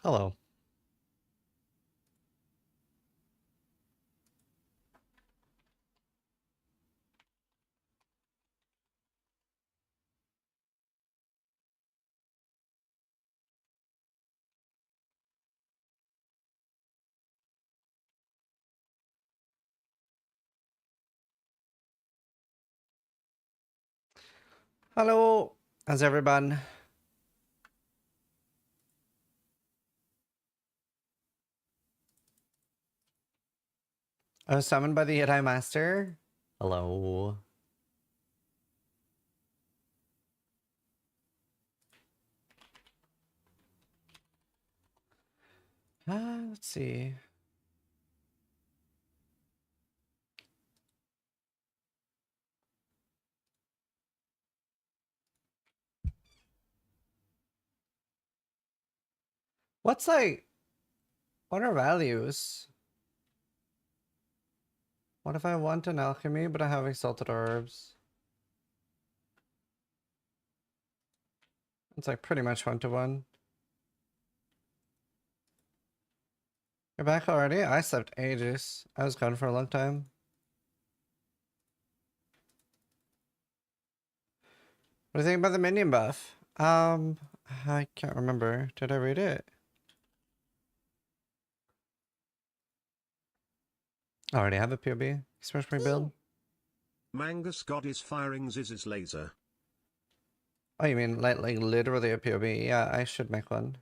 Hello. Hello. How's everyone? I was summoned by the Jedi Master. Hello. Let's see. What's like, what are values? What if I want an alchemy, but I have exalted orbs? It's like pretty much 1-to-1. You're back already? I slept ages. I was gone for a long time. What do you think about the minion buff? I can't remember. Did I read it? I already have a POB. Expression build. Mangus God is firing Ziz's laser. Oh, you mean like literally a POB? Yeah, I should make one.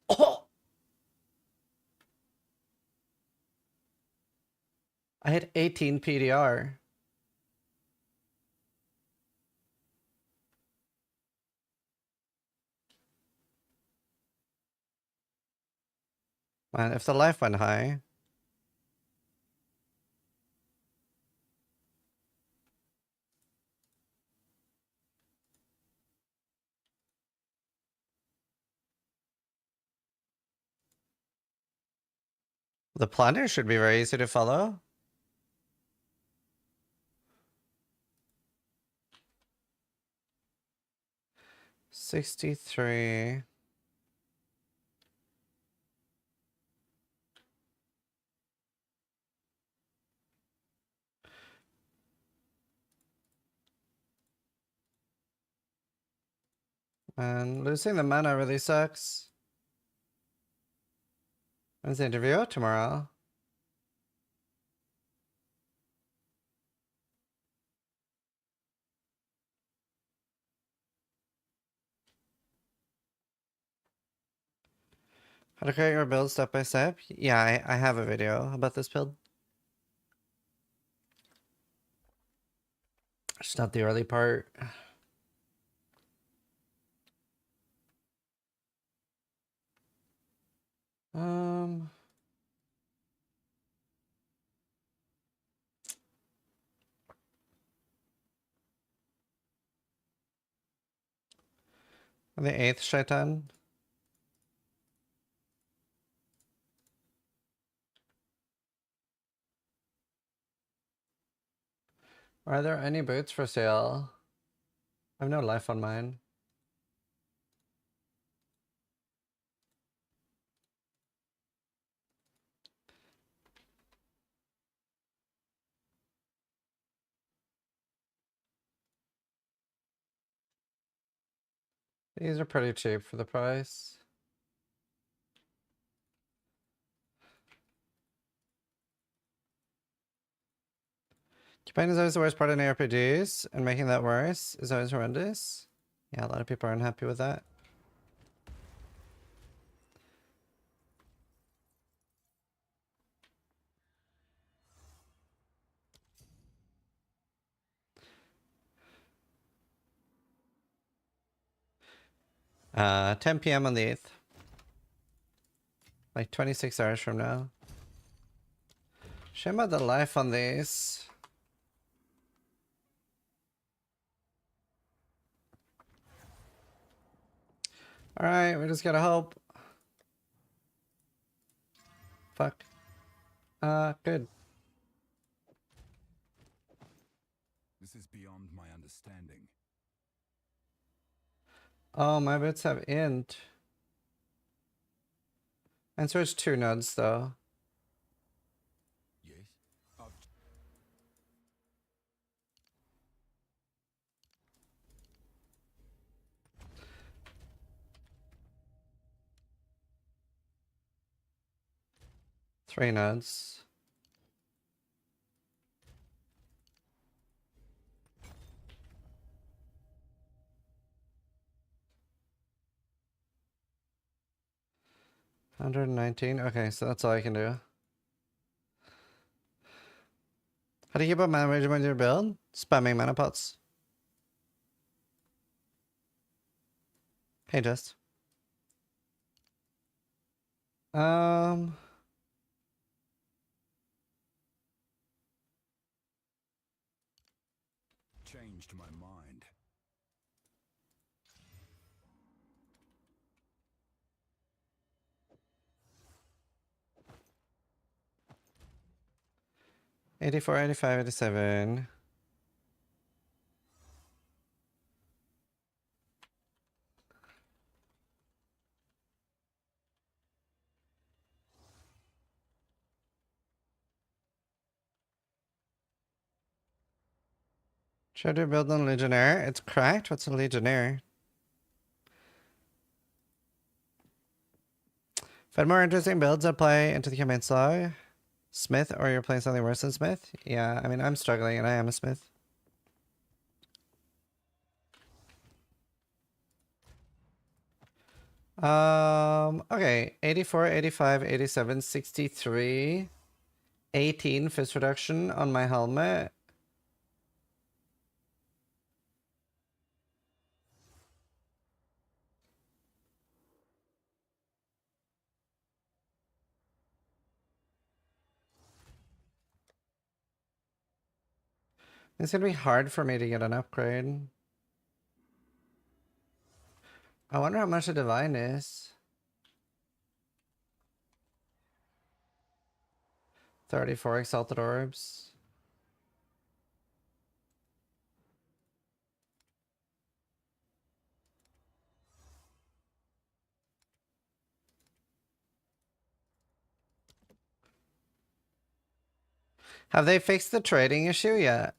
Oh! I had 18 PTR. Man, if the life went high. The planner should be very easy to follow. $63. And losing the mana really sucks. When's the interview? Tomorrow. How to create your build step by step? Yeah, I have a video about this build. It's not the early part. Um... The 8th Shaitan. Are there any boots for sale? I have no life on mine. These are pretty cheap for the price. Campaign is always the worst part in ARPGs, and making that worse is always horrendous. Yeah, a lot of people are unhappy with that. Uh, 10 PM on the 8th. Like 26 hours from now. Shame about the life on these. Alright, we just gotta hope. Fuck. Good. This is beyond my understanding. Oh, my bits have int. And so it's 2 nodes though. Yes. 3 nodes. $119. Okay, so that's all I can do. How do you keep up mana rage when you build? Spamming mana pots. Hey, Just. Um, Changed my mind. $84, $85, $87. Should I build on Legionnaire? It's cracked? What's a Legionnaire? Find more interesting builds that play into the campaign slog. Smith, or you're playing something worse than Smith? Yeah, I mean, I'm struggling and I am a Smith. Okay, 84, 85, 87, 63, 18 fist reduction on my helmet. It's gonna be hard for me to get an upgrade. I wonder how much a divine is. 34 exalted orbs. Have they fixed the trading issue yet?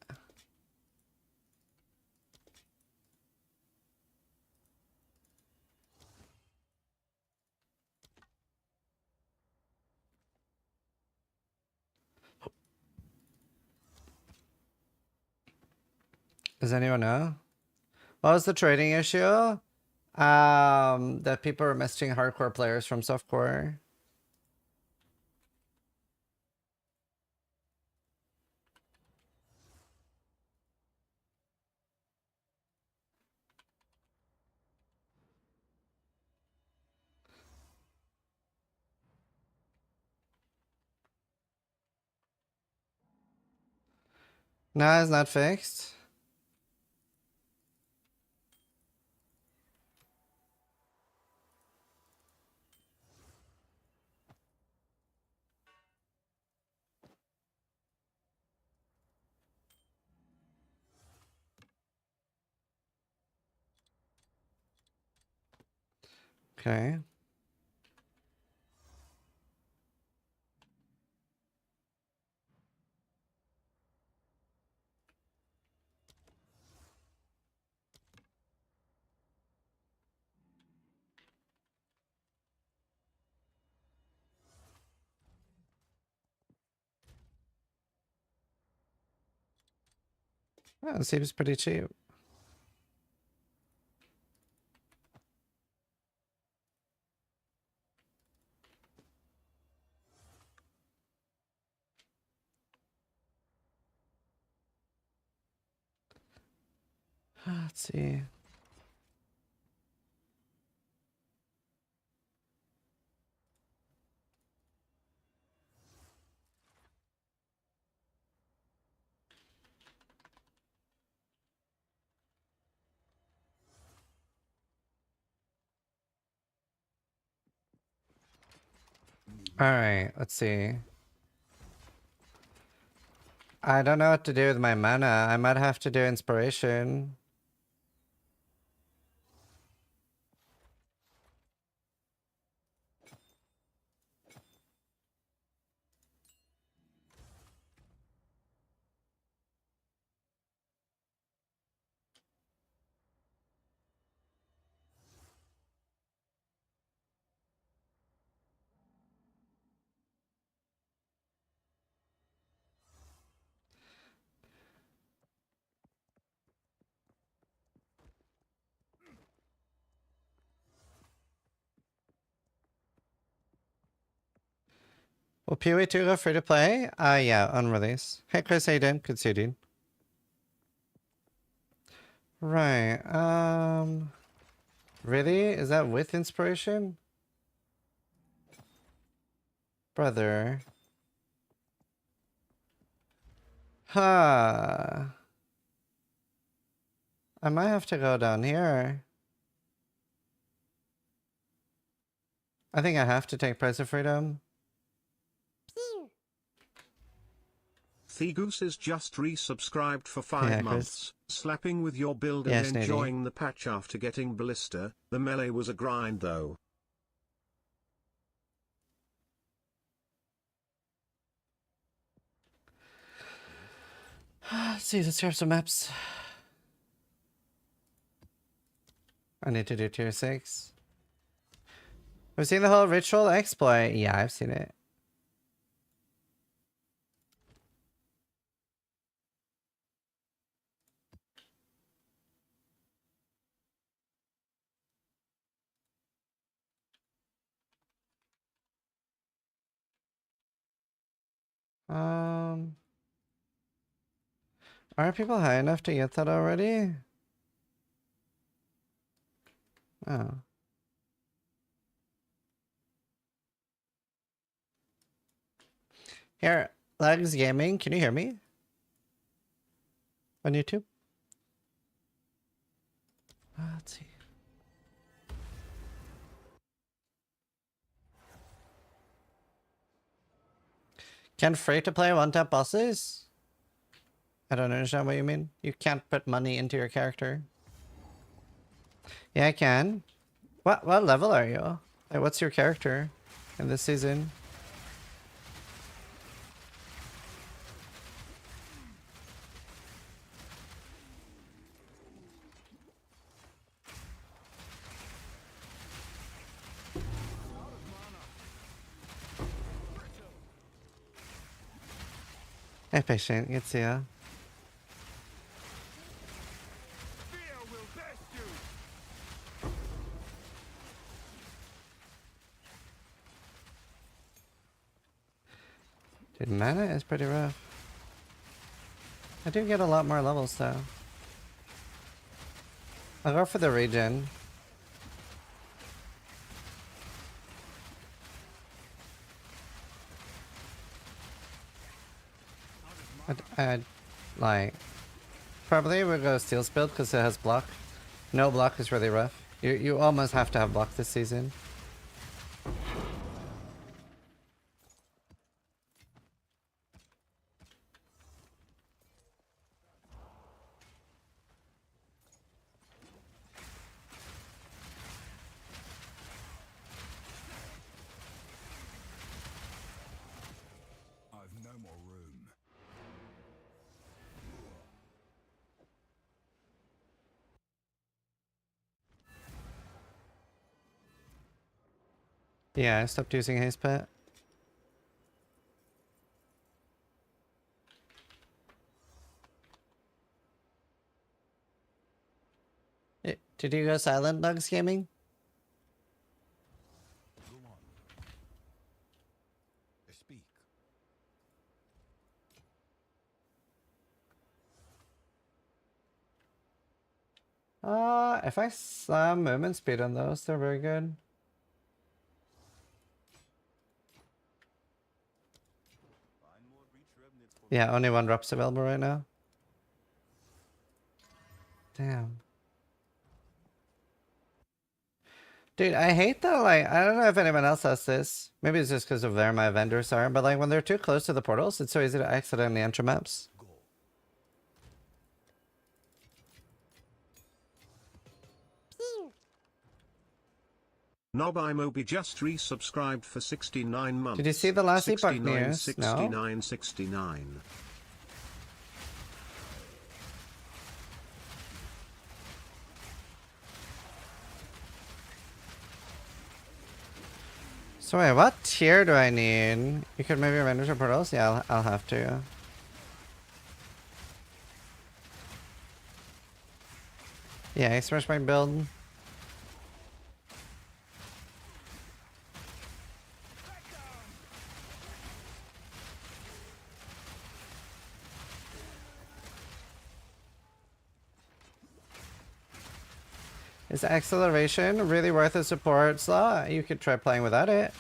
Does anyone know? What was the trading issue? That people are messaging hardcore players from softcore. No, it's not fixed. Okay. Well, it seems pretty cheap. Let's see. All right, let's see. I don't know what to do with my mana. I might have to do inspiration. Will PoE 2 go free to play? Yeah, on release. Hey Chris, how you doing? Good to see you, dude. Right, really? Is that with inspiration? Brother. Huh. I might have to go down here. I think I have to take Price of Freedom. Thegoose is just resubscribed for 5 Yeah, Chris. months, slapping with your build and Yes, Nady. enjoying the patch after getting Ballista. The melee was a grind though. Let's see, let's grab some maps. I need to do tier 6. We've seen the whole ritual exploit. Yeah, I've seen it. Aren't people high enough to get that already? Oh. Here, Lags Gaming, can you hear me? On YouTube? Let's see. Can free-to-play one-tap bosses? I don't understand what you mean. You can't put money into your character. Yeah, I can. What level are you? Like, what's your character in this season? Hey, patient, good to see ya. Dude, mana is pretty rough. I do get a lot more levels though. I'll go for the regen. I'd like probably we'll go Steel's build because it has block. No block is really rough. You almost have to have block this season. I've no more room. Yeah, I stopped using haste pet. Did you go silent, Nugs Gaming? Go on. Speak. If I slam movement speed on those, they're very good. Yeah, only one drops available right now. Damn. Dude, I hate that, like, I don't know if anyone else has this. Maybe it's just because of where my vendors are, but like when they're too close to the portals, it's so easy to accidentally enter maps. Go. Nobimobi just resubscribed for 69 months. Did you see the last epoch 69, news? 69, No? 69. So wait, what tier do I need? You could maybe render to portals? Yeah, I'll have to. Yeah, I smash my build. Is acceleration really worth a support slot? You could try playing without it.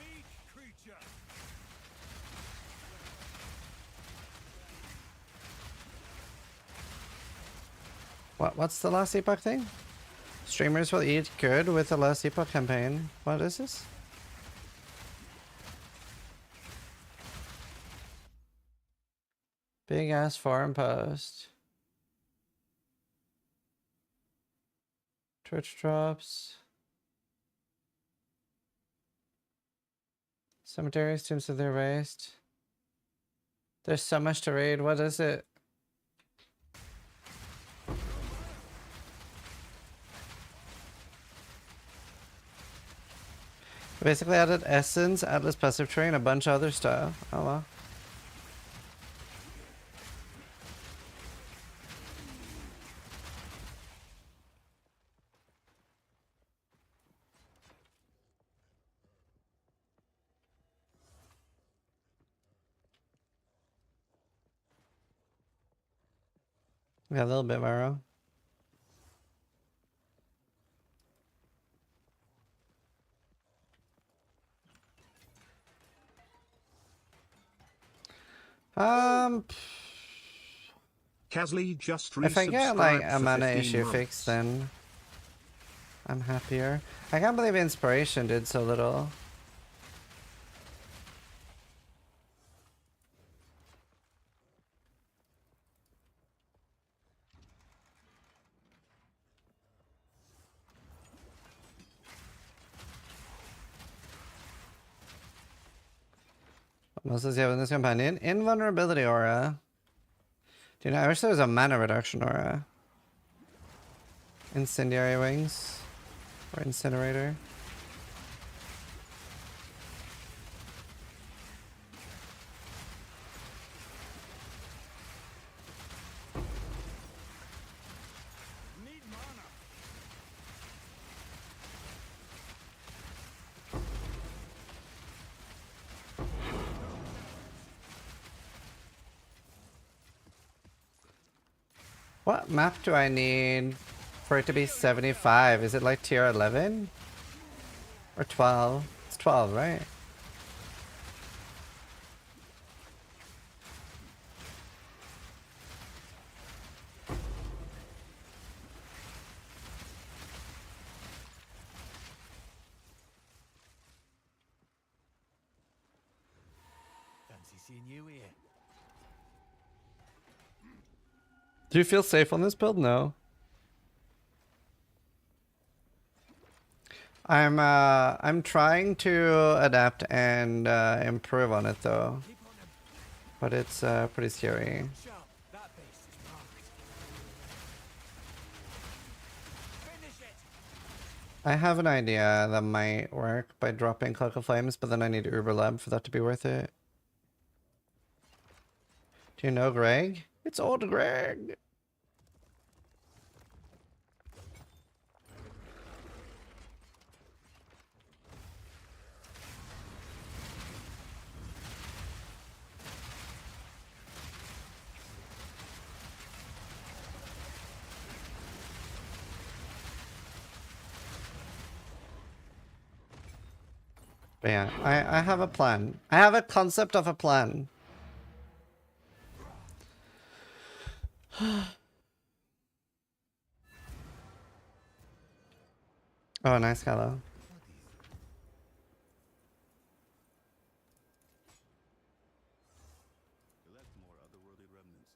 Meat creature. What's the last epoch thing? Streamers will eat good with the last epoch campaign. What is this? Big ass forum post. Twitch drops. Cemeteries, tombs of their raised. There's so much to read. What is it? Basically added Essence, Atlas Passive Tree, and a bunch of other stuff. Oh well. Yeah, a little bit, Maro. Kazlee just If I get like resubscribed a for mana 15 issue months. fixed, then I'm happier. I can't believe Inspiration did so little. What else does he have in this companion? Invulnerability aura. Do you know, I wish there was a mana reduction aura. Incendiary wings. Or incinerator. Need mana. What map do I need for it to be 75? Is it like tier 11? Or 12? It's 12, right? Fancy seeing you here. Do you feel safe on this build? No. I'm trying to adapt and improve on it though. Keep on them. But it's pretty scary. Sharp. That base is marked. Finish it. I have an idea that might work by dropping Cloak of Flames, but then I need Uber Lab for that to be worth it. Do you know Greg? It's old Greg! But yeah, I have a plan. I have a concept of a plan. Oh, nice hello. Left more otherworldly remnants.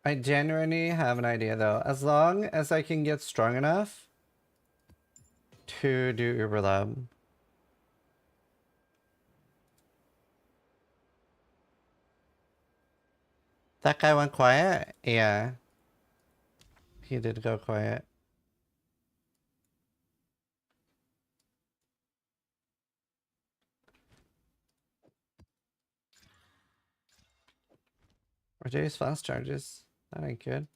I genuinely have an idea though. As long as I can get strong enough to do Uber Lab. That guy went quiet? Yeah. He did go quiet. Where'd Reduce fast charges. That ain't good.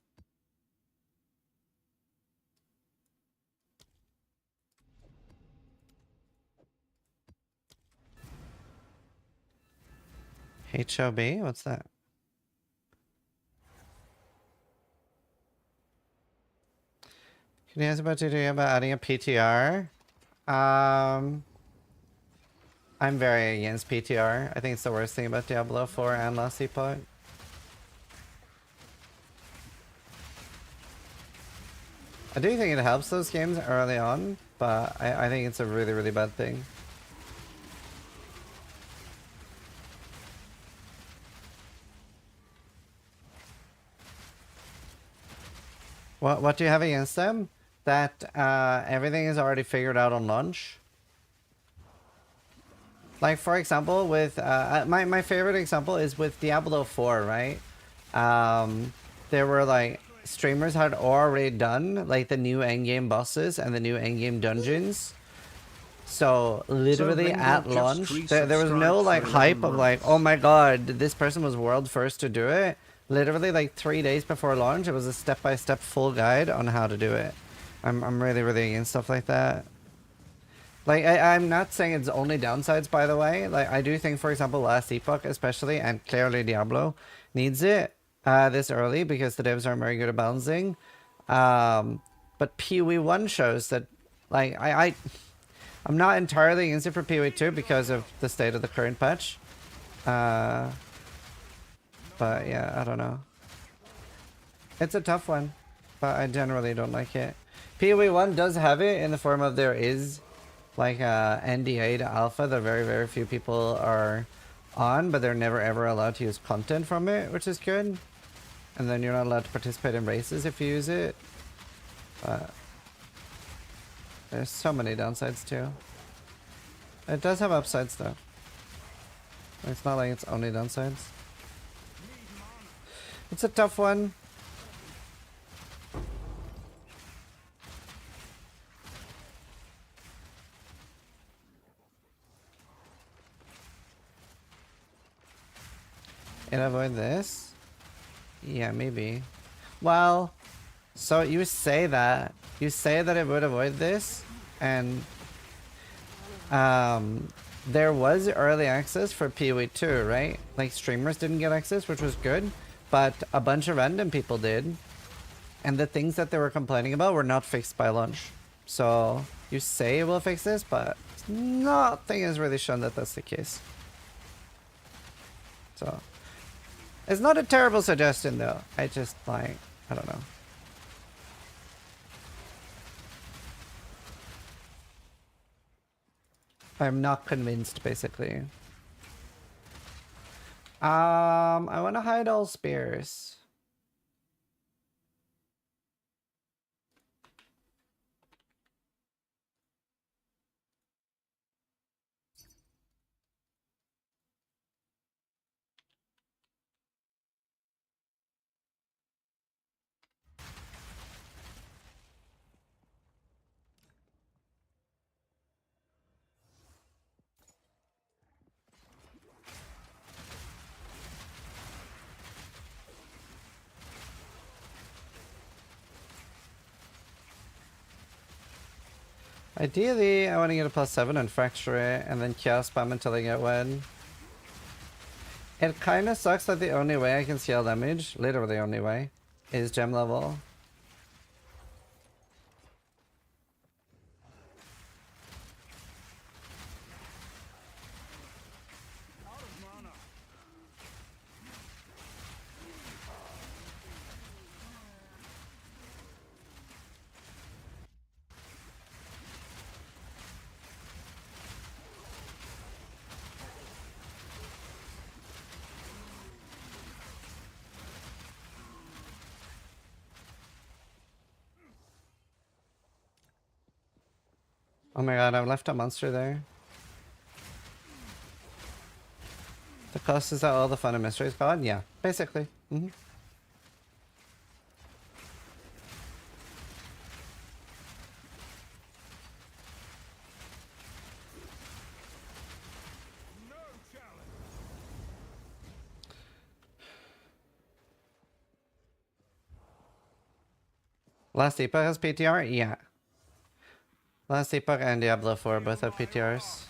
HOB? What's that? Can you ask about adding a PTR? I'm very against PTR. I think it's the worst thing about Diablo 4 and Last Epoch. I do think it helps those games early on, but I think it's a really, really bad thing. What do you have against them? That everything is already figured out on launch. Like, for example, with my favorite example is with Diablo 4, right? There were like streamers had already done like the new endgame bosses and the new endgame dungeons. So literally at launch, there was no like hype of like, oh my god, this person was world first to do it. Literally like 3 days before launch, it was a step-by-step full guide on how to do it. I'm really, really against stuff like that. Like, I'm not saying it's only downsides, by the way. Like, I do think, for example, Last Epoch especially, and clearly Diablo, needs it this early because the devs aren't very good at balancing. But PoE 1 shows that, like, I'm not entirely against it for PoE 2 because of the state of the current patch. But yeah, I don't know. It's a tough one, but I generally don't like it. PoE 1 does have it in the form of there is like NDA to alpha that very, very few people are on, but they're never ever allowed to use content from it, which is good. And then you're not allowed to participate in races if you use it. But there's so many downsides too. It does have upsides though. It's not like it's only downsides. It's a tough one. And avoid this? Yeah, maybe. Well, so you say that. You say that it would avoid this, and there was early access for PoE 2, right? Like streamers didn't get access, which was good, but a bunch of random people did. And the things that they were complaining about were not fixed by launch. So you say it will fix this, but nothing has really shown that that's the case. So it's not a terrible suggestion though. I just like, I don't know. I'm not convinced basically. I want to hide all spears. Ideally, I want to get a +7 and fracture it, and then chaos spam until I get wed. It kind of sucks that the only way I can scale damage, literally the only way, is gem level. Oh my god, I've left a monster there. The cost is that all the fun and mystery is gone? Yeah, basically. Last Epoch has PTR? Yeah. Last Epoch and Diablo 4 both have PTRs.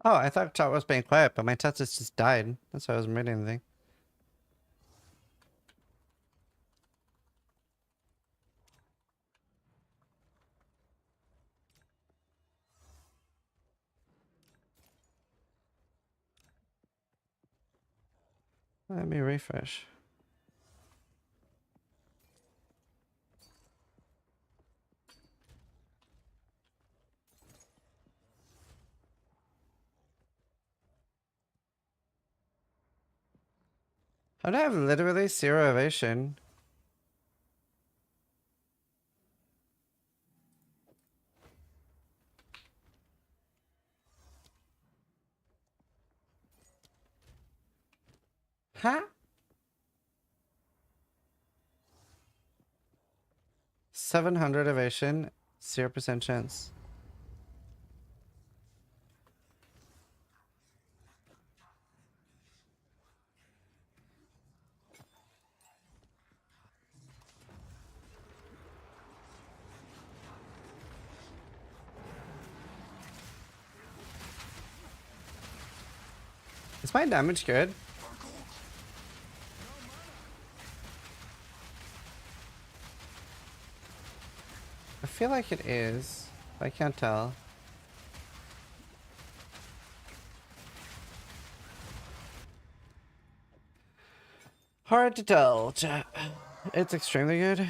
Oh, I thought chat was being quiet, but my chat just died. That's why I wasn't reading anything. Let me refresh. How do I have literally 0 evasion? Huh? 700 evasion, 0% chance. Is my damage good? I feel like it is, but I can't tell. Hard to tell, chat. It's extremely good.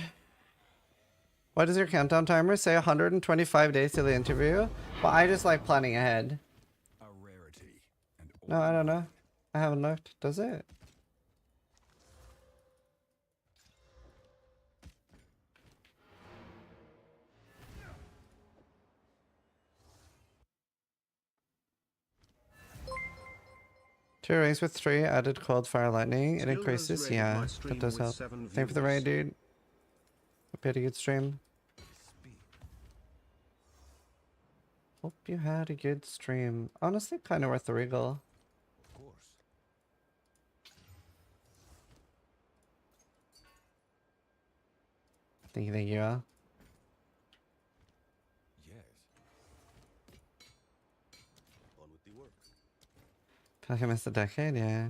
What does your countdown timer say? 125 days till the interview? Well, I just like planning ahead. A rarity. And No, I don't know. I haven't looked. Does it? Two rings with 3 added cold fire lightning. It Still increases. rated Yeah, my that stream does with help. 7 Thank you for the raid, viewers. dude. A pretty good stream. speed. Hope you had a good stream. Honestly, kind of worth the regal. Of course. Thank you, Al. Yes. On with the work. Feel like I missed a decade, yeah.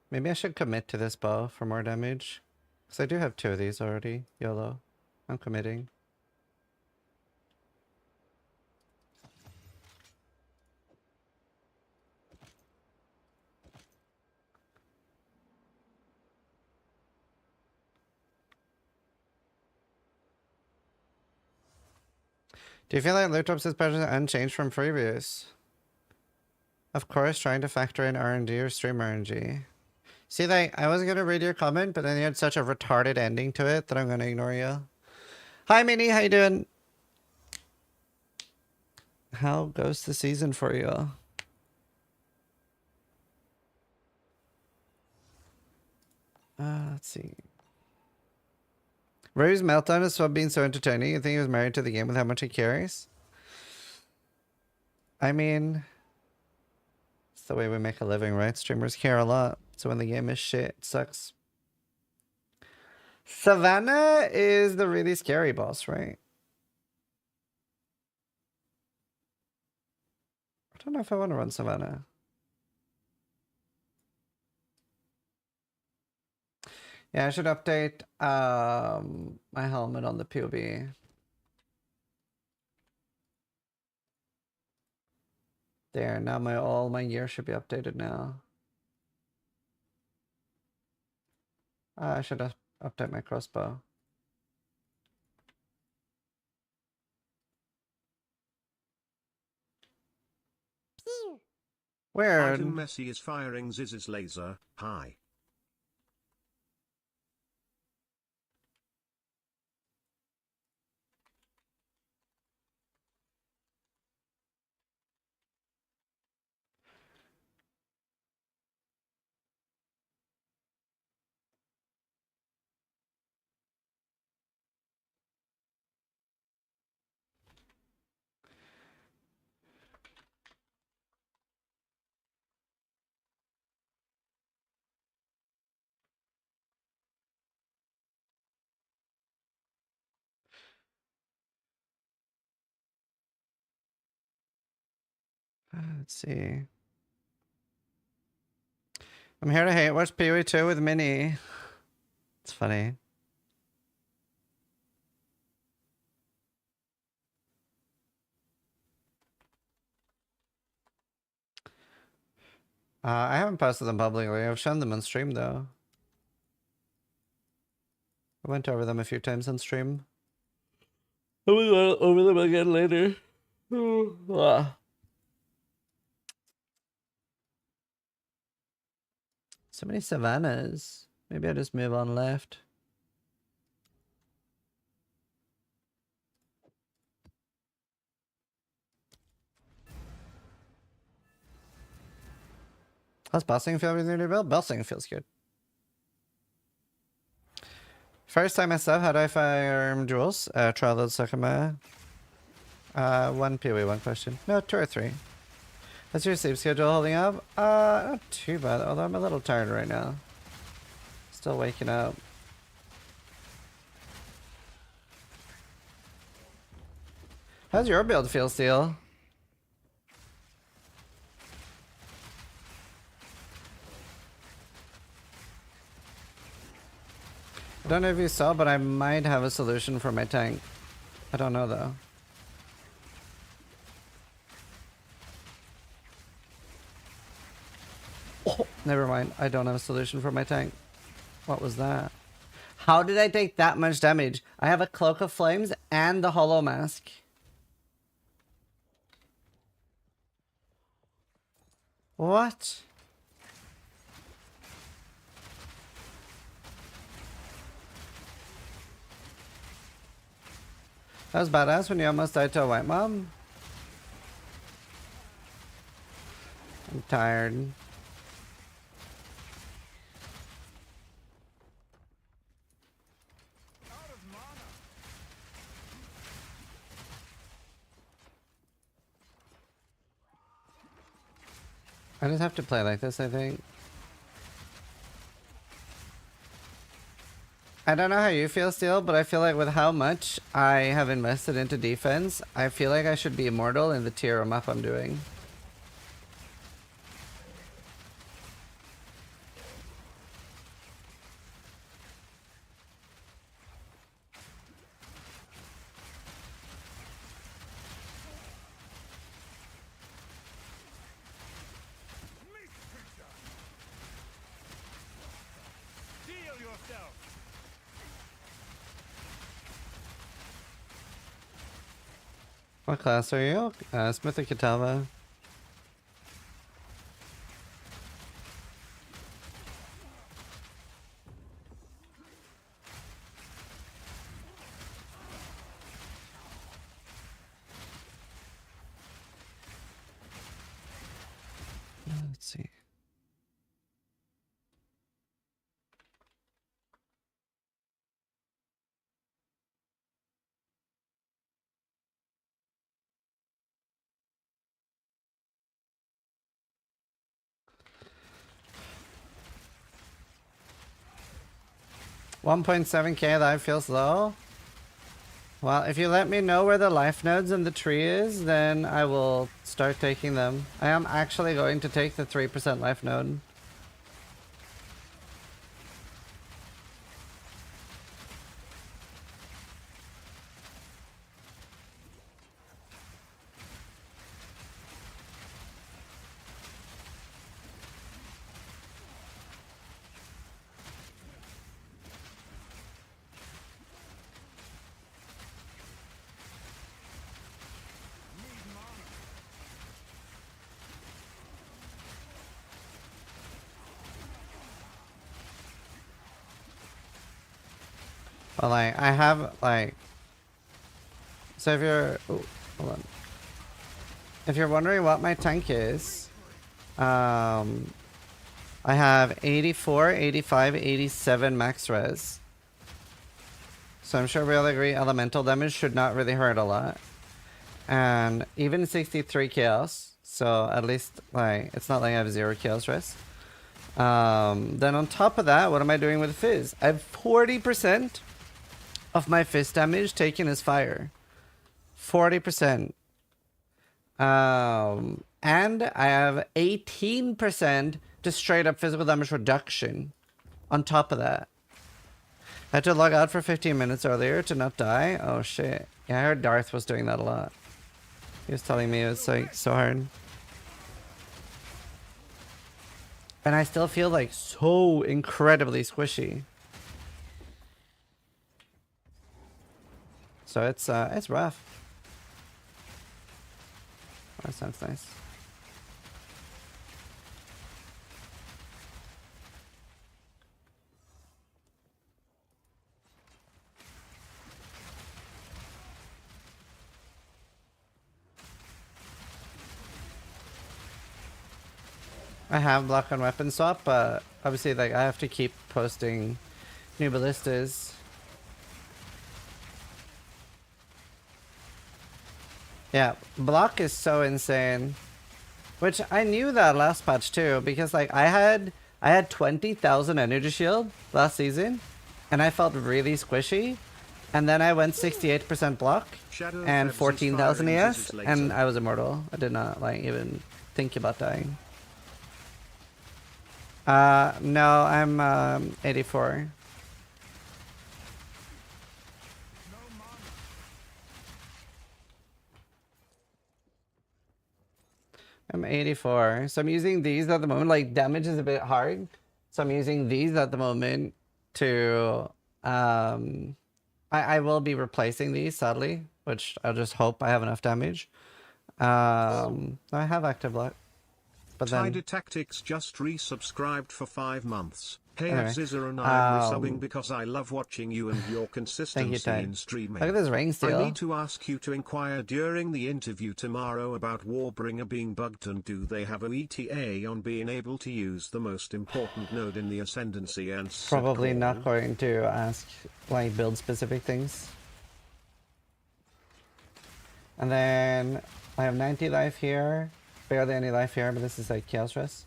Maybe I should commit to this bow for more damage. Because I do have 2 of these already. YOLO. I'm committing. Do you feel like loot drops is better unchanged from previous? Of course, trying to factor in RNG or stream RNG. See, like, I was gonna read your comment, but then you had such a retarded ending to it that I'm gonna ignore you. Hi, Minnie, how you doing? How goes the season for you? Let's see. Ray's meltdown is so being so entertaining. You think he was married to the game with how much he carries? I mean, it's the way we make a living, right? Streamers care a lot. So when the game is shit, it sucks. Savannah is the really scary boss, right? I don't know if I want to run Savannah. Yeah, I should update my helmet on the POB. There, now all my gear should be updated now. I should have updated my crossbow. Weird. Item Messi is firing Ziz's laser. Hi. Let's see. I'm here to hate watch Pee-wee 2 with Minnie. It's funny. I haven't posted them publicly. I've shown them on stream though. I went over them a few times on stream. I will go over them again later. So many savannas. Maybe I just move on left. How's bossing feel with your new build? Bossing feels good. First time myself, how do I farm jewels? Trial the Sakama. One PoE, one question. No, 2 or 3. How's your sleep schedule holding up? Not too bad, although I'm a little tired right now. Still waking up. How's your build feel, Steel? I don't know if you saw, but I might have a solution for my tank. I don't know though. Oh, never mind. I don't have a solution for my tank. What was that? How did I take that much damage? I have a Cloak of Flames and the Hollow Mask. What? That was badass when you almost died to a white mob. I'm tired. I just have to play like this, I think. I don't know how you feel, Steel, but I feel like with how much I have invested into defense, I feel like I should be immortal in the tier of map I'm doing. What class are you? Smith or Kitava? Let's see. $1.7k life feels low. Well, if you let me know where the life nodes in the tree is, then I will start taking them. I am actually going to take the 3% life node. But like, I have like, so if you're, ooh, hold on. If you're wondering what my tank is, I have 84, 85, 87 max res. So I'm sure we all agree elemental damage should not really hurt a lot. And even 63 chaos, so at least like, it's not like I have 0 chaos res. Then on top of that, what am I doing with Fizz? I have 40% of my Fizz damage taken as fire. 40%. And I have 18% to straight up physical damage reduction on top of that. I had to log out for 15 minutes earlier to not die. Oh shit. Yeah, I heard Darth was doing that a lot. He was telling me it was like so hard. And I still feel like so incredibly squishy. So it's rough. That sounds nice. I have block on weapon swap, but obviously like I have to keep posting new ballistas. Yeah, block is so insane. Which I knew that last patch too, because like I had 20,000 energy shield last season, and I felt really squishy. And then I went 68% block Shadow and Febs is 14,000 firing ES, Ziz's and laser. I was immortal. I did not like even think about dying. No, I'm 84. I'm 84. So I'm using these at the moment. Like, damage is a bit hard. So I'm using these at the moment to... I will be replacing these, sadly. Which I'll just hope I have enough damage. I have active lock. But then... Tidy Tactics just resubscribed for 5 months. Hey Anyway, Zizaran, I'm resubbing because I love watching you and your consistency Ty. in streaming. Look at this ring I steal. need to ask you to inquire during the interview tomorrow about Warbringer being bugged, and do they have a ETA on being able to use the most important node in the Ascendancy and set Probably call? not going to ask, like, build specific things. And then I have 90 life here. Barely any life here, but this is like Chaos Rest.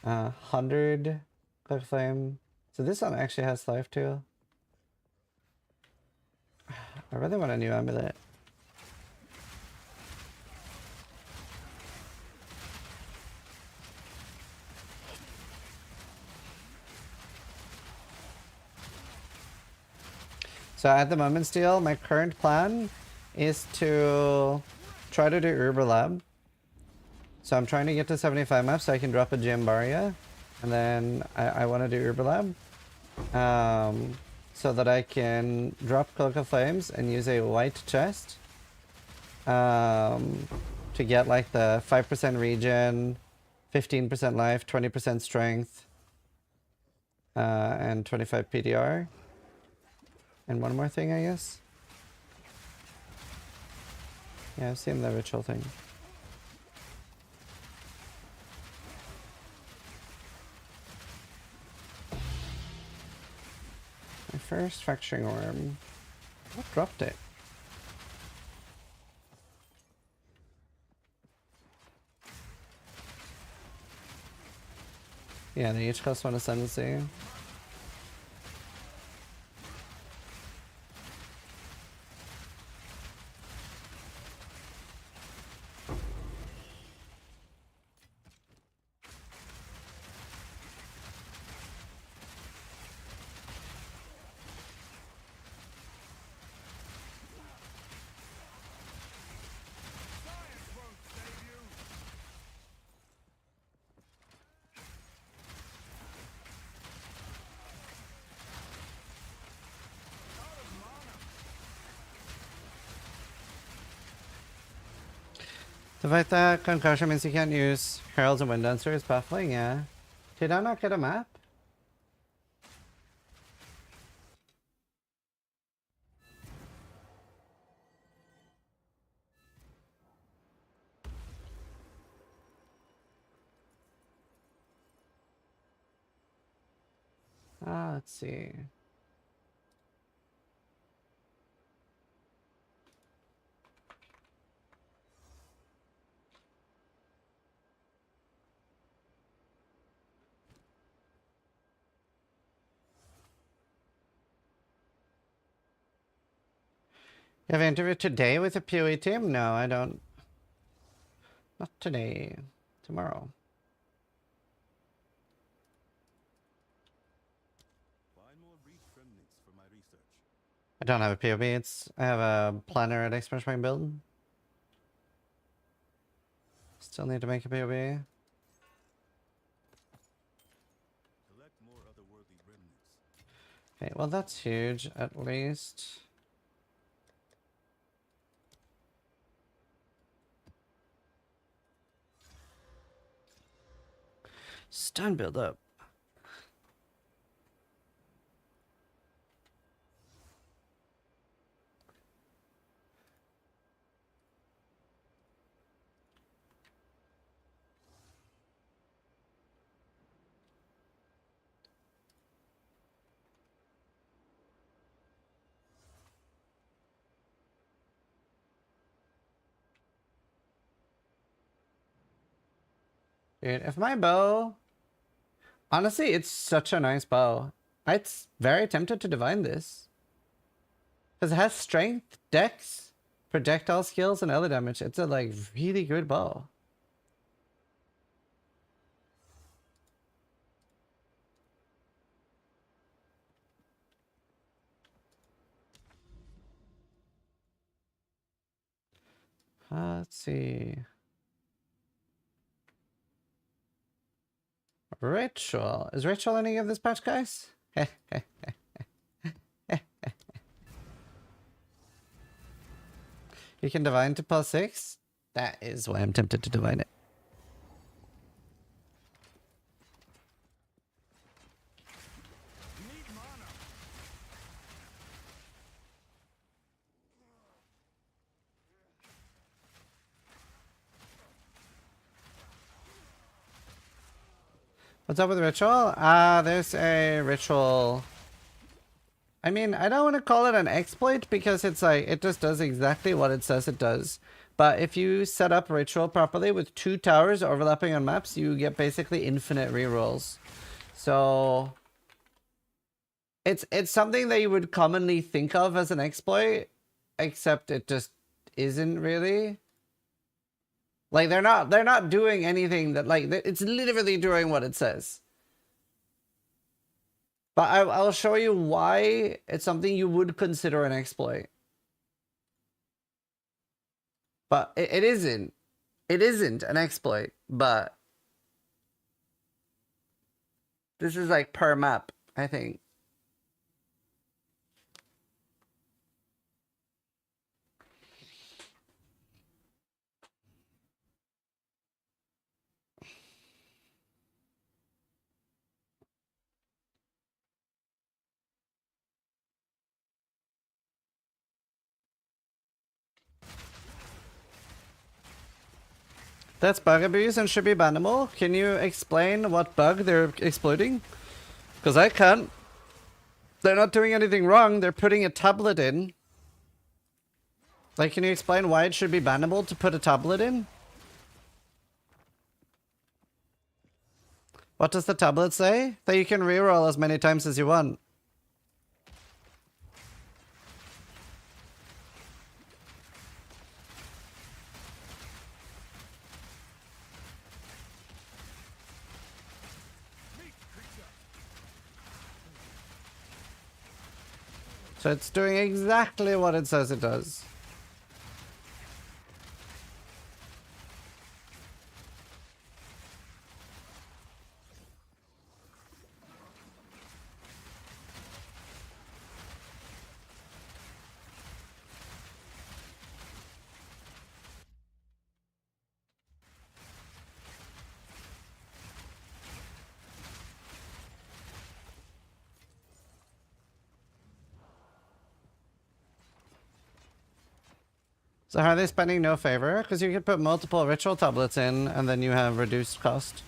100 Quick Flame. So this one actually has life too. I really want a new amulet. So at the moment still, my current plan is to try to do Uber Lab. So I'm trying to get to 75 maps so I can drop a Jambaria. And then I want to do Uber Lab. So that I can drop Cloak of Flames and use a white chest. To get like the 5% regen, 15% life, 20% strength. And 25 PTR. And one more thing, I guess. Yeah, I've seen the ritual thing. My first fracturing orb. What dropped it? Yeah, they each cost one ascendancy. The fact that concussion means you can't use heralds and wind dancer is baffling, yeah. Did I not get a map? Let's see. You have an interview today with the PoE team? No, I don't. Not today. Tomorrow. Find more reef remnants for my research. I don't have a PoE. I have a planner at Express build. Still need to make a PoE. Collect more otherworldly remnants. Okay, well that's huge, at least. Stun build up. Dude, if my bow... Honestly, it's such a nice bow. It's very tempted to divine this. Because it has strength, dex, projectile skills, and other damage. It's a, like, really good bow. Let's see. Ritual. Is Ritual any of this patch, guys? You can divine to +6? That is why I'm tempted to divine it. What's up with Ritual? There's a Ritual. I mean, I don't want to call it an exploit because it's like, it just does exactly what it says it does. But if you set up Ritual properly with 2 towers overlapping on maps, you get basically infinite rerolls. So it's something that you would commonly think of as an exploit, except it just isn't really. Like they're not doing anything that, like, it's literally doing what it says. But I'll show you why it's something you would consider an exploit. But it isn't. It isn't an exploit, but this is like per map, I think. That's bug abuse and should be bannable. Can you explain what bug they're exploiting? Because I can't. They're not doing anything wrong. They're putting a tablet in. Like, can you explain why it should be bannable to put a tablet in? What does the tablet say? That you can reroll as many times as you want. So it's doing exactly what it says it does. So how are they spending no favor? Because you could put multiple ritual tablets in and then you have reduced cost.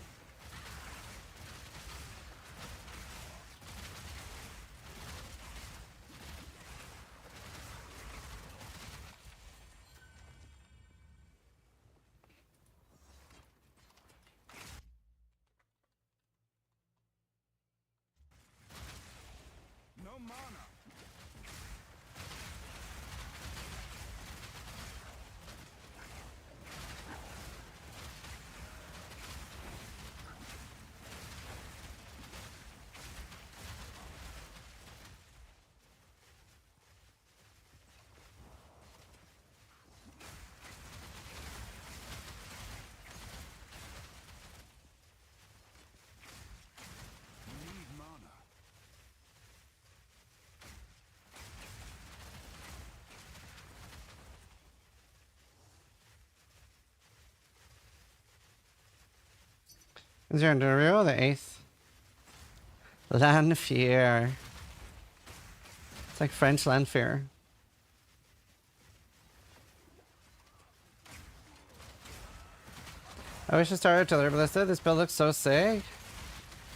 Is your Endurio the 8th? Lanfear. It's like French Lanfear. I wish I started Artillery Ballista. This build looks so sick.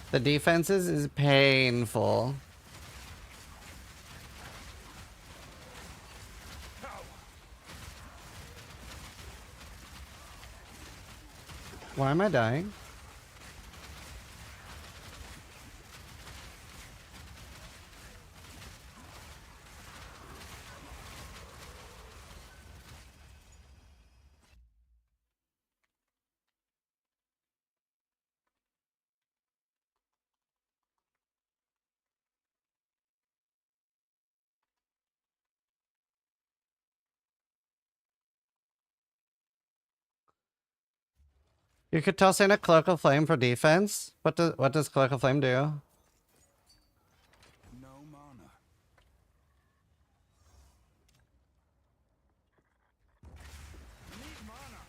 The defenses is painful. Why am I dying? You could toss in a Cloak of Flame for defense. What does Cloak of Flame do? No mana. Need mana.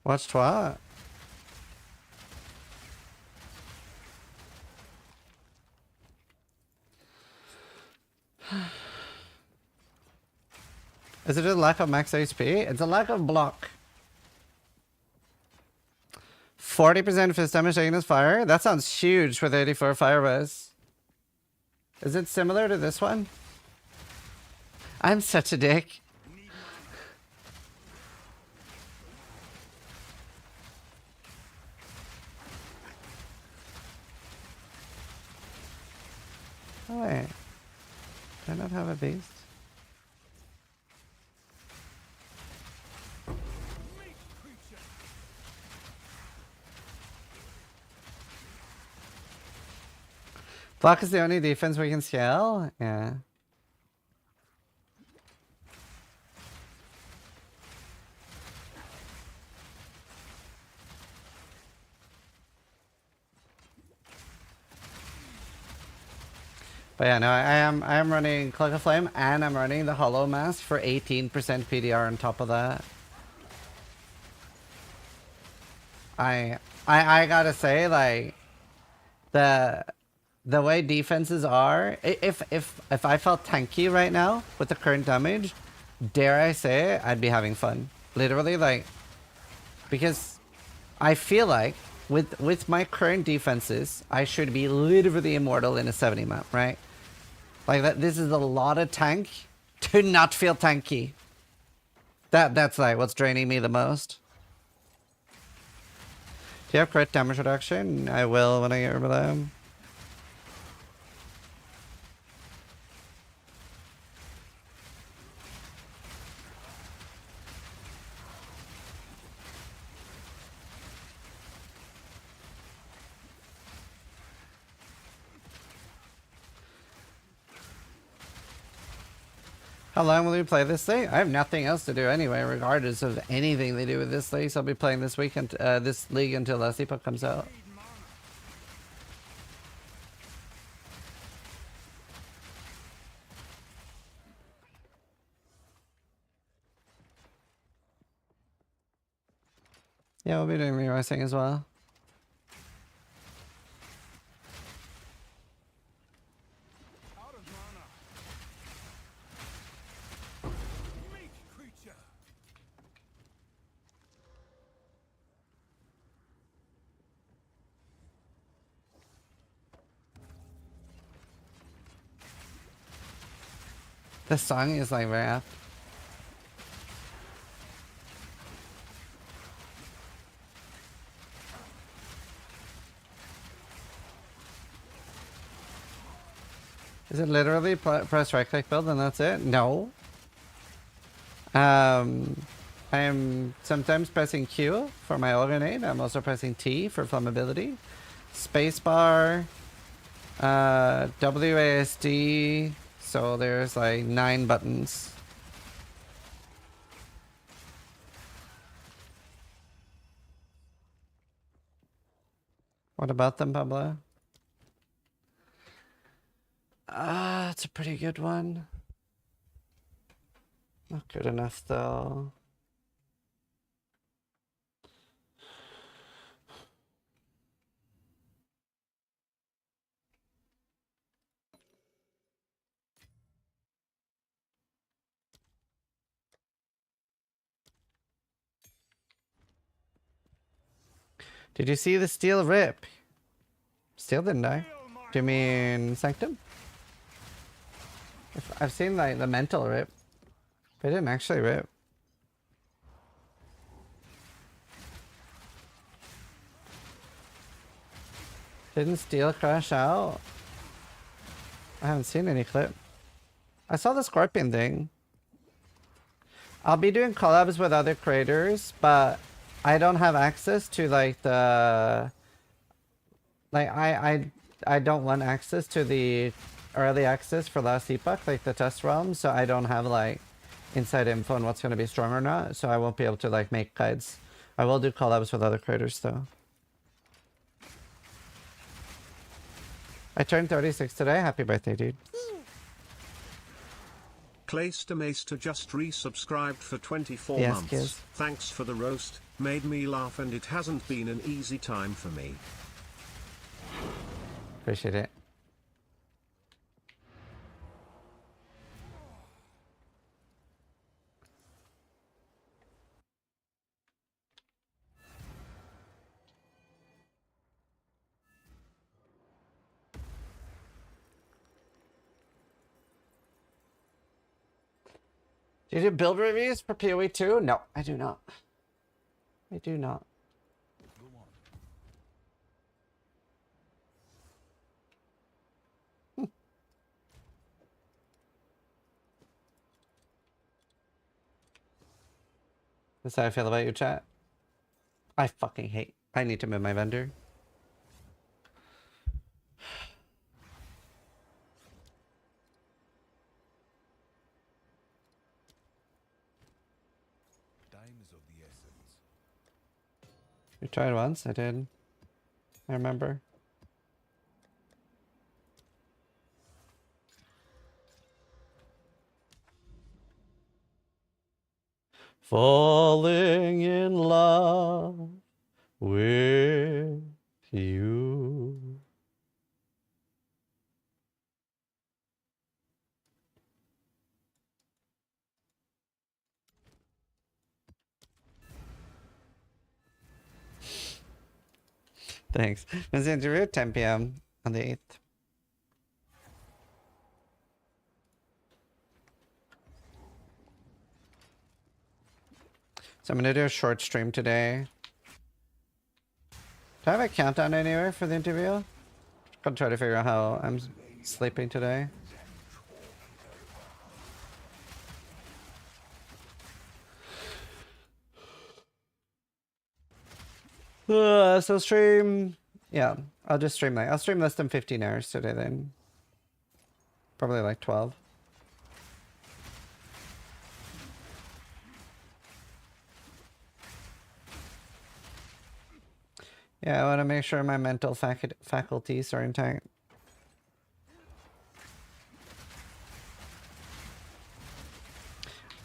Watch what? Is it a lack of max HP? It's a lack of block. 40% fist damage taken as fire? That sounds huge with 84 fire res. Is it similar to this one? I'm such a dick. Oh wait. Do I not have a beast? Block is the only defense we can scale? Yeah. But yeah, no, I am running Cloak of Flame and I'm running the Hollow Mask for 18% PTR on top of that. I gotta say, like, the way defenses are, if I felt tanky right now with the current damage, dare I say it, I'd be having fun. Literally, like, because I feel like with my current defenses, I should be literally immortal in a 70 map, right? Like that, this is a lot of tank to not feel tanky. That's like what's draining me the most. Do you have crit damage reduction? I will when I get rid of them. How long will we play this thing? I have nothing else to do anyway, regardless of anything they do with this league. So I'll be playing this weekend, this league until Epoch comes out. Yeah, we'll be doing re-rising as well. The song is like very apt. Is it literally press right click build and that's it? No. I am sometimes pressing Q for my oil grenade. I'm also pressing T for flammability. Spacebar, WASD. So there's like 9 buttons. What about them, Pablo? It's a pretty good one. Not good enough though. Did you see the steel rip? Steel didn't die. Do you mean Sanctum? I've seen like the mental rip. But it didn't actually rip. Didn't steel crash out? I haven't seen any clip. I saw the scorpion thing. I'll be doing collabs with other creators, but I don't have access to like the I don't want access to the early access for Last Epoch, like the test realm, so I don't have like inside info on what's gonna be strong or not, so I won't be able to like make guides. I will do collabs with other creators though. I turned 36 today. Happy birthday, dude. Clayster just resubscribed for 24 Yes, months. kids. Thanks for the roast, made me laugh and it hasn't been an easy time for me. Appreciate it. Do you do build reviews for PoE 2? No, I do not. I do not. That's how I feel about you, chat. I fucking hate. I need to move my vendor. Time is of the essence. We tried once. I did. I remember. Falling in love with you. Thanks. This interview at 10 p.m. on the 8th. So I'm gonna do a short stream today. Do I have a countdown anywhere for the interview? I'll try to figure out how I'm sleeping today. So stream, yeah, I'll just stream I'll stream less than 15 hours today then. Probably like 12. Yeah, I want to make sure my mental faculties are intact.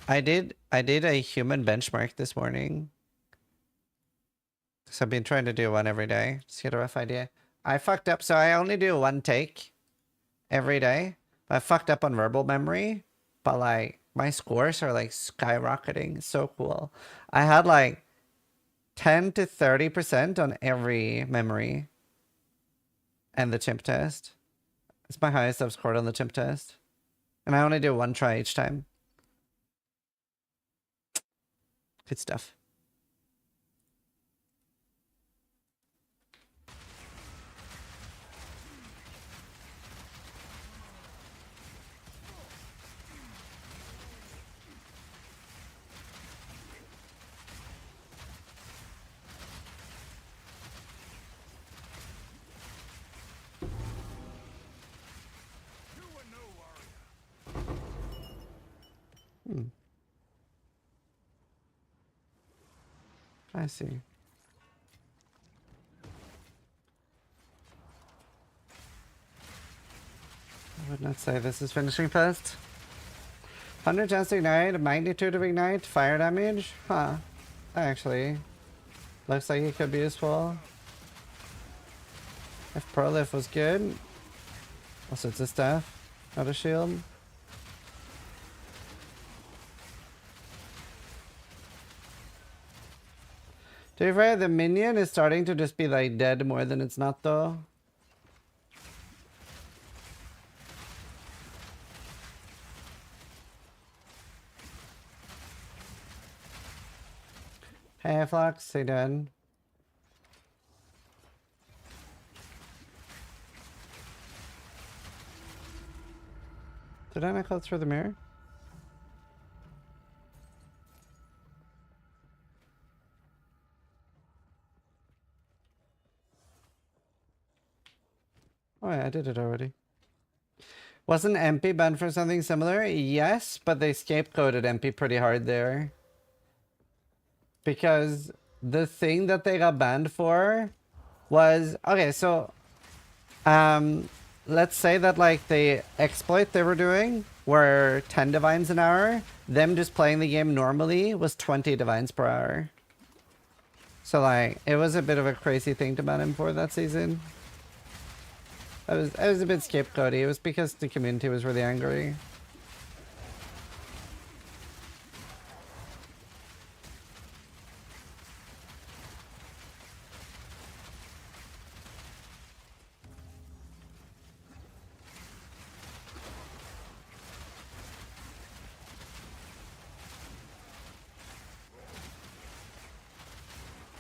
I did a human benchmark this morning. So I've been trying to do one every day. Just get a rough idea. I fucked up, so I only do one take every day. I fucked up on verbal memory, but like my scores are like skyrocketing. It's so cool. I had like 10 to 30% on every memory and the chimp test. It's my highest I've scored on the chimp test. And I only do one try each time. Good stuff. I see. I would not say this is finishing fast. 100 chance to ignite, magnitude of ignite, fire damage? Huh. Actually, looks like it could be useful. If Prolift was good. Also, it's a staff, not a shield. To be fair, the minion is starting to just be like dead more than it's not though. Hey Flux, how you doing? Did I not go through the mirror? Oh yeah, I did it already. Wasn't MP banned for something similar? Yes, but they scapegoated MP pretty hard there. Because the thing that they got banned for was... Okay, so... let's say that like the exploit they were doing were 10 divines an hour. Them just playing the game normally was 20 divines per hour. So like, it was a bit of a crazy thing to ban him for that season. I was a bit scapegoaty. It was because the community was really angry.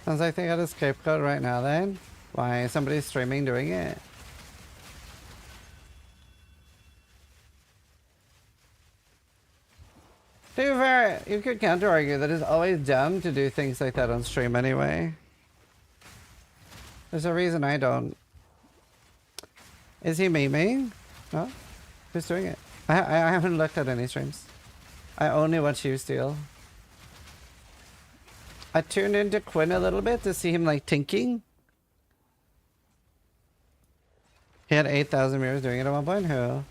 Sounds like they got a scapegoat right now then. Why, somebody's streaming doing it. To be fair, you could counter argue that it's always dumb to do things like that on stream anyway. There's a reason I don't. Is he memeing? No? Who's doing it? I haven't looked at any streams. I only watch you steal. I tuned into Quinn a little bit to see him like tinking. He had 8,000 mirrors doing it at one point. Who?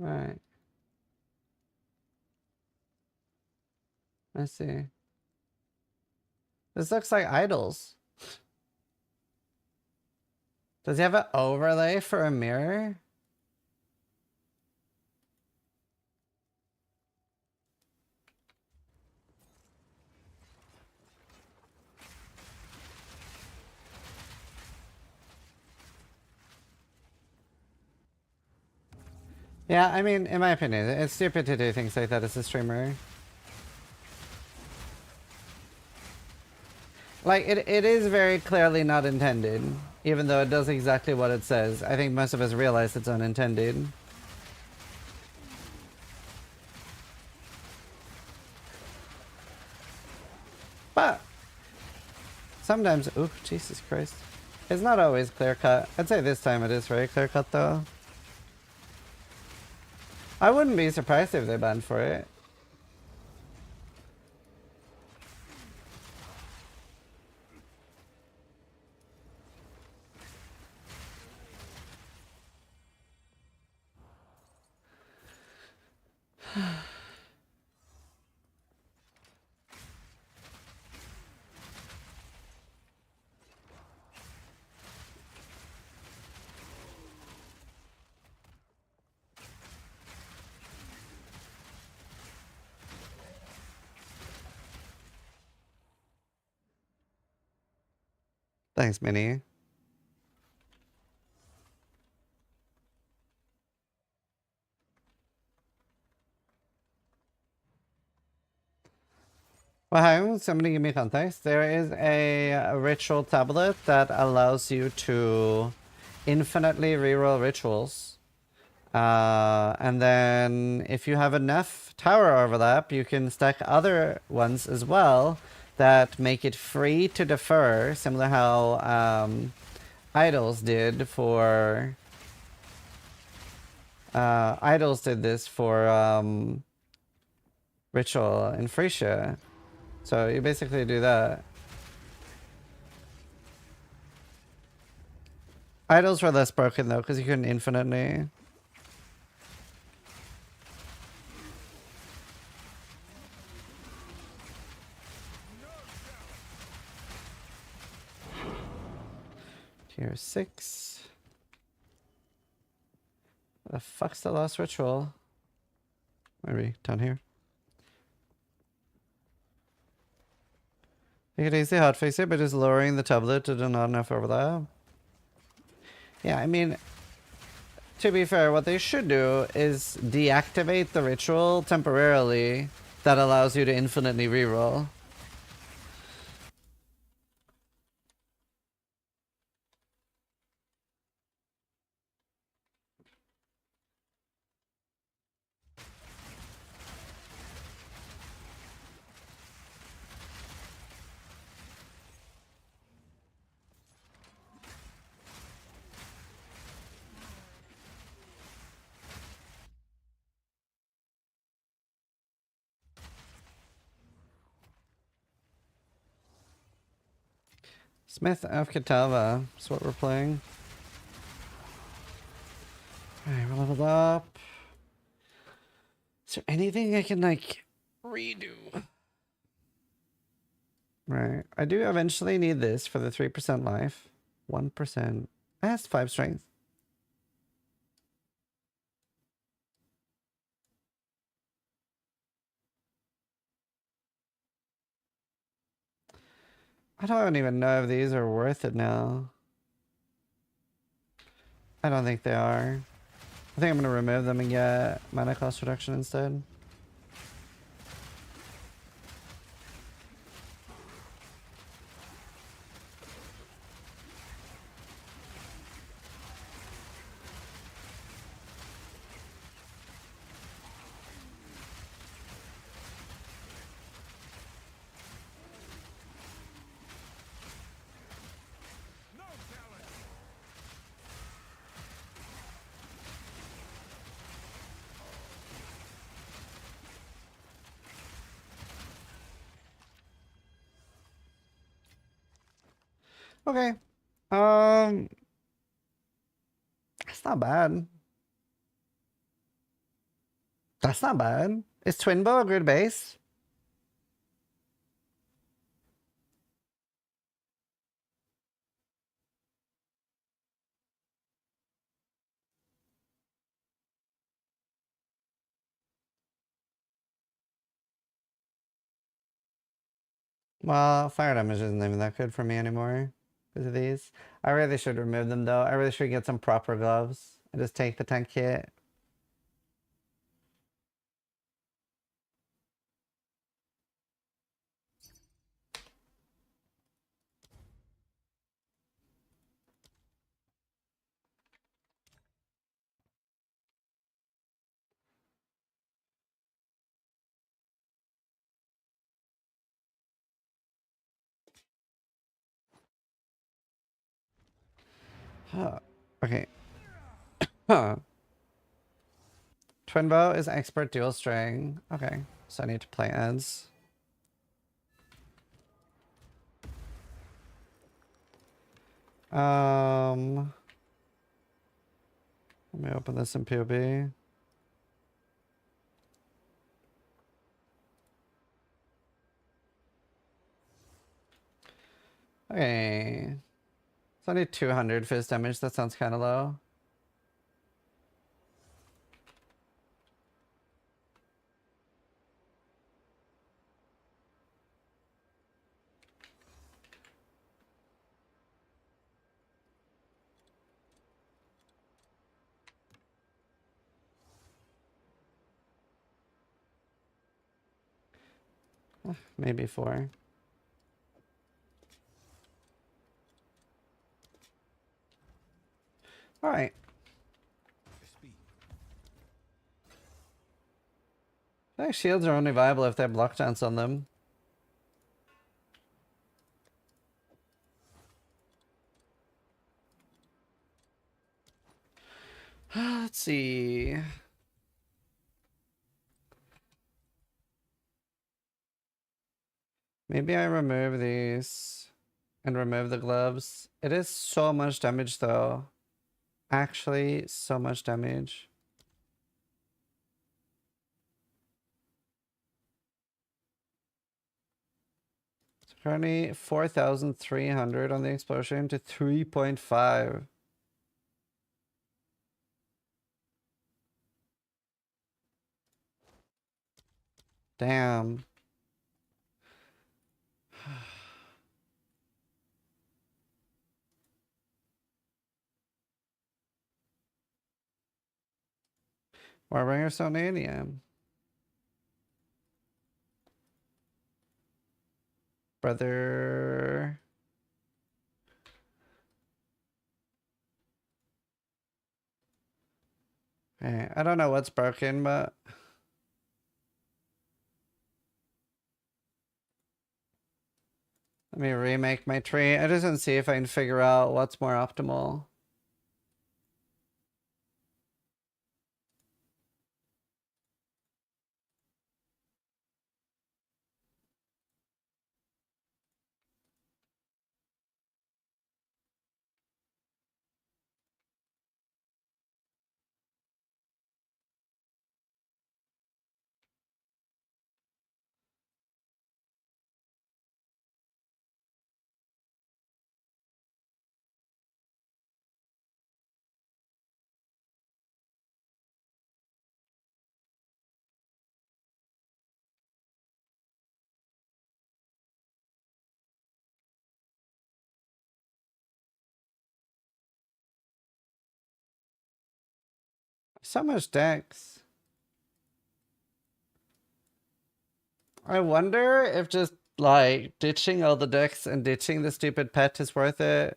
Right. I see. This looks like idols. Does he have an overlay for a mirror? Yeah, I mean, in my opinion, it's stupid to do things like that as a streamer. Like, it is very clearly not intended, even though it does exactly what it says. I think most of us realize it's unintended. But sometimes, ooh, Jesus Christ. It's not always clear cut. I'd say this time it is very clear cut though. I wouldn't be surprised if they banned for it. Thanks, Minnie. Well, hi, somebody give me context. There is a ritual tablet that allows you to infinitely reroll rituals. And then if you have enough tower overlap, you can stack other ones as well that make it free to defer, similar how Idols did for... Idols did this for Ritual in Frisia. So you basically do that. Idols were less broken though, because you couldn't infinitely. Tier 6. What the fuck's the last ritual? Maybe down here. You could easily hotfix it by just lowering the tablet to do not enough overlap. Yeah, I mean, to be fair, what they should do is deactivate the ritual temporarily that allows you to infinitely reroll. Smith of Catalva is what we're playing. Alright, we're leveled up. Is there anything I can, like, redo? Right. I do eventually need this for the 3% life. 1%. That's 5 strength. I don't even know if these are worth it now. I don't think they are. I think I'm gonna remove them and get mana cost reduction instead. Okay. That's not bad. That's not bad. Is Twin Bow a good base? Well, fire damage isn't even that good for me anymore because of these. I really should remove them though. I really should get some proper gloves and just take the tank kit. Okay. Huh. Twin Bow is expert dual string. Okay. So I need to play ads. Let me open this in POB. Okay. So I need 200 fizz damage. That sounds kind of low. Maybe 4. All right. Speak. I think shields are only viable if they have block chance on them. Let's see. Maybe I remove these and remove the gloves. It is so much damage though. Actually, so much damage. It's currently 4,300 on the explosion to 3.5. Damn. Warbringer Stone Alien. Brother. I don't know what's broken, but let me remake my tree. I just want to see if I can figure out what's more optimal. So much decks. I wonder if just like ditching all the decks and ditching the stupid pet is worth it.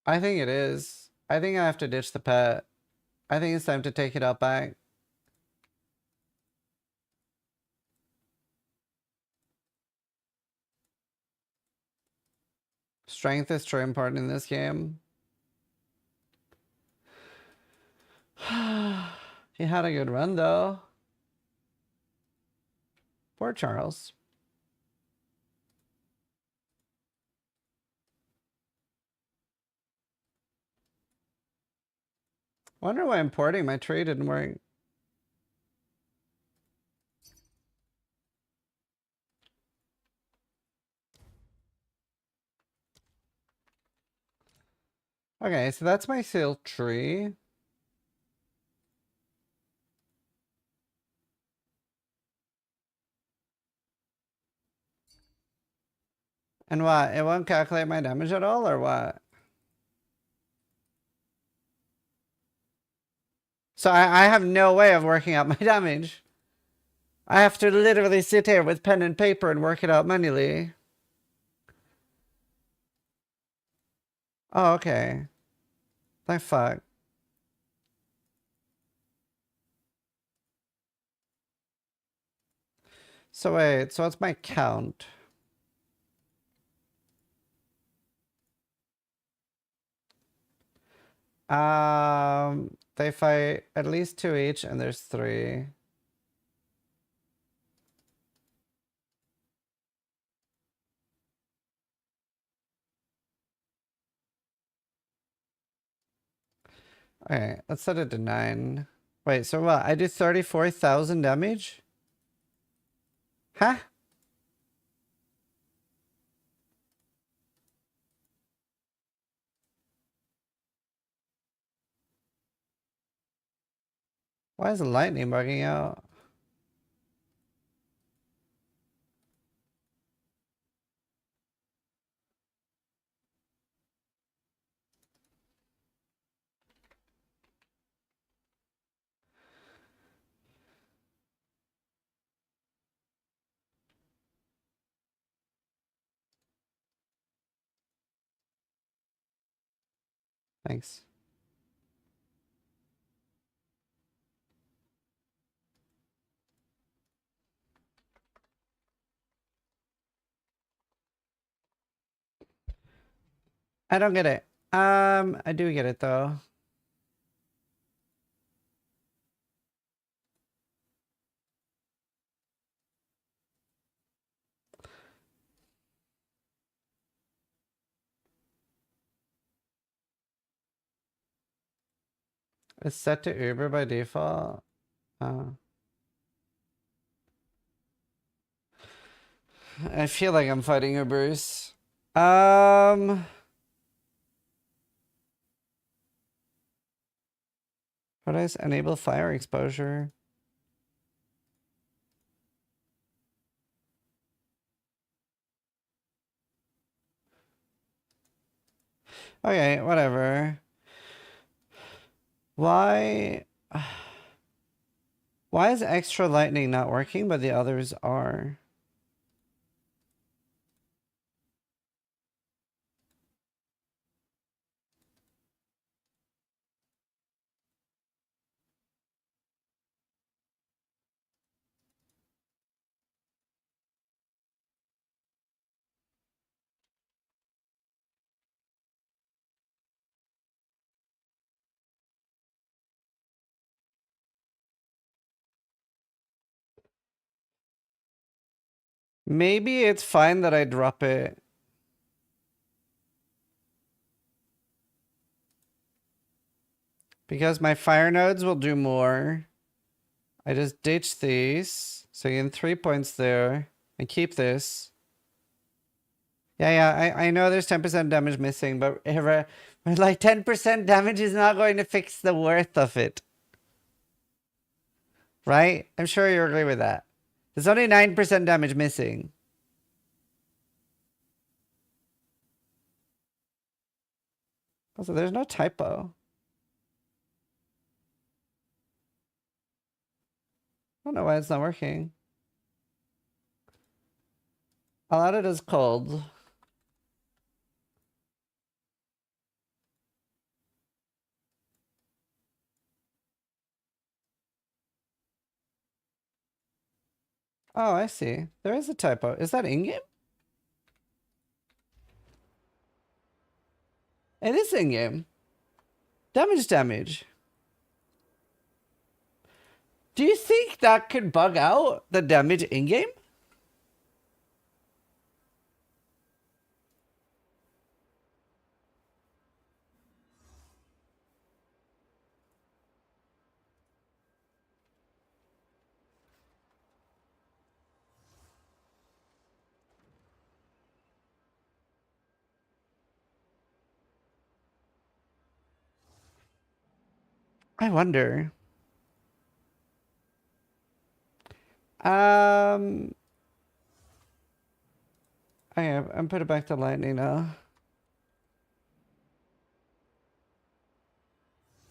I think it is. I think I have to ditch the pet. I think it's time to take it out back. Strength is too important in this game. He had a good run though. Poor Charles. Wonder why importing my trade didn't work. Okay, so that's my seal tree. And what? It won't calculate my damage at all, or what? So I have no way of working out my damage. I have to literally sit here with pen and paper and work it out manually. Oh, okay. Like fuck. So wait, so what's my count? They fight at least 2 each, and there's 3. Okay, let's set it to 9. Wait, so what? I do 34,000 damage? Huh? Why is the lightning bugging out? Thanks. I don't get it. I do get it though. It's set to Uber by default. I feel like I'm fighting Ubers. How do I enable fire exposure? Okay, whatever. Why? Why is extra lightning not working, but the others are? Maybe it's fine that I drop it. Because my fire nodes will do more. I just ditch these. So you get 3 points there. And keep this. Yeah, I know there's 10% damage missing, but like 10% damage is not going to fix the worth of it. Right? I'm sure you agree with that. There's only 9% damage missing. Also, there's no typo. I don't know why it's not working. I'll add it as cold. Oh, I see. There is a typo. Is that in-game? It is in-game. Damage. Do you think that could bug out the damage in-game? I wonder. I'm put it back to lightning now.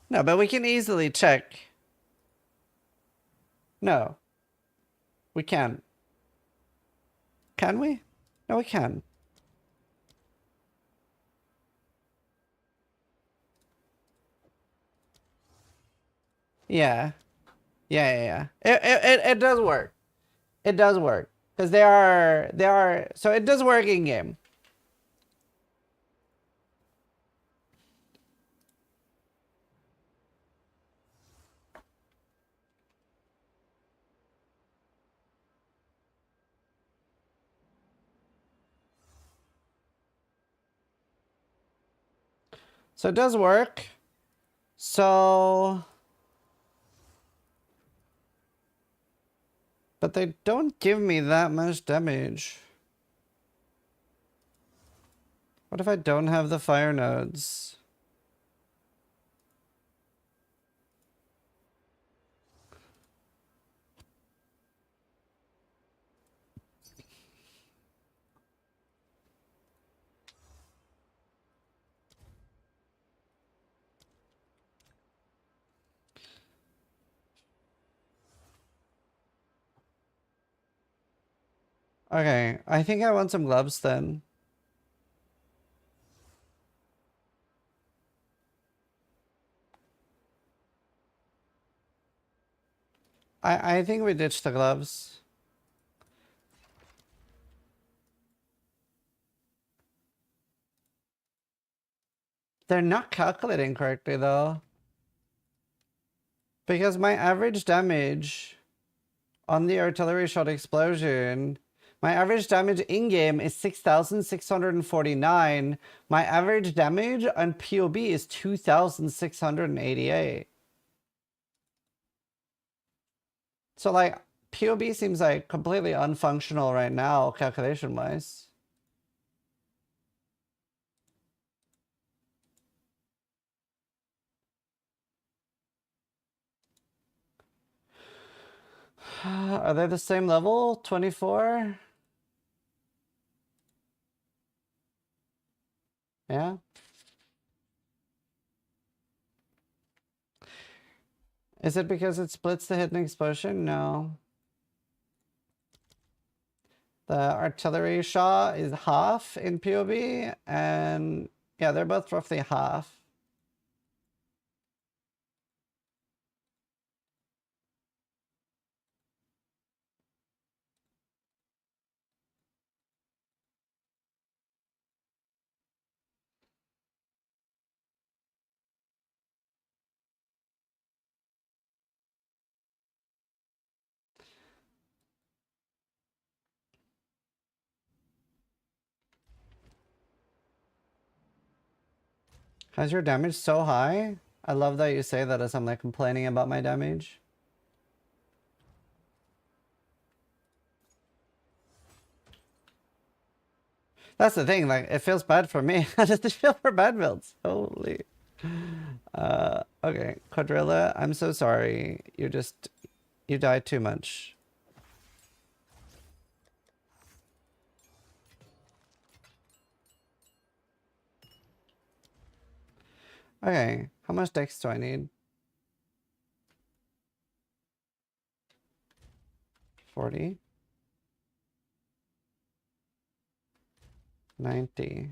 No, but we can easily check. No. We can. Can we? No, we can. Yeah. Yeah. It does work. It does work. Because they are, so it does work in game. So it does work. So, but they don't give me that much damage. What if I don't have the fire nodes? Okay, I think I want some gloves then. I think we ditched the gloves. They're not calculating correctly though. Because my average damage on the artillery shot explosion, my average damage in-game is 6,649. My average damage on POB is 2,688. So like, POB seems like completely unfunctional right now, calculation-wise. Are they the same level? 24? Yeah. Is it because it splits the hidden explosion? No. The artillery shot is half in POB, and yeah, they're both roughly half. How's your damage so high? I love that you say that as I'm like complaining about my damage. That's the thing, like, it feels bad for me. How does it feel for bad builds? Holy. Okay, Quadrilla, I'm so sorry. You died too much. Okay, how much dex do I need? 40. 90.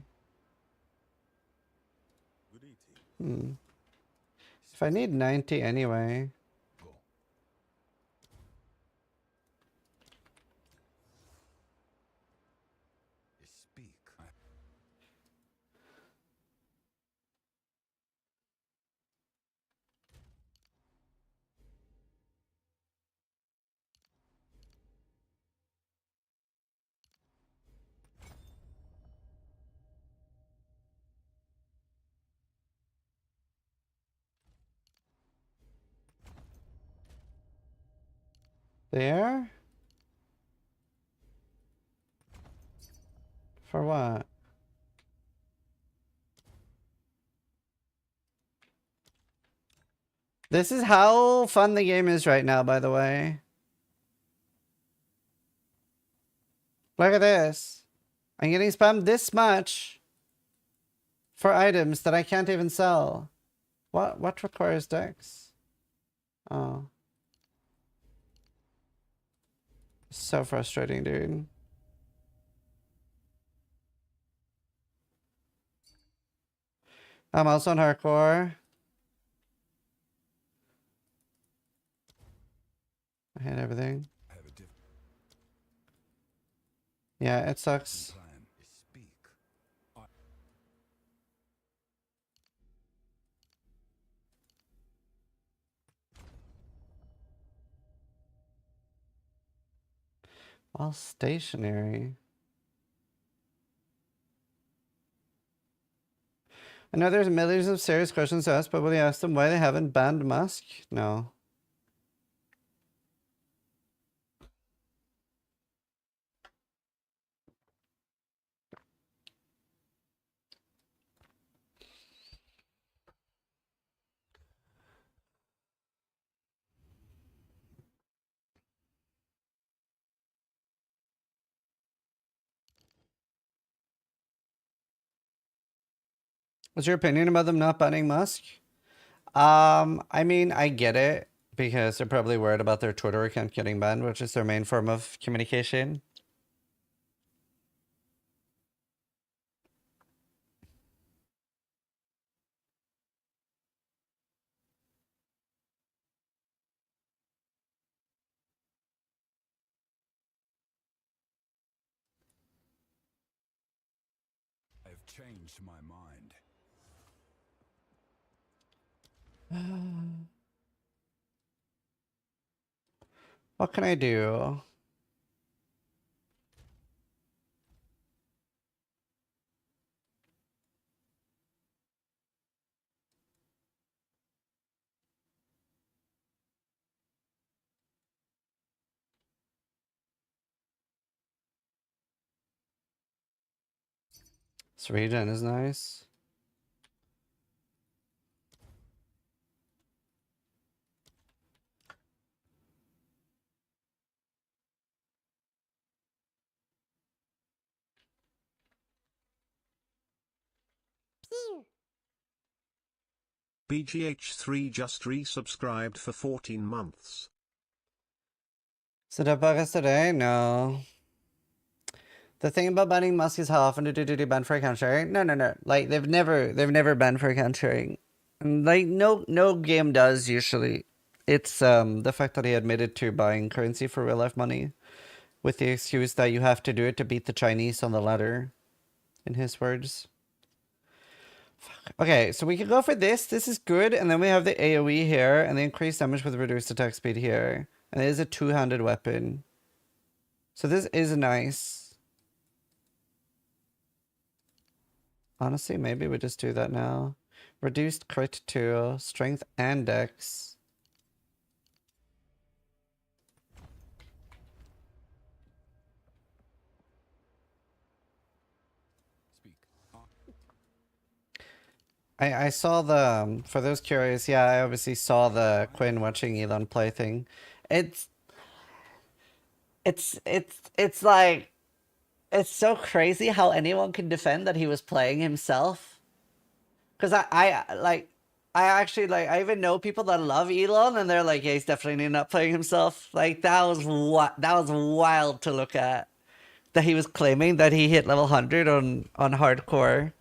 Good eating. Hmm. If I need 90 anyway. Go. Speak. There? For what? This is how fun the game is right now, by the way. Look at this. I'm getting spammed this much for items that I can't even sell. What requires dex? Oh. So frustrating, dude. I'm also on hardcore. I hate everything. I have a different Yeah, it sucks. plan. Speak. While stationary. I know there's millions of serious questions to ask, but will you ask them why they haven't banned Musk? No. What's your opinion about them not banning Musk? I mean, I get it because they're probably worried about their Twitter account getting banned, which is their main form of communication. I've changed my mind. What can I do? This regen is nice. BGH3 just resubscribed for 14 months. So the bug is today? No. The thing about banning Musk is how often do they ban for account sharing? No. Like they've never banned for account sharing. And, like no game does usually. It's the fact that he admitted to buying currency for real life money with the excuse that you have to do it to beat the Chinese on the ladder, in his words. Okay, so we can go for this. This is good, and then we have the AoE here, and the increased damage with reduced attack speed here. And it is a two-handed weapon. So this is nice. Honestly, maybe we just do that now. Reduced crit to strength and dex. Speak. I saw the, for those curious, yeah, I obviously saw the Quinn watching Elon play thing. It's like, it's so crazy how anyone can defend that he was playing himself. Because I actually, like, I even know people that love Elon and they're like, yeah, he's definitely not playing himself. Like, that was wild to look at. That he was claiming that he hit level 100 on hardcore.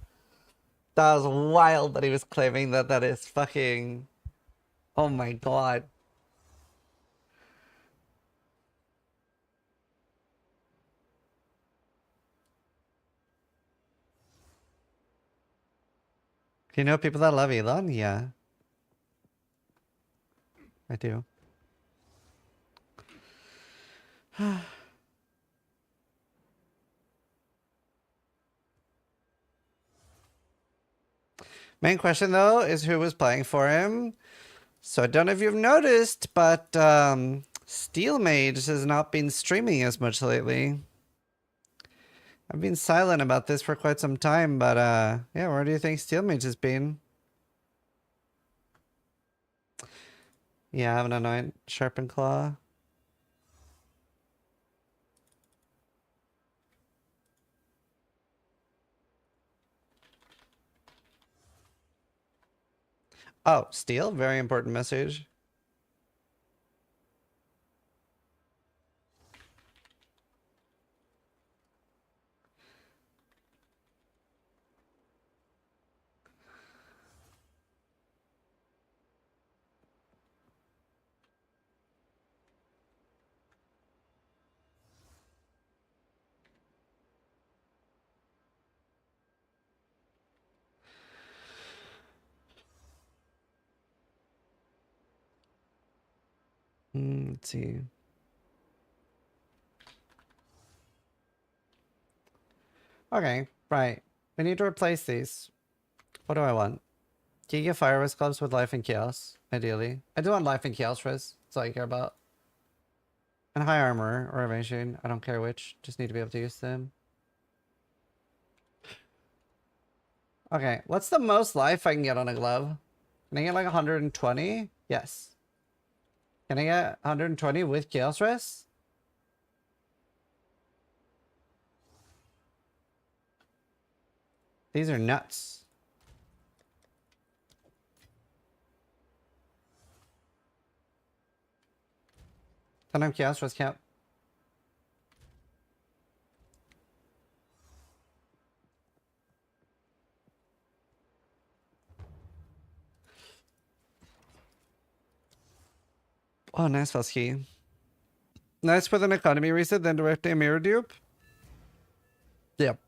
That was wild that he was claiming that that is fucking... Oh my god. Do you know people that love Elon? Yeah. I do. Main question though is who was playing for him. So I don't know if you've noticed, but Steel Mage has not been streaming as much lately. I've been silent about this for quite some time, but yeah, where do you think Steel Mage has been? Yeah, I have an annoying Sharpened Claw. Oh, Steel? Very important message. Let's see. Okay, right. We need to replace these. What do I want? Giga Fire Risk Clubs with Life and Chaos, ideally. I do want Life and Chaos Risk. That's all I care about. And High Armor or Evasion. I don't care which. Just need to be able to use them. Okay, what's the most life I can get on a glove? Can I get like 120? Yes. Can I get 120 with Chaos Risk? These are nuts. Ton of Chaos Risk count. Oh, nice Fusky. Nice with an economy reset, then directly a mirror dupe. Yep.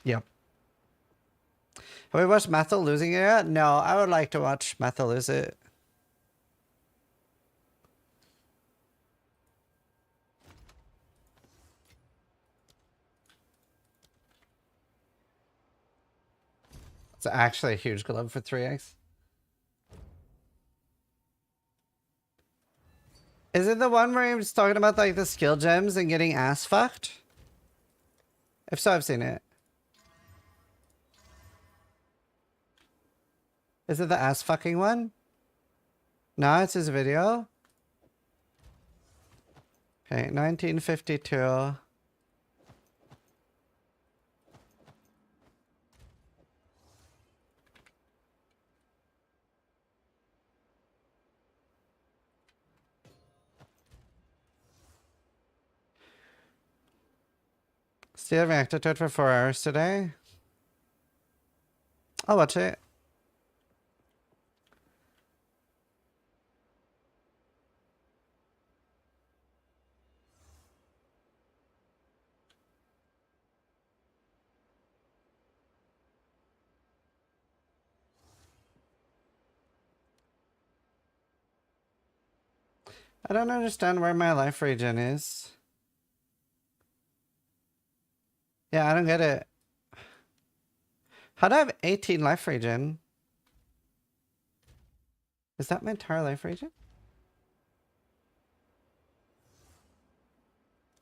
Yep. Have we watched Methyl losing it yet? No, I would like to watch Methyl lose it. It's actually a huge glove for 3x. Is it the one where he was talking about like the skill gems and getting ass fucked? If so, I've seen it. Is it the ass fucking one? No, it's his video. Okay, 1952. Still reacted to it for 4 hours today. I'll watch it. I don't understand where my life regen is. Yeah, I don't get it. How do I have 18 life regen? Is that my entire life regen?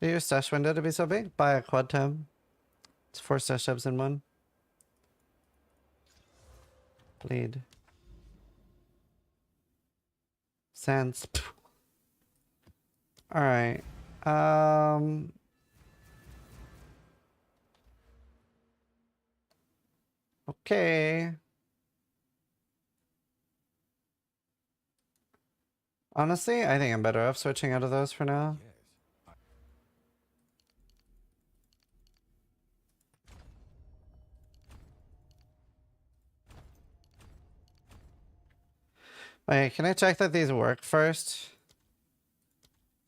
Do your stash window to be so big? Buy a quad tab. It's 4 stash tabs in one. Bleed. Sans. Alright. Okay. Honestly, I think I'm better off switching out of those for now. Yes. Wait, can I check that these work first?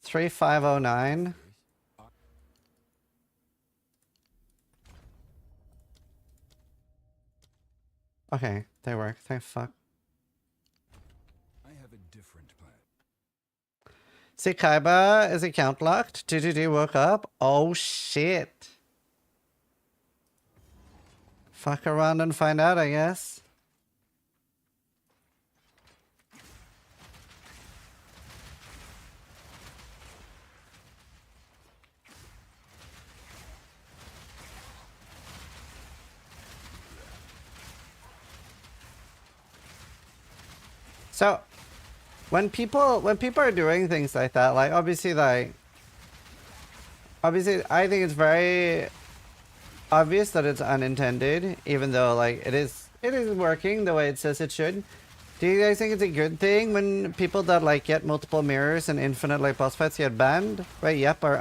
3509. Okay, they work. Thank fuck. I have a different plan. See, Kaiba is account locked. GGG woke up. Oh shit. Fuck around and find out, I guess. So, when people are doing things like that, like obviously I think it's very obvious that it's unintended, even though like it is working the way it says it should. Do you guys think it's a good thing when people that like get multiple mirrors and infinite like boss fights get banned? Right? Yep. Or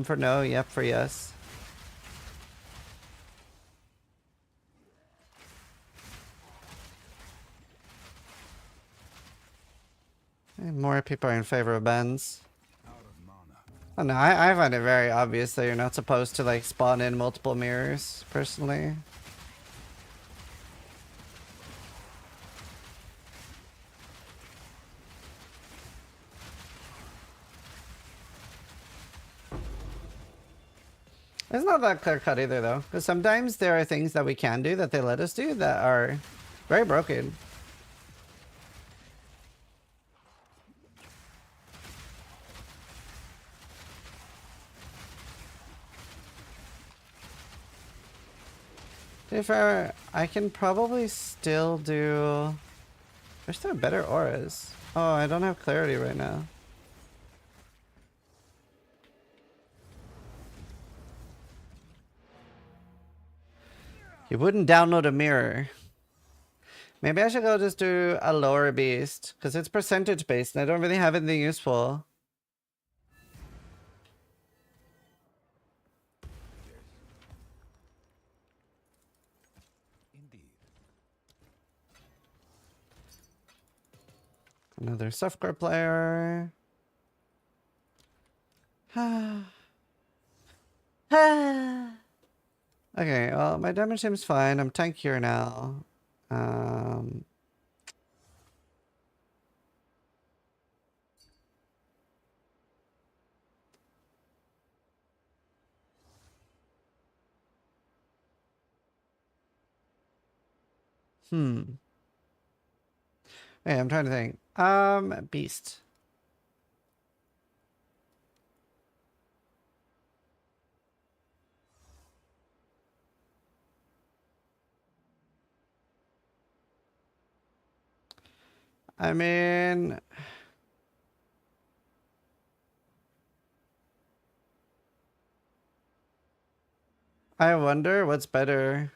for no. Yep. For yes. More people are in favor of bans. Out of mana. I don't know, I find it very obvious that you're not supposed to like spawn in multiple mirrors, personally. It's not that clear cut either though, because sometimes there are things that we can do that they let us do that are very broken. If I can probably still do... Wish there were better auras. Oh, I don't have clarity right now. You wouldn't download a mirror. Maybe I should go just do a lower beast, because it's percentage based and I don't really have anything useful. Indeed. Another softcore player. Okay, well, my damage seems fine. I'm tankier now. Um... Hmm. Hey, I'm trying to think. Beast. I mean... I wonder what's better.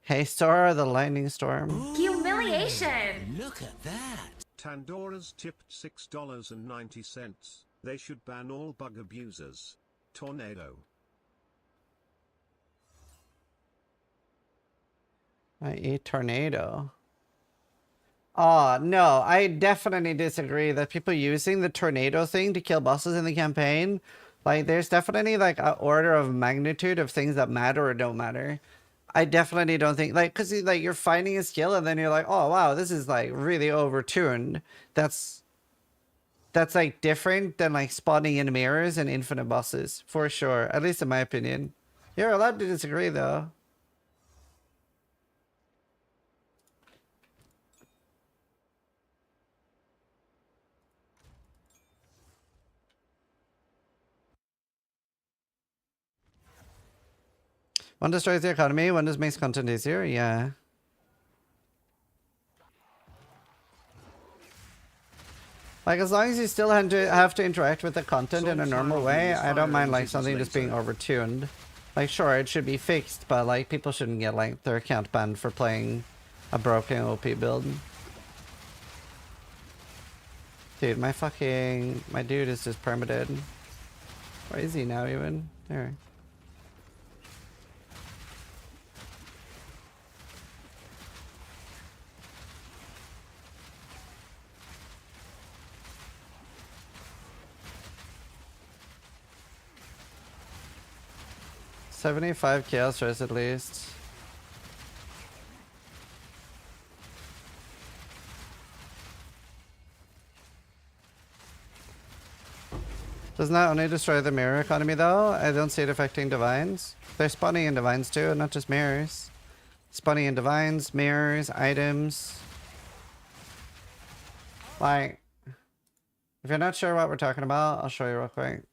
Haystar or the Lightning Storm? Humiliation! Look at that. Tandora's tipped $6.90. They should ban all bug abusers. Tornado. I eat Tornado. Oh, no, I definitely disagree that people using the tornado thing to kill bosses in the campaign, like, there's definitely, like, an order of magnitude of things that matter or don't matter. I definitely don't think, like, because, like, you're finding a skill and then you're like, oh, wow, this is, like, really overtuned. That's, like, different than, like, spawning in mirrors and infinite bosses, for sure, at least in my opinion. You're allowed to disagree, though. One destroys the economy, one just makes content easier, yeah. Like, as long as you still have to interact with the content in a normal way, I don't mind, like, something just being overtuned. Like, sure, it should be fixed, but, like, people shouldn't get, like, their account banned for playing a broken OP build. Dude, my dude is just permadead. Where is he now, even? There. $75 chaos stress at least. Doesn't that only destroy the mirror economy though? I don't see it affecting divines. They're spawning in divines too, not just mirrors. Spawning in divines, mirrors, items. Like, if you're not sure what we're talking about, I'll show you real quick.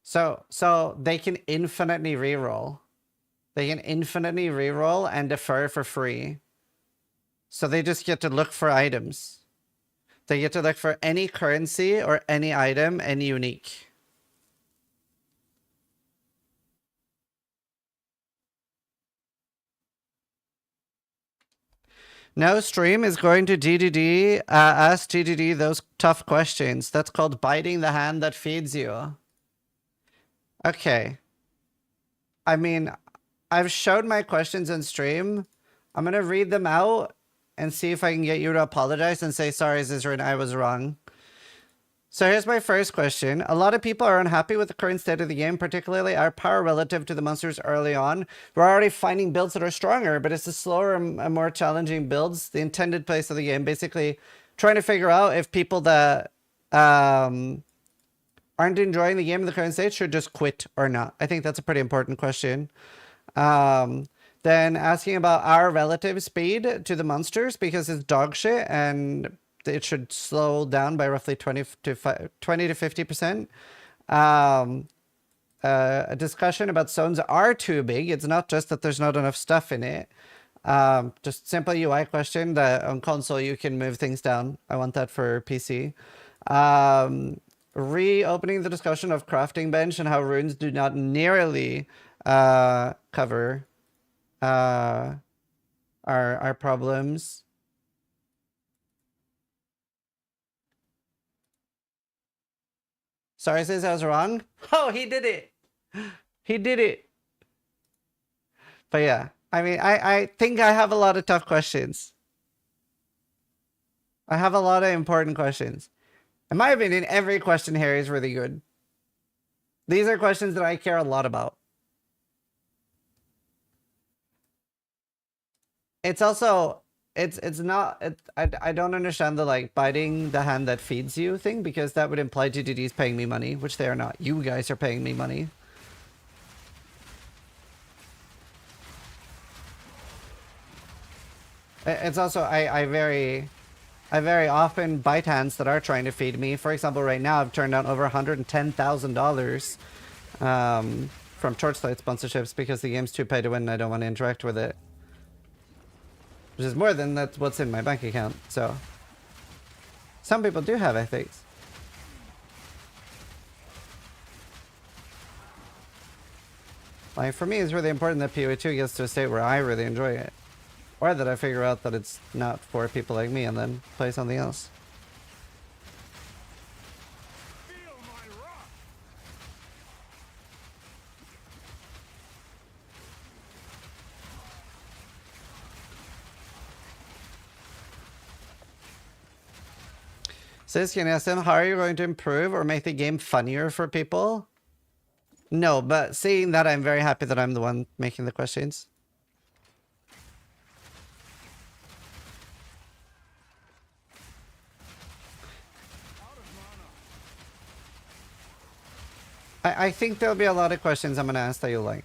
So they can infinitely reroll. They can infinitely reroll and defer for free. So they just get to look for items. They get to look for any currency or any item and unique. No stream is going to GDD, ask GDD those tough questions. That's called biting the hand that feeds you. Okay. I mean, I've showed my questions in stream. I'm going to read them out and see if I can get you to apologize and say, sorry, Zizaran, I was wrong. So here's my first question. A lot of people are unhappy with the current state of the game, particularly our power relative to the monsters early on. We're already finding builds that are stronger, but it's the slower and more challenging builds, the intended place of the game. Basically, trying to figure out if people that aren't enjoying the game in the current state should just quit or not. I think that's a pretty important question. Then asking about our relative speed to the monsters, because it's dog shit and it should slow down by roughly 20 to 50%. A discussion about zones are too big. It's not just that there's not enough stuff in it. Just simple UI question that on console you can move things down. I want that for PC. Reopening the discussion of crafting bench and how runes do not nearly cover our problems. Sorry, says I was wrong. Oh, he did it. He did it. But yeah, I mean, I think I have a lot of tough questions. I have a lot of important questions. In my opinion, every question here is really good. These are questions that I care a lot about. It's also, it's not, I don't understand the like biting the hand that feeds you thing, because that would imply GDD is paying me money, which they are not. You guys are paying me money. It's also, I very often bite hands that are trying to feed me. For example, right now I've turned down over $110,000 from Torchlight sponsorships because the game's too pay to win and I don't want to interact with it. Which is more than that's what's in my bank account. So some people do have ethics. Like for me, it's really important that PoE2 gets to a state where I really enjoy it. Or that I figure out that it's not for people like me and then play something else. Sis, can you ask them, how are you going to improve or make the game funnier for people? No, but seeing that, I'm very happy that I'm the one making the questions. I think there'll be a lot of questions I'm going to ask that you'll like.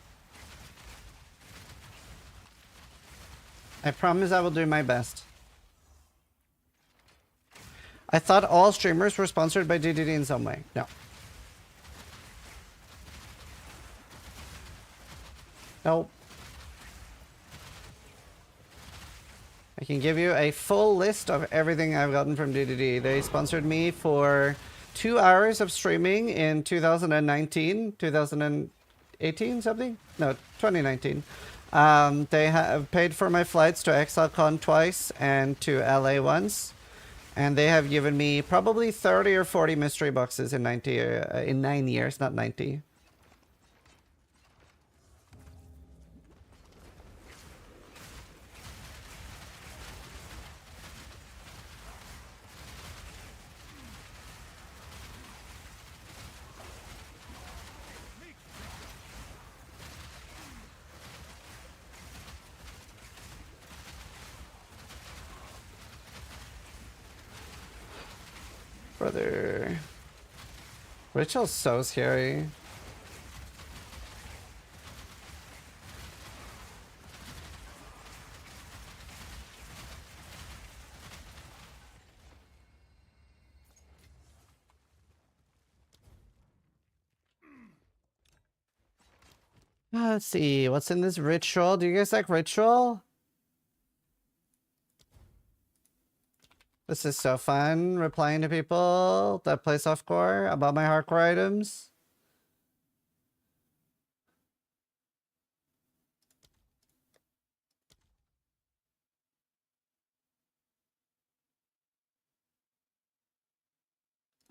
I promise I will do my best. I thought all streamers were sponsored by GDD in some way. No. Nope. I can give you a full list of everything I've gotten from GDD. They sponsored me for 2 hours of streaming in 2019, 2018 something? No, 2019. They have paid for my flights to ExileCon twice and to LA once. And they have given me probably 30 or 40 mystery boxes in 9 years, not 90. Brother. Rachel's so scary. Let's see, what's in this ritual? Do you guys like ritual? This is so fun, replying to people that play softcore about my hardcore items.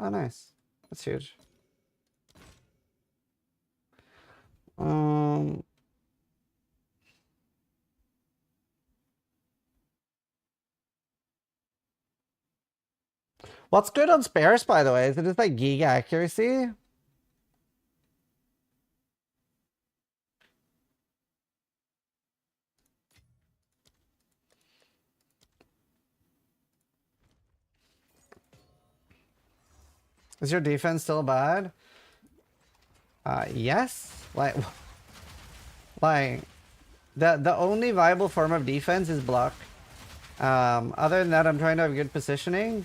Oh, nice. That's huge. What's good on spares, by the way? Is it just like giga accuracy? Is your defense still bad? Yes. Like the only viable form of defense is block. Other than that, I'm trying to have good positioning.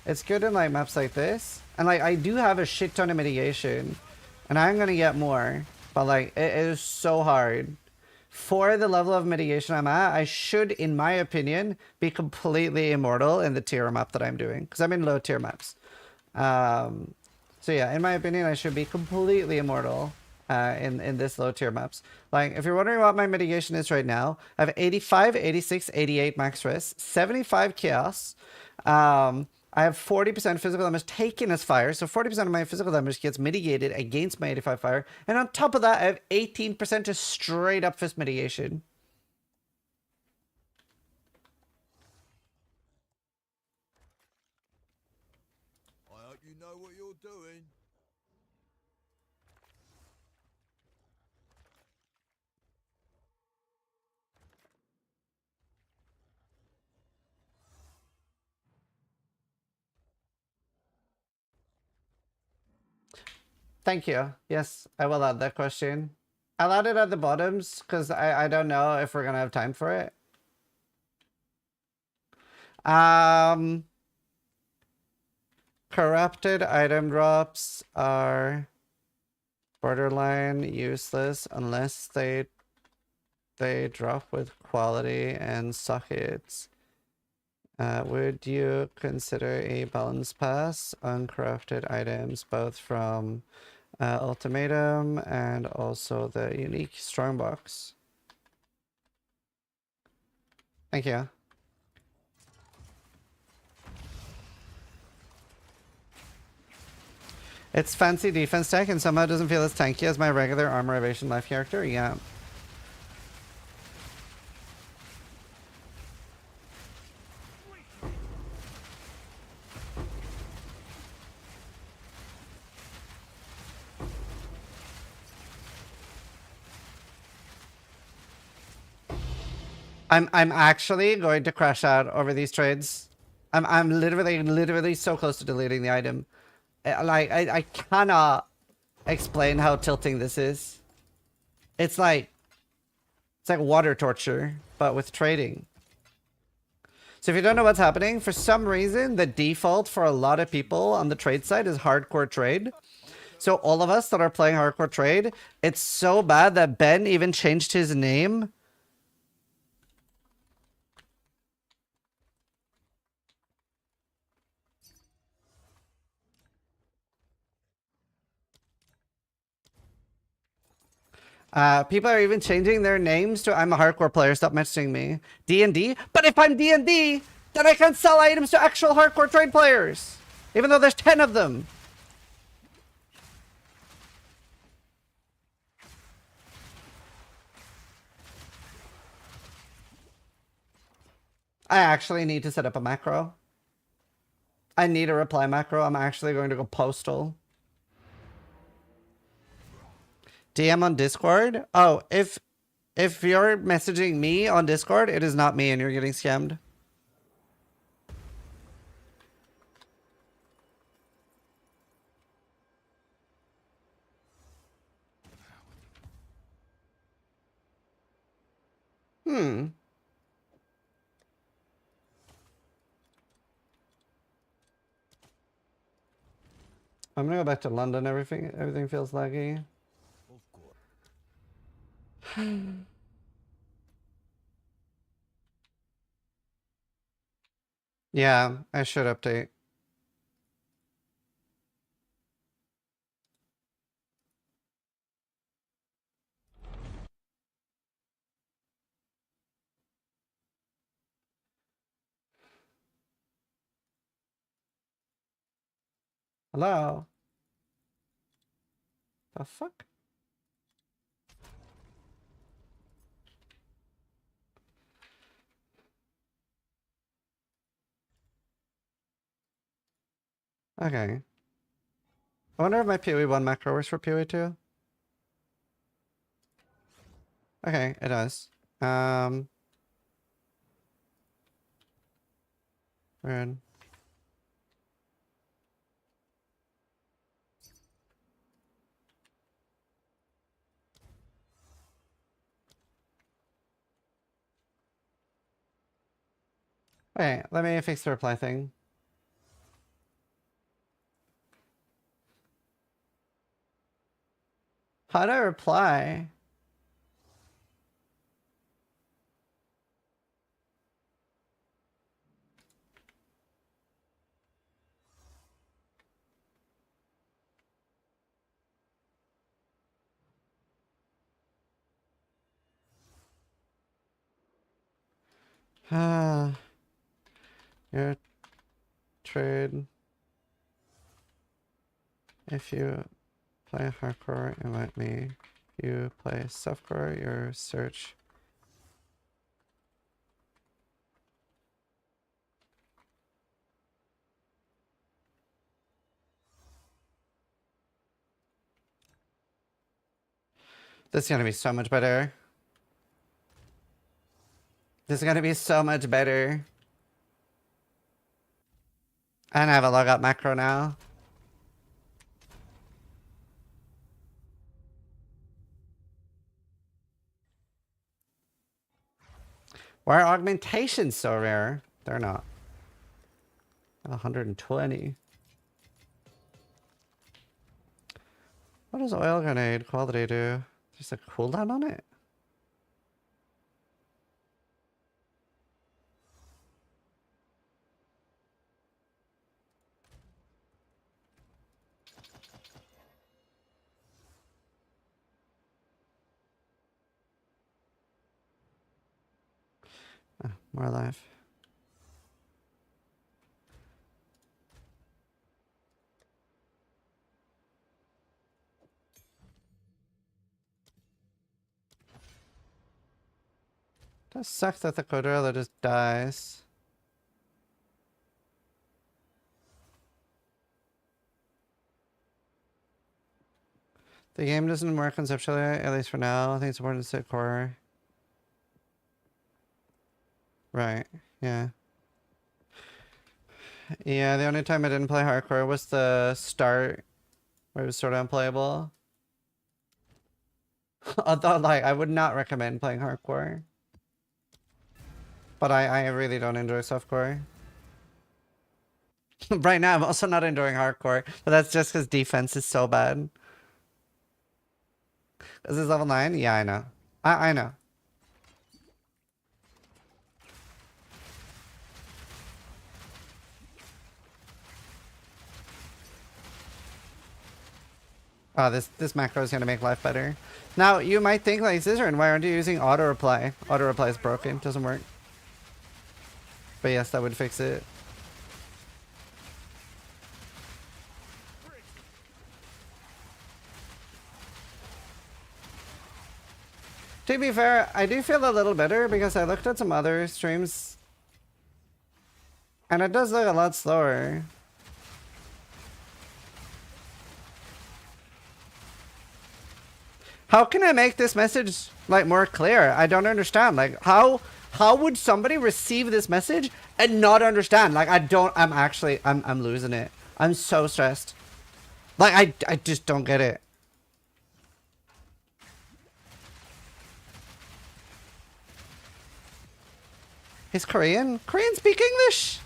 It's good in like maps like this. And like I do have a shit ton of mitigation. And I'm gonna get more. But like it is so hard. For the level of mitigation I'm at, I should, in my opinion, be completely immortal in the tier map that I'm doing. Because I'm in low tier maps. So yeah, in my opinion, I should be completely immortal in this low tier maps. Like, if you're wondering what my mitigation is right now, I have 85, 86, 88 max risk, 75 chaos. I have 40% physical damage taken as fire, so 40% of my physical damage gets mitigated against my 85 fire. And on top of that, I have 18% just straight up fist mitigation. Thank you. Yes, I will add that question. I'll add it at the bottoms because I don't know if we're gonna have time for it. Corrupted item drops are borderline useless unless they drop with quality and sockets. Would you consider a balance pass on corrupted items both from Ultimatum and also the unique Strongbox? Thank you. It's fancy defense tech and somehow doesn't feel as tanky as my regular armor evasion life character. Yeah. I'm actually going to crash out over these trades. I'm literally so close to deleting the item. Like I cannot explain how tilting this is. It's like water torture, but with trading. So if you don't know what's happening, for some reason the default for a lot of people on the trade side is hardcore trade. So all of us that are playing hardcore trade, it's so bad that Ben even changed his name. People are even changing their names to I'm a hardcore player, stop messaging me. D&D? But if I'm D&D, then I can sell items to actual hardcore trade players. Even though there's 10 of them. I actually need to set up a macro. I need a reply macro. I'm actually going to go postal. DM on Discord? Oh, if you're messaging me on Discord, it is not me and you're getting scammed. I'm gonna go back to London. Everything feels laggy. Yeah, I should update. Hello? The fuck? Okay. I wonder if my PoE1 macro works for PoE2. Okay, it does. Weird. Wait, let me fix the reply thing. How do I reply? Your trade. If you play hardcore, invite me. If you play softcore, your search. This is gonna be so much better. This is gonna be so much better. And I have a logout macro now. Why are augmentations so rare? They're not. 120. What does oil grenade quality do? There's a cooldown on it? Oh, more life. Does suck that the Cordella just dies. The game doesn't work conceptually, at least for now. I think it's important to sit core. Right, yeah. Yeah, the only time I didn't play hardcore was the start, where it was sort of unplayable. Although, like, I would not recommend playing hardcore. But I really don't enjoy softcore. Right now, I'm also not enjoying hardcore, but that's just because defense is so bad. Is this level 9? Yeah, I know. I know. Oh, this macro is gonna make life better. Now, you might think, like, Zizaran, why aren't you using auto reply? Auto reply is broken, doesn't work. But yes, that would fix it. To be fair, I do feel a little better because I looked at some other streams and it does look a lot slower. How can I make this message like more clear? I don't understand. Like how would somebody receive this message and not understand? Like I'm losing it. I'm so stressed. Like I just don't get it. He's Korean? Korean speak English?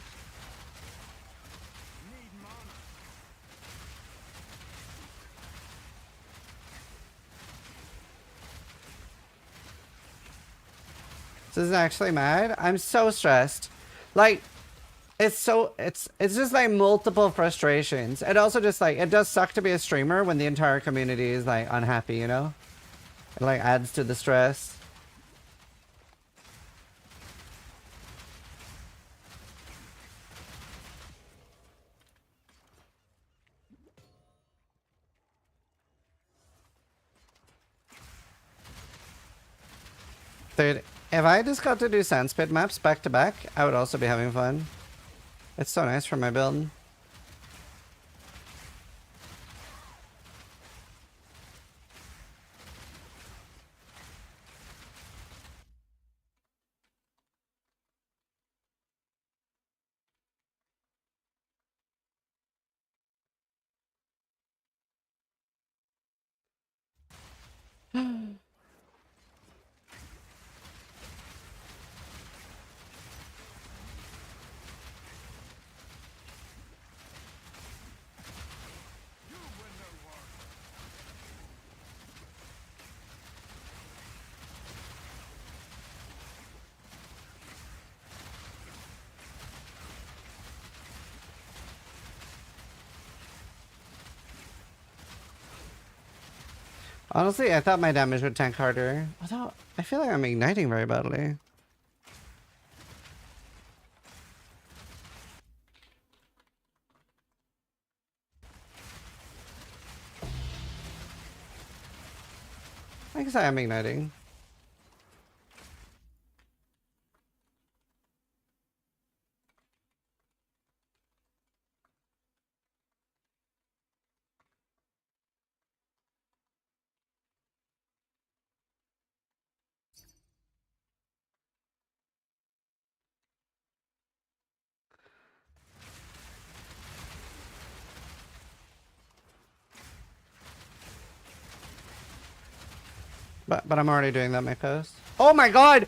This is actually mad. I'm so stressed. Like, it's just like multiple frustrations. And also just like, it does suck to be a streamer when the entire community is like unhappy, you know? It like adds to the stress. Dude, if I just got to do sandspit maps back to back, I would also be having fun. It's so nice for my build. Honestly, I thought my damage would tank harder. Although, I feel like I'm igniting very badly. I guess I am igniting. But I'm already doing that, my post. Oh my god!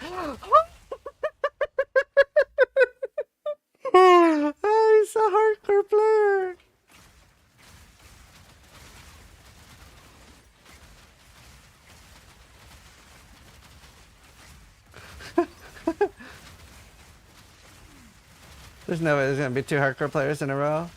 There's no way there's gonna be 2 hardcore players in a row.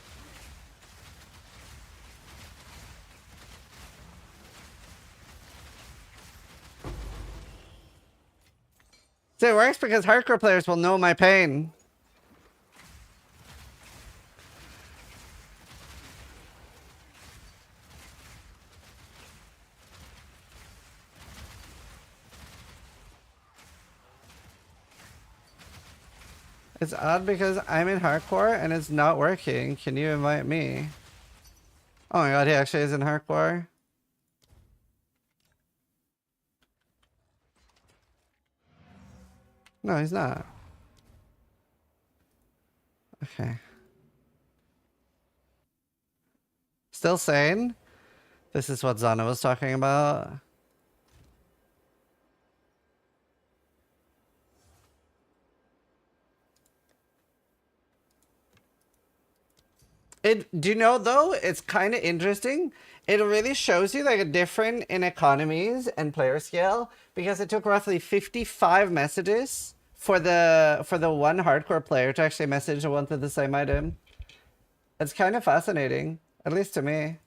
So it works because hardcore players will know my pain. It's odd because I'm in hardcore and it's not working. Can you invite me? Oh my god, he actually is in hardcore. No, he's not. Okay. Still sane? This is what Zana was talking about. Do you know though, it's kind of interesting. It really shows you like a difference in economies and player scale because it took roughly 55 messages for the one hardcore player to actually message a one to the same item. It's kind of fascinating, at least to me.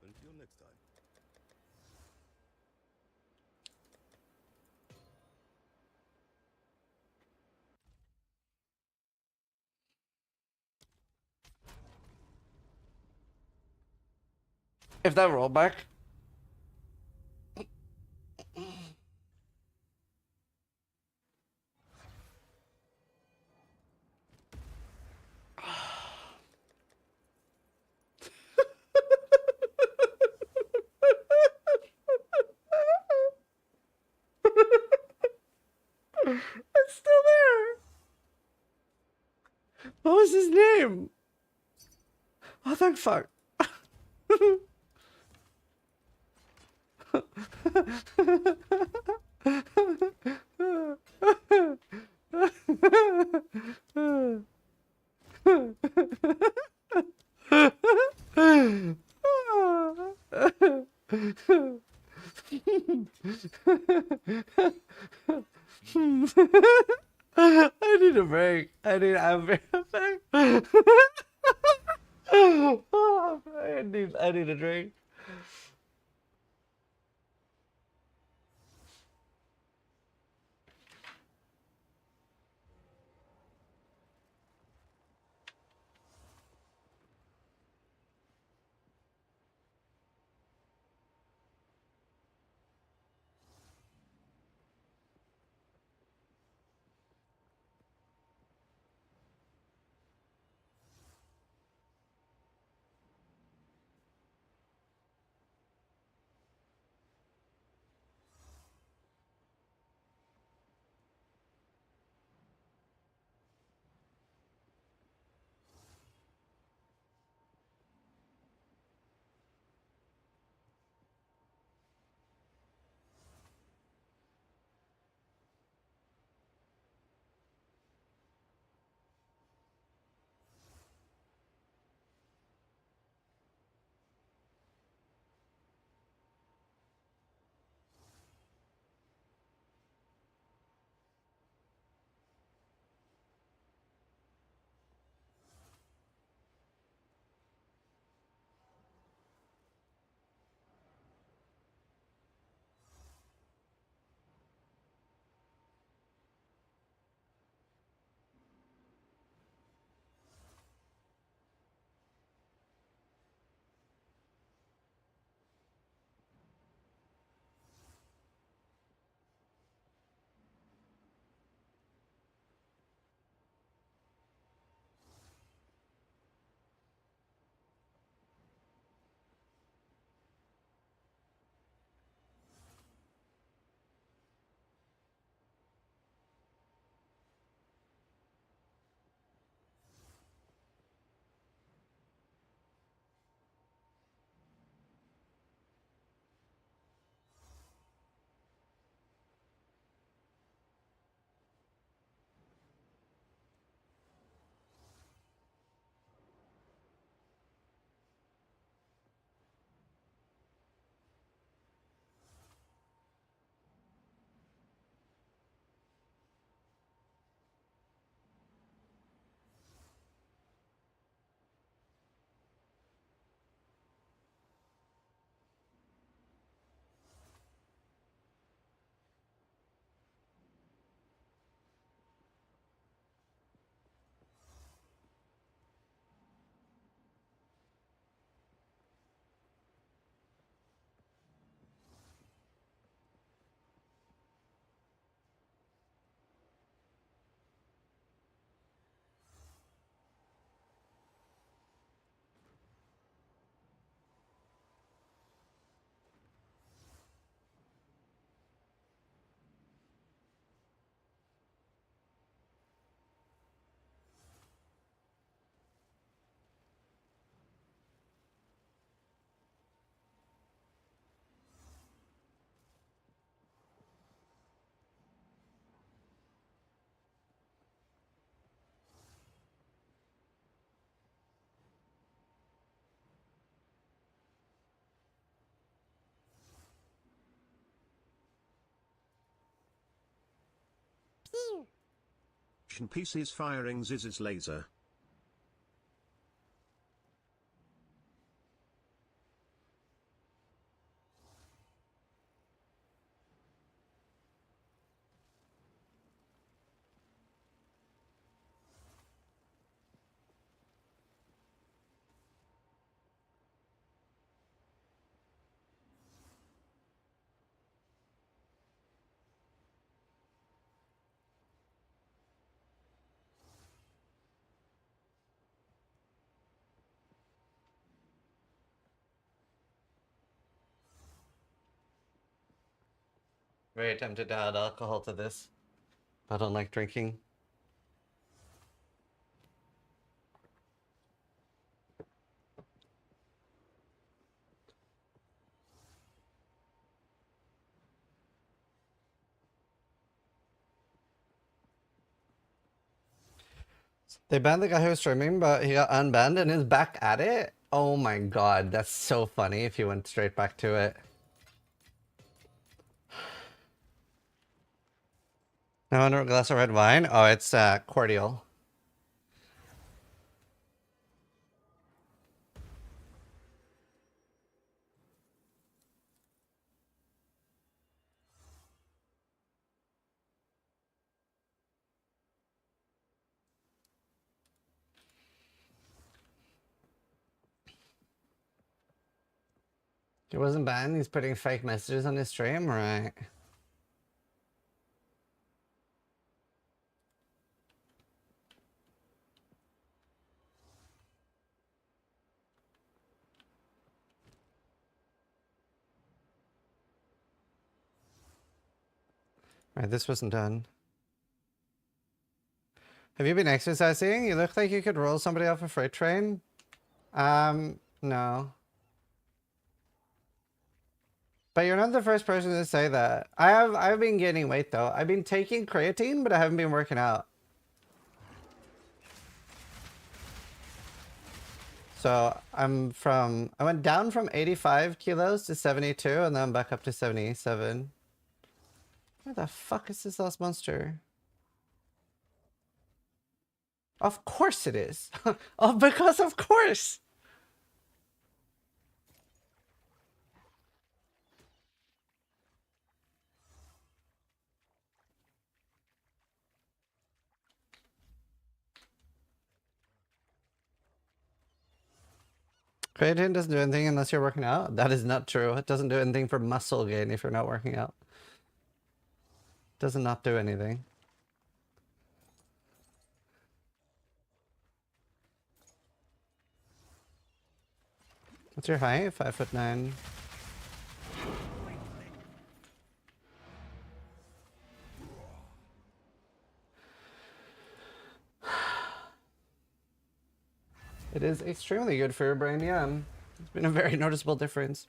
Until next time. If that rollback. It's still there. What was his name? Oh, thank fuck. I need a break. I'm very I need a drink. Pieces firing Ziz's laser. Very tempted to add alcohol to this. I don't like drinking. They banned the guy who was streaming, but he got unbanned and is back at it? Oh my god, that's so funny if he went straight back to it. Now under a glass of red wine? Oh, it's cordial. He wasn't banned, he's putting fake messages on his stream, right? Right, this wasn't done. Have you been exercising? You look like you could roll somebody off a freight train. No. But you're not the first person to say that. I've been gaining weight though. I've been taking creatine, but I haven't been working out. So I went down from 85 kilos to 72 and then I'm back up to 77. Where the fuck is this last monster? Of course it is. Oh, because of course. Creatine doesn't do anything unless you're working out. That is not true. It doesn't do anything for muscle gain if you're not working out. It does not do anything. What's your height? 5'9". It is extremely good for your brain, yeah. It's been a very noticeable difference.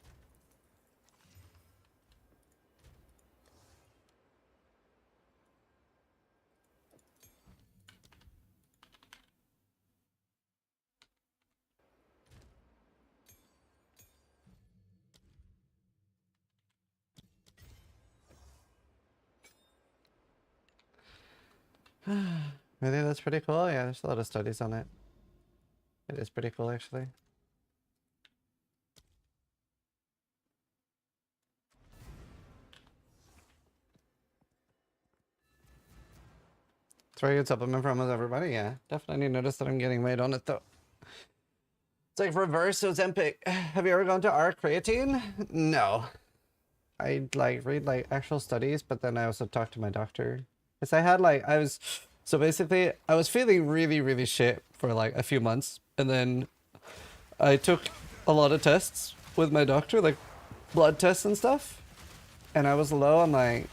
Really, that's pretty cool. Yeah, there's a lot of studies on it. It is pretty cool, actually. It's a very good supplement for almost everybody, yeah. Definitely noticed that I'm getting weight on it, though. It's like reverse Ozempic. Have you ever gone to our creatine? No. I read actual studies, but then I also talked to my doctor. Because I had so basically I was feeling really, really shit for like a few months. And then I took a lot of tests with my doctor, like blood tests and stuff. And I was low on like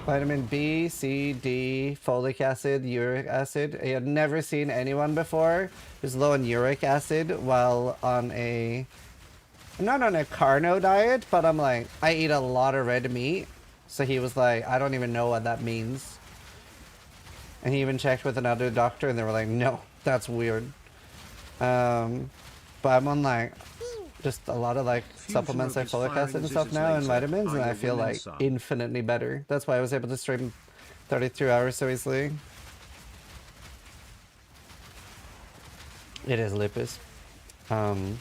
vitamin B, C, D, folic acid, uric acid. I had never seen anyone before who's low on uric acid while on I'm not on a carno diet, but I eat a lot of red meat. So he was like, I don't even know what that means. And he even checked with another doctor and they were like, no, that's weird. But I'm on just a lot of supplements like folic acid and stuff now and vitamins, and I feel infinitely better. That's why I was able to stream 32 hours so easily. It is lupus. Thank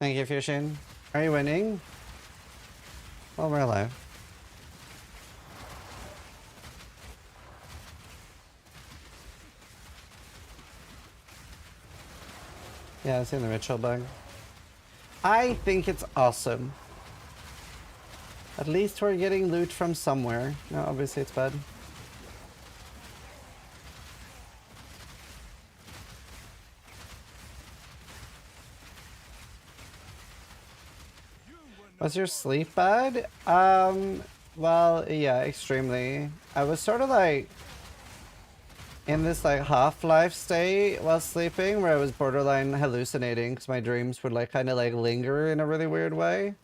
you, Fusion. Are you winning? Well, we're alive. Yeah, I've seen the ritual bug. I think it's awesome. At least we're getting loot from somewhere. No, obviously it's bad. Was your sleep bad? Well, yeah, extremely. I was sort of like in this like half-life state while sleeping where I was borderline hallucinating because my dreams would like kind of like linger in a really weird way.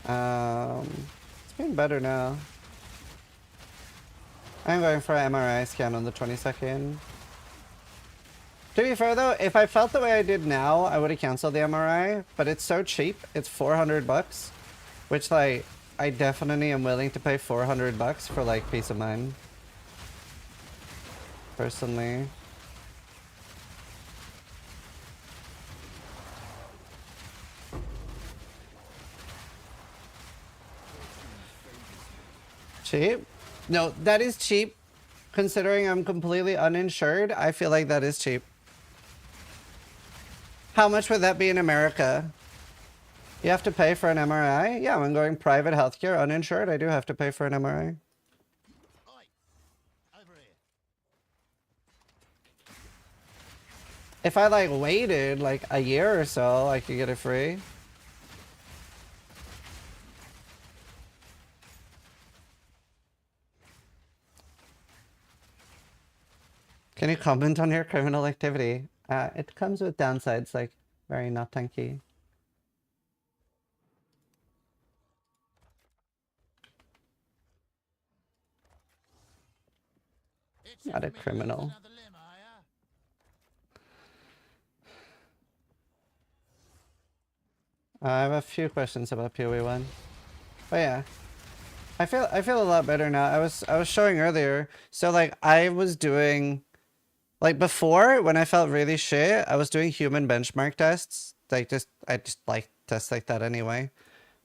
It's been better now. I'm going for an MRI scan on the 22nd. To be fair though, if I felt the way I did now, I would have canceled the MRI, but it's so cheap. It's 400 bucks, which like, I definitely am willing to pay 400 bucks for like peace of mind. Personally. Cheap? No, that is cheap. Considering I'm completely uninsured, I feel like that is cheap. How much would that be in America? You have to pay for an MRI? Yeah, when going private healthcare, uninsured, I do have to pay for an MRI. If I like waited like a year or so, I could get it free. Can you comment on your criminal activity? It comes with downsides, like very not tanky. Not a criminal. I have a few questions about PoE1. But yeah. I feel a lot better now. I was showing earlier. So like I was doing like before when I felt really shit, I was doing human benchmark tests. Like I just like tests like that anyway.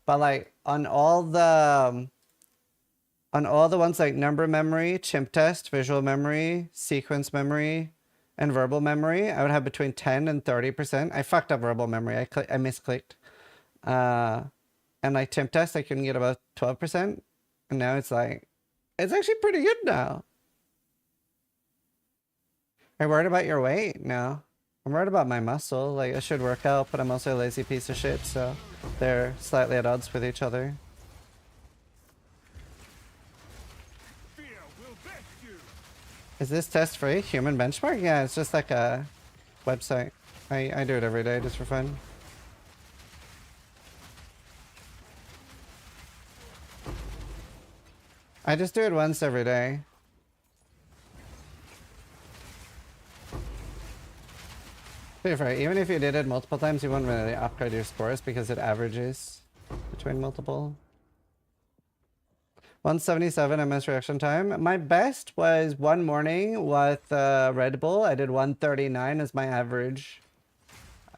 But like on all the ones like number memory, chimp test, visual memory, sequence memory, and verbal memory, I would have between 10 and 30%. I fucked up verbal memory. I misclicked. And like chimp test, I couldn't get about 12%. And now it's like, it's actually pretty good now. Are you worried about your weight? No. I'm worried about my muscle. Like, I should work out, but I'm also a lazy piece of shit, so they're slightly at odds with each other. Is this test free? Human benchmark? Yeah, it's just like a website. I do it every day just for fun. I just do it once every day. Even if you did it multiple times, you wouldn't really upgrade your scores because it averages between multiple. 177 MS reaction time. My best was one morning with Red Bull. I did 139 as my average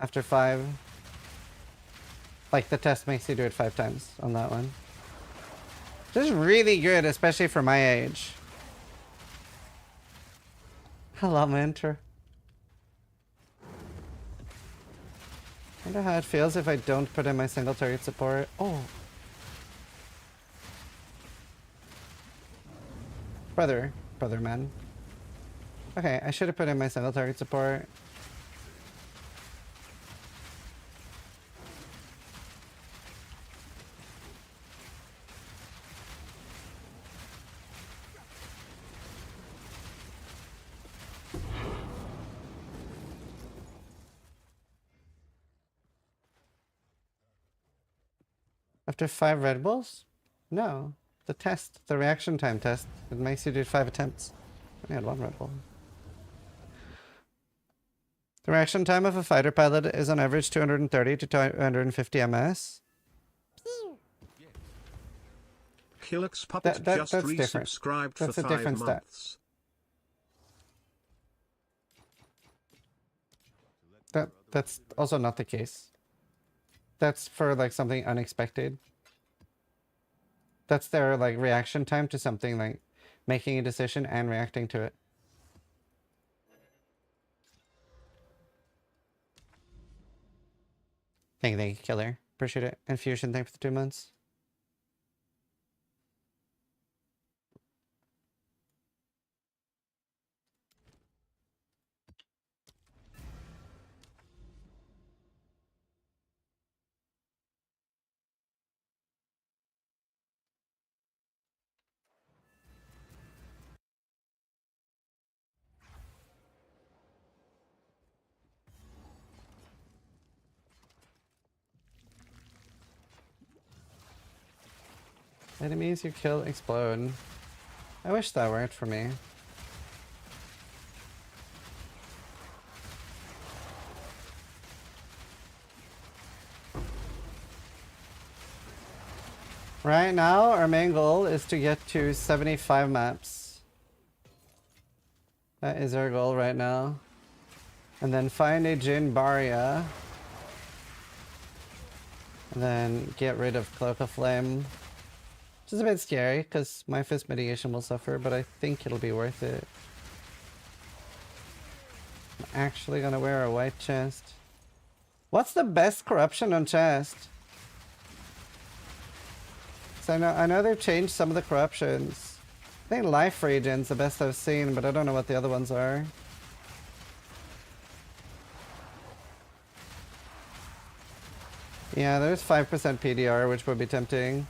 after 5. Like the test makes you do it 5 times on that one. This is really good, especially for my age. Hello, mentor. I wonder how it feels if I don't put in my single target support. Oh. Brother man. Okay, I should have put in my single target support. After 5 Red Bulls? No. The test, the reaction time test, it makes you do 5 attempts. I had 1 Red Bull. The reaction time of a fighter pilot is on average 230 to 250 ms. Killux Puppet just that's different. resubscribed That's for a 5 different stat. months. That's also not the case. That's for like something unexpected. That's their like reaction time to something, like making a decision and reacting to it. Thank you, Killer. Appreciate it. And Fusion, thank you for the 2 months. Enemies you kill explode. I wish that worked for me. Right now, our main goal is to get to 75 maps. That is our goal right now. And then find a Jin Barya. And then get rid of Cloak of Flame. Which is a bit scary, because my fist mitigation will suffer, but I think it'll be worth it. I'm actually gonna wear a white chest. What's the best corruption on chest? So I know they've changed some of the corruptions. I think Life Regen's the best I've seen, but I don't know what the other ones are. Yeah, there's 5% PDR, which would be tempting.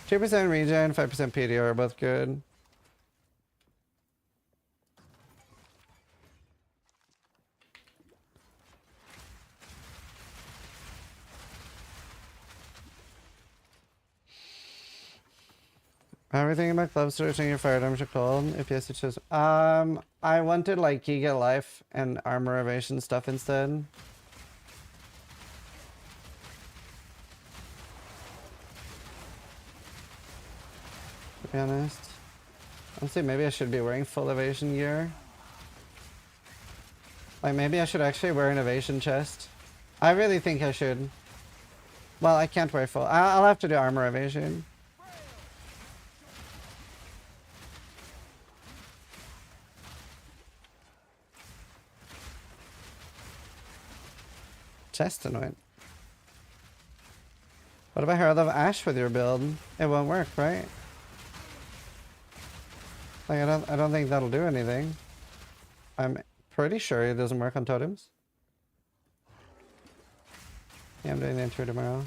2% regen, 5% PDR, both good. Everything about club searching your fire damage called. If yes, you choose. I wanted like Giga Life and armor evasion stuff instead. To be honest, honestly, maybe I should be wearing full evasion gear. Like maybe I should actually wear an evasion chest. I really think I should. Well, I can't wear full. I'll have to do armor evasion. Chest anoint. What about Herald of Ash with your build? It won't work, right? Like I don't think that'll do anything. I'm pretty sure it doesn't work on totems. Yeah, I'm doing the intro tomorrow.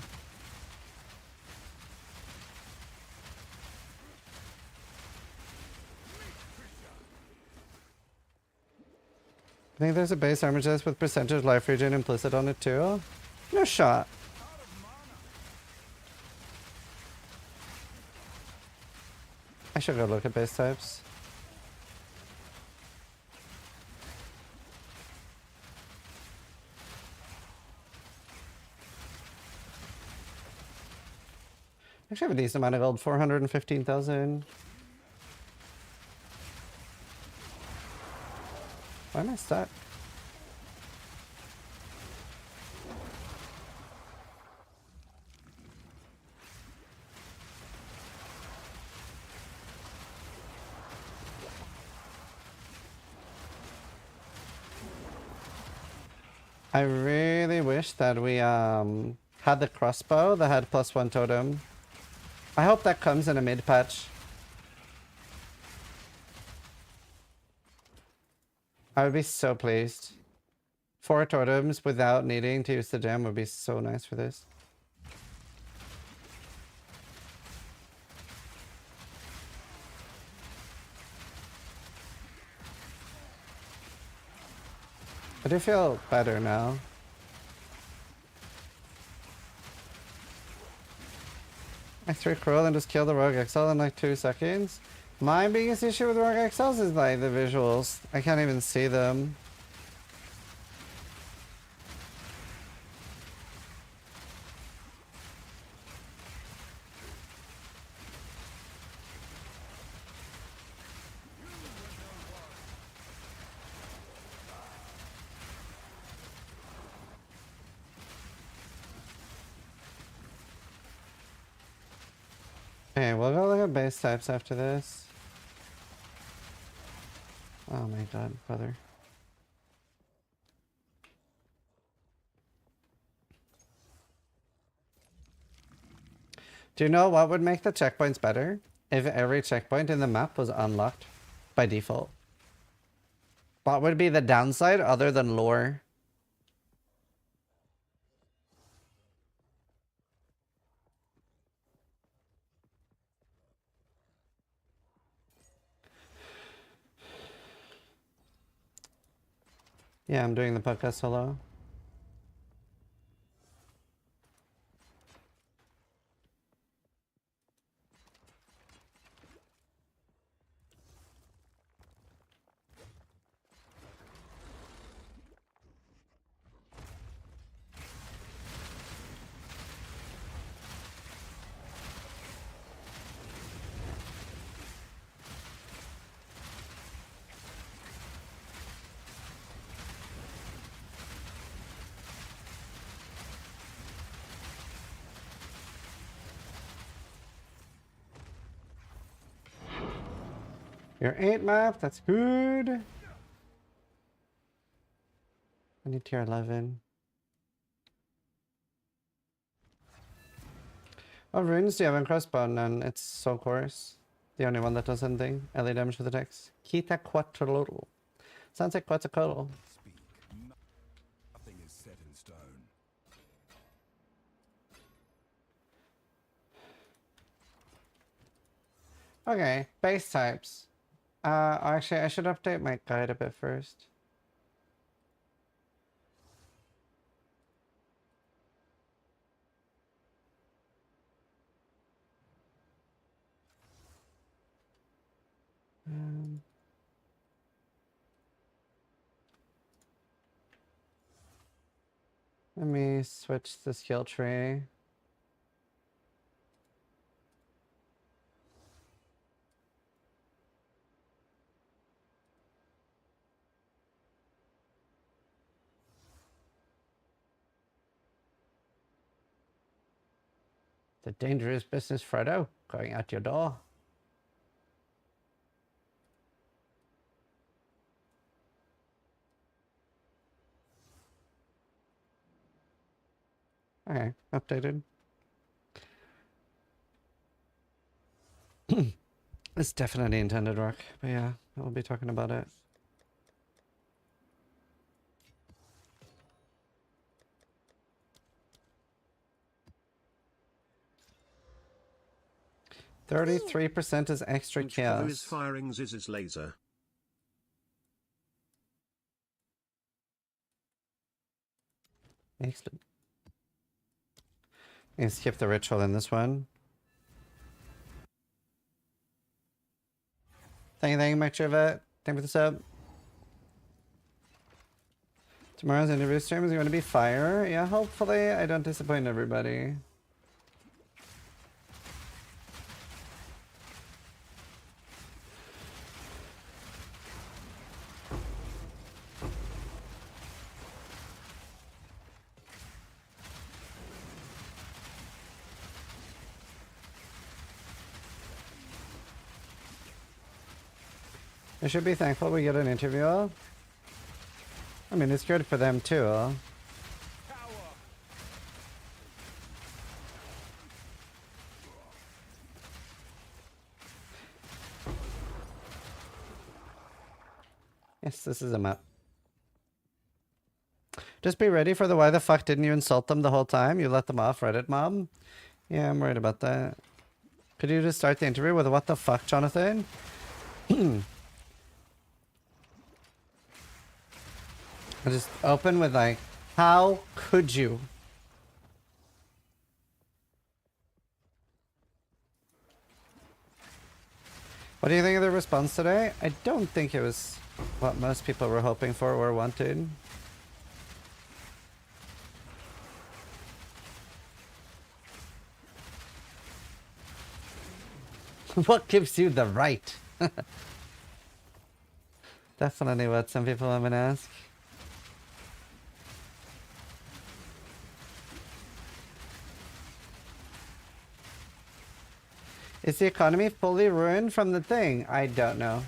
I think there's a base armor chest with percentage life regen implicit on it too. No shot. I should go look at base types. Actually have a decent amount of gold, 415,000. Why am I stuck? I really wish that we had the crossbow that had +1 totem. I hope that comes in a mid patch. I would be so pleased. 4 totems without needing to use the gem would be so nice for this. I do feel better now. I 3 Cruel and just kill the Rogue XL in like 2 seconds. My biggest issue with Rogue XLs is like the visuals. I can't even see them. Okay, we'll go look at base types after this. Oh my god, brother. Do you know what would make the checkpoints better? If every checkpoint in the map was unlocked by default. What would be the downside other than lore? Yeah, I'm doing the podcast solo. Your 8 map, that's good. I need tier 11. What runes do you have in crossbow? None. It's so coarse. The only one that does anything. LA damage for the text. Kita Quattrolotl. Sounds like Quetzalcoatl. Speak. Nothing is set in stone. Okay, base types. Actually, I should update my guide a bit first. Let me switch the skill tree. The dangerous business, Frodo, going out your door. Okay, updated. It's definitely intended work, but yeah, I'll be talking about it. %33% is extra Who is chaos. firing Ziz's laser? Excellent. You skip the ritual in this one. Thank you, Mike Trivet. Thank you for the sub. Tomorrow's interview stream is going to be fire. Yeah, hopefully I don't disappoint everybody. I should be thankful we get an interview. I mean, it's good for them too. Yes, this is a map. Just be ready for the why the fuck didn't you insult them the whole time? You let them off, Reddit mob? Yeah, I'm worried about that. Could you just start the interview with what the fuck, Jonathan? I'll just open with like, how could you? What do you think of the response today? I don't think it was what most people were hoping for or wanted. What gives you the right? Definitely what some people have been asked. Is the economy fully ruined from the thing? I don't know.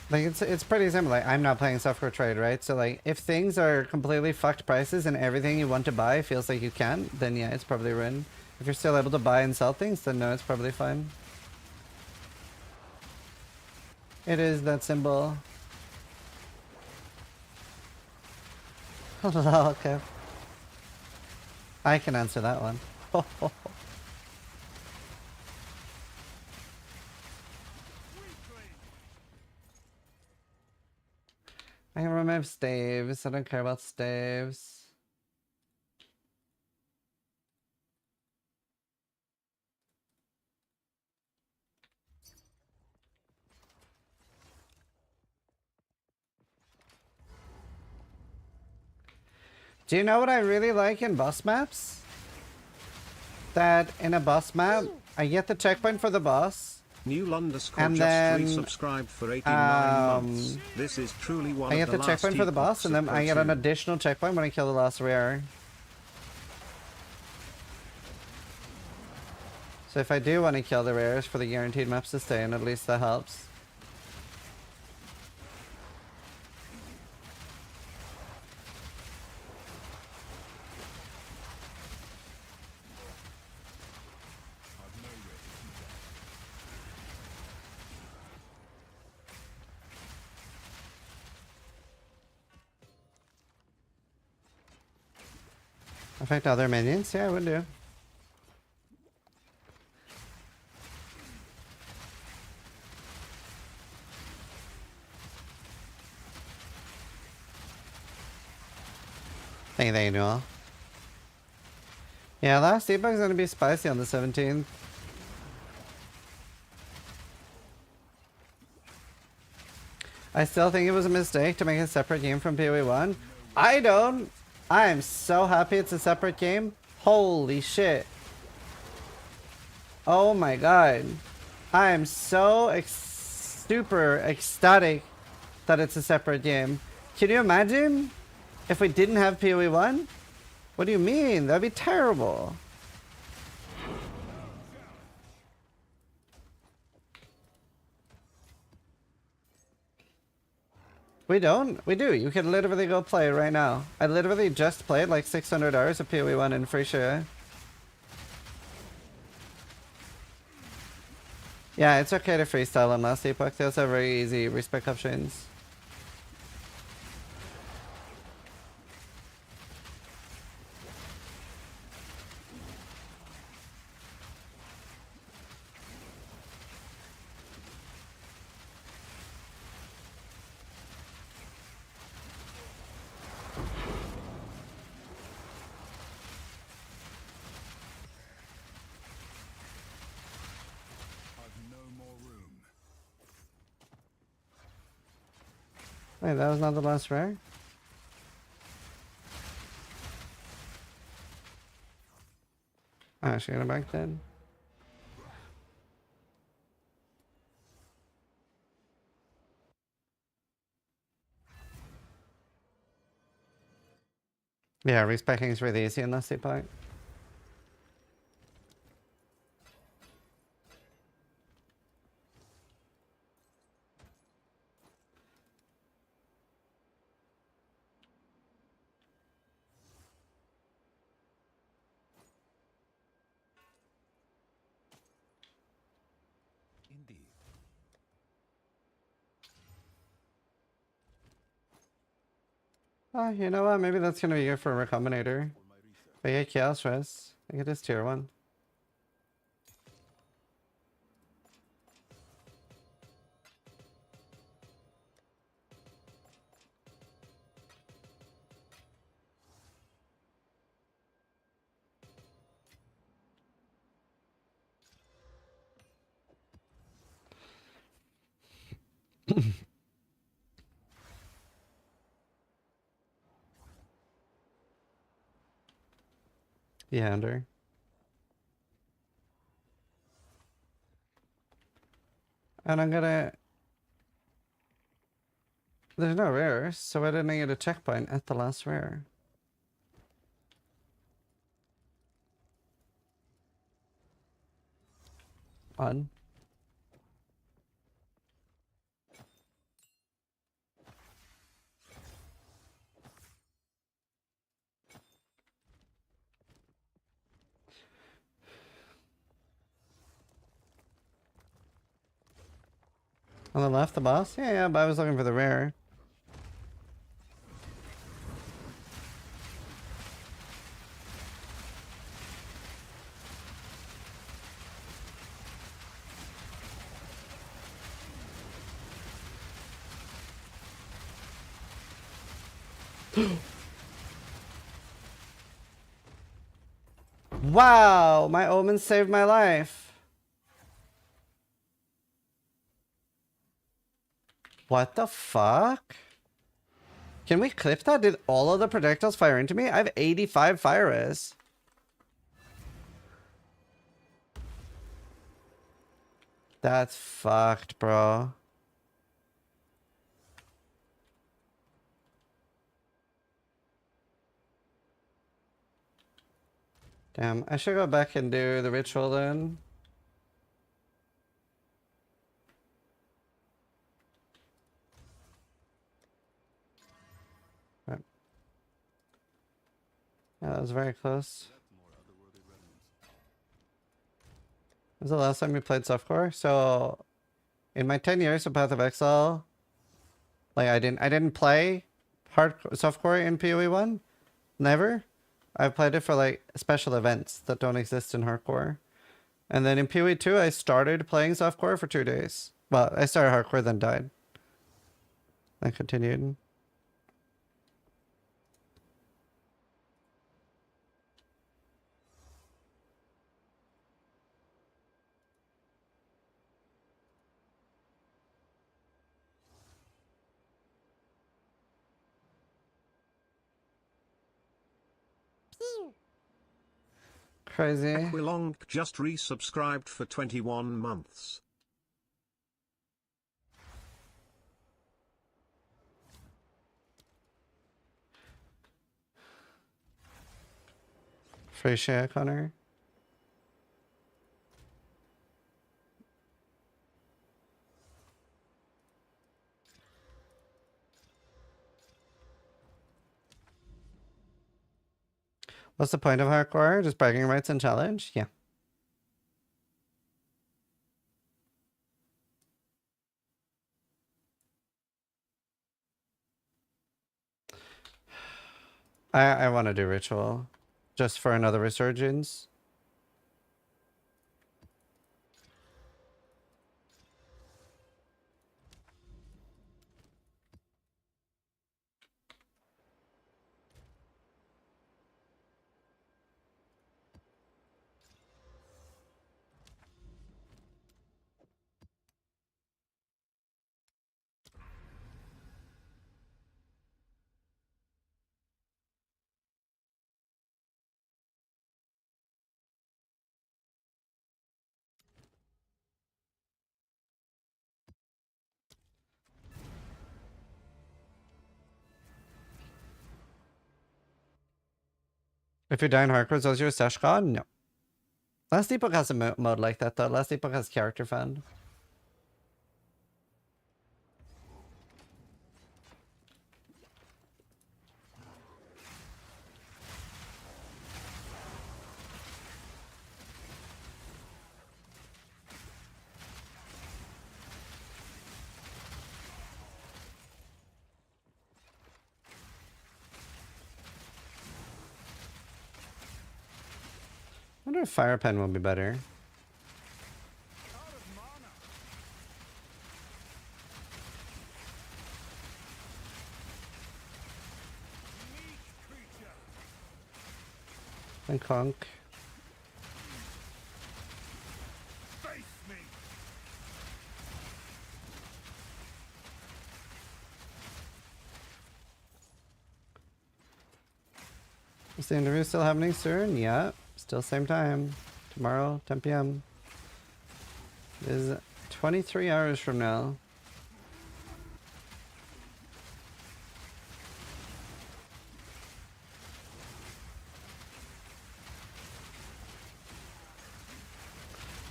Like, it's pretty simple. Like, I'm not playing software trade, right? So, like, if things are completely fucked prices and everything you want to buy feels like you can't, then yeah, it's probably ruined. If you're still able to buy and sell things, then no, it's probably fine. It is that simple. Okay. I can answer that one. I can remove staves. I don't care about staves. Do you know what I really like in boss maps? That in a boss map, I get the checkpoint for the boss. New underscore And just then, resubscribed for 89 months. This is truly one I of get the the last checkpoint for the boss, and then I get an Platoon. additional checkpoint when I kill the last rare. So if I do want to kill the rares for the guaranteed maps to stay, and at least that helps. Affect other minions? Yeah, I would do. Thank you, Noel. Yeah, last debug's gonna be spicy on the 17th. I still think it was a mistake to make a separate game from PoE 1. I don't. I'm so happy it's a separate game. Holy shit. Oh my god. I am so super ecstatic that it's a separate game. Can you imagine if we didn't have PoE 1? What do you mean? That'd be terrible. We don't? We do. You can literally go play it right now. I literally just played like 600 hours of PoE 1 in free share. Yeah, it's okay to freestyle on last epoch. Those are very easy respec options. Wait, that was not the last rare? Oh, she got it back then. Yeah, respecking is really easy in last epoch. Indeed. Oh, you know what? Maybe that's gonna be good for a Recombinator. If I get Chaos Stress, I get this tier 1. Yeah, under. And I'm gonna There's no rare, so why didn't I get a checkpoint at the last rare? Fun. On the left, the boss? Yeah, but I was looking for the rare. Wow, my omen saved my life. What the fuck? Can we clip that? Did all of the projectiles fire into me? I have 85 fire res. That's fucked, bro. Damn, I should go back and do the ritual then. Right. Yeah, that was very close. When was the last time you played softcore? So, in my 10 years of Path of Exile, like I didn't play hard softcore in PoE 1. Never. I've played it for like special events that don't exist in hardcore. And then in PoE 2, I started playing softcore for 2 days. Well, I started hardcore, then died. Then continued. Crazy. Aquilong just resubscribed for 21 months. Frasier, Connor. What's the point of hardcore? Just bragging rights and challenge? Yeah. I want to do ritual. Just for another resurgence. If you die in hardcore, does your stash gone? No. Last Epoch has a mode like that though. Last Epoch has character found. I wonder if Fire Pen will be better. And Conk. Is the interview still happening soon? Yeah. Still same time. Tomorrow, 10 p.m. It is 23 hours from now.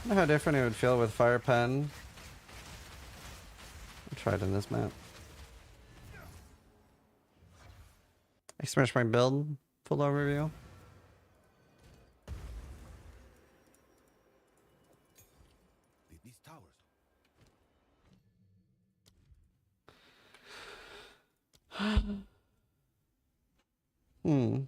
I wonder how different it would feel with Fire Pen. I'll try it in this map. Express my build. Full overview. These towers. Hmm.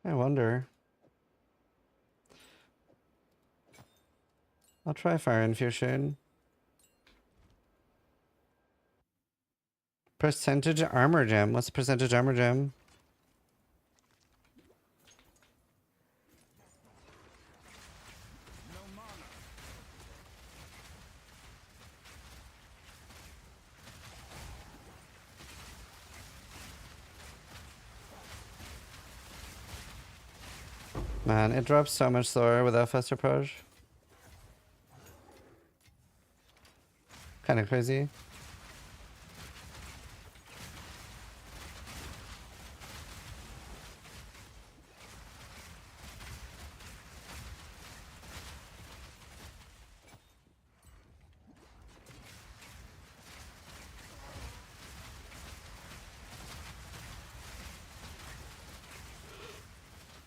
I wonder. I'll try Fire Infusion. Percentage armor gem. What's the percentage armor gem? Man, it drops so much slower without fast approach. Kind of crazy.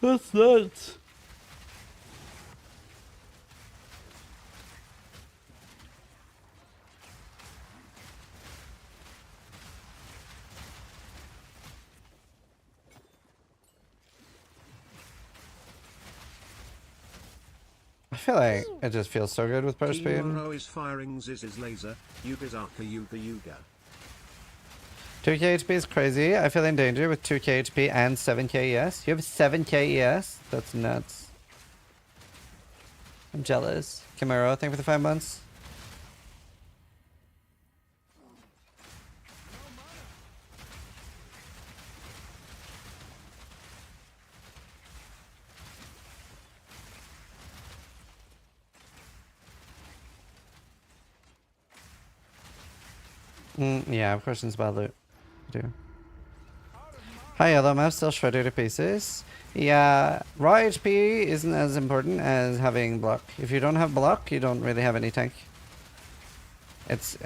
That's nuts. I feel like it just feels so good with burst speed. Tomorrow is firing Ziz's laser. Yugazaka Yuga Yuga. 2k HP is crazy. I feel in danger with 2k HP and 7k ES. You have 7k ES? That's nuts. I'm jealous. Camaro, thank you for the 5 months. Yeah, of course it's bad loot. I do. Hi, Yellow Map, still shredded to pieces. Yeah, raw HP isn't as important as having block. If you don't have block, you don't really have any tank. It's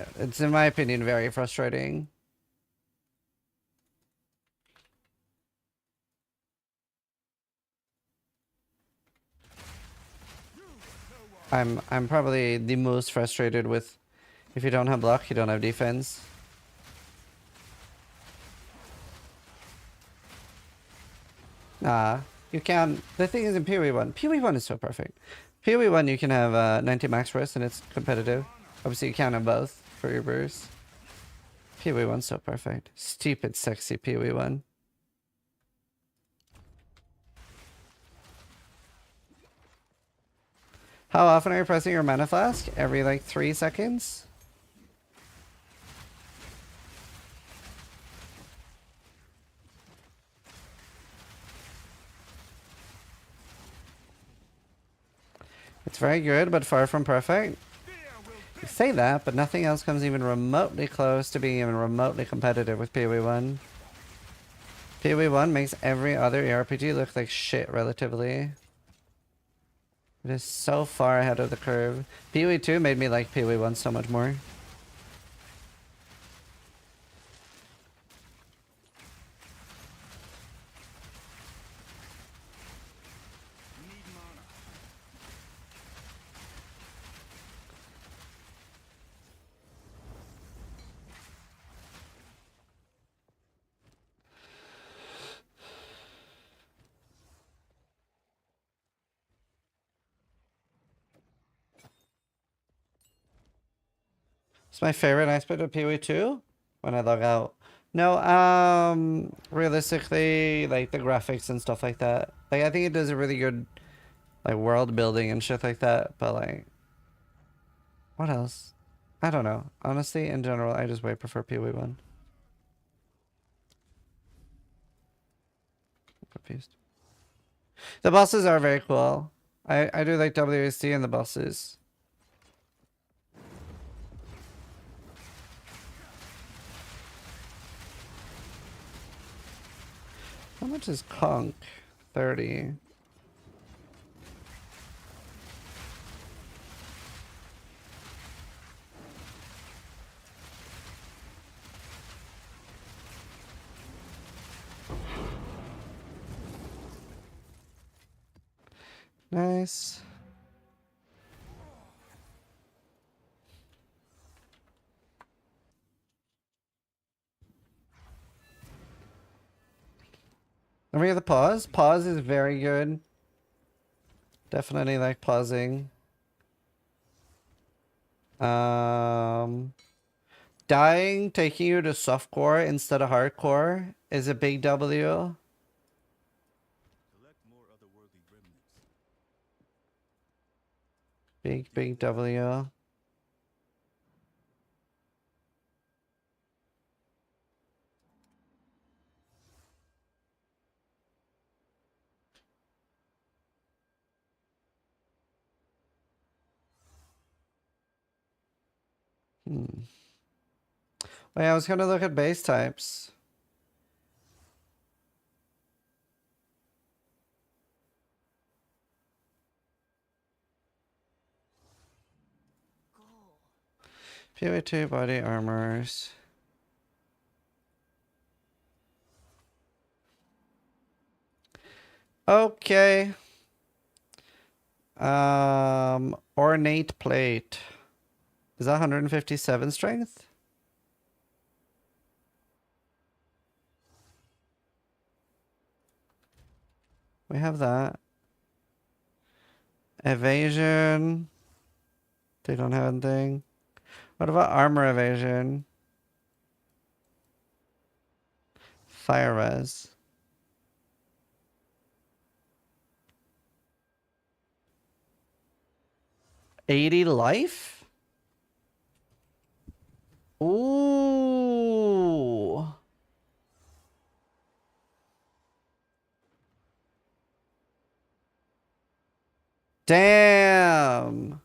in my opinion very frustrating. I'm probably the most frustrated with if you don't have block, you don't have defense. Nah, you can. The thing is in PoE1, PoE1 is so perfect. PoE1 you can have 90 max rest and it's competitive. Obviously you can't have both for your burst. PoE1's so perfect. Stupid sexy PoE1. How often are you pressing your mana flask? Every like 3 seconds? It's very good, but far from perfect. You say that, but nothing else comes even remotely close to being even remotely competitive with PoE1. PoE1 makes every other ARPG look like shit relatively. It is so far ahead of the curve. PoE2 made me like PoE1 so much more. It's my favorite aspect of PoE2 when I log out. No, realistically, like the graphics and stuff like that. Like I think it does a really good like world building and shit like that. But like, what else? I don't know. Honestly, in general, I just way prefer PoE1. Confused. The bosses are very cool. I do like WSD and the bosses. How much is Conk? 30. Nice. And we have the pause. Pause is very good. Definitely like pausing. Dying, taking you to softcore instead of hardcore is a big W. Big W. Oh yeah, I was gonna look at base types. PoE2 body armors. Okay. Ornate plate. Is that 157 strength? We have that. Evasion. They don't have anything. What about armor evasion? Fire res. 80 life? Ooh. Damn.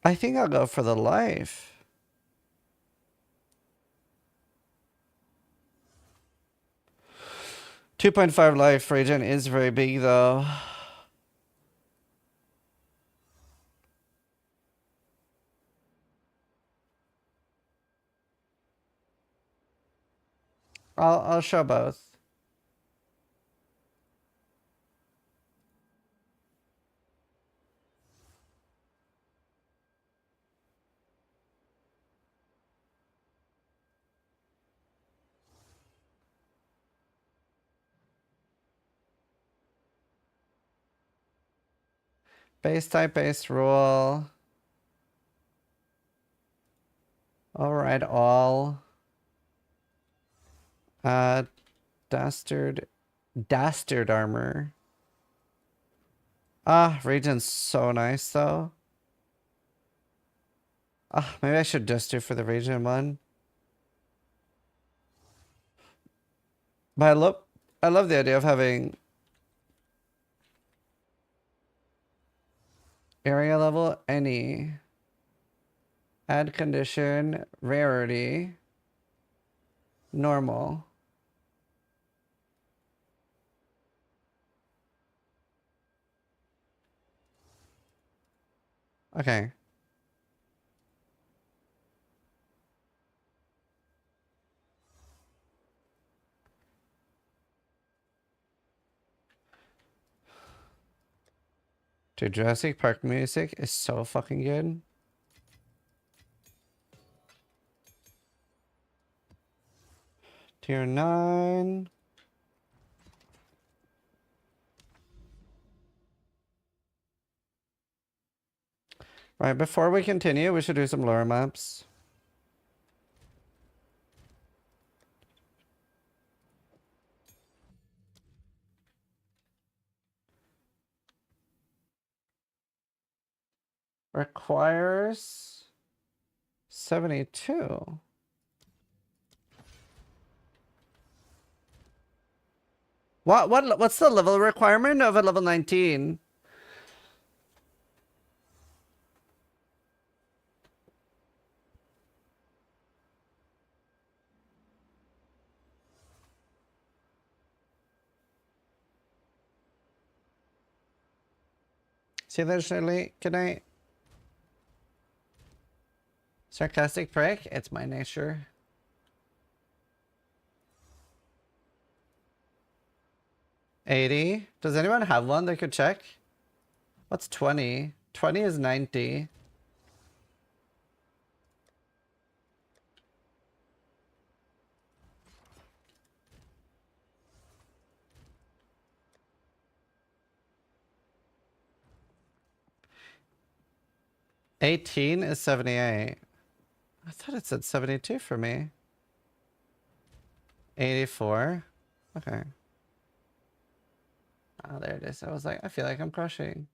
I think I'll go for the life. .5 life regen is very big though. I'll show both. Base type, base rule. Alright, all. Dastard armor. Ah, regen's so nice though. Ah, maybe I should just do for the regen one. But I love the idea of having area level any. Add condition, rarity, normal. Okay. Dude, Jurassic Park music is so fucking good. Tier 9. Right, before we continue, we should do some lore maps. requires 72. What's the level requirement of a level 19? See you there, Shirley. Good night. Sarcastic prick? It's my nature. $80. Does anyone have one they could check? What's 20? 20 is 90. $18 is 78. I thought it said 72 for me. 84. Okay. Oh, there it is. I was like, I feel like I'm crushing.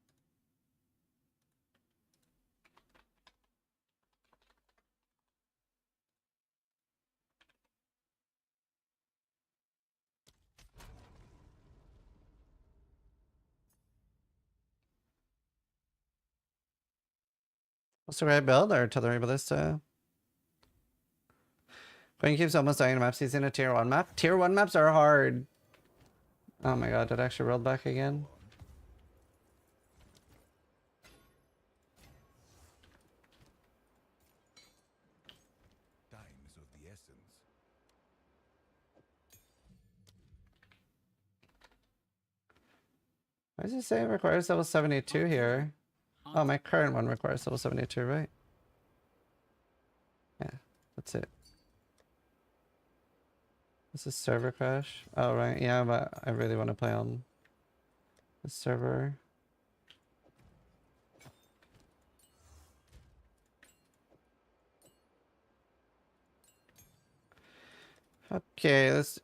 What's the right build? Artillery ballista. Queen keeps almost dying in maps. He's in a tier 1 map. Tier 1 maps are hard. Oh my god, it actually rolled back again. Time is of the essence. Why does it say it requires level 72 here? Oh, my current one requires level 72, right? Yeah, that's it. This is server crash. Oh, right. Yeah, but I really want to play on the server. Okay, let's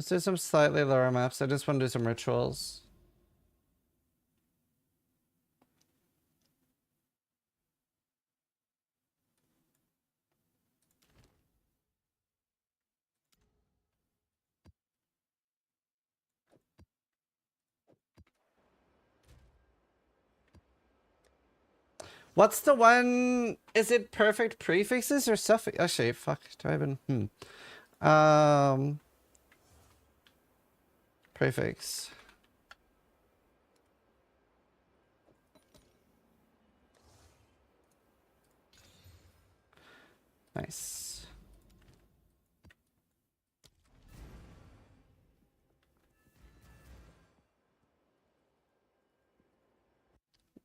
do some slightly lower maps. I just want to do some rituals. What's the one? Is it perfect prefixes or suffix? Actually, fuck. Do I even? Prefix. Nice.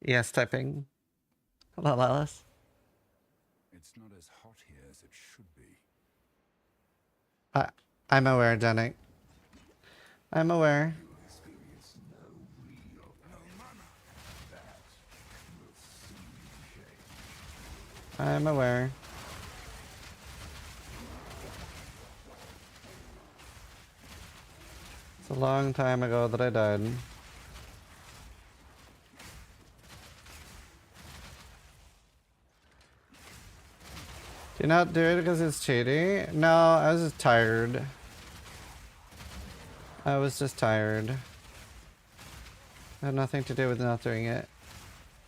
Yes, typing. Hello, Alice. It's not as hot here as it should be. I'm aware, Janik. I'm aware. I'm aware. It's a long time ago that I died. Do you not do it because it's cheaty? No, I was just tired. I was just tired. It had nothing to do with not doing it.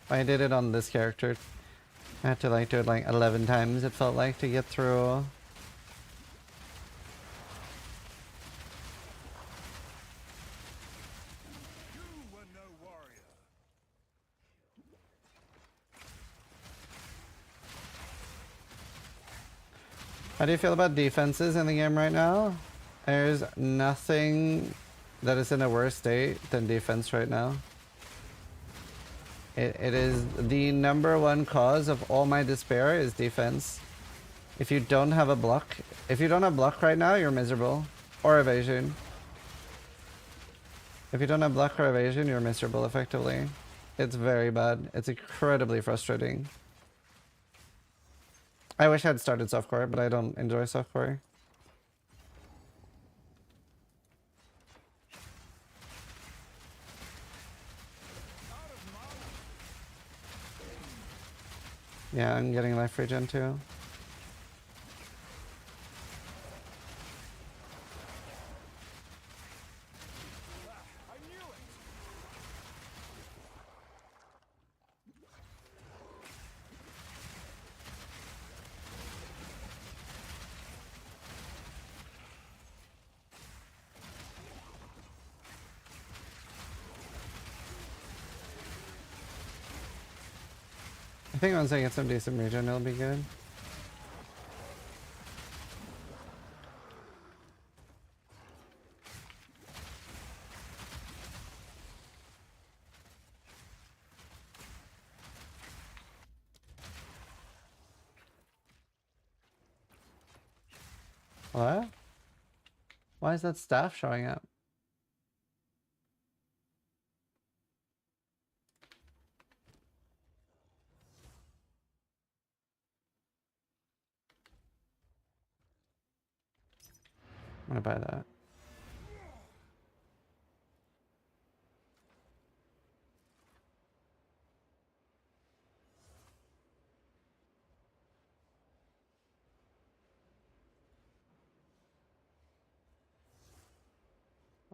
I did it on this character. I had to like do it like 11 times, it felt like, to get through. How do you feel about defenses in the game right now? There's nothing that is in a worse state than defense right now. It is the #1 cause of all my despair is defense. If you don't have a block, if you don't have block right now, you're miserable. Or evasion. If you don't have block or evasion, you're miserable effectively. It's very bad. It's incredibly frustrating. I wish I had started softcore, but I don't enjoy softcore. Yeah, I'm getting life regen too. I think once I get some decent regen, it'll be good. What? Why is that staff showing up? I'm gonna buy that.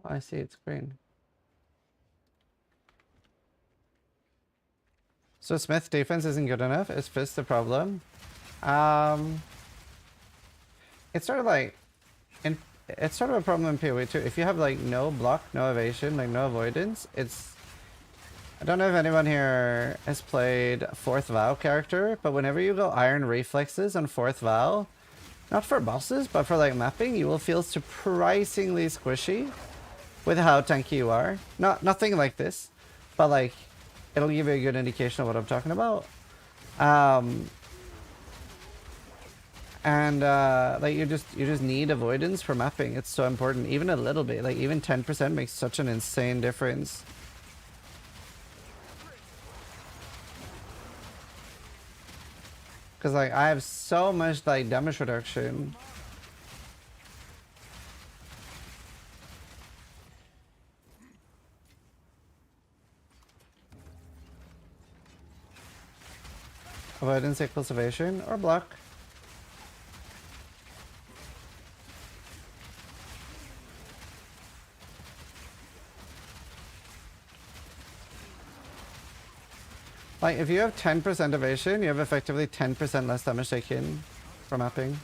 Oh, I see, it's green. So Smith defense isn't good enough. Is Fist the problem? Um, it's sort of like, it's sort of a problem in PoE too. If you have like no block, no evasion, like no avoidance, it's. I don't know if anyone here has played 4th Vow character, but whenever you go Iron Reflexes on 4th Vow, not for bosses, but for like mapping, you will feel surprisingly squishy with how tanky you are. Nothing like this, but like it'll give you a good indication of what I'm talking about. And like you just need avoidance for mapping. It's so important. Even a little bit, like even 10% makes such an insane difference. Cause like I have so much like damage reduction. Avoidance equals evasion or block. Like, if you have 10% evasion, you have effectively 10% less damage taken from mapping.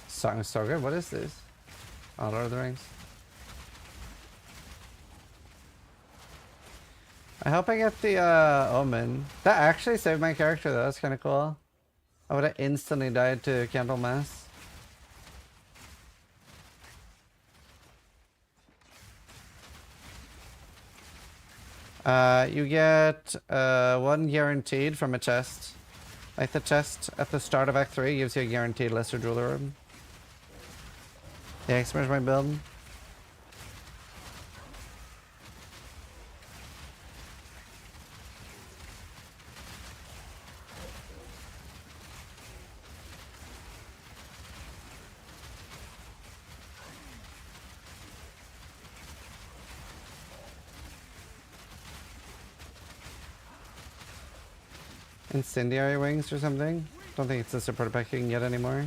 Song is so good. What is this? Oh, Lord of the Rings. I hope I get the Omen. That actually saved my character though. That's kind of cool. I would have instantly died to Candle Mass. You get 1 guaranteed from a chest. Like the chest at the start of Act 3 gives you a guaranteed lesser jeweler room. Yeah, smash my build. Incendiary wings or something? Don't think it's a support pack you can get anymore.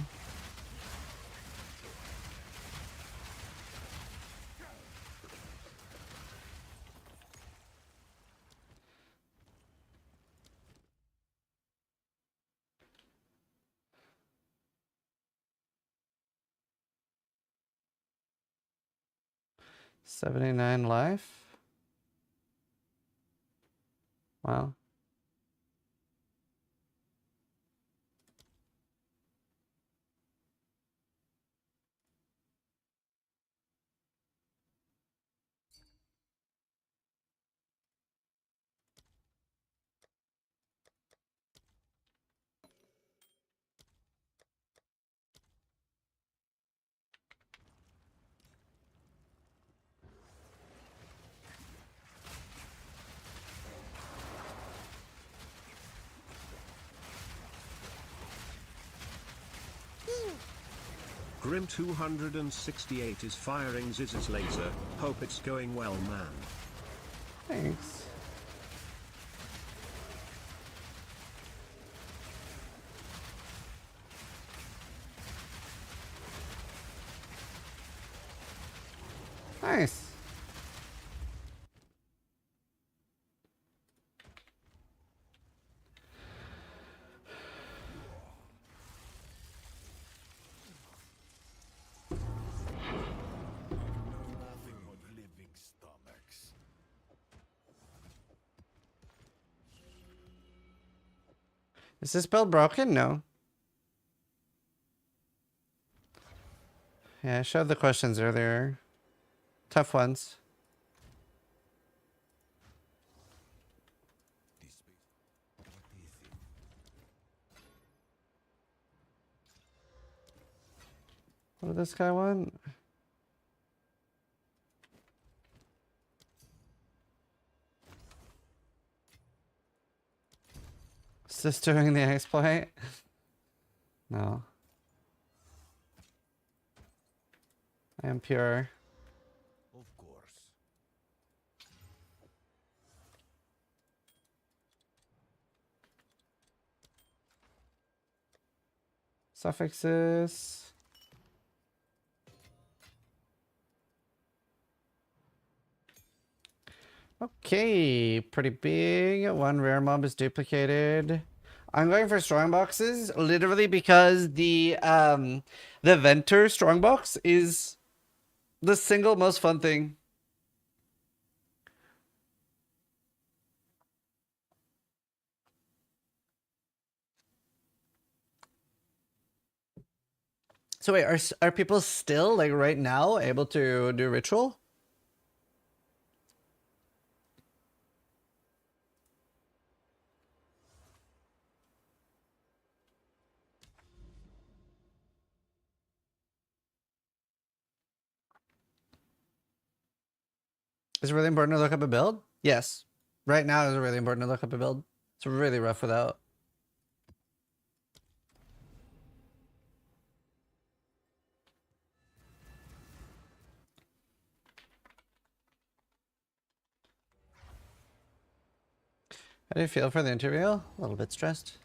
$79 life. Wow. Grim 268 is firing Ziz's laser. Hope it's going well, man. Thanks. Nice. Nothing but living stomachs. Is this build broken? No. Yeah, I showed the questions earlier. Tough ones. What do you think? What did this guy want? Is this doing the exploit? No. I am pure. Of course. Suffixes. Okay, pretty big. One rare mob is duplicated. I'm going for strongboxes literally because the Venter strongbox is the single most fun thing. So wait, are people still like right now able to do ritual? Is it really important to look up a build? Yes. Right now is really important to look up a build. It's really rough without. How do you feel for the interview? A little bit stressed.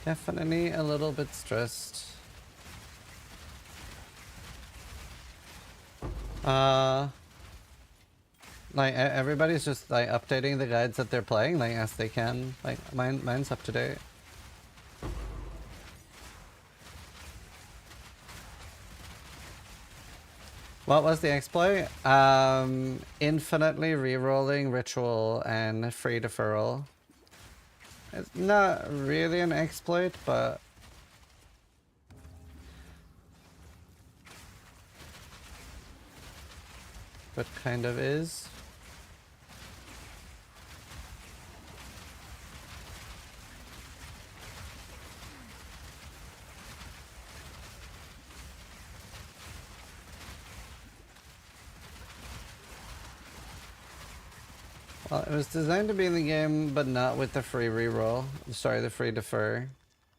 Definitely a little bit stressed. Like everybody's just like updating the guides that they're playing like as they can. Like mine's up to date. What was the exploit? Infinitely rerolling ritual and free deferral. It's not really an exploit, but kind of is. Well, it was designed to be in the game, but not with the free reroll. Sorry, the free defer.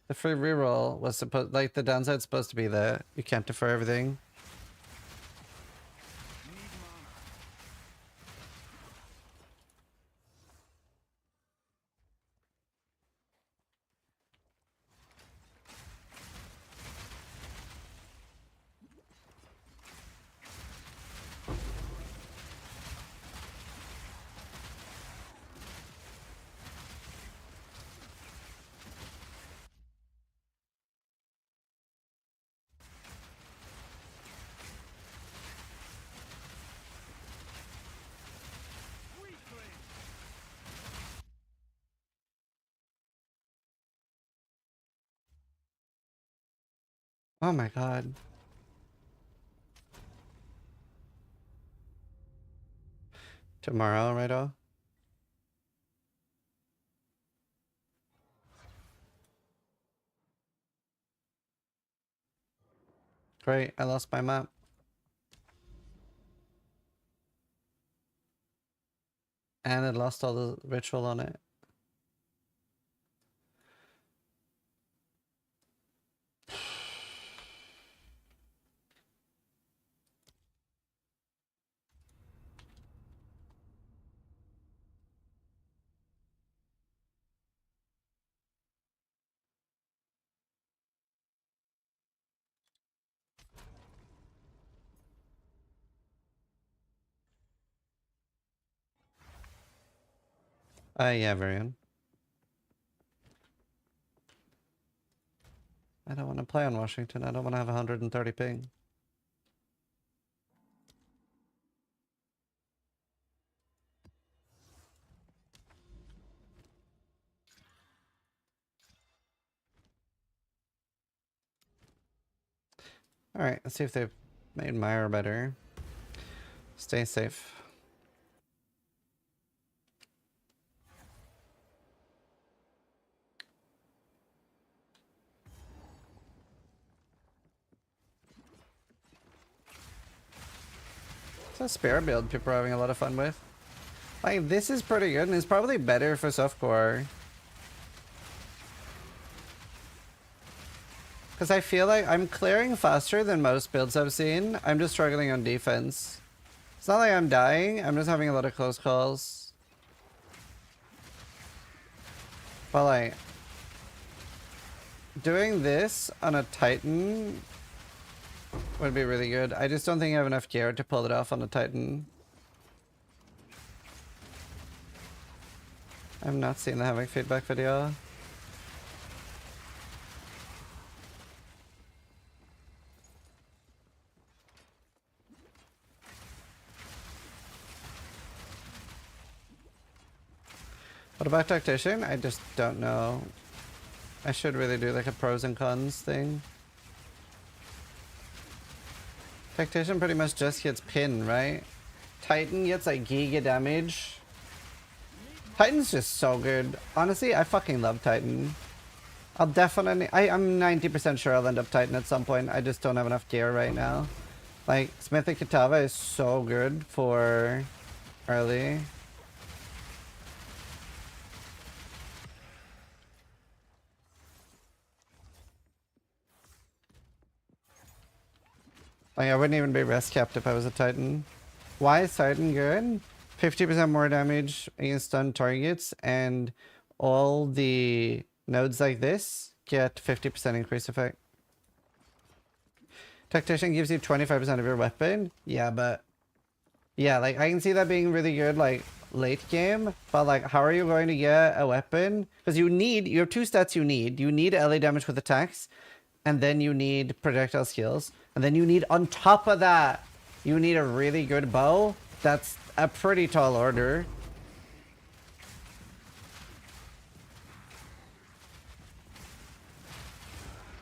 The free reroll was supposed, like, the downside's supposed to be that you can't defer everything. Oh my god. Tomorrow, right? Great, I lost my map. And it lost all the ritual on it. Yeah, Varian. I don't want to play on Washington. I don't want to have 130 ping. Alright, let's see if they've made Meyer better. Stay safe. It's a spare build people are having a lot of fun with. Like, this is pretty good, and it's probably better for softcore. Because I feel like I'm clearing faster than most builds I've seen. I'm just struggling on defense. It's not like I'm dying, I'm just having a lot of close calls. But like, doing this on a Titan would be really good. I just don't think I have enough gear to pull it off on a Titan. I'm not seeing the Havoc feedback video. What about Tactician? I just don't know. I should really do like a pros and cons thing. Tactician pretty much just gets pin, right? Titan gets like giga damage. Titan's just so good. Honestly, I fucking love Titan. I'll definitely... I'm 90% sure I'll end up Titan at some point. I just don't have enough gear right now. Like, Smithic Kitava is so good for early. Like, I wouldn't even be rest capped if I was a Titan. Why is Titan good? 50% more damage against stun targets, and all the nodes like this get 50% increase effect. Tactician gives you 25% of your weapon. Yeah, but... yeah, like, I can see that being really good, like, late game. But, like, how are you going to get a weapon? Because you have two stats you need. You need LA damage with attacks, and then you need projectile skills. And then you need, on top of that, you need a really good bow. That's a pretty tall order.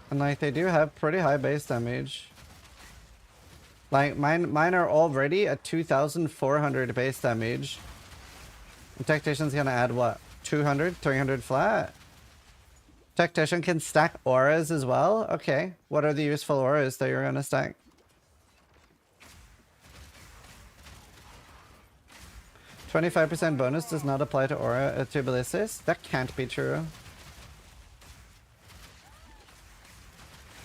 And like, they do have pretty high base damage. Like, mine are already at 2,400 base damage. And Tactician's gonna add what? 200, 300 flat? Tactician can stack auras as well? Okay. What are the useful auras that you're gonna stack? %25 bonus does not apply to aura to ballistas? That can't be true.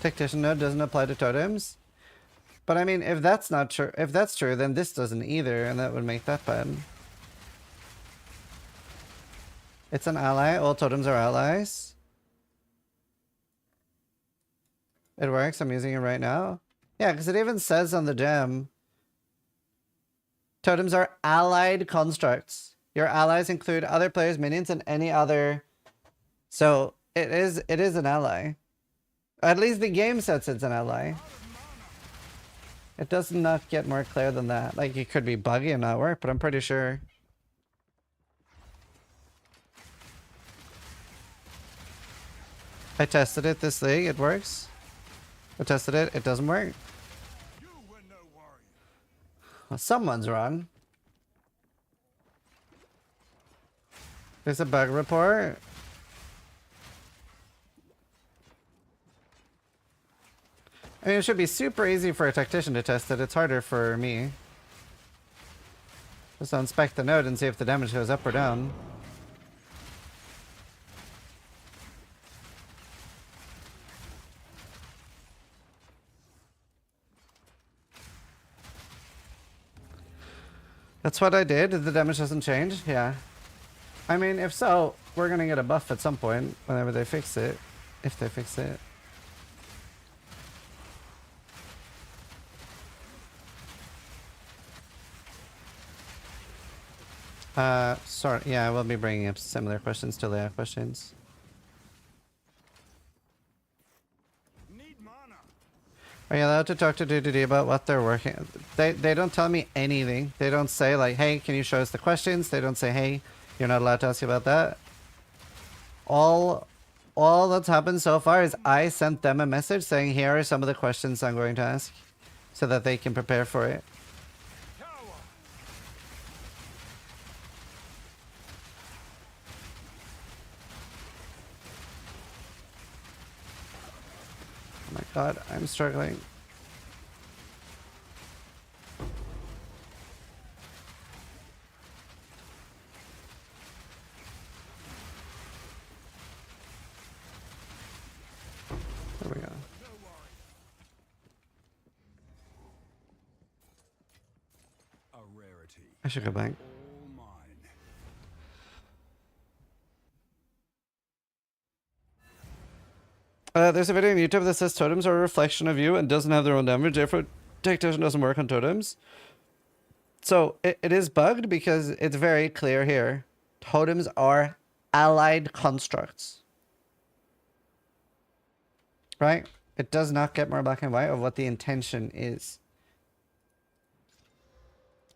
Tactician node doesn't apply to totems? But I mean, if that's not true, if that's true, then this doesn't either, and that would make that bad. It's an ally. All totems are allies. It works. I'm using it right now. Yeah, because it even says on the gem, totems are allied constructs. Your allies include other players, minions, and any other. So it is an ally. At least the game says it's an ally. It does not get more clear than that. Like, it could be buggy and not work, but I'm pretty sure. I tested it this league. It works. I tested it. It doesn't work. Well, someone's wrong. There's a bug report. I mean, it should be super easy for a tactician to test it. It's harder for me. Just inspect the node and see if the damage goes up or down. That's what I did. The damage doesn't change. Yeah. I mean, if so, we're gonna get a buff at some point whenever they fix it. If they fix it. Sorry. Yeah, I will be bringing up similar questions till they have questions. Are you allowed to talk to DDD about what they're working? They don't tell me anything. They don't say like, hey, can you show us the questions? They don't say, hey, you're not allowed to ask about that. All that's happened so far is I sent them a message saying, here are some of the questions I'm going to ask, so that they can prepare for it. Oh my god, I'm struggling. There we go. A rarity. I should go back. All mine. There's a video on YouTube that says totems are a reflection of you and doesn't have their own damage, therefore tactician doesn't work on totems. So it is bugged because it's very clear here. Totems are allied constructs. Right? It does not get more black and white of what the intention is.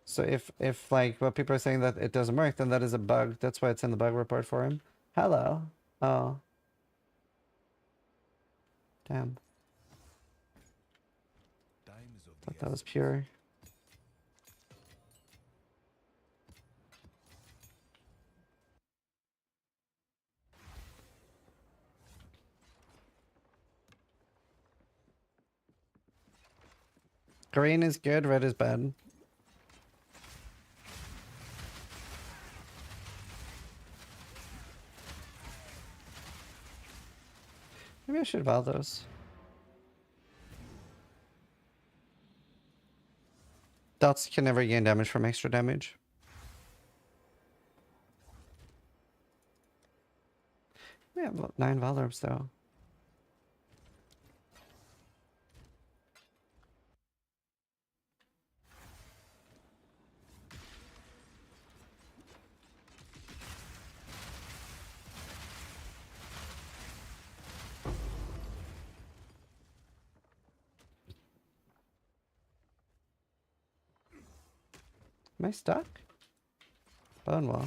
So if like what people are saying that it doesn't work, then that is a bug. That's why it's in the bug report for him. Hello. Oh. Damn. Thought that was pure. Green is good, red is bad. Maybe I should val those. Dots can never gain damage from extra damage. We have 9 Valorbs though. Am I stuck? Bone wall.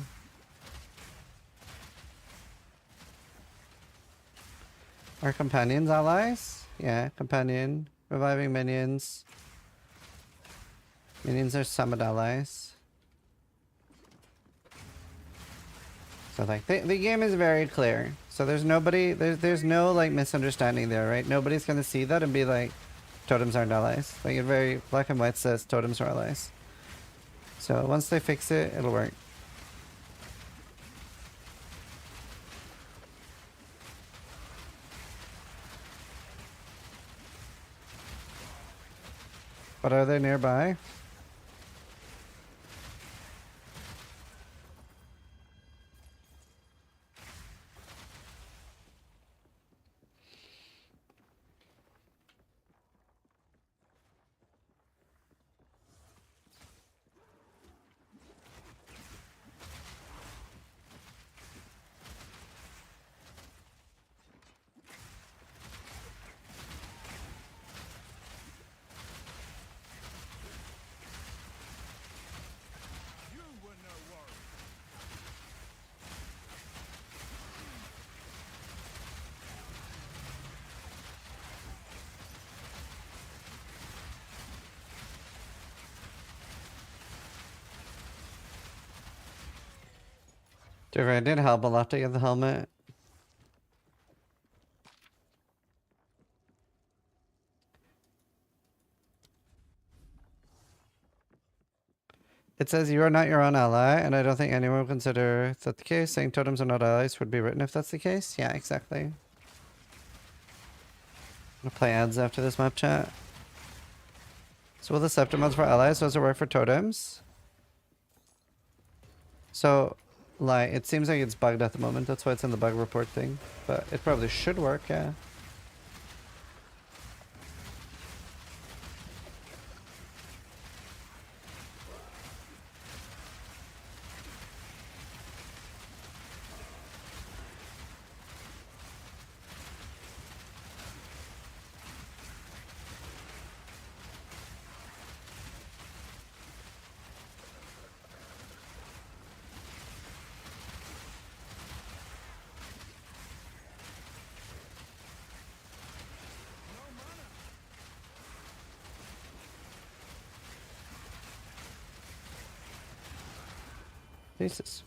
Are companions allies? Yeah, companion. Reviving minions. Minions are summon allies. So like the game is very clear. So there's nobody there's no like misunderstanding there, right? Nobody's gonna see that and be like, totems aren't allies. Like it very black and white says totems are allies. So once they fix it, it'll work. But are they nearby? Dude, it did help a lot to get the helmet. It says you are not your own ally, and I don't think anyone would consider that the case. Saying totems are not allies would be written if that's the case. Yeah, exactly. I'm gonna play ads after this map chat. So will the septum mods for allies also work for totems? So, like, it seems like it's bugged at the moment. That's why it's in the bug report thing. But it probably should work, yeah. Jesus.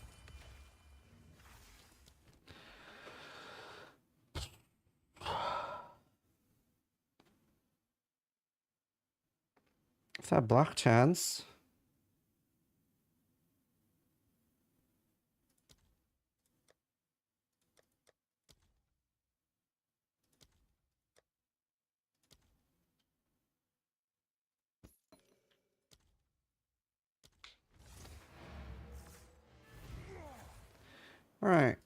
Is that block chance? Alright.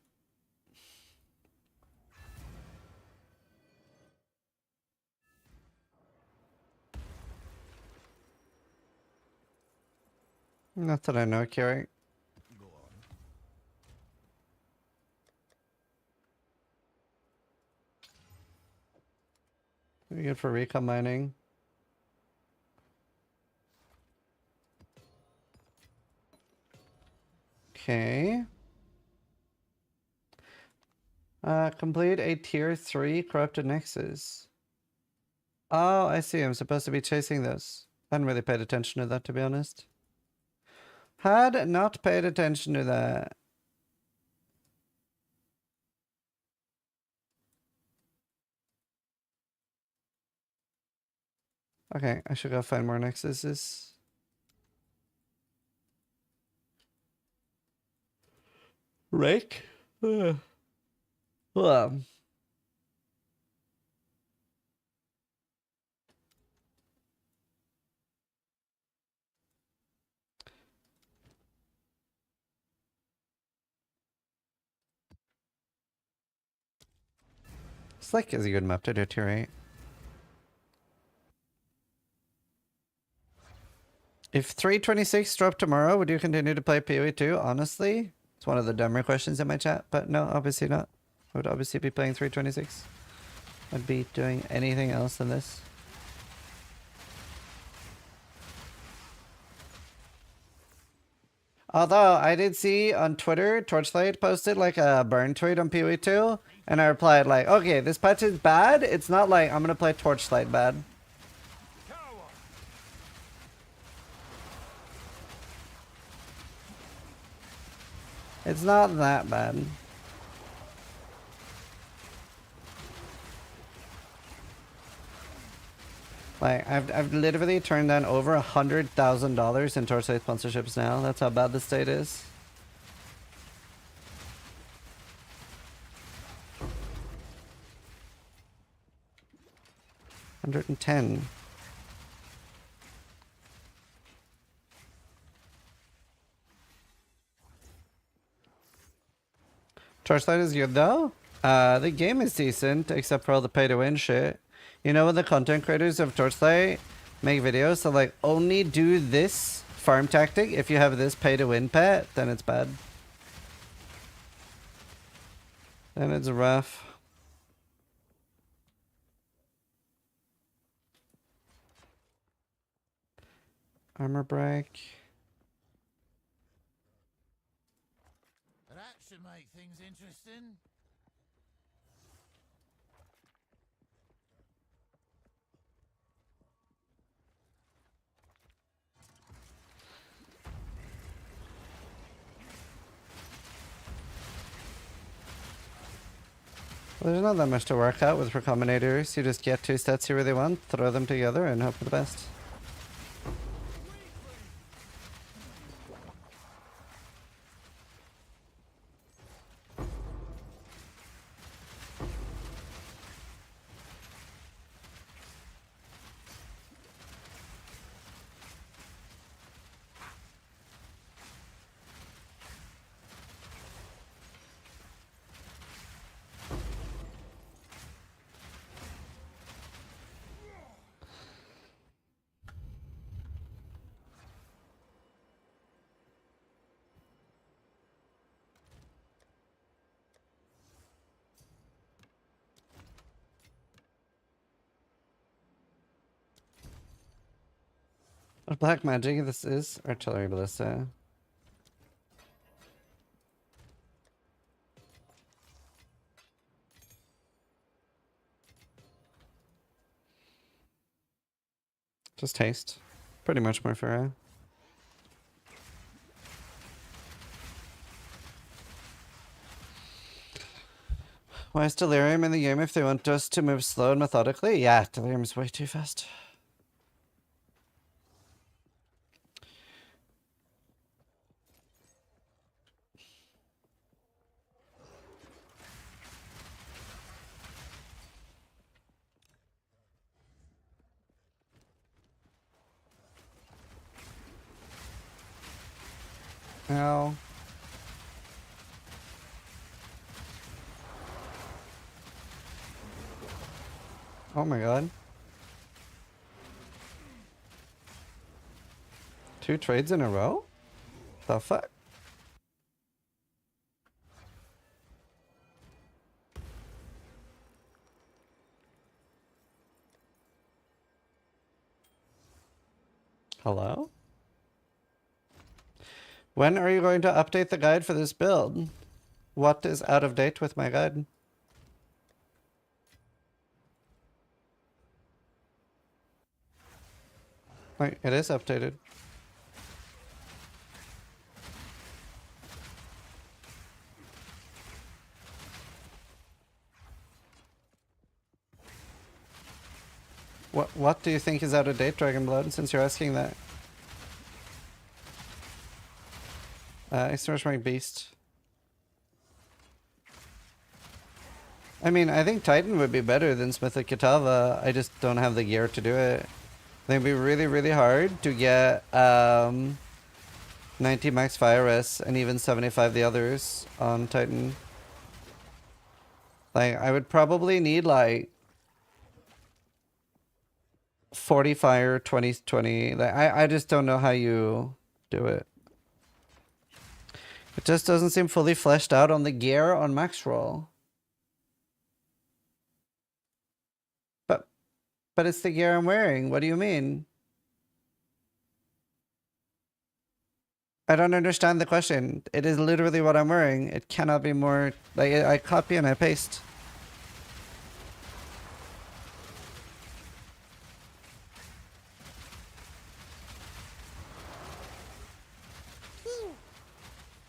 Not that I know, Carrie. Go on. Pretty good for recon mining. Okay. Complete a tier 3 corrupted nexus. Oh, I see. I'm supposed to be chasing those. I hadn't really paid attention to that, to be honest. Had not paid attention to that. Okay, I should go find more nexuses. Rake? Well. Slick is a good map to do tier 8. If 326 drop tomorrow, would you continue to play PoE 2? Honestly, it's one of the dumber questions in my chat, but no, obviously not. I would obviously be playing 326. I'd be doing anything else than this. Although I did see on Twitter, Torchlight posted like a burn tweet on PoE 2, and I replied like, okay, this patch is bad. It's not like I'm gonna play Torchlight bad. It's not that bad. Like, I've literally turned down over $100,000 in Torchlight sponsorships now. That's how bad the state is. $110. Torchlight is good though. The game is decent, except for all the pay-to-win shit. You know when the content creators of Torchlight make videos that like only do this farm tactic if you have this pay-to-win pet, then it's bad. Then it's rough. Armor break. That should make things interesting. Well, there's not that much to work out with recombinators. You just get two stats you really want, throw them together, and hope for the best. What black magic this is? Artillery ballista. Just haste. Pretty much more fair. Why is Delirium in the game if they want us to move slow and methodically? Yeah, Delirium is way too fast. Ow. Oh my god. 2 trades in a row? The fuck? Hello? When are you going to update the guide for this build? What is out of date with my guide? Wait, it is updated. What do you think is out of date, Dragonblood, since you're asking that? Extortion Beast. I mean, I think Titan would be better than Smith of Kitava. I just don't have the gear to do it. I think it'd be really, really hard to get 90 max fire res and even 75 the others on Titan. Like, I would probably need like 40 fire, 20. Like, I just don't know how you do it. It just doesn't seem fully fleshed out on the gear on max roll. But it's the gear I'm wearing. What do you mean? I don't understand the question. It is literally what I'm wearing. It cannot be more... Like, I copy and I paste.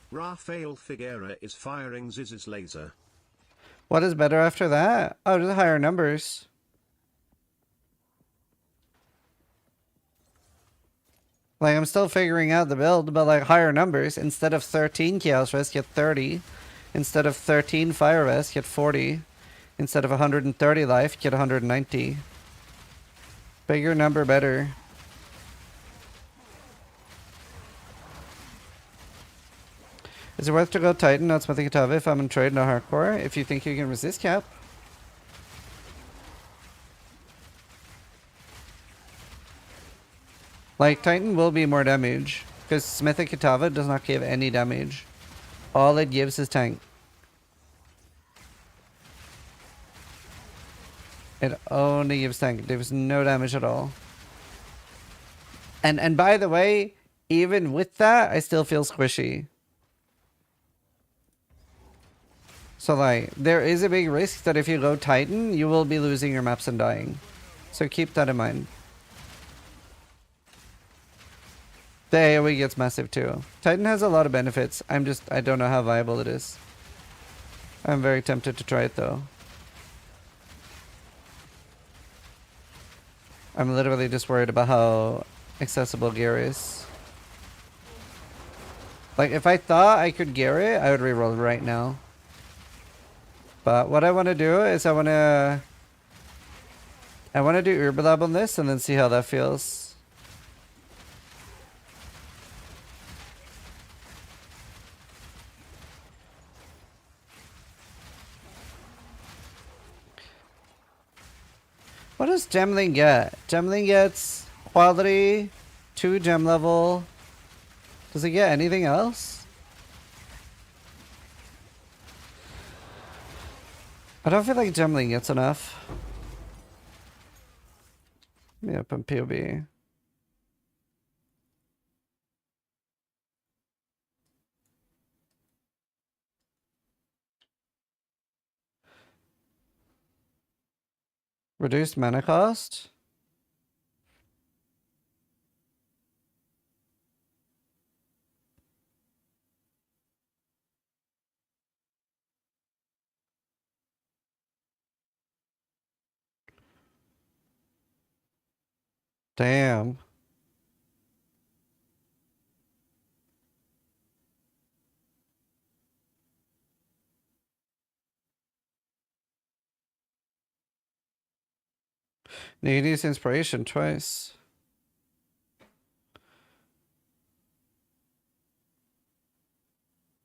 Rafael Figuera is firing Ziz's laser. What is better after that? Oh, just higher numbers. Like, I'm still figuring out the build, but like higher numbers. Instead of 13 Chaos Rest, get 30. Instead of 13 Fire Rest, get 40. Instead of 130 life, get 190. Bigger number, better. Is it worth to go Titan, not Smith Kitava if I'm in trade, no hardcore? If you think you can resist cap. Like, Titan will be more damage, because Smith Kitava does not give any damage. All it gives is tank. It only gives tank. There's no damage at all. And by the way, even with that, I still feel squishy. So like, there is a big risk that if you go Titan, you will be losing your maps and dying. So keep that in mind. The AoE gets massive too. Titan has a lot of benefits. I don't know how viable it is. I'm very tempted to try it though. I'm literally just worried about how accessible gear is. Like, if I thought I could gear it, I would reroll right now. But what I want to do is I want to do Urbalab on this and then see how that feels. What does Gemling get? Gemling gets quality, 2 gem level. Does it get anything else? I don't feel like Gemling gets enough. Let me open POB. Reduced mana cost? Damn. Need to use inspiration twice.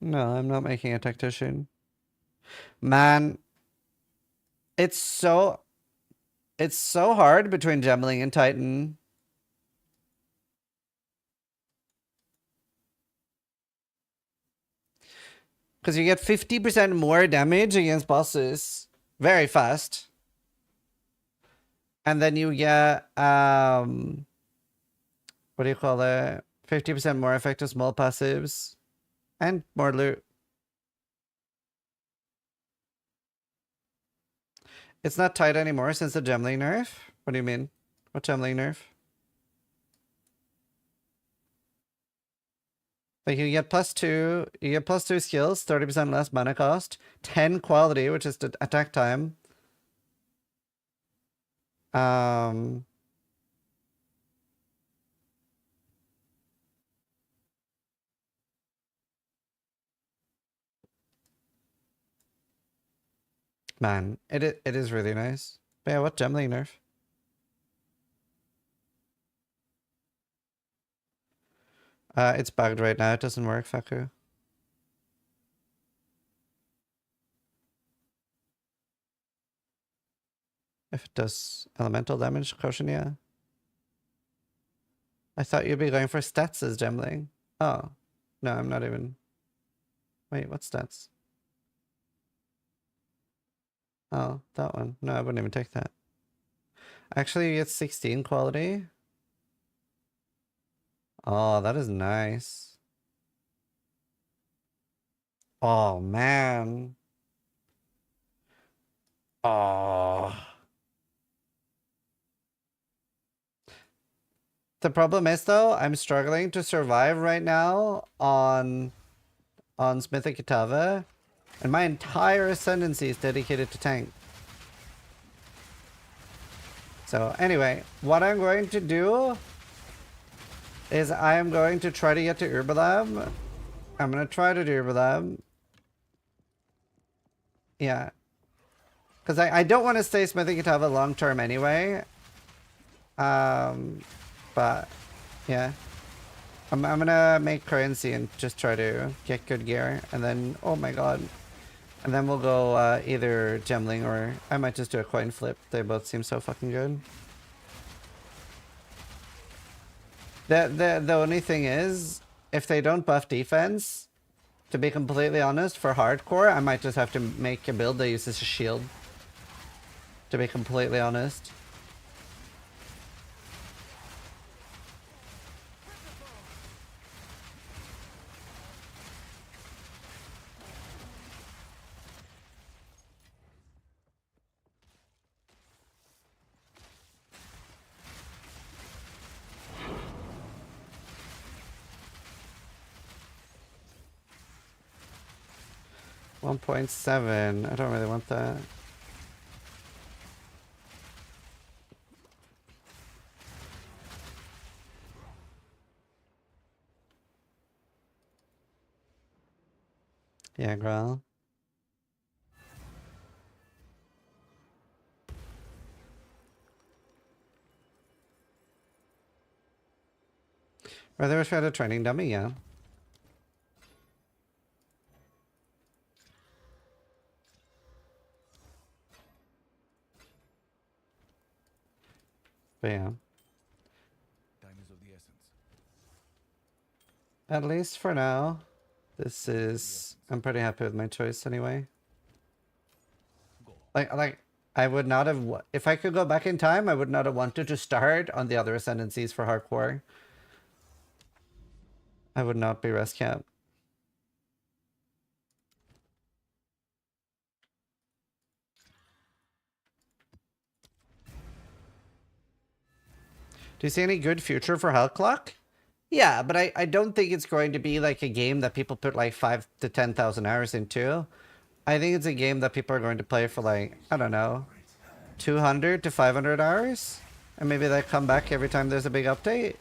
No, I'm not making a tactician. Man, it's so hard between Gemling and Titan. Because you get 50% more damage against bosses very fast. And then you get what do you call it? 50% more effective small passives. And more loot. It's not tight anymore since the Gemling nerf? What do you mean? What Gemling nerf? Like you get +2 skills, 30% less mana cost, 10 quality, which is the attack time. Man, it is really nice. But yeah, what Gemling nerf? It's bugged right now. It doesn't work, Faku. If it does elemental damage, caution, yeah. I thought you'd be going for stats as Gemling. Oh. No, I'm not even. Wait, what stats? Oh, that one. No, I wouldn't even take that. Actually, you get 16 quality. Oh, that is nice. Oh, man. Oh. The problem is, though, I'm struggling to survive right now on Smithy Kitava, and my entire ascendancy is dedicated to tank. So anyway, what I'm going to do is I am going to try to get to Urbalab. I'm going to try to do Urbalab. Yeah. Because I don't want to stay Smithy Kitava long term anyway. But yeah. I'm gonna make currency and just try to get good gear, and then oh my god, and then we'll go either Gemling or I might just do a coin flip. They both seem so fucking good. The only thing is, if they don't buff defense, to be completely honest, for hardcore, I might just have to make a build that uses a shield. To be completely honest. $1.7. I don't really want that. Yeah, Graal. Rather wish we had a training dummy, yeah. But yeah. Time is of the essence. At least for now, this is... I'm pretty happy with my choice anyway. Like, I would not have... If I could go back in time, I would not have wanted to start on the other ascendancies for hardcore. I would not be rest cap. Do you see any good future for Hell Clock? Yeah, but I don't think it's going to be like a game that people put like 5 to 10,000 hours into. I think it's a game that people are going to play for like, I don't know, 200 to 500 hours? And maybe they come back every time there's a big update.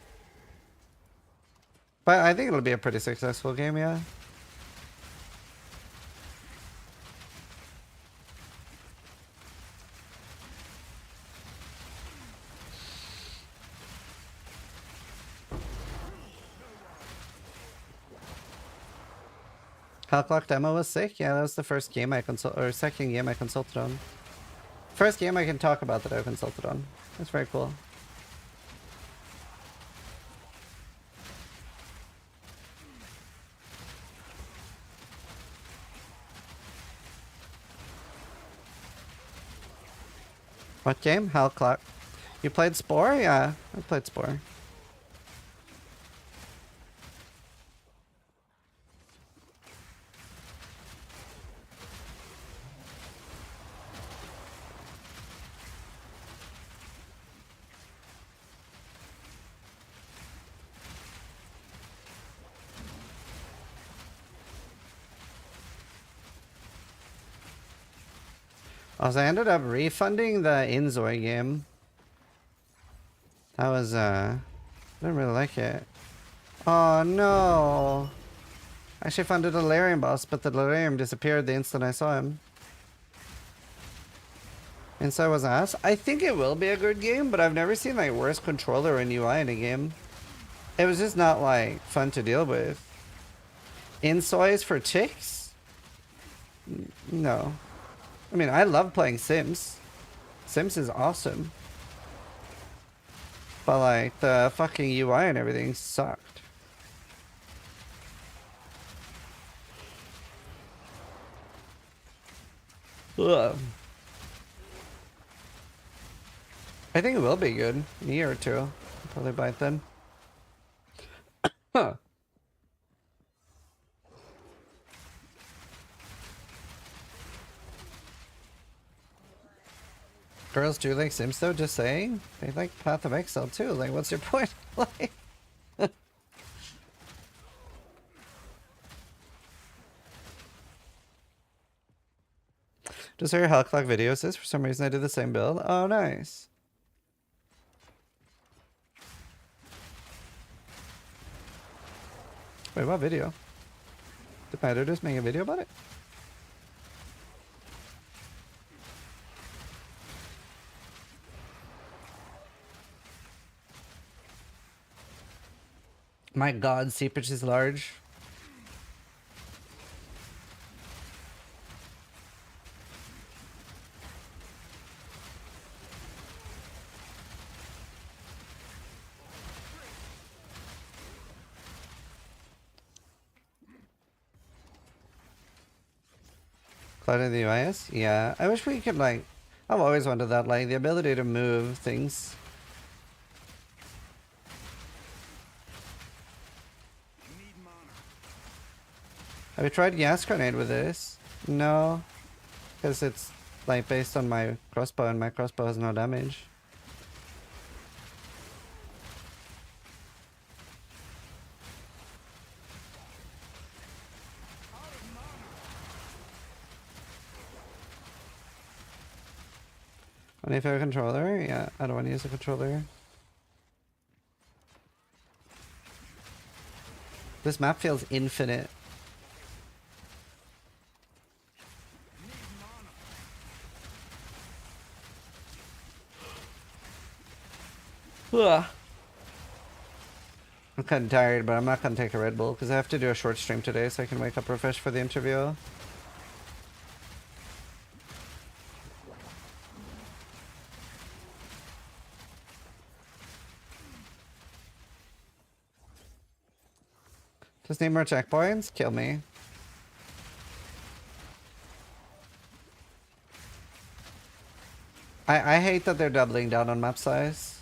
But I think it'll be a pretty successful game, yeah. Hell Clock demo was sick. Yeah, that was the first game I or second game I consulted on. First game I can talk about that I consulted on. That's very cool. What game? Hell Clock. You played Spore? Yeah, I played Spore. Also, I ended up refunding the Inzoi game. That was, I didn't really like it. Oh, no. I actually found a Delirium boss, but the Delirium disappeared the instant I saw him. Inzoi was ass. I think it will be a good game, but I've never seen, like, worse controller and UI in a game. It was just not, like, fun to deal with. Inzoi is for chicks? No. I mean, I love playing Sims. Sims is awesome. But like, the fucking UI and everything sucked. Ugh. I think it will be good. In a year or two. I'll probably buy it then. Huh. Girls do like Sims though, just saying. They like Path of Exile too. Like, what's your point? Like, just saw your Hell Clock video says for some reason I did the same build. Oh, nice. Wait, what video? Did my editor just make a video about it? My god, seepage is large. Cloud in the UIS? Yeah, I wish we could like, I've always wanted that, like the ability to move things. Have you tried Gas Grenade with this? No, because it's like based on my crossbow and my crossbow has no damage. Only if I have a controller? Yeah, I don't want to use a controller. This map feels infinite. Ugh. I'm kind of tired, but I'm not going to take a Red Bull because I have to do a short stream today so I can wake up refreshed for the interview. Just need more checkpoints? Kill me. I hate that they're doubling down on map size.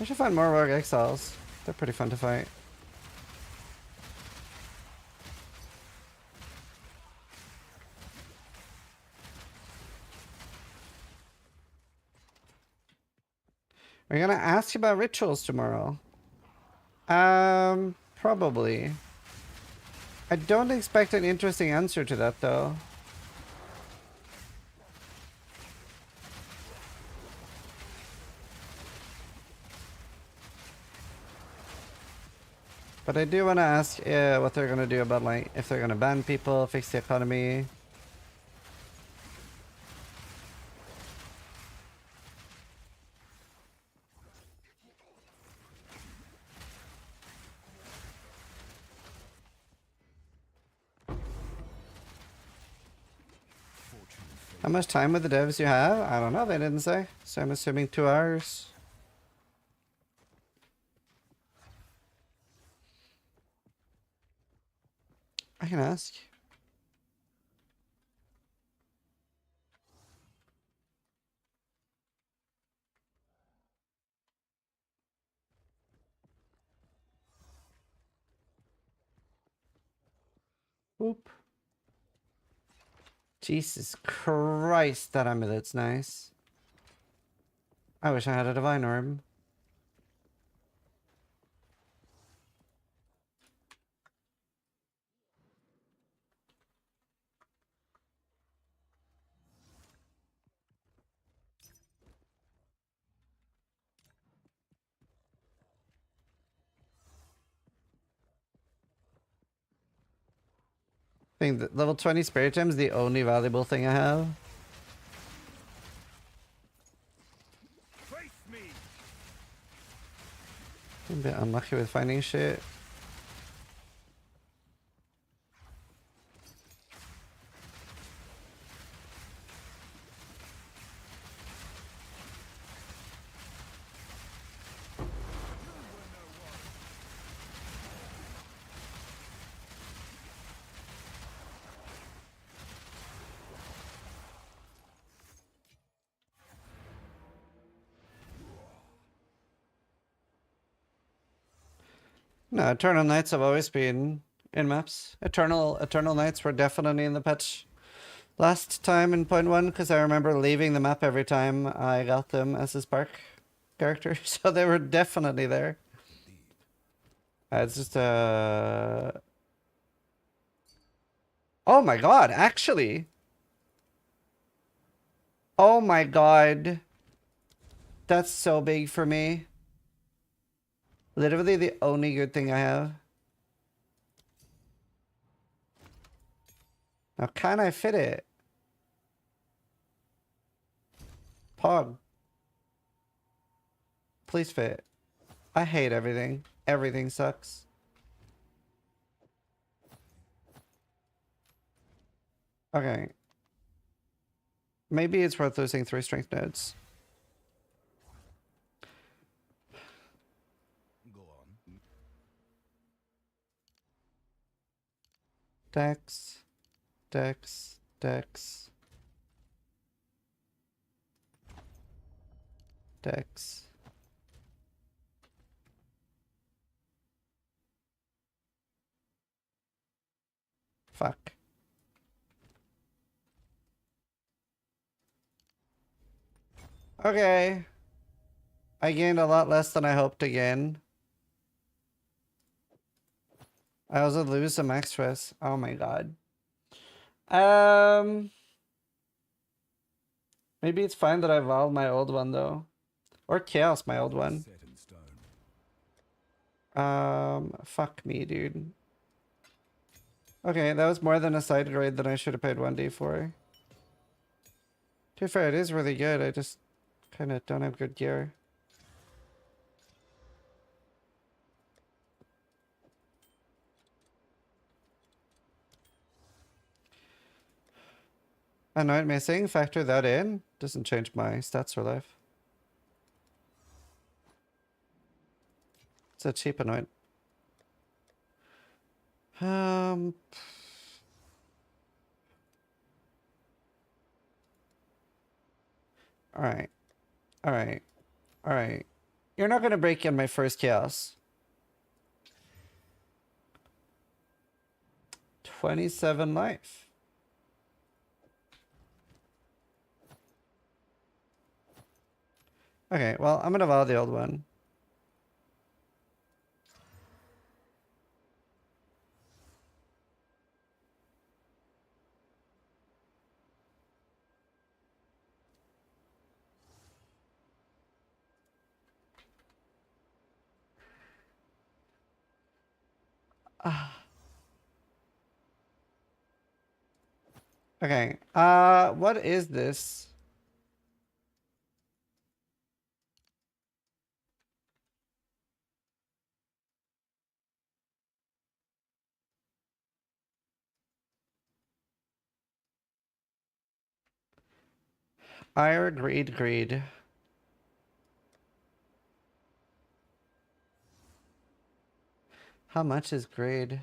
I should find more Rogue Exiles. They're pretty fun to fight. Are you gonna ask about rituals tomorrow? Probably. I don't expect an interesting answer to that though. But I do want to ask what they're gonna do about, like, if they're gonna ban people, fix the economy. How much time with the devs you have? I don't know, they didn't say. So I'm assuming 2 hours. I can ask. Whoop. Jesus Christ, that amulet's nice. I wish I had a divine orb. I think that level 20 spirit gem is the only valuable thing I have. I'm a bit unlucky with finding shit. No, Eternal Nights have always been in maps. Eternal Nights were definitely in the patch last time in point 1, because I remember leaving the map every time I got them as a Spark character, so they were definitely there. It's just oh my god, actually. Oh my god. That's so big for me. Literally the only good thing I have. Now can I fit it? Pog. Please fit. I hate everything. Everything sucks. Okay. Maybe it's worth losing 3 strength nodes. Go on. Dex. Dex. Dex. Dex. Fuck. Okay. I gained a lot less than I hoped to gain. I also lose some max stress. Oh my god. Maybe it's fine that I evolved my old one though. Or chaos my old one. Set in stone. Fuck me, dude. Okay, that was more than a side grade that I should have paid 1D for. To be fair, it is really good. I just kind of don't have good gear. Anoint missing, factor that in. Doesn't change my stats or life. It's a cheap anoint. Alright. Alright. Alright. You're not gonna break in my first chaos. 27 life. Okay, well, I'm gonna vow the old one. Okay, what is this? Ire, greed, greed. How much is greed?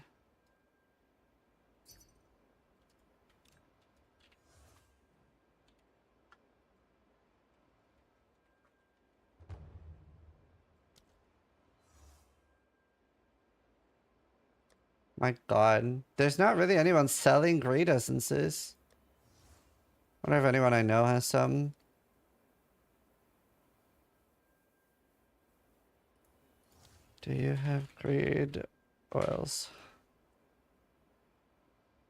My god. There's not really anyone selling greed essences. I wonder if anyone I know has some. Do you have greed oils?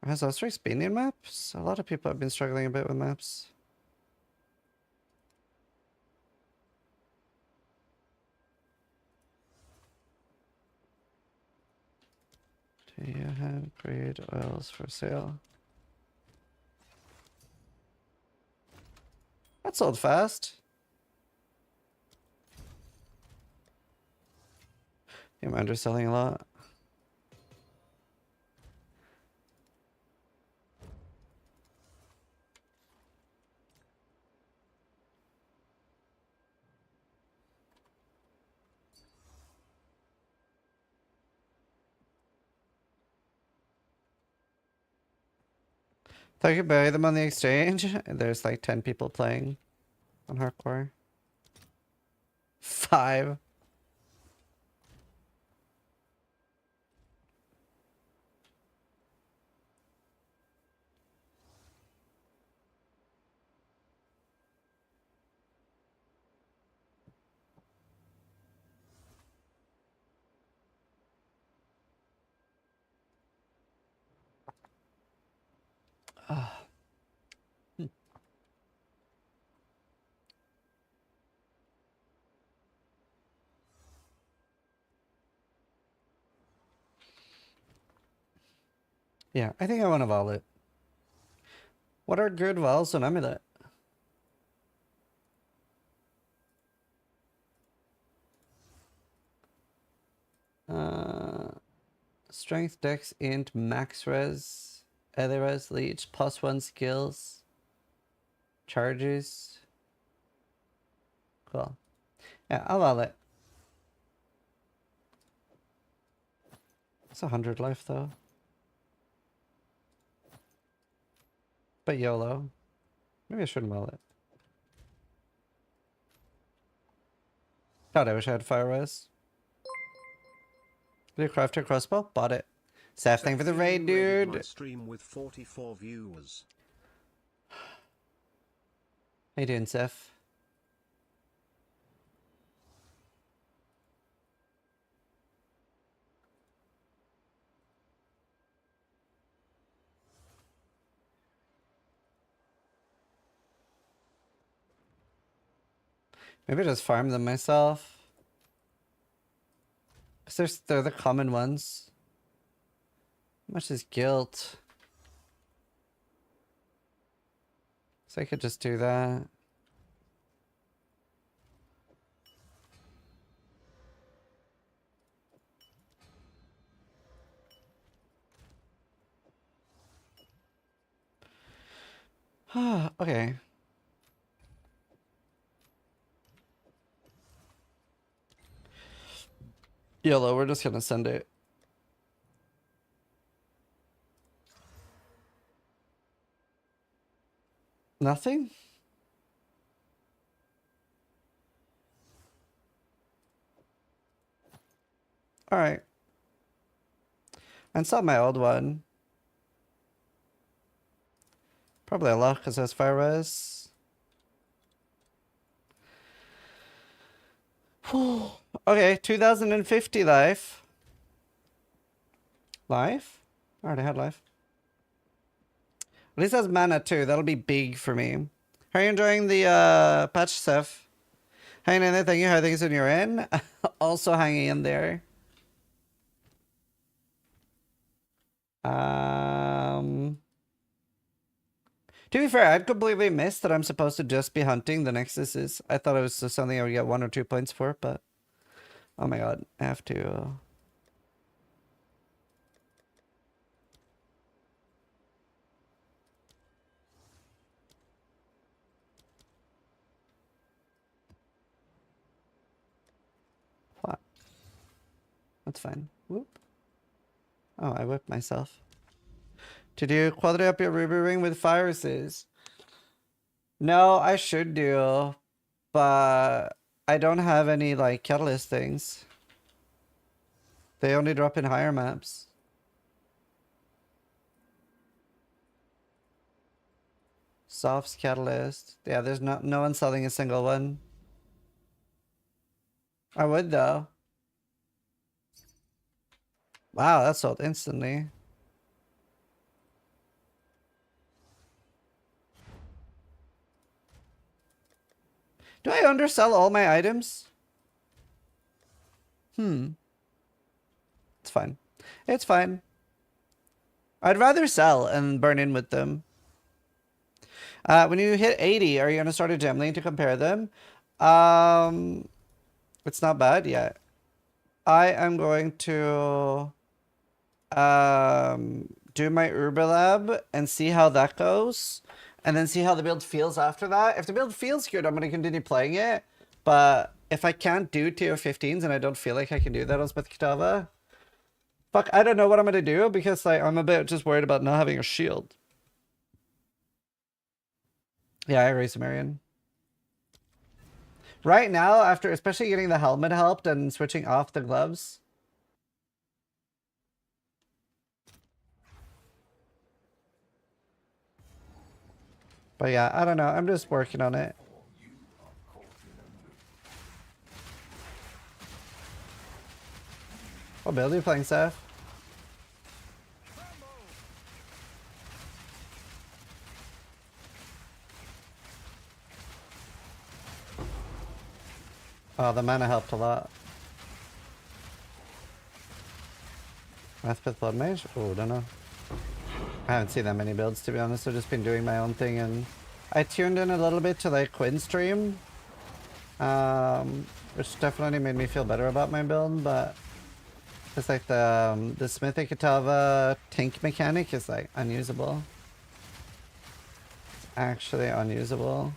Has Ostrix been in maps? A lot of people have been struggling a bit with maps. Do you have greed oils for sale? That sold fast. I'm underselling a lot. Thought you could buy them on the exchange. There's like 10 people playing on hardcore. 5. Yeah, I think I want to vol it. What are good vols on Amulet? Strength, Dex, Int, Max Res, Res, Leech, +1 skills, charges. Cool. Yeah, I'll vol it. It's 100 life though. But YOLO. Maybe I shouldn't vol it. God, I wish I had Fire Res. Did you craft a crossbow? Bought it. Seth, thank you for the raid, dude. My stream with 44 viewers. How you doing, Seth? Maybe just farm them myself. Because they're the common ones. How much is guilt? So I could just do that. Okay. YOLO, we're just gonna send it. Nothing? Alright. And sell my old one. Probably a lot because that's fire res. Okay, 2050 life. Life? I already had life. At least that's mana too. That'll be big for me. How are you enjoying the patch stuff? Hanging in there, thank you. How are things when you're in? Also hanging in there. To be fair, I'd completely missed that I'm supposed to just be hunting the Nexuses. I thought it was just something I would get 1 or 2 points for, but oh my god, I have to. What? That's fine. Whoop. Oh, I whipped myself. To do quality up your ruby ring with viruses. No, I should do, but I don't have any like catalyst things. They only drop in higher maps. Softs catalyst. Yeah, there's no one selling a single one. I would though. Wow, that sold instantly. Do I undersell all my items? It's fine. It's fine. I'd rather sell and burn in with them. When you hit 80, are you going to start a gem lane to compare them? It's not bad yet. I am going to do my Uber Lab and see how that goes. And then see how the build feels after that. If the build feels good, I'm going to continue playing it. But if I can't do tier 15s and I don't feel like I can do that on Smith Kitava, fuck, I don't know what I'm going to do because like I'm a bit just worried about not having a shield. Yeah, I agree, Sumerian. Right now, after especially getting the helmet helped and switching off the gloves. But yeah, I don't know. I'm just working on it. What build are you playing, Seth? Oh, the mana helped a lot. Wrathpith Blood Mage? Oh, don't know. I haven't seen that many builds, to be honest. I've just been doing my own thing, and I tuned in a little bit to like Quinn stream, which definitely made me feel better about my build. But it's like the Smithy Kitava tank mechanic is like unusable. It's actually unusable.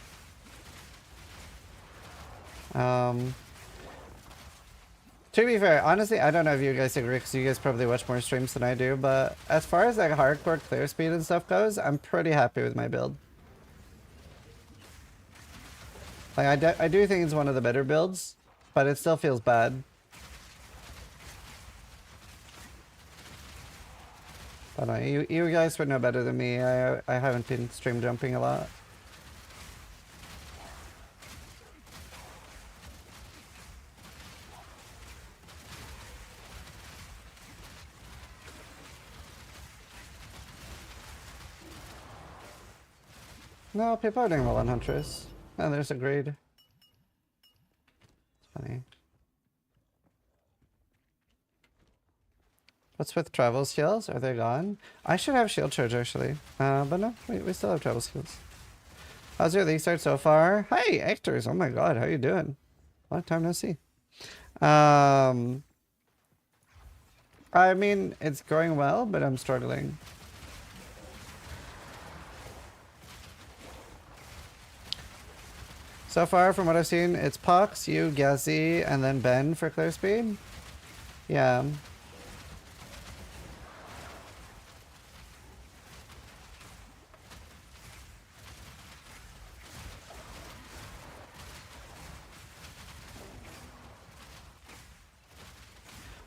To be fair, honestly, I don't know if you guys agree because you guys probably watch more streams than I do, but as far as like hardcore clear speed and stuff goes, I'm pretty happy with my build. Like I do think it's one of the better builds, but it still feels bad. I don't know, you guys would know better than me. I haven't been stream jumping a lot. No, people are doing well on Huntress. Oh, there's a grade. It's funny. What's with travel skills? Are they gone? I should have shield charge actually. But no, we still have travel skills. How's your league start so far? Hi, Hectors. Oh my god, how you doing? Long time no see. I mean, it's going well, but I'm struggling. So far, from what I've seen, it's Pox, you, Gazi, and then Ben for clear speed. Yeah.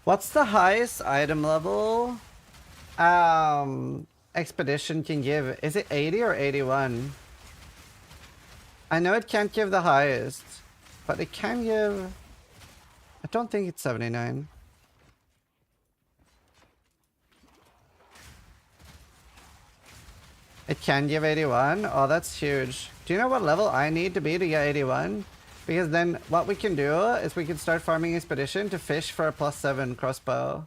What's the highest item level expedition can give? Is it 80 or 81? I know it can't give the highest, but it can give... I don't think it's 79. It can give 81? Oh, that's huge. Do you know what level I need to be to get 81? Because then what we can do is we can start farming expedition to fish for a +7 crossbow.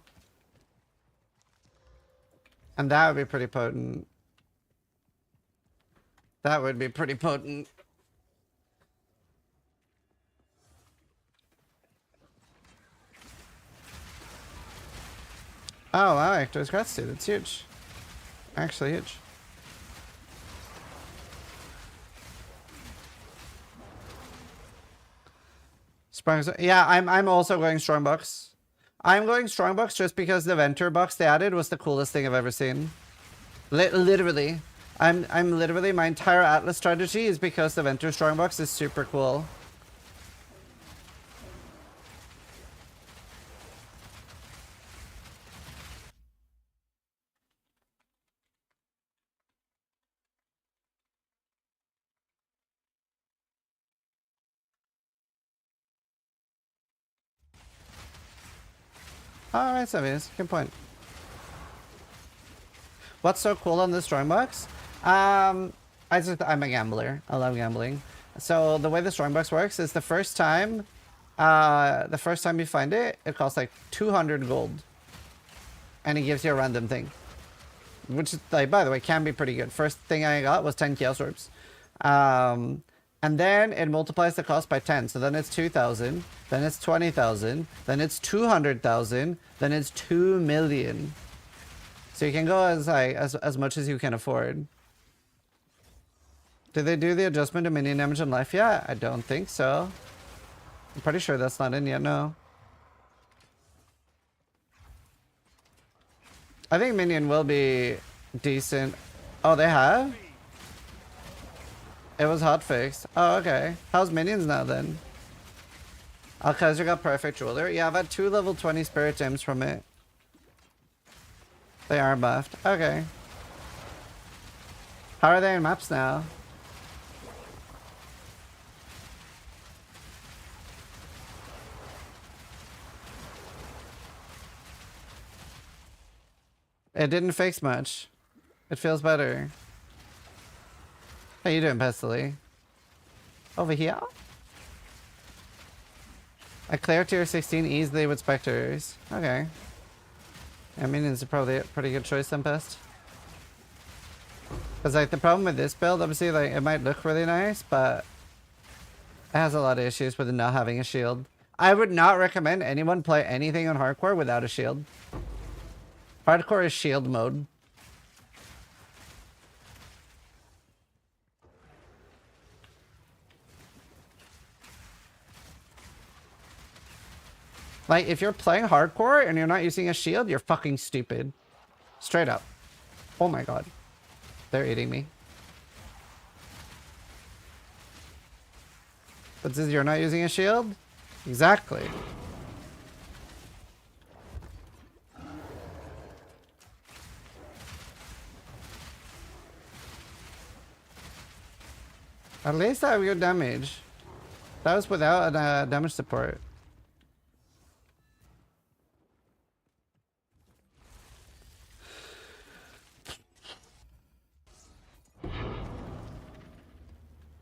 And that would be pretty potent. That would be pretty potent. Oh wow, Actor's Gratitude, that's huge. Actually huge. Yeah, I'm also going Strongbox. I'm going Strongbox just because the Venture box they added was the coolest thing I've ever seen. Literally. I'm literally, my entire Atlas strategy is because the Venture Strongbox is super cool. Alright, Sevius, good point. What's so cool on this Strongbox? I'm a gambler. I love gambling. So the way the Strongbox works is the first time you find it, it costs like 200 gold. And it gives you a random thing. Which is, like, by the way, can be pretty good. First thing I got was 10 Chaos Orbs. And then it multiplies the cost by 10. So then it's 2,000. Then it's 20,000. Then it's 200,000. Then it's 2 million. So you can go as much as you can afford. Did they do the adjustment to minion damage and life yet? I don't think so. I'm pretty sure that's not in yet, no. I think minion will be decent. Oh, they have? It was hotfixed. Oh, okay. How's minions now then? Alcazar got perfect jeweler. Yeah, I've had 2 level 20 spirit gems from it. They are buffed. Okay. How are they in maps now? It didn't fix much. It feels better. How you doing, Pestily? Over here? I clear tier 16 easily with specters. Okay. Yeah, minions are probably a pretty good choice then, Pest. Because, like, the problem with this build, obviously, like, it might look really nice, but it has a lot of issues with it not having a shield. I would not recommend anyone play anything on hardcore without a shield. Hardcore is shield mode. Like, if you're playing hardcore and you're not using a shield, you're fucking stupid. Straight up. Oh my god. They're eating me. But since you're not using a shield? Exactly. At least I have good damage. That was without a damage support.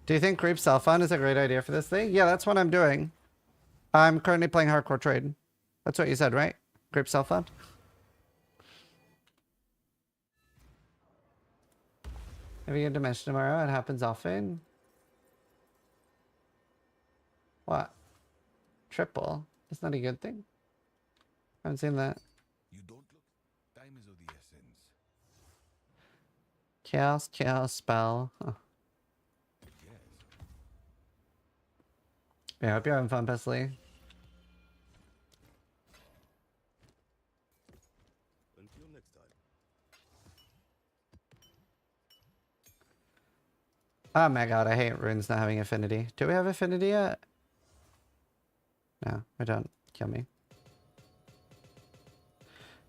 Do you think Creep Self-Fund is a great idea for this thing? Yeah, that's what I'm doing. I'm currently playing Hardcore Trade. That's what you said, right? Creep Self-Fund? If you get Dimension tomorrow, it happens often. What? Triple? That's not a good thing. I haven't seen that. You don't look. Time is of the essence. Chaos spell. Huh. Yes. Yeah, I hope you're having fun, Pestily. Until next time. Oh my god, I hate runes not having affinity. Do we have affinity yet? No, we don't. Kill me.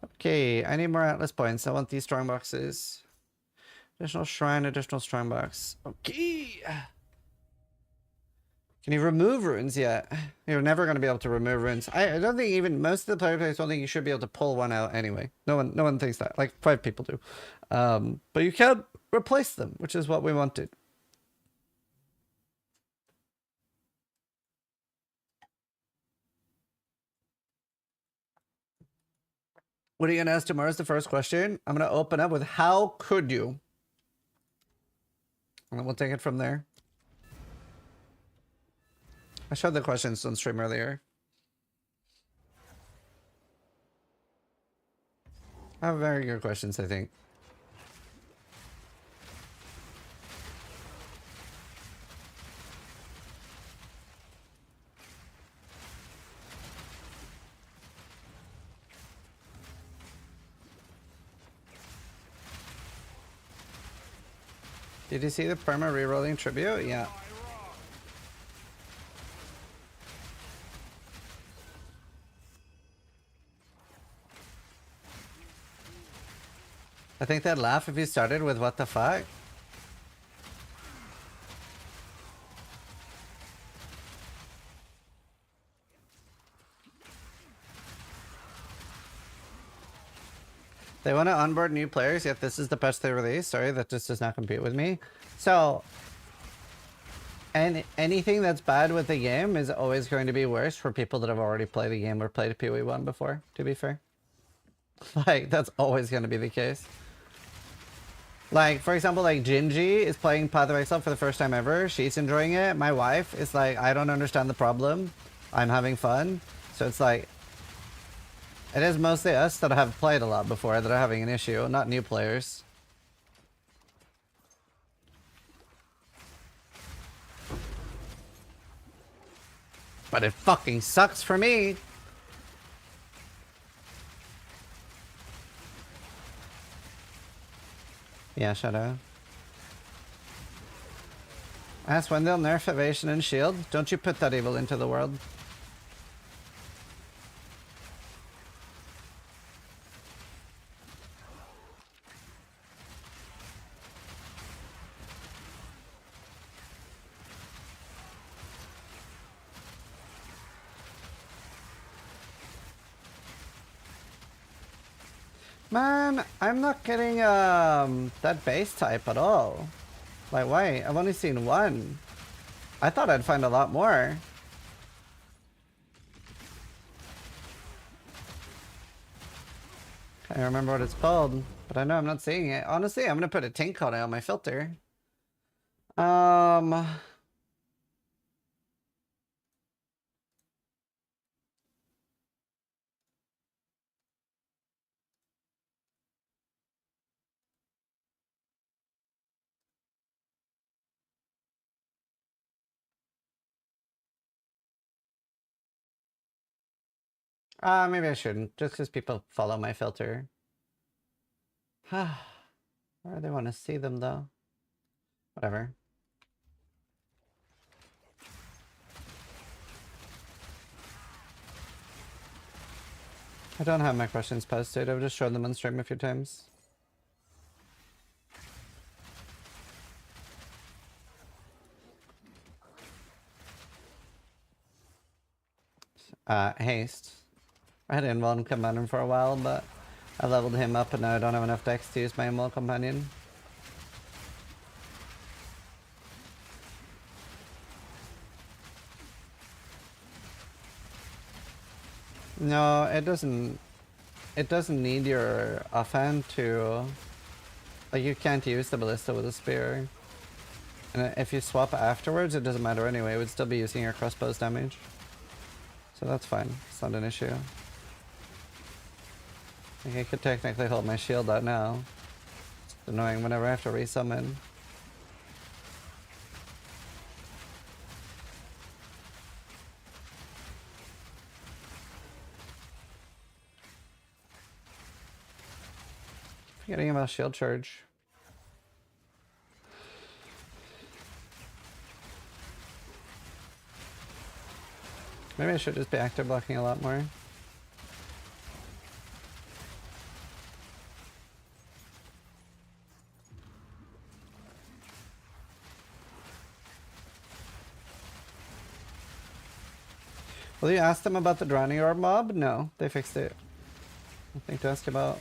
Okay, I need more Atlas points. I want these strong boxes. Additional shrine, additional strong box. Okay. Can you remove runes yet? You're never going to be able to remove runes. I don't think even most of the player base don't think you should be able to pull one out anyway. No one thinks that. Like 5 people do. But you can replace them, which is what we wanted. What are you going to ask tomorrow is the first question. I'm going to open up with how could you? And then we'll take it from there. I showed the questions on stream earlier. I have very good questions, I think. Did you see the perma rerolling tribute? Yeah. I think they'd laugh if you started with what the fuck. They want to onboard new players, yet this is the patch they released. Sorry, that just does not compete with me. So, and anything that's bad with the game is always going to be worse for people that have already played the game or played PoE1 before, to be fair. Like, that's always going to be the case. Like, for example, like Gingy is playing Path of Exile for the first time ever. She's enjoying it. My wife is like, I don't understand the problem. I'm having fun. So it's like, it is mostly us that have played a lot before that are having an issue, not new players. But it fucking sucks for me. Yeah, Shadow. Ask when they'll nerf evasion and shield. Don't you put that evil into the world. Man, I'm not getting that base type at all. Like, why? I've only seen one. I thought I'd find a lot more. Can't remember what it's called, but I know I'm not seeing it. Honestly, I'm gonna put a tank on it on my filter. Maybe I shouldn't, just because people follow my filter. Where do they want to see them, though? Whatever. I don't have my questions posted. I've just shown them on stream a few times. Haste. I had Invuln Companion for a while, but I leveled him up and now I don't have enough dex to use my Invuln Companion. No, it doesn't. It doesn't need your offhand to... Like, you can't use the ballista with a spear. And if you swap afterwards, it doesn't matter anyway. It would still be using your crossbow's damage. So that's fine. It's not an issue. Like, I could technically hold my shield out now. It's annoying whenever I have to resummon. Forgetting about shield charge. Maybe I should just be active blocking a lot more. Will you ask them about the drowning orb mob? No, they fixed it. Nothing to ask about.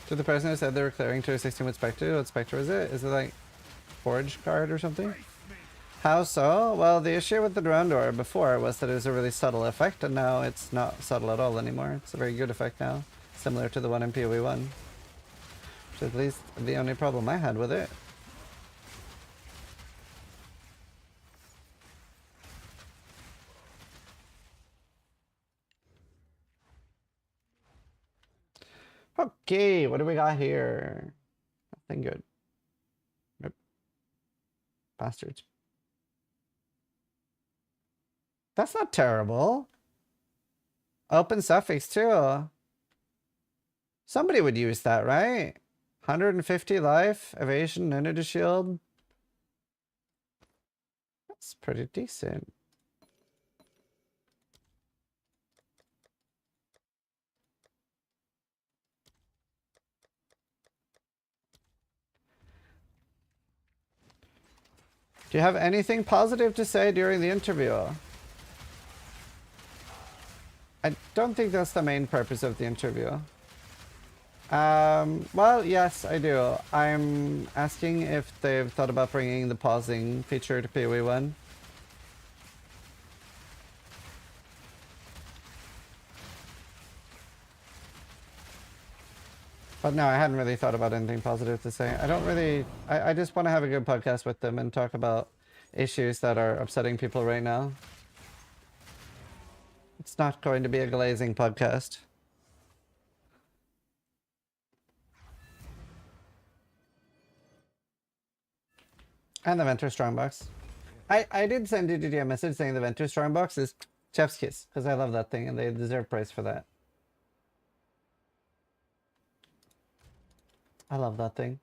To the person who said they were clearing to a 16 with Spectre, what Spectre is it? Is it like Forge card or something? How so? Well, the issue with the drowned orb before was that it was a really subtle effect, and now it's not subtle at all anymore. It's a very good effect now, similar to the one in PoE 1. Which is at least the only problem I had with it. Okay, what do we got here? Nothing good. Nope. Bastards. That's not terrible. Open suffix too. Somebody would use that, right? 150 life, evasion, energy shield. That's pretty decent. Do you have anything positive to say during the interview? I don't think that's the main purpose of the interview. Well, yes, I do. I'm asking if they've thought about bringing the pausing feature to PoE 1. But no, I hadn't really thought about anything positive to say. I just want to have a good podcast with them and talk about issues that are upsetting people right now. It's not going to be a glazing podcast. And the Venture Strongbox. I did send DDD a message saying the Venture Strongbox is chef's kiss, because I love that thing and they deserve praise for that. I love that thing.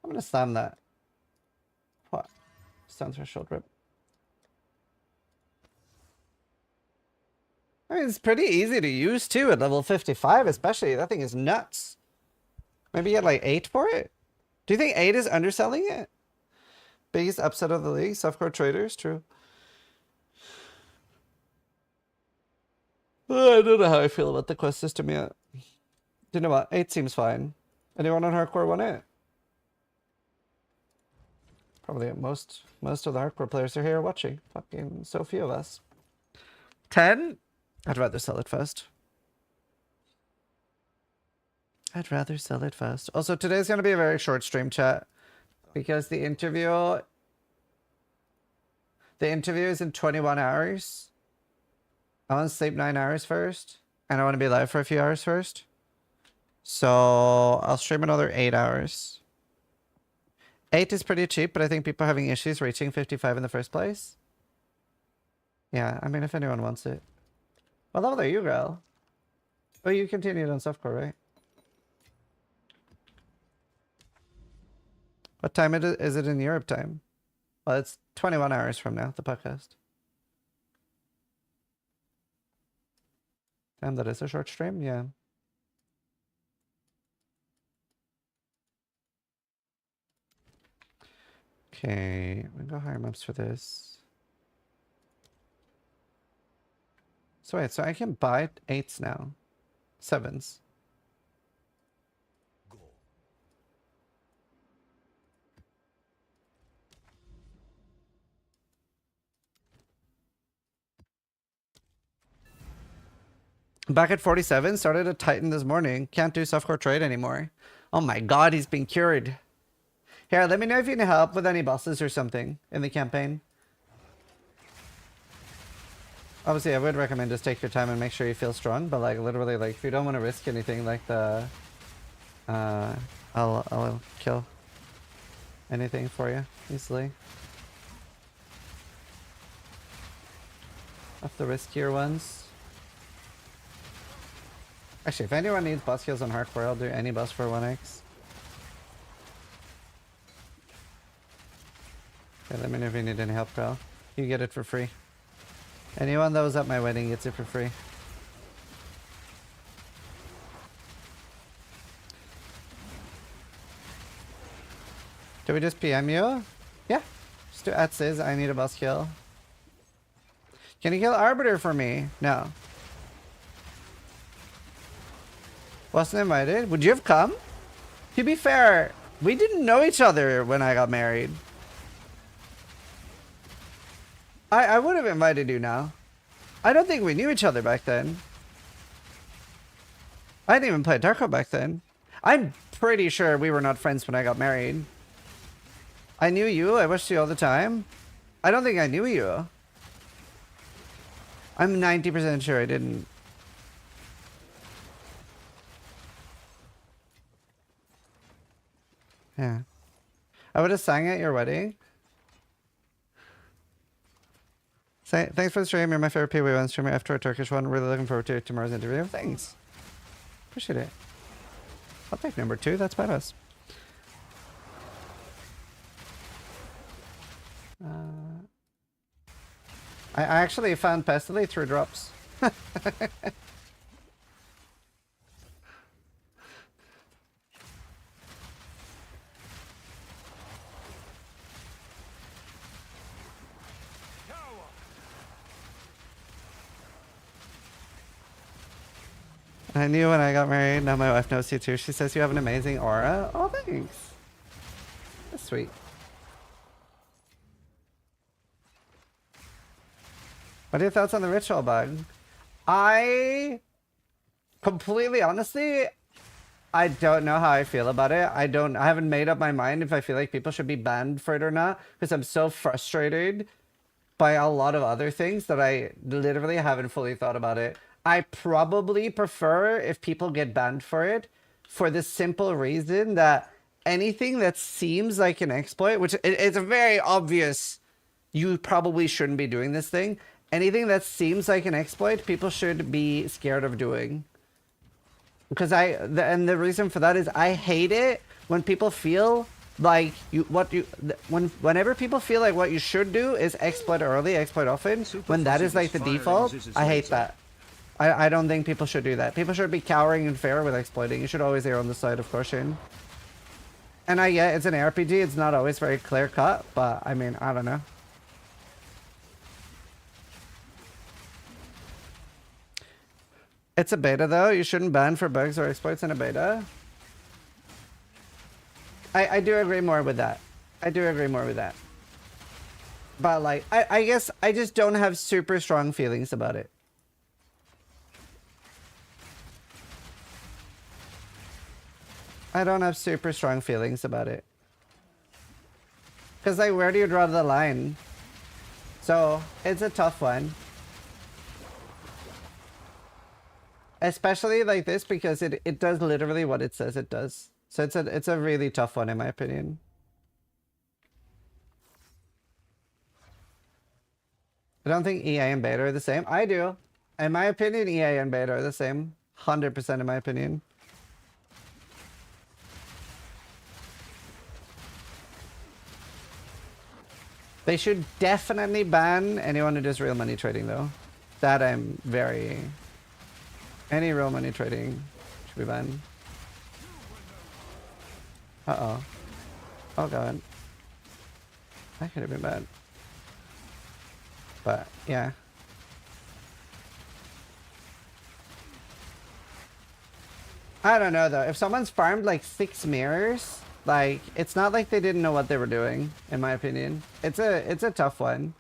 I'm gonna slam that. What? Stone threshold rip. I mean, it's pretty easy to use too at level 55, especially. That thing is nuts. Maybe you get like 8 for it? Do you think 8 is underselling it? Biggest upset of the league? Softcore traders? True. I don't know how I feel about the quest system yet. You know what? 8 seems fine. Anyone on hardcore want it? Probably most of the hardcore players are here watching. Fucking so few of us. 10? I'd rather sell it first. I'd rather sell it first. Also, today's going to be a very short stream, chat. Because the interview is in 21 hours. I want to sleep 9 hours first. And I want to be live for a few hours first. So I'll stream another 8 hours. 8 is pretty cheap, but I think people are having issues reaching 55 in the first place. Yeah, I mean, if anyone wants it. What level are you, girl? Oh, you continued on softcore, right? What time is it in Europe time? Well, it's 21 hours from now, the podcast. Damn, that is a short stream? Yeah. Okay, we can go higher maps for this. So wait, so I can buy 8s now. 7s. Back at 47, started a Titan this morning. Can't do softcore trade anymore. Oh my god, he's been cured. Here, let me know if you need help with any bosses or something in the campaign. Obviously, I would recommend just take your time and make sure you feel strong, but like literally, like if you don't want to risk anything, like the, I'll kill anything for you easily. Of the riskier ones. Actually, if anyone needs boss kills on hardcore, I'll do any boss for 1x. Okay, let me know if you need any help, girl. You get it for free. Anyone that was at my wedding gets it for free. Do we just PM you? Yeah. Just do @Ziz, I need a boss kill. Can you kill Arbiter for me? No. Wasn't invited? Would you have come? To be fair, we didn't know each other when I got married. I would have invited you now. I don't think we knew each other back then. I didn't even play Darko back then. I'm pretty sure we were not friends when I got married. I knew you. I wished you all the time. I don't think I knew you. I'm 90% sure I didn't. Yeah. I would have sang at your wedding. Thanks for the stream. You're my favorite PW1 streamer after a Turkish one. Really looking forward to tomorrow's interview. Thanks. Appreciate it. I'll take number 2. That's badass. I actually found Pestily through drops. I knew when I got married. Now my wife knows you too. She says you have an amazing aura. Oh, thanks. That's sweet. What are your thoughts on the ritual bug? I completely honestly, I don't know how I feel about it. I haven't made up my mind if I feel like people should be banned for it or not, because I'm so frustrated by a lot of other things that I literally haven't fully thought about it. I probably prefer if people get banned for it, for the simple reason that anything that seems like an exploit, which it's a very obvious, you probably shouldn't be doing this thing. Anything that seems like an exploit, people should be scared of doing. Because and the reason for that is I hate it when people feel like whenever people feel like what you should do is exploit early, exploit often, when that is like the default, I hate that. I don't think people should do that. People should be cowering in fear with exploiting. You should always err on the side of caution. And it's an RPG, it's not always very clear cut, but I mean, I don't know. It's a beta though. You shouldn't ban for bugs or exploits in a beta. I do agree more with that. I do agree more with that. But like, I guess I just don't have super strong feelings about it. I don't have super strong feelings about it. Because like, where do you draw the line? So, it's a tough one. Especially like this, because it does literally what it says it does. So it's a really tough one in my opinion. I don't think EA and beta are the same. I do. In my opinion, EA and beta are the same. 100% in my opinion. They should definitely ban anyone who does real money trading though. That I'm very... Any real money trading should be banned. Uh-oh. Oh god. That could have been bad. But, yeah. I don't know though. If someone's farmed like 6 mirrors, like, it's not like they didn't know what they were doing, in my opinion. It's a tough one.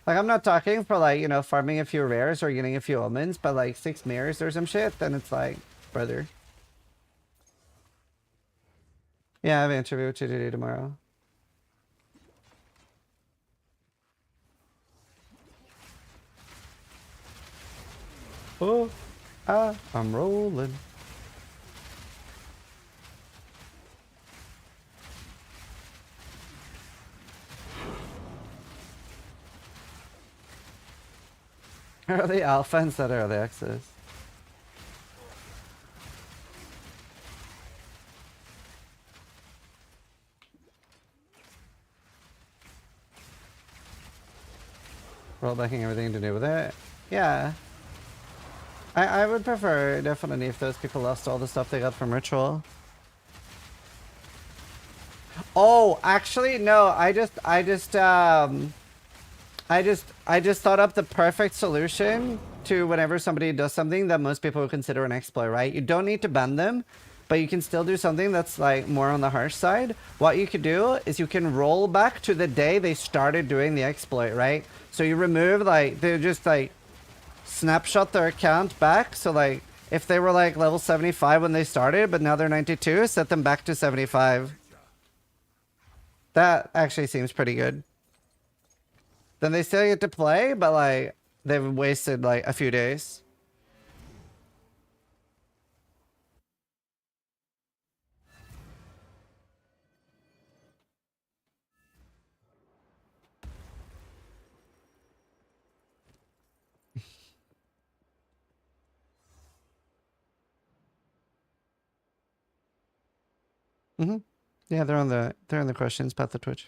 Like, I'm not talking for, like, you know, farming a few rares or getting a few omens, but, like, 6 mirrors or some shit, then it's like, brother. Yeah, I have an interview with TDD tomorrow. Oh, I'm rolling. Early alpha instead of early access. Rollbacking everything to do with it. Yeah. I would prefer definitely if those people lost all the stuff they got from Ritual. Oh, actually, no. I just thought up the perfect solution to whenever somebody does something that most people would consider an exploit, right? You don't need to ban them, but you can still do something that's like more on the harsh side. What you could do is you can roll back to the day they started doing the exploit, right? So you remove like, they just like snapshot their account back. So like if they were like level 75 when they started, but now they're 92, set them back to 75. That actually seems pretty good. Then they still get to play, but like they've wasted like a few days. Yeah, they're on the questions about the Twitch.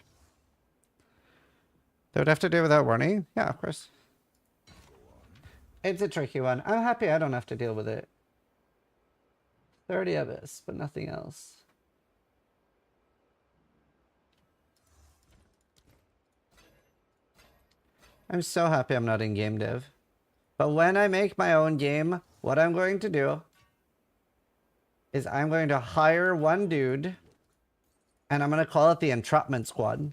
They would have to do without warning? Yeah, of course. It's a tricky one. I'm happy I don't have to deal with it. 30 of us, but nothing else. I'm so happy I'm not in game dev. But when I make my own game, what I'm going to do is I'm going to hire one dude and I'm going to call it the Entrapment Squad.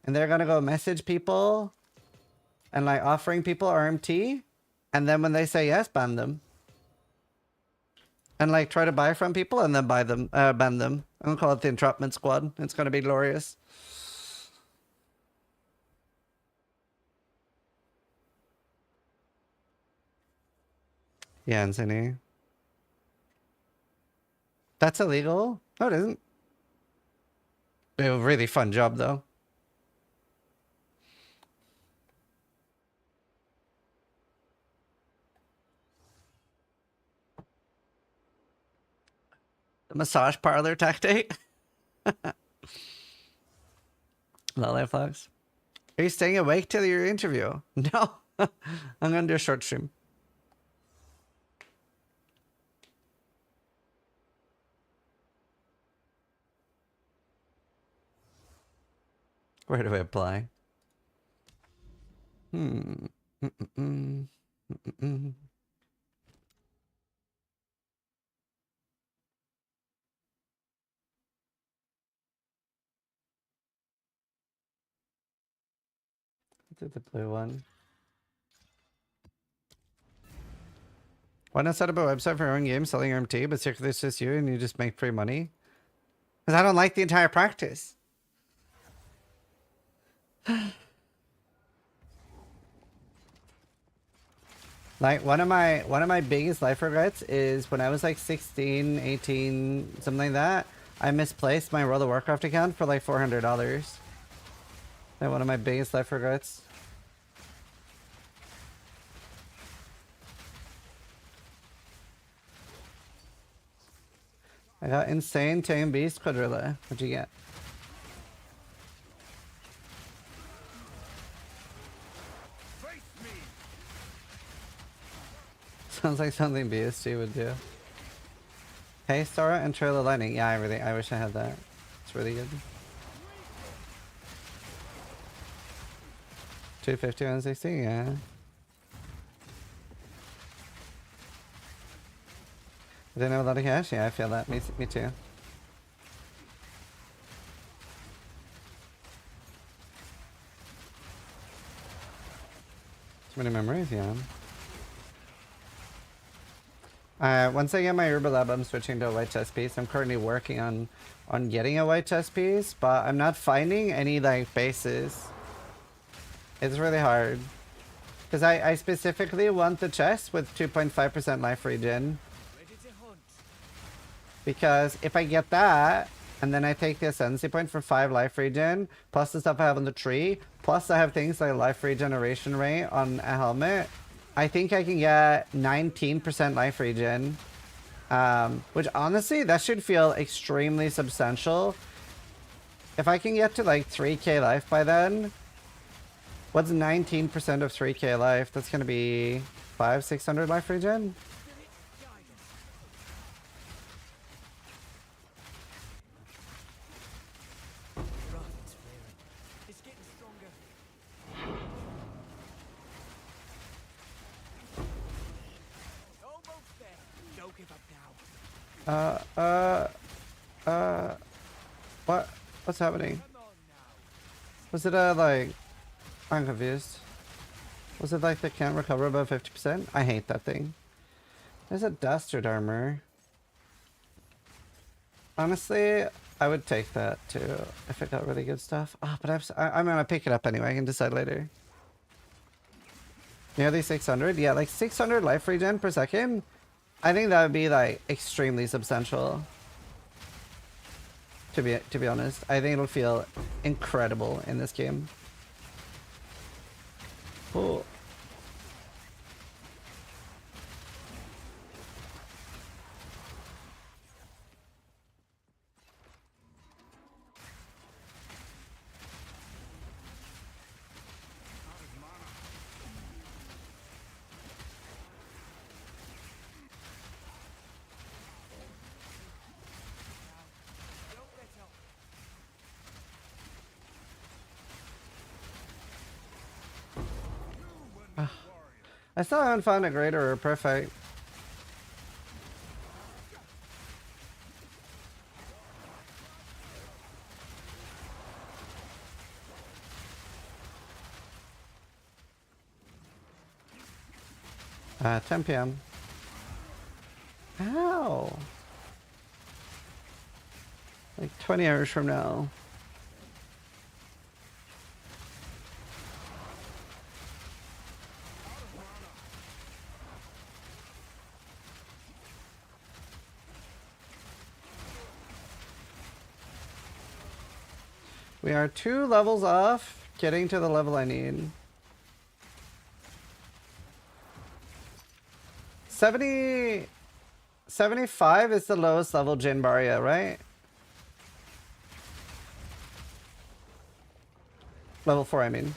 And they're going to go message people and like offering people RMT. And then when they say yes, ban them. And like try to buy from people and then ban them. I'm going to call it the Entrapment Squad. It's going to be glorious. Yeah, Anthony. That's illegal? No, it isn't. A really fun job, though. The massage parlor tactic. Live vlogs. Are you staying awake till your interview? No. I'm gonna do a short stream. Where do I apply? Do the blue one. Why not set up a website for your own game selling RMT, but secretly it's just you and you just make free money? Because I don't like the entire practice. Like one of my biggest life regrets is when I was like 16, 18, something like that, I misplaced my World of Warcraft account for like $400. Like one of my biggest life regrets. I got insane Tame Beast Quadrilla. What'd you get? Sounds like something BSG would do. Hey, Sora and Trail of Lightning. Yeah, I wish I had that. It's really good. 250 on 60, yeah. I didn't have a lot of cash. Yeah, I feel that. Me too. Too many memories, yeah. Once I get my Urba Lab, I'm switching to a white chess piece. I'm currently working on getting a white chess piece, but I'm not finding any like bases. It's really hard. Because I specifically want the chest with 2.5% life regen. Because if I get that, and then I take the Ascendancy Point for 5 life regen, plus the stuff I have on the tree, plus I have things like life regeneration rate on a helmet, I think I can get 19% life regen. Which honestly, that should feel extremely substantial. If I can get to like 3k life by then, What's 19% of 3k life? That's gonna be 500-600 life regen? It's getting stronger. Almost there. Don't give up now. What? What's happening? Come on now. Was it like... I'm confused. Was it like they can't recover above 50%? I hate that thing. There's a dastard armor. Honestly, I would take that too if it got really good stuff. Ah, but I'm gonna pick it up anyway. I can decide later. Nearly 600? Yeah, like 600 life regen per second. I think that would be like extremely substantial. To be honest, I think it'll feel incredible in this game. Cool. Don't let up. I still haven't found a greater or perfect. Uh, 10 p.m. Ow! Like 20 hours from now. We are 2 levels off getting to the level I need. 75 is the lowest level Jin Barya, right? Level 4, I mean.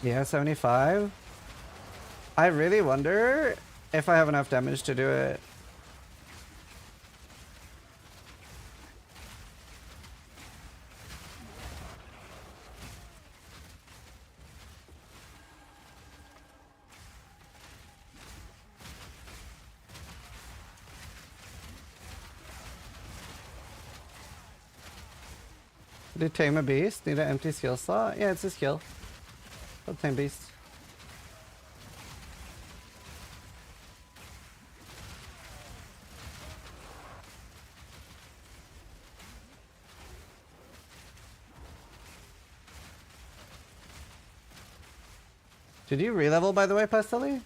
Yeah, 75. I really wonder if I have enough damage to do it. Did tame a beast? Need an empty skill slot? Yeah, it's a skill. I'll tame beast. Did you re-level, by the way, Pasteli?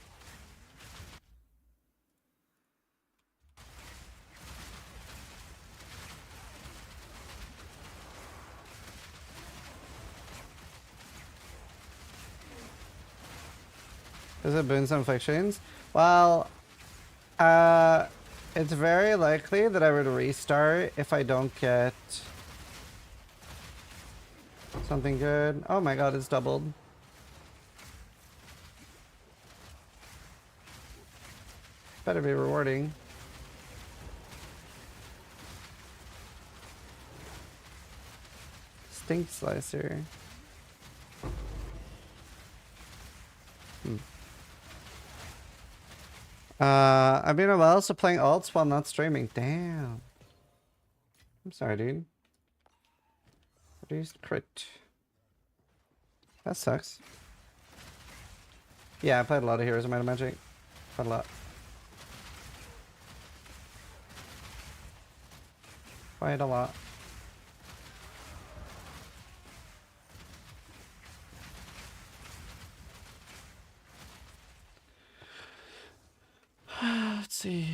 Does it boon some afflictions? Well, it's very likely that I would restart if I don't get something good. Oh my god, it's doubled. Better be rewarding. Stink Slicer. I've been a while, so playing alts while not streaming. Damn. I'm sorry, dude. Reduced crit. That sucks. Yeah, I played a lot of Heroes of Might and Magic. Quite a lot. Quite a lot. Let's see.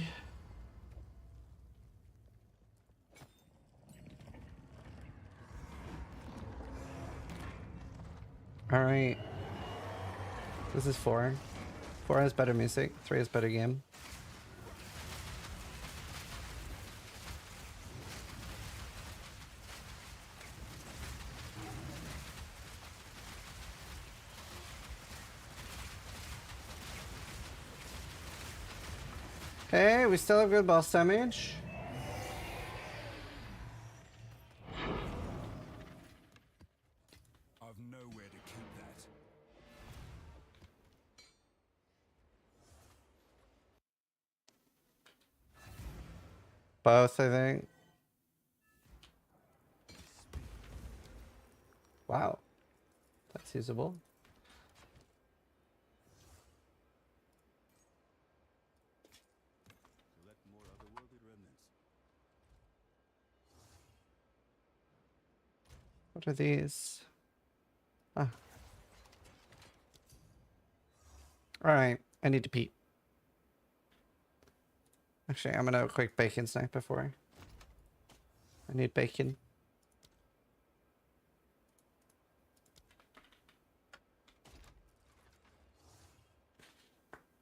All right. This is 4 4 has better music, 3 has better game. Okay, we still have good boss damage. I've nowhere to keep that. Both, I think. Wow. That's usable. Select more otherworldly remnants. What are these? Ah. Alright, I need to pee. Actually, I'm gonna have a quick bacon snack before. I need bacon.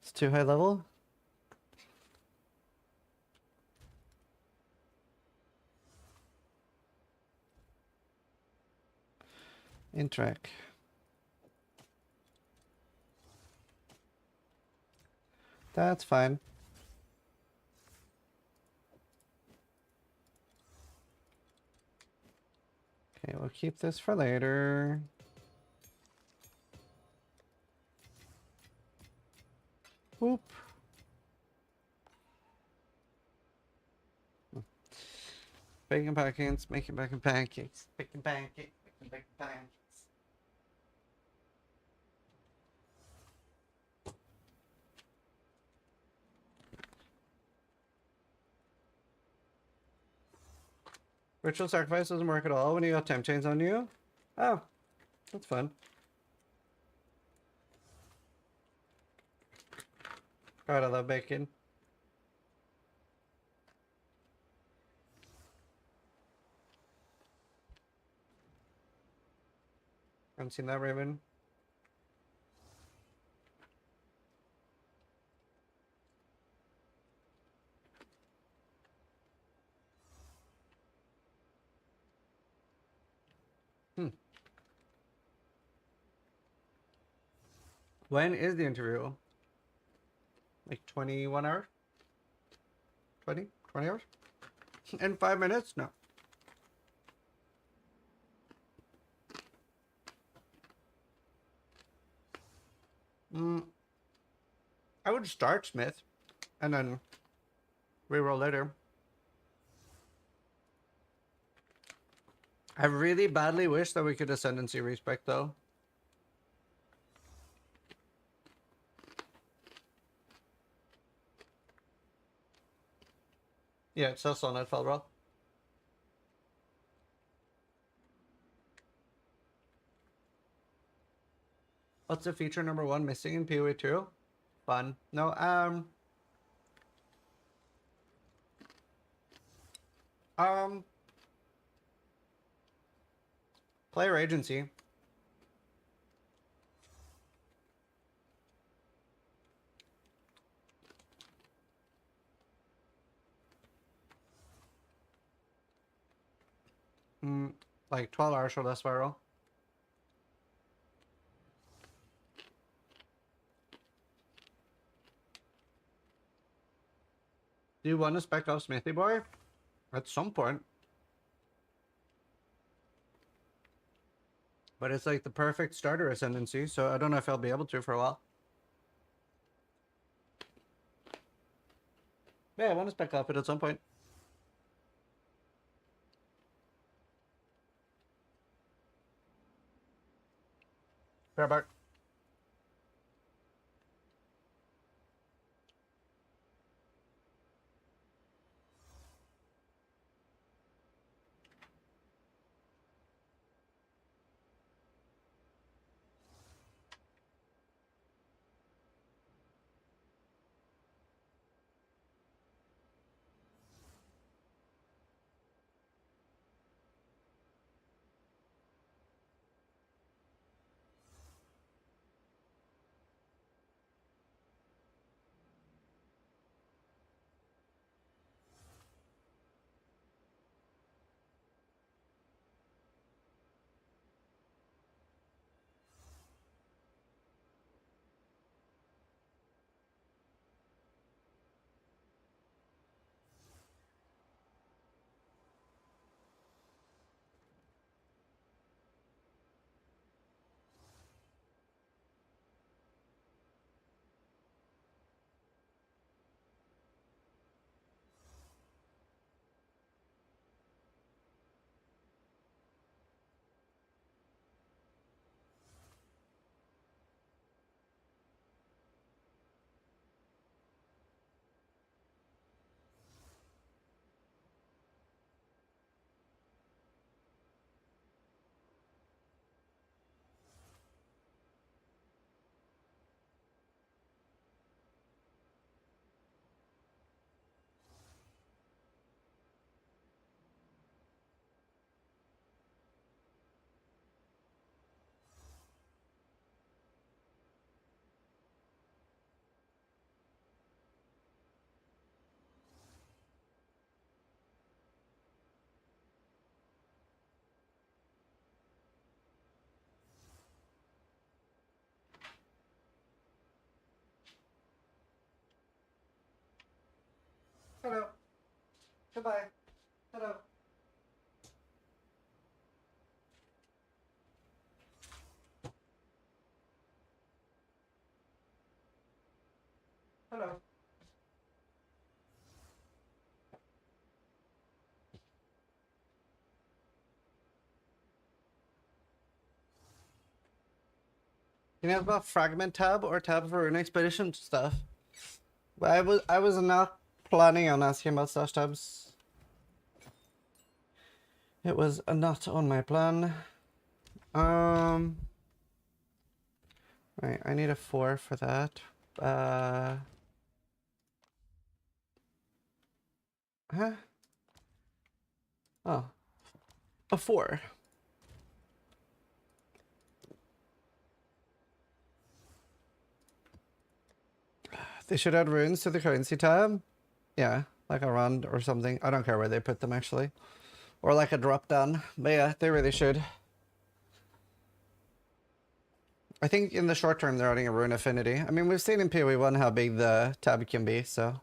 It's too high level. Interact. That's fine. Okay, we'll keep this for later. Whoop. Bacon pancakes, making bacon pancakes, bacon pancakes, making bacon pancakes. Ritual sacrifice doesn't work at all when you got temp chains on you. Oh, that's fun. God, I love bacon. Haven't seen that, Raven. When is the interview? Like 21 hours? 20? 20 hours? In 5 minutes? No. I would start Smith and then reroll later. I really badly wish that we could Ascendancy Respect though. Yeah, it's still on Nightfall, bro. What's the feature number 1 missing in PoE 2? Fun. No, player agency. Like 12 hours or less viral. Do you want to spec off Smithy Boy? At some point. But it's like the perfect starter ascendancy, so I don't know if I'll be able to for a while. Yeah, I want to spec off it at some point. Fair back. Goodbye. Hello. Hello. Can you ask about fragment tab or tab for an expedition stuff? Well, I was not planning on asking about stash tabs. It was not on my plan. Right, I need a 4 for that. Huh? Oh. A 4. They should add runes to the currency tab. Yeah, like a rund or something. I don't care where they put them actually. Or like a drop down. But yeah, they really should. I think in the short term they're adding a rune affinity. I mean, we've seen in PoE 1 how big the tab can be, so.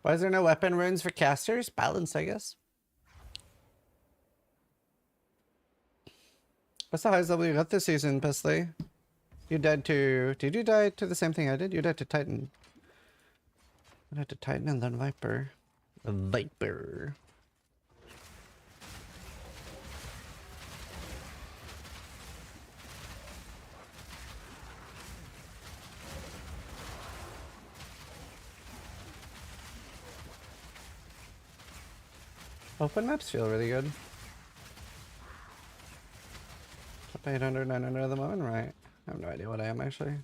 Why is there no weapon runes for casters? Balance, I guess. What's the highest level you got this season, Pesley? You died to... Did you die to the same thing I did? You died to Titan. I died to Titan and then Viper. A Viper. Open maps feel really good. Up 800, 900 at the moment, right? I have no idea what I am actually.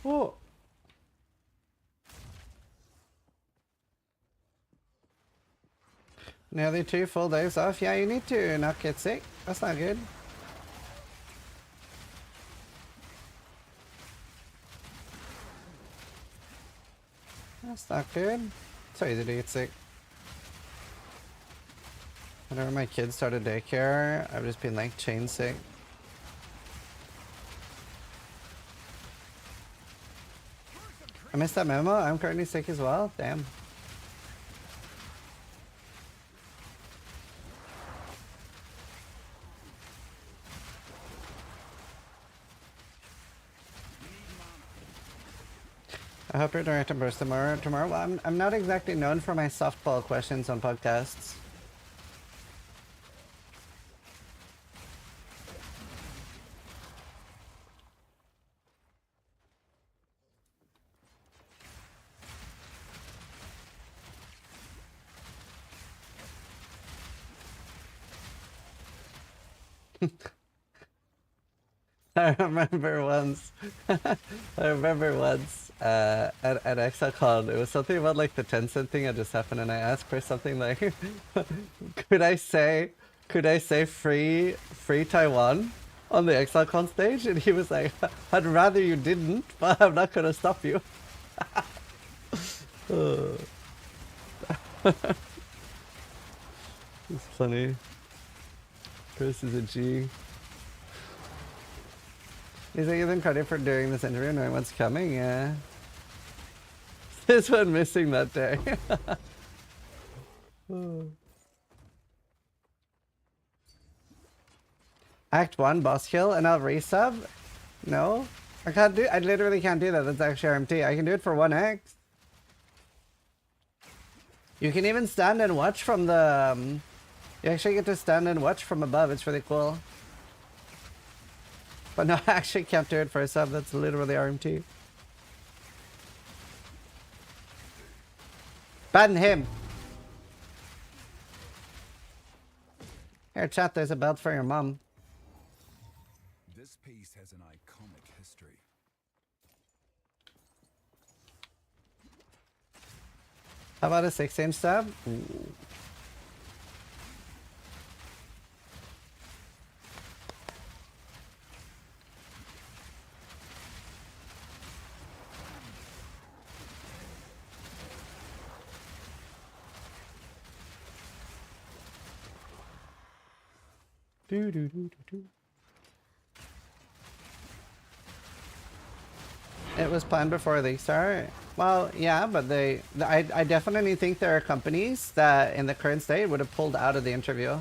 Oh! Nearly 2 full days off. Yeah, you need to not get sick. That's not good. That's not good. So easy to get sick. Whenever my kids started daycare, I've just been like chain sick. I missed that memo. I'm currently sick as well. Damn. I hope you're doing it burst tomorrow. Well, I'm not exactly known for my softball questions on podcasts. I remember once at ExaCon, it was something about like the Tencent thing that just happened, and I asked for something like, could I say free Taiwan on the ExaCon stage? And he was like, I'd rather you didn't, but I'm not gonna stop you. It's funny. Chris is a G. He's like, giving credit for doing this interview knowing what's coming, yeah. This one missing that day. Act 1, boss kill, and I'll resub? No? I literally can't do that, that's actually RMT. I can do it for 1x. You can even stand and watch from the... you actually get to stand and watch from above, it's really cool. But no, I actually can't do it for a sub, that's literally RMT. Ban him! Here, chat, there's a belt for your mom. This piece has an iconic history. How about a 6-inch sub? Ooh. Do, do, do, do, do. It was planned before they start. Well, yeah, but I definitely think there are companies that in the current state would have pulled out of the interview.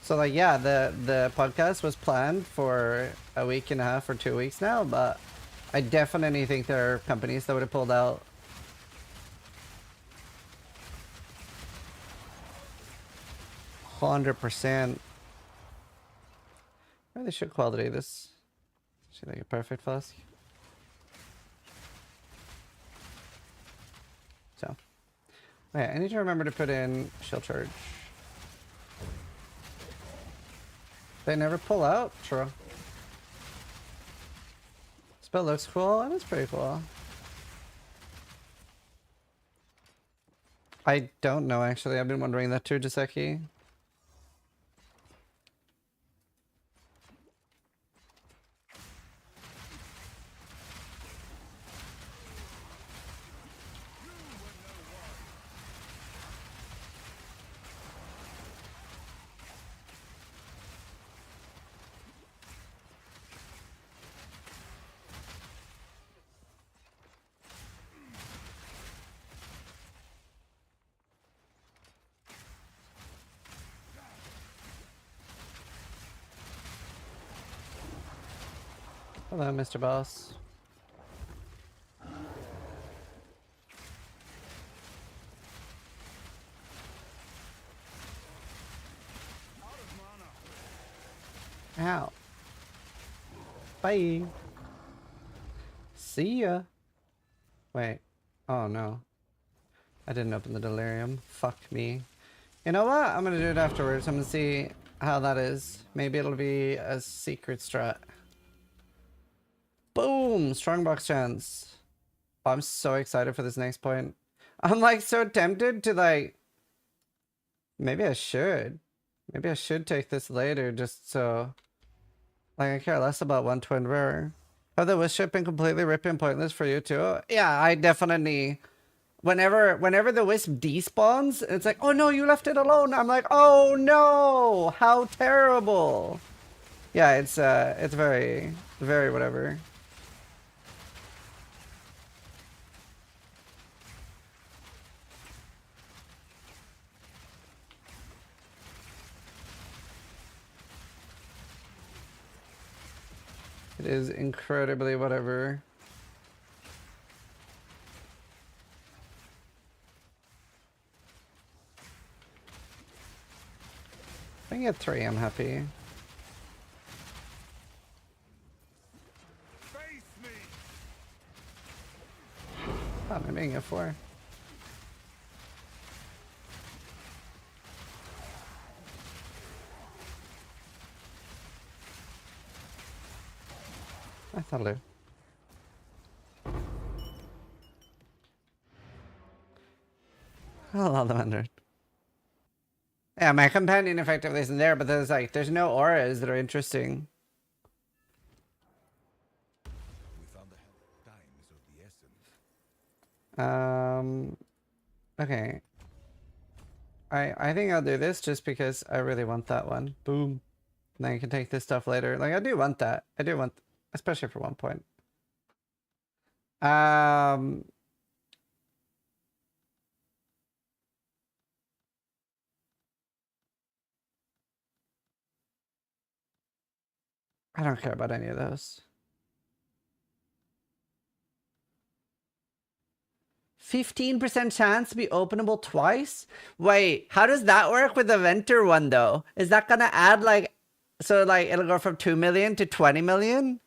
So like, yeah, the podcast was planned for a week and a half or 2 weeks now, but I definitely think there are companies that would have pulled out. %. Really should quality this. Should like a perfect flask. So, okay, I need to remember to put in shield charge. They never pull out? True. Spell looks cool, and it's pretty cool. I don't know, actually. I've been wondering that too, Jaceki. Hello, Mr. Boss. Ow. Bye. See ya. Wait. Oh no. I didn't open the delirium. Fuck me. You know what? I'm gonna do it afterwards. I'm gonna see how that is. Maybe it'll be a secret strat. Boom! Strongbox chance. Oh, I'm so excited for this next point. I'm like so tempted to like... Maybe I should. Maybe I should take this later just so... Like, I care less about one twin rare. Have the wish ship been completely ripping pointless for you too? Yeah, I definitely... Whenever the wisp despawns, it's like, oh no, you left it alone. I'm like, oh no, how terrible. Yeah, it's very, very whatever. It is incredibly whatever. If I can get 3, I'm happy. Face me. Oh, maybe I can get 4. I thought I'll do. I'll allow them under. Yeah, my companion effectively isn't there, but there's no auras that are interesting. We found the help. Time is of the essence. Okay. I think I'll do this just because I really want that one. Boom. And then you can take this stuff later. Like, I do want that. I do want, especially for 1 point. I don't care about any of those. 15% chance to be openable twice? Wait, how does that work with the Venter one though? Is that gonna add like, so like it'll go from 2 million to 20 million?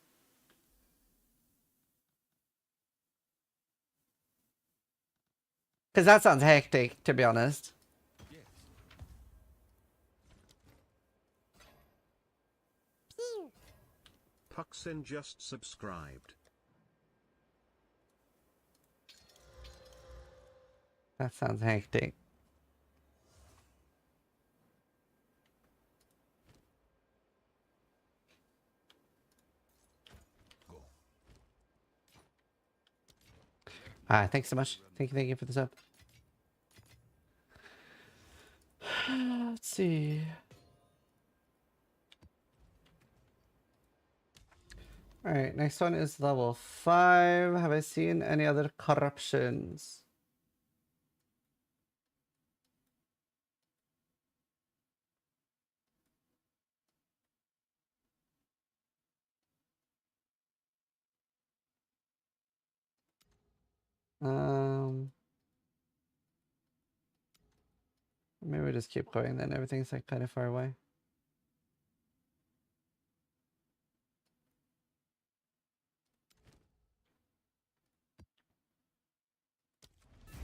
Because that sounds hectic, to be honest. Yes. Puxin just subscribed. That sounds hectic. Go. Thanks so much. Thank you for this up. Let's see. Alright, next one is level 5. Have I seen any other corruptions? Maybe we just keep going then. Everything's like kind of far away.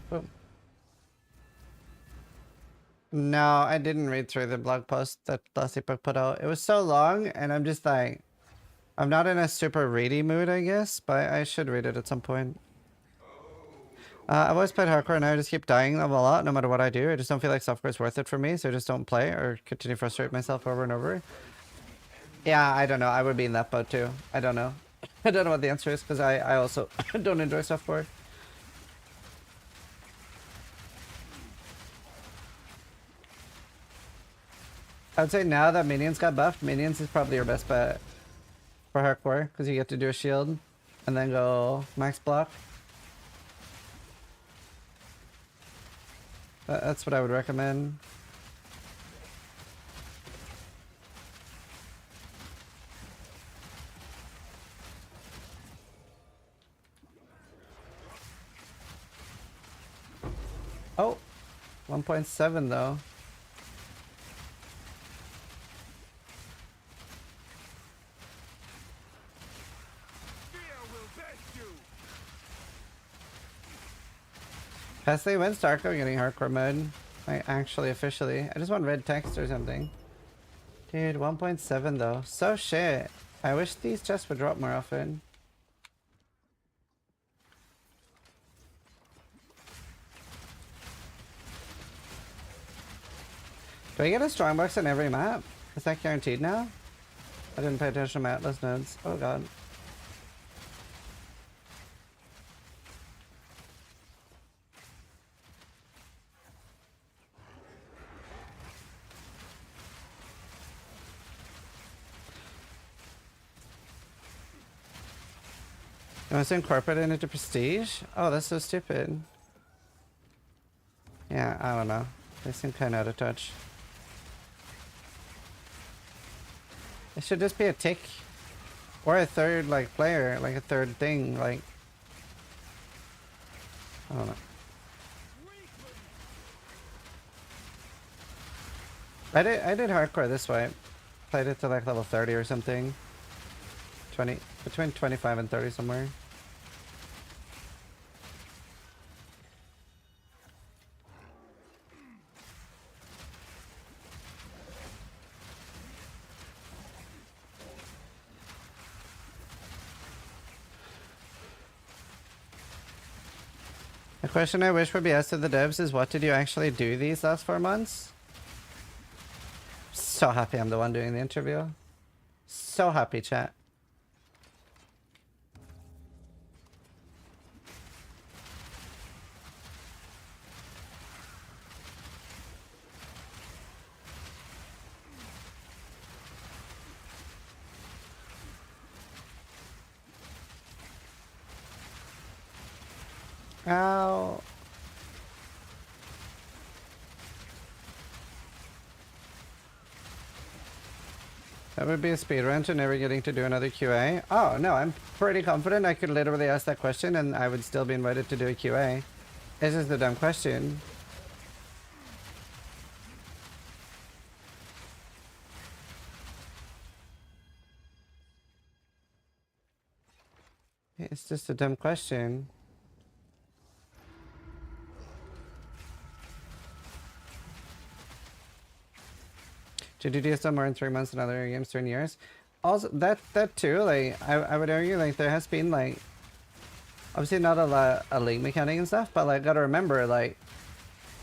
Boom. No, I didn't read through the blog post that Lassie Book put out. It was so long, and I'm just like, I'm not in a super ready mood, I guess, but I should read it at some point. I've always played hardcore, and I just keep dying a lot, no matter what I do. I just don't feel like software is worth it for me, so I just don't play or continue to frustrate myself over and over. Yeah, I don't know. I would be in that boat too. I don't know. I don't know what the answer is, because I also don't enjoy software. I would say now that Minions got buffed, Minions is probably your best bet for hardcore, because you get to do a shield and then go max block. That's what I would recommend. Oh, 1.7 though. Pesley, when's Darko getting hardcore mode? Like, actually, officially. I just want red text or something. Dude, 1.7 though. So shit. I wish these chests would drop more often. Do I get a strongbox on every map? Is that guaranteed now? I didn't pay attention to my Atlas nodes. Oh god. You want to incorporate it into Prestige? Oh, that's so stupid. Yeah, I don't know. They seem kind of out of touch. It should just be a tick. Or a third, like, player. Like, a third thing. Like, I don't know. I did hardcore this way. Played it to, like, level 30 or something. 20, between 25 and 30 somewhere. The question I wish would be asked to the devs is, what did you actually do these last 4 months? So happy I'm the one doing the interview. So happy, chat. Ow. That would be a speedrun to never getting to do another QA. Oh, no, I'm pretty confident I could literally ask that question and I would still be invited to do a QA. It's just a dumb question. It's just a dumb question. To do DSL more in 3 months than other games 3 years. Also, that too, like, I would argue, like, there has been, like, obviously not a league mechanic and stuff, but, like, gotta remember, like,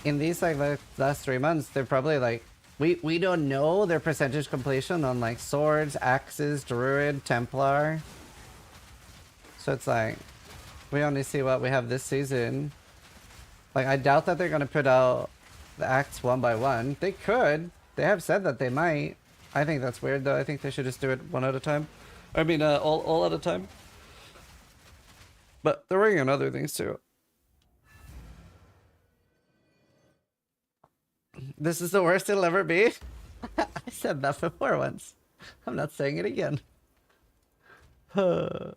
in these, like, the last 3 months, they're probably, like, we don't know their percentage completion on, like, swords, axes, druid, templar. So it's like, we only see what we have this season. Like, I doubt that they're gonna put out the acts 1 by 1. They could. They have said that they might. I think that's weird though. I think they should just do it 1 at a time. I mean, all at a time. But they're working on other things too. This is the worst it'll ever be. I said that before once. I'm not saying it again. Hello.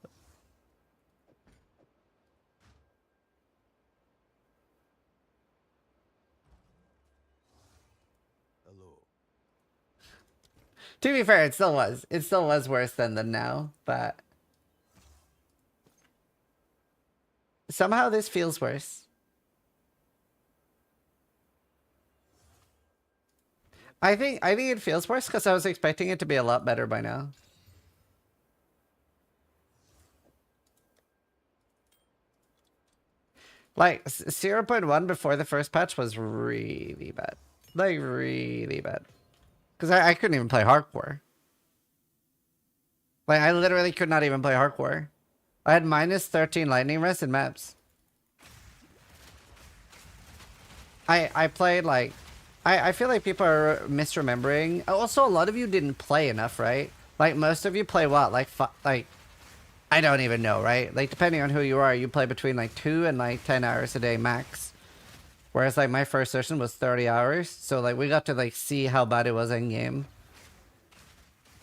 To be fair, it still was. It still was worse than the now, but somehow this feels worse. I think it feels worse because I was expecting it to be a lot better by now. Like 0.1 before the first patch was really bad. Like really bad. Because I couldn't even play hardcore. Like I literally could not even play hardcore. I had -13 lightning rest in maps. I played like I feel like people are misremembering. Also, a lot of you didn't play enough, right? Like, most of you play what? Like, I don't even know, right? Like, depending on who you are, you play between, like, 2 and, like, 10 hours a day max. Whereas, like, my first session was 30 hours. So, like, we got to, like, see how bad it was in-game.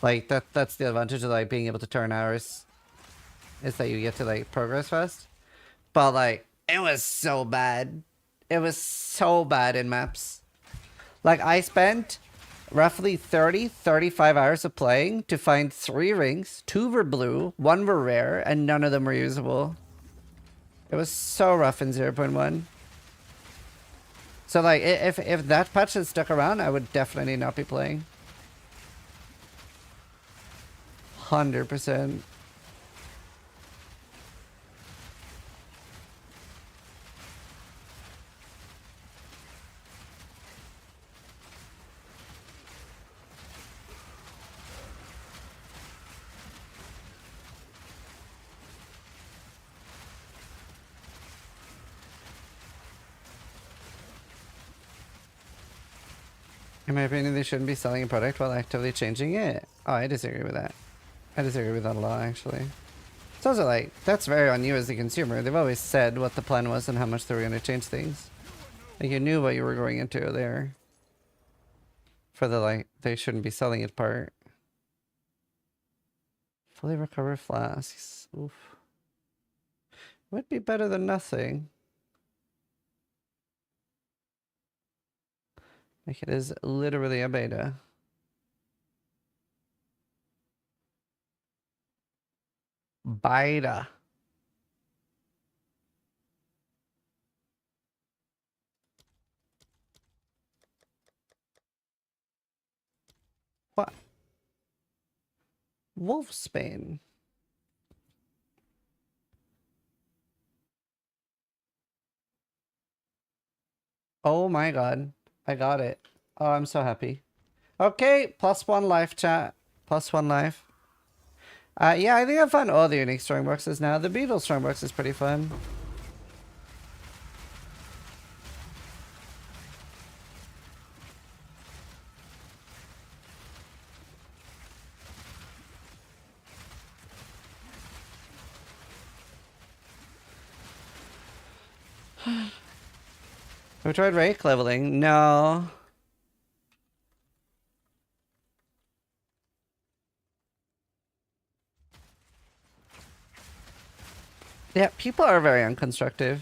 Like, that's the advantage of, like, being able to turn hours. Is that you get to, like, progress fast. But, like, it was so bad. It was so bad in maps. Like, I spent roughly 35 hours of playing to find 3 rings. 2 were blue, 1 were rare, and none of them were usable. It was so rough in 0.1. So, like, if that patch had stuck around, I would definitely not be playing. 100%. In my opinion, they shouldn't be selling a product while actively changing it. Oh, I disagree with that. I disagree with that a lot, actually. It's also like, that's very on you as the consumer. They've always said what the plan was and how much they were going to change things. Like, you knew what you were going into there. For the, like, they shouldn't be selling it part. Fully recovered flasks. Oof. Would be better than nothing. Like, it is literally a beta. Beta. What? Wolfsbane. Oh my god. I got it. Oh, I'm so happy. Okay, +1 life, chat. +1 life. Yeah, I think I found all the unique strongboxes now. The Beetle strongbox is pretty fun. Have we tried rake leveling? No. Yeah, people are very unconstructive.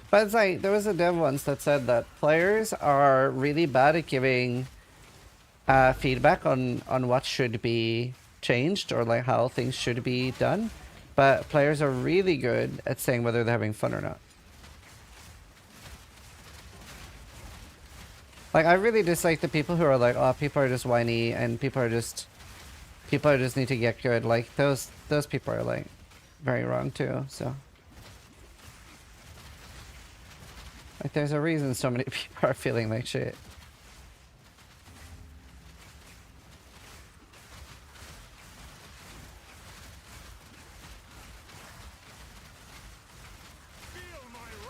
But it's like, there was a dev once that said that players are really bad at giving feedback on what should be changed or like how things should be done. But players are really good at saying whether they're having fun or not. Like, I really dislike the people who are like, oh, people are just whiny and people just need to get good. Like, those people are like very wrong too, so. Like, there's a reason so many people are feeling like shit.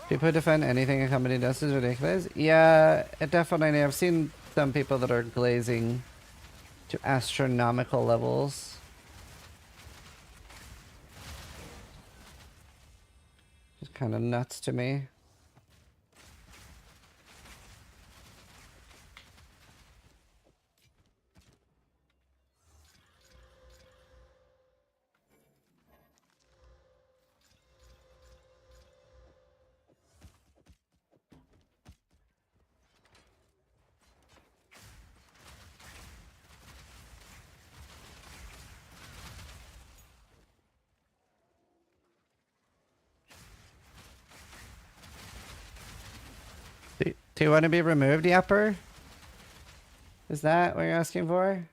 People who defend anything a company does is ridiculous. Yeah, definitely. I've seen some people that are glazing to astronomical levels. Just kind of nuts to me. Do you want to be removed, Yapper? Is that what you're asking for?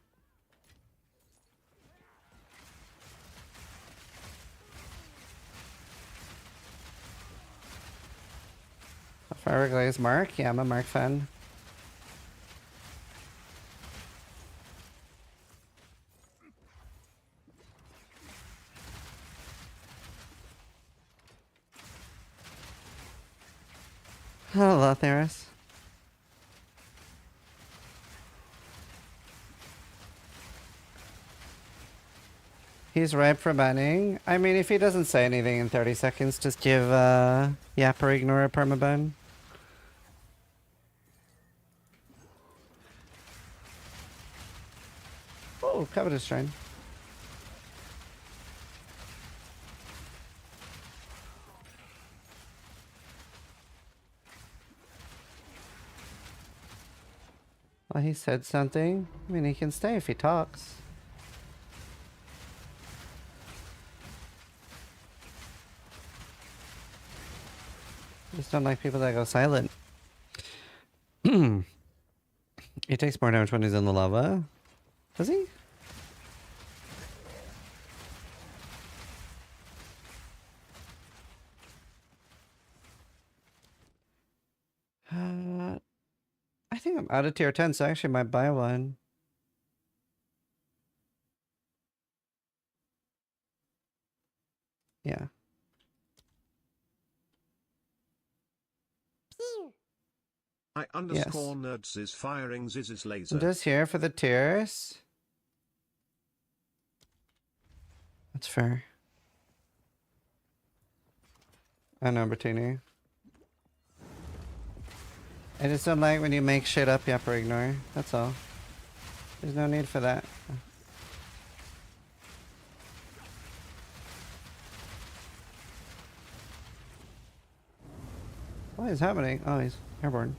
A Fireglaze Mark? Yeah, I'm a Mark fan. Hello, Theris. He's ripe for banning. I mean, if he doesn't say anything in 30 seconds, just give Yapper Ignore a permaban. Oh, Covetous Shrine. Well, he said something. I mean, he can stay if he talks. Just don't like people that go silent. He takes more damage when he's in the lava. Does he? I think I'm out of tier 10, so I actually might buy one. Yeah. I underscore nerds is firing Ziz's laser. I'm just here for the tiers. That's fair. I know, Bertini. I just don't like when you make shit up, yep, or ignore. That's all. There's no need for that. What is happening? Oh, he's airborne.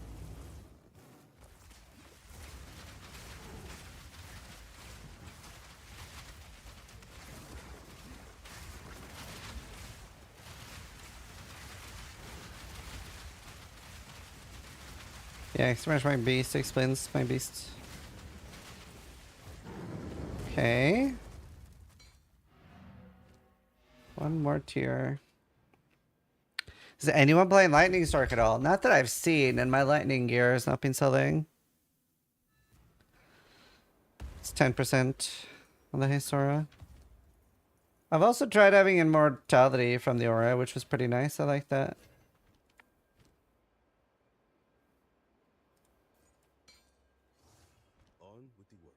Yeah, smash my beast explains my beast. Okay. One more tier. Is anyone playing Lightning Stork at all? Not that I've seen, and my Lightning gear has not been selling. It's 10% on the Haste Aura. I've also tried having Immortality from the Aura, which was pretty nice. I like that. On with the work.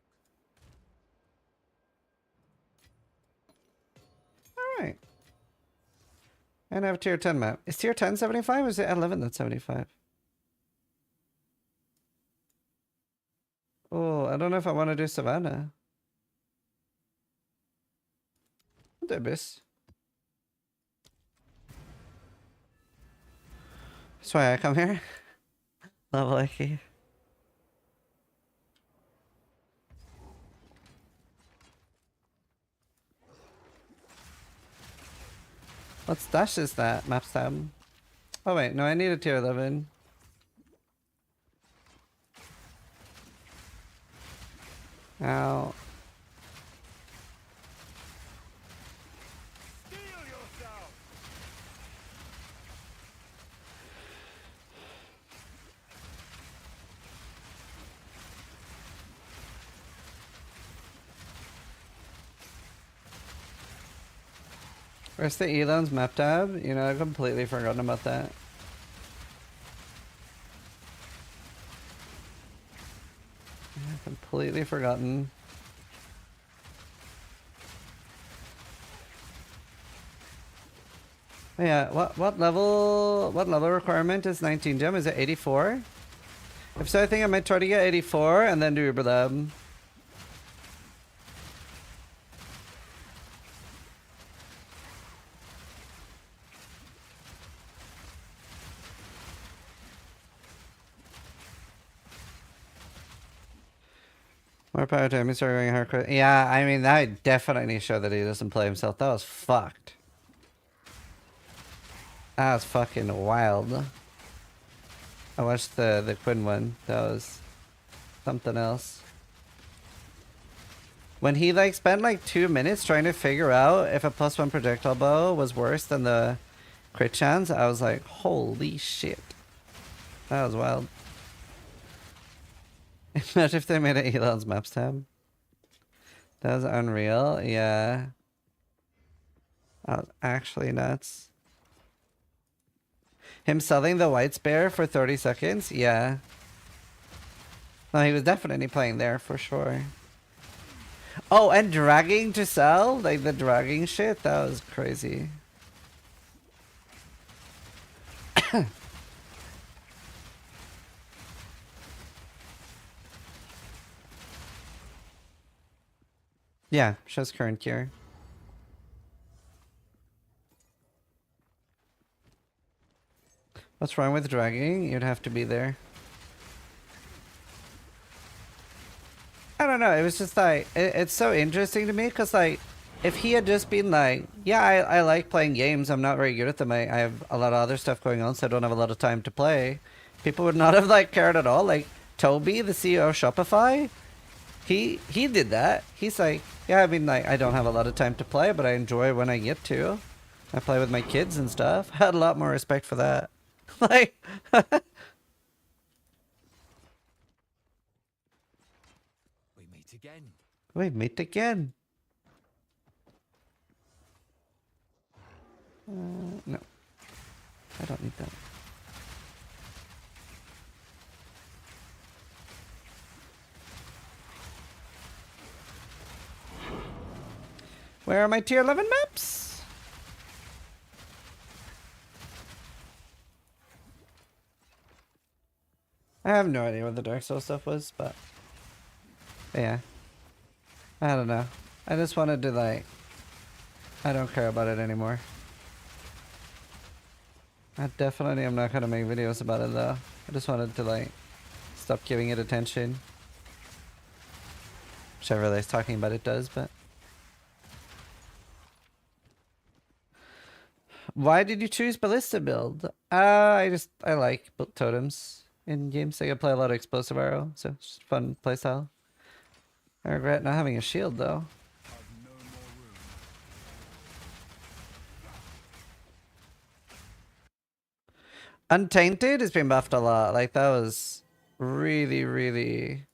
Alright. And I have a tier 10 map. Is tier 10 75 or is it 11 that's 75? Oh, I don't know if I want to do Savannah. I'll do Abyss. That's why I come here. Level Icky. What stash is that? Map stab. Oh wait, no, I need a tier 11. Ow. Steel yourself! Where's the Elon's map tab? You know, I've completely forgotten about that. I've completely forgotten. Yeah, what level requirement is 19 gem? Is it 84? If so, I think I might try to get 84 and then do Uber Lab. More power to him. He started going hardcore. Yeah, I mean, that definitely showed that he doesn't play himself. That was fucked. That was fucking wild. I watched the Quinn one. That was something else. When he like spent like 2 minutes trying to figure out if a +1 projectile bow was worse than the crit chance, I was like, holy shit. That was wild. Imagine if they made an Elon's maps tab. That was unreal. Yeah. That was actually nuts. Him selling the white spare for 30 seconds? Yeah. No, he was definitely playing there for sure. Oh, and dragging to sell? Like the dragging shit? That was crazy. Yeah, shows current gear. What's wrong with dragging? You'd have to be there. I don't know. It was just like, it's so interesting to me because like, if he had just been like, yeah, I like playing games. I'm not very good at them. I have a lot of other stuff going on, so I don't have a lot of time to play. People would not have like cared at all. Like Toby, the CEO of Shopify, he did that. He's like, yeah, I mean, like, I don't have a lot of time to play, but I enjoy when I get to. I play with my kids and stuff. I had a lot more respect for that. Like, We meet again. we meet again. No, I don't need that. Where are my tier 11 maps? I have no idea what the Dark Souls stuff was, but yeah. I don't know. I just wanted to like, I don't care about it anymore. I definitely am not gonna make videos about it though. I just wanted to like, stop giving it attention. Which I realize talking about it does, but. Why did you choose Ballista build? I like totems in games. I can play a lot of explosive arrow, so it's just fun playstyle. I regret not having a shield though. Untainted has been buffed a lot. Like that was really, really,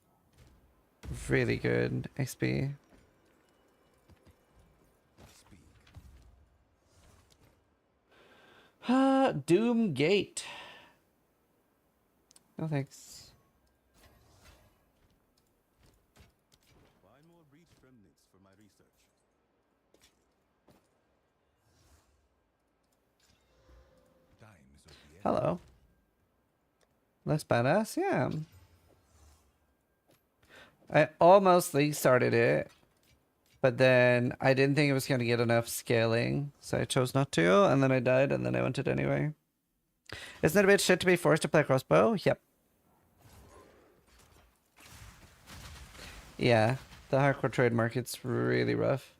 really good XP. Doom Gate. No thanks. Find more breach remnants for my research. Time is of the essence. Hello. Less badass? Yeah. I almost league started it, but then I didn't think it was going to get enough scaling, so I chose not to, and then I died, and then I went it anyway. Isn't it a bit shit to be forced to play crossbow? Yep. Yeah, the hardcore trade market's really rough.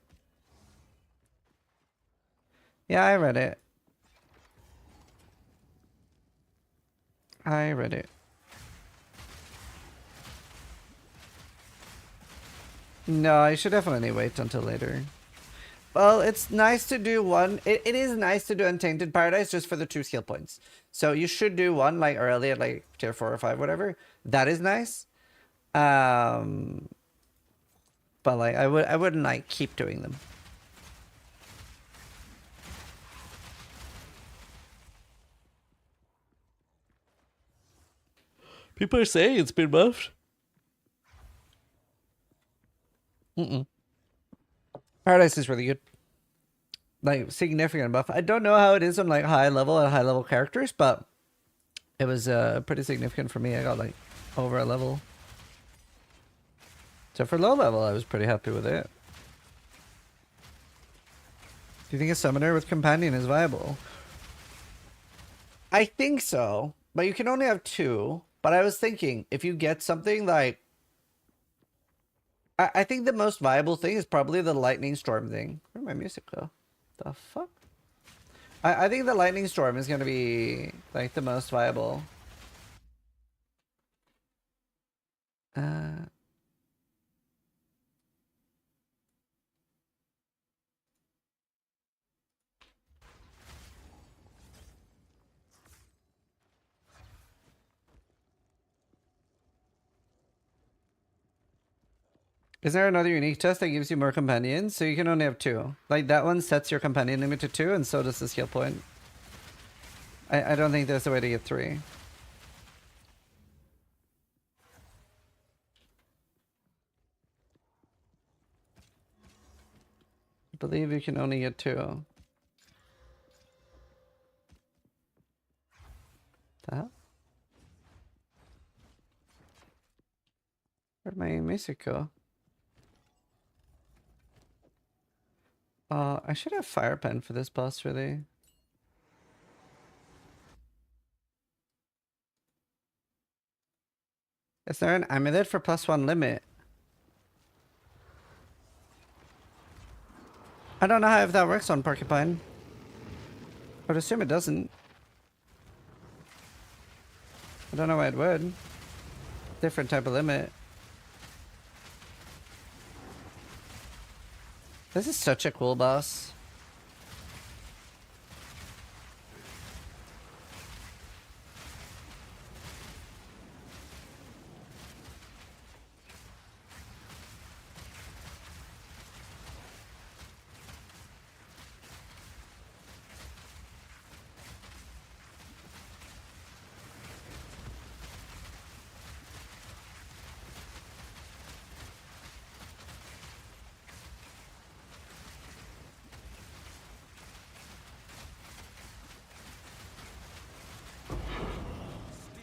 Yeah, I read it. I read it. No, I should definitely wait until later. Well, it's nice to do one. It is nice to do Untainted Paradise just for the 2 skill points. So you should do one like early at like tier 4 or 5, whatever. That is nice. But like I wouldn't like keep doing them. People are saying it's been buffed. Paradise is really good. like significant buff. I don't know how it is on like high level characters, but it was pretty significant for me. I got like over a level. So for low level, I was pretty happy with it. Do you think a summoner with companion is viable? I think so, but you can only have 2. But I was thinking, if you get something like... I think the most viable thing is probably the lightning storm thing. Where'd my music go? The fuck? I think the lightning storm is going to be like the most viable. Is there another unique test that gives you more companions? So you can only have 2. Like that one sets your companion limit to 2, and so does the skill point. I don't think there's a way to get 3. I believe you can only get 2. That? Where'd my music go? I should have fire pen for this boss, really. Is there an amulet for +1 limit? I don't know how if that works on Porcupine. I would assume it doesn't. I don't know why it would. Different type of limit. This is such a cool boss.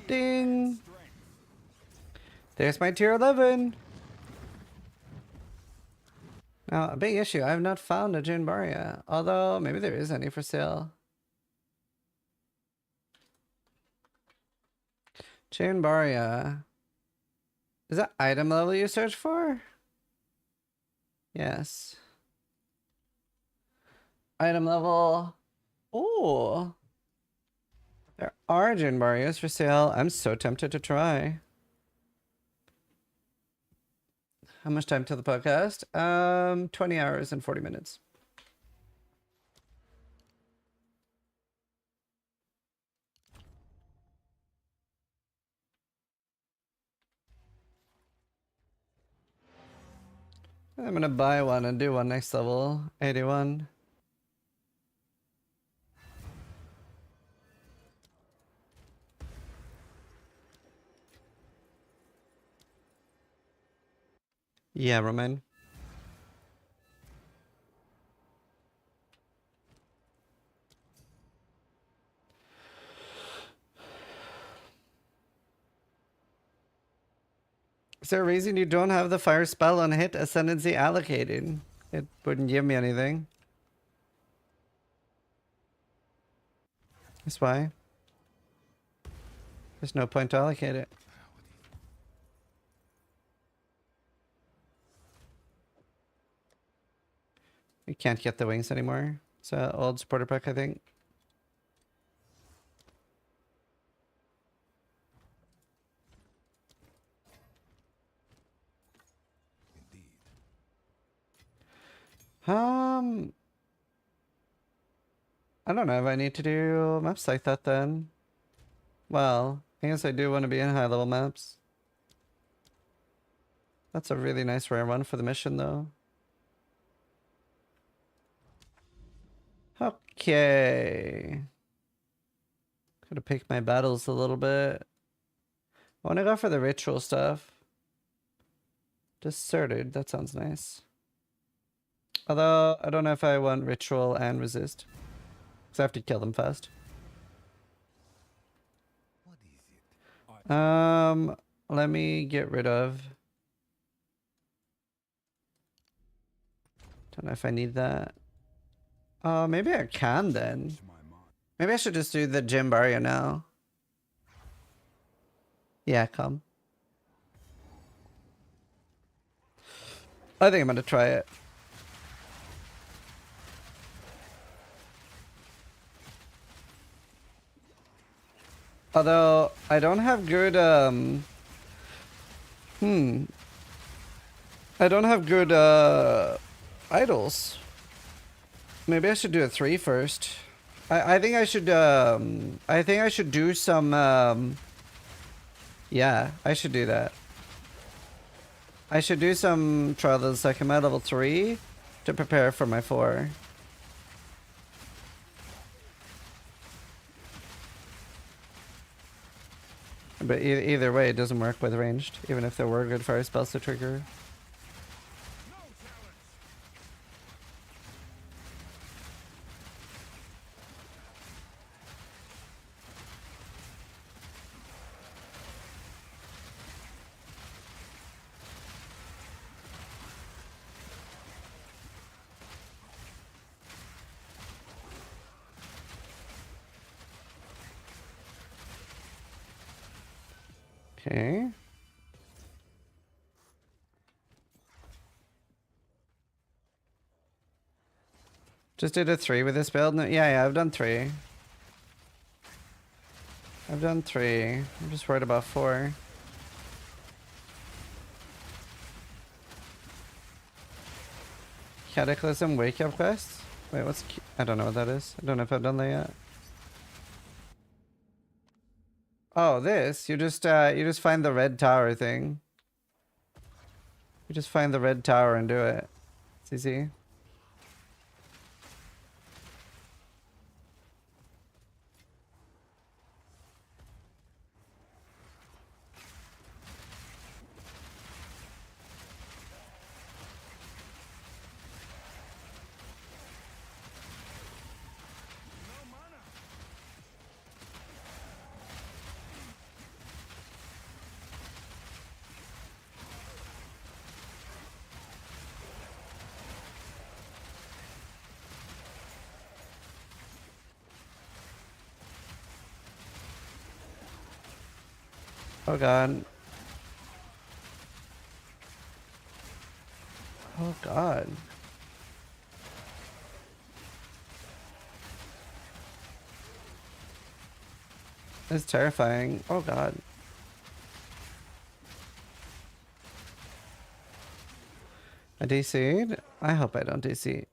Ding! There's my tier 11! Now, a big issue. I have not found a Jinbaria. Although, maybe there is any for sale. Jinbaria. Is that item level you search for? Yes. Item level. Ooh. There are Jinbarias for sale. I'm so tempted to try. How much time till the podcast? 20 hours and 40 minutes. I'm gonna buy one and do one next level. 81. Yeah, Roman. Is there a reason you don't have the fire spell on hit ascendancy allocated? It wouldn't give me anything. That's why. There's no point to allocate it. We can't get the wings anymore. It's an old supporter pack, I think. I don't know if I need to do maps like that then. Well, I guess I do want to be in high level maps. That's a really nice rare one for the mission though. Okay. Gotta pick my battles a little bit. I want to go for the ritual stuff. Deserted, that sounds nice. Although, I don't know if I want ritual and resist. Because I have to kill them first. What is it? Let me get rid of... Don't know if I need that. Maybe I can then. My mind. Maybe I should just do the Gym Barrier now. Yeah, come. I think I'm gonna try it. Although, I don't have good, I don't have good, idols. Maybe I should do a 3 first. I think I should, I think I should do some, yeah, I should do that. I should do some trials like I'm at level 3 to prepare for my 4. But either way, it doesn't work with ranged, even if there were good fire spells to trigger. Okay. Just did a 3 with this build? No, yeah, I've done 3. I've done 3. I'm just worried about 4. Cataclysm Wake Up Quest? Wait, what's... I don't know what that is. I don't know if I've done that yet. Oh, this? You just find the red tower thing. You just find the red tower and do it. It's easy. Oh god. Oh god. It's terrifying. Oh god. I DC'd? I hope I don't DC.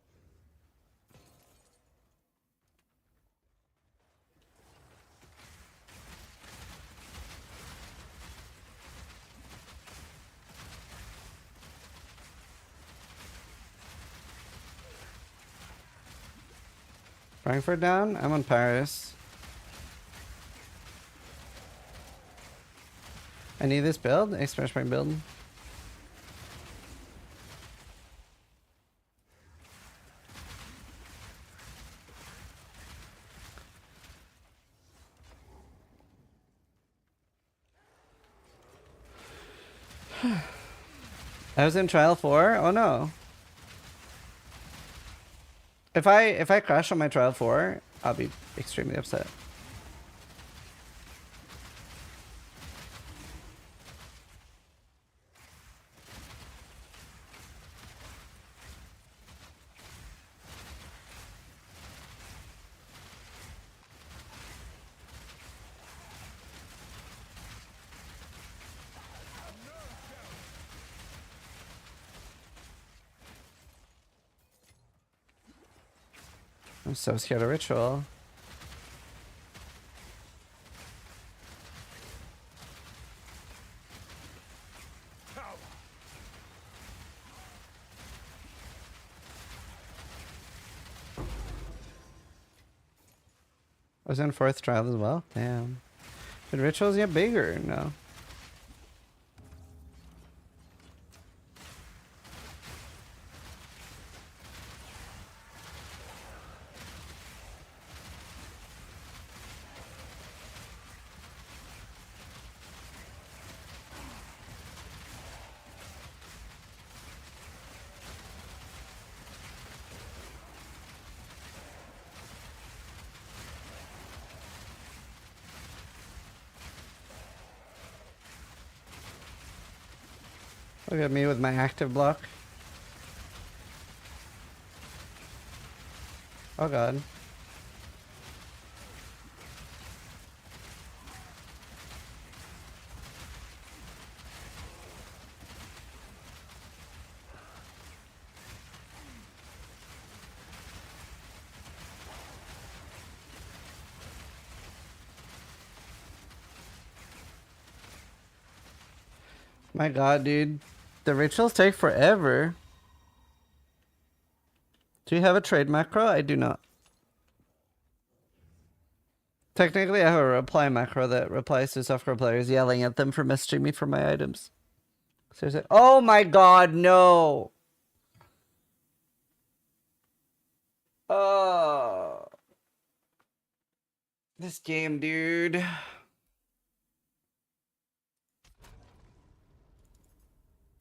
Frankfurt down? I'm on Paris. I need this build? Express my build. I was in trial 4? Oh no. If I crash on my trial 4, I'll be extremely upset. I'm so scared of ritual. I was in 4th trial as well. Damn. Did rituals get bigger? No. Look at me with my active block. Oh god. My god, dude. The rituals take forever. Do you have a trade macro? I do not. Technically, I have a reply macro that replies to software players yelling at them for messaging me for my items. Seriously. Oh my god, no! Oh. This game, dude.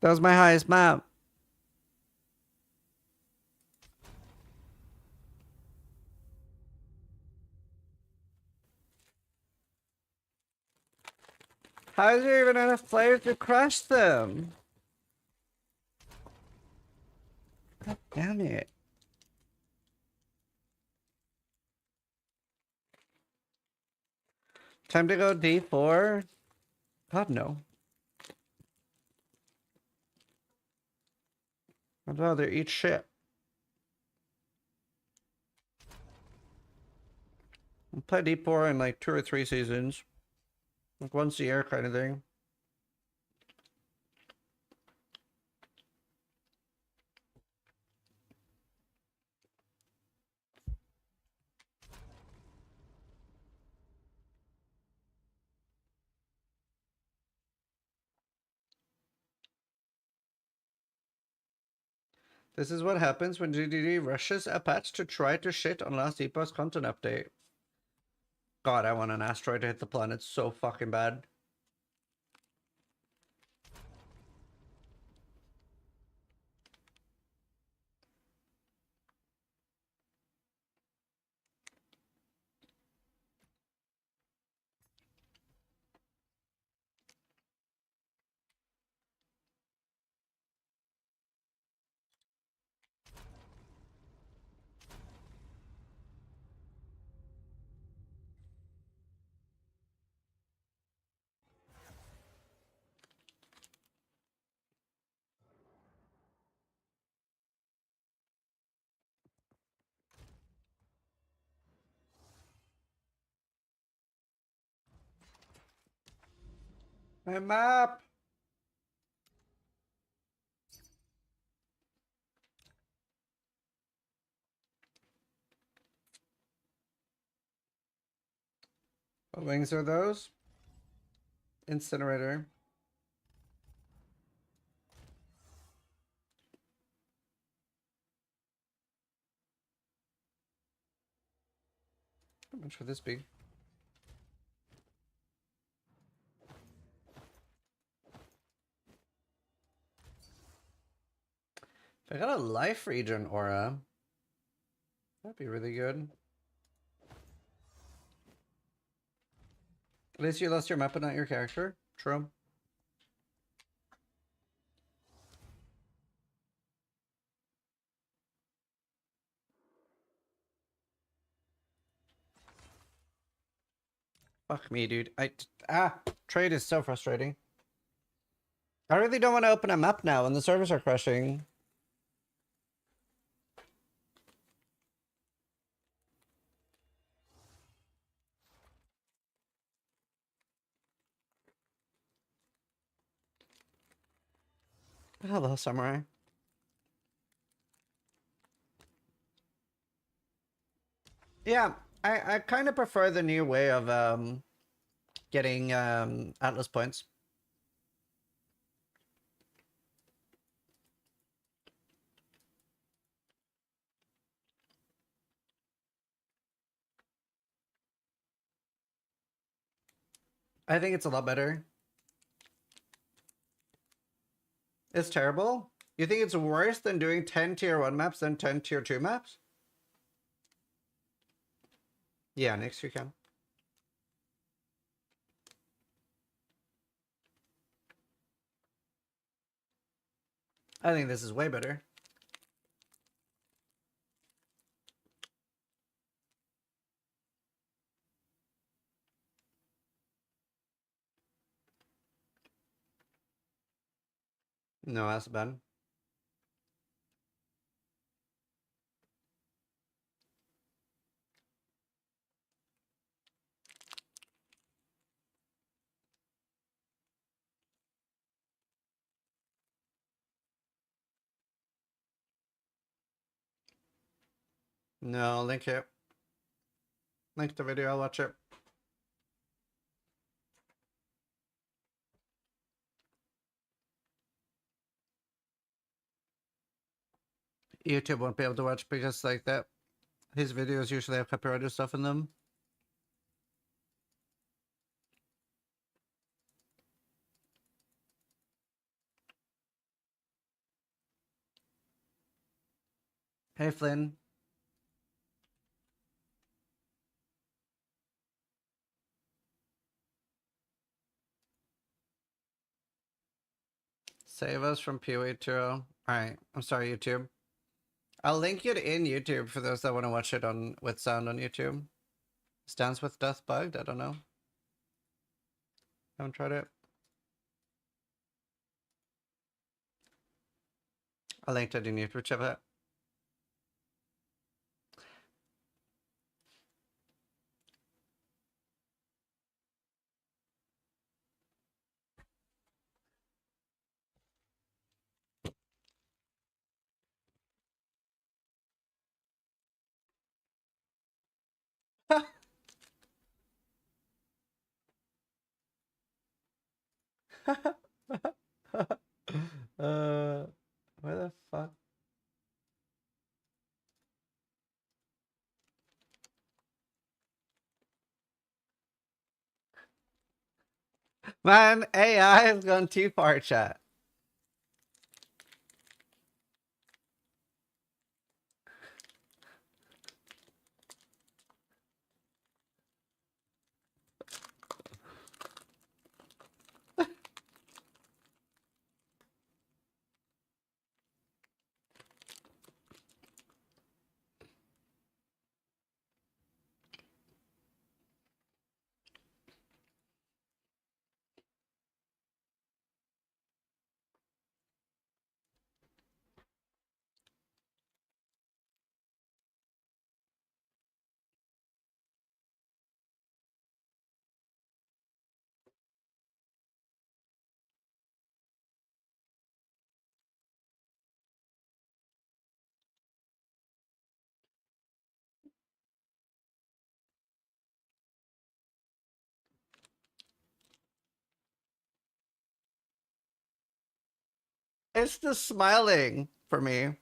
That was my highest map. How is there even enough players to crush them? God damn it. Time to go D4? God, no. I'd rather eat shit. I'll play D4 in like 2 or 3 seasons. Like once a year kind of thing. This is what happens when GDD rushes a patch to try to shit on last Depot's content update. God, I want an asteroid to hit the planet so fucking bad. My map! What wings are those? Incinerator. How much would this be? If I got a life regen aura, that'd be really good. At least you lost your map but not your character. True. Fuck me, dude. Trade is so frustrating. I really don't want to open a map now when the servers are crashing. Hello, samurai. Yeah, I kind of prefer the new way of getting Atlas points. I think it's a lot better. It's terrible. You think it's worse than doing 10 tier 1 maps than 10 tier 2 maps? Yeah, next you can. I think this is way better. No, that's bad. No, link it. Link the video, I'll watch it. YouTube won't be able to watch because like that. His videos usually have copyrighted stuff in them. Hey Flynn. Save us from PW2. Alright, I'm sorry YouTube. I'll link it in YouTube for those that want to watch it on with sound on YouTube. Stands with Death Bugged? I don't know. Haven't tried it. I linked it in YouTube chat. Where the fuck? Man, AI has gone too far, chat. It's just smiling for me.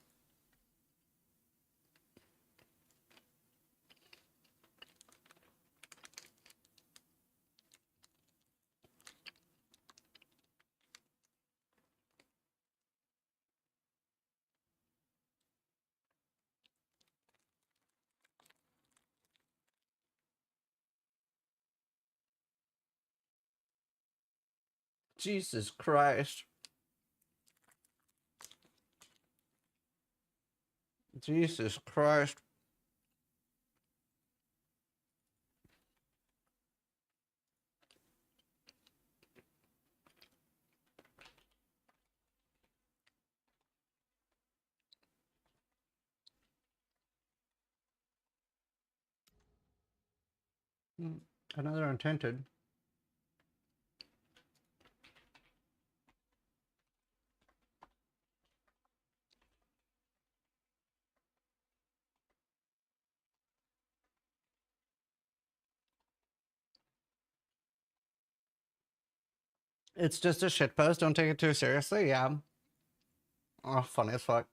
Jesus Christ. Jesus Christ. Another untainted. It's just a shitpost. Don't take it too seriously. Yeah. Oh, funny as fuck.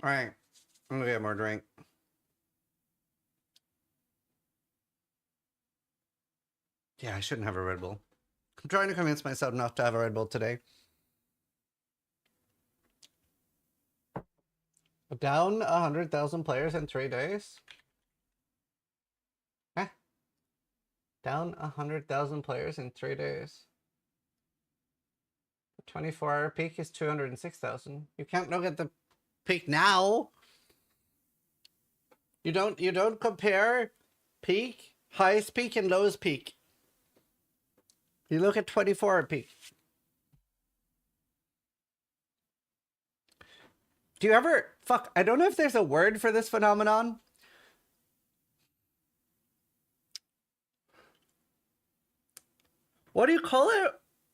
Alright. I'm gonna get more drink. Yeah, I shouldn't have a Red Bull. I'm trying to convince myself not to have a Red Bull today. Down 100,000 players in 3 days? Eh? Down 100,000 players in 3 days. 24-hour peak is 206,000. You can't look at the peak now. You don't compare peak, highest peak, and lowest peak. You look at 24-hour peak. Do you ever fuck? I don't know if there's a word for this phenomenon. What do you call it?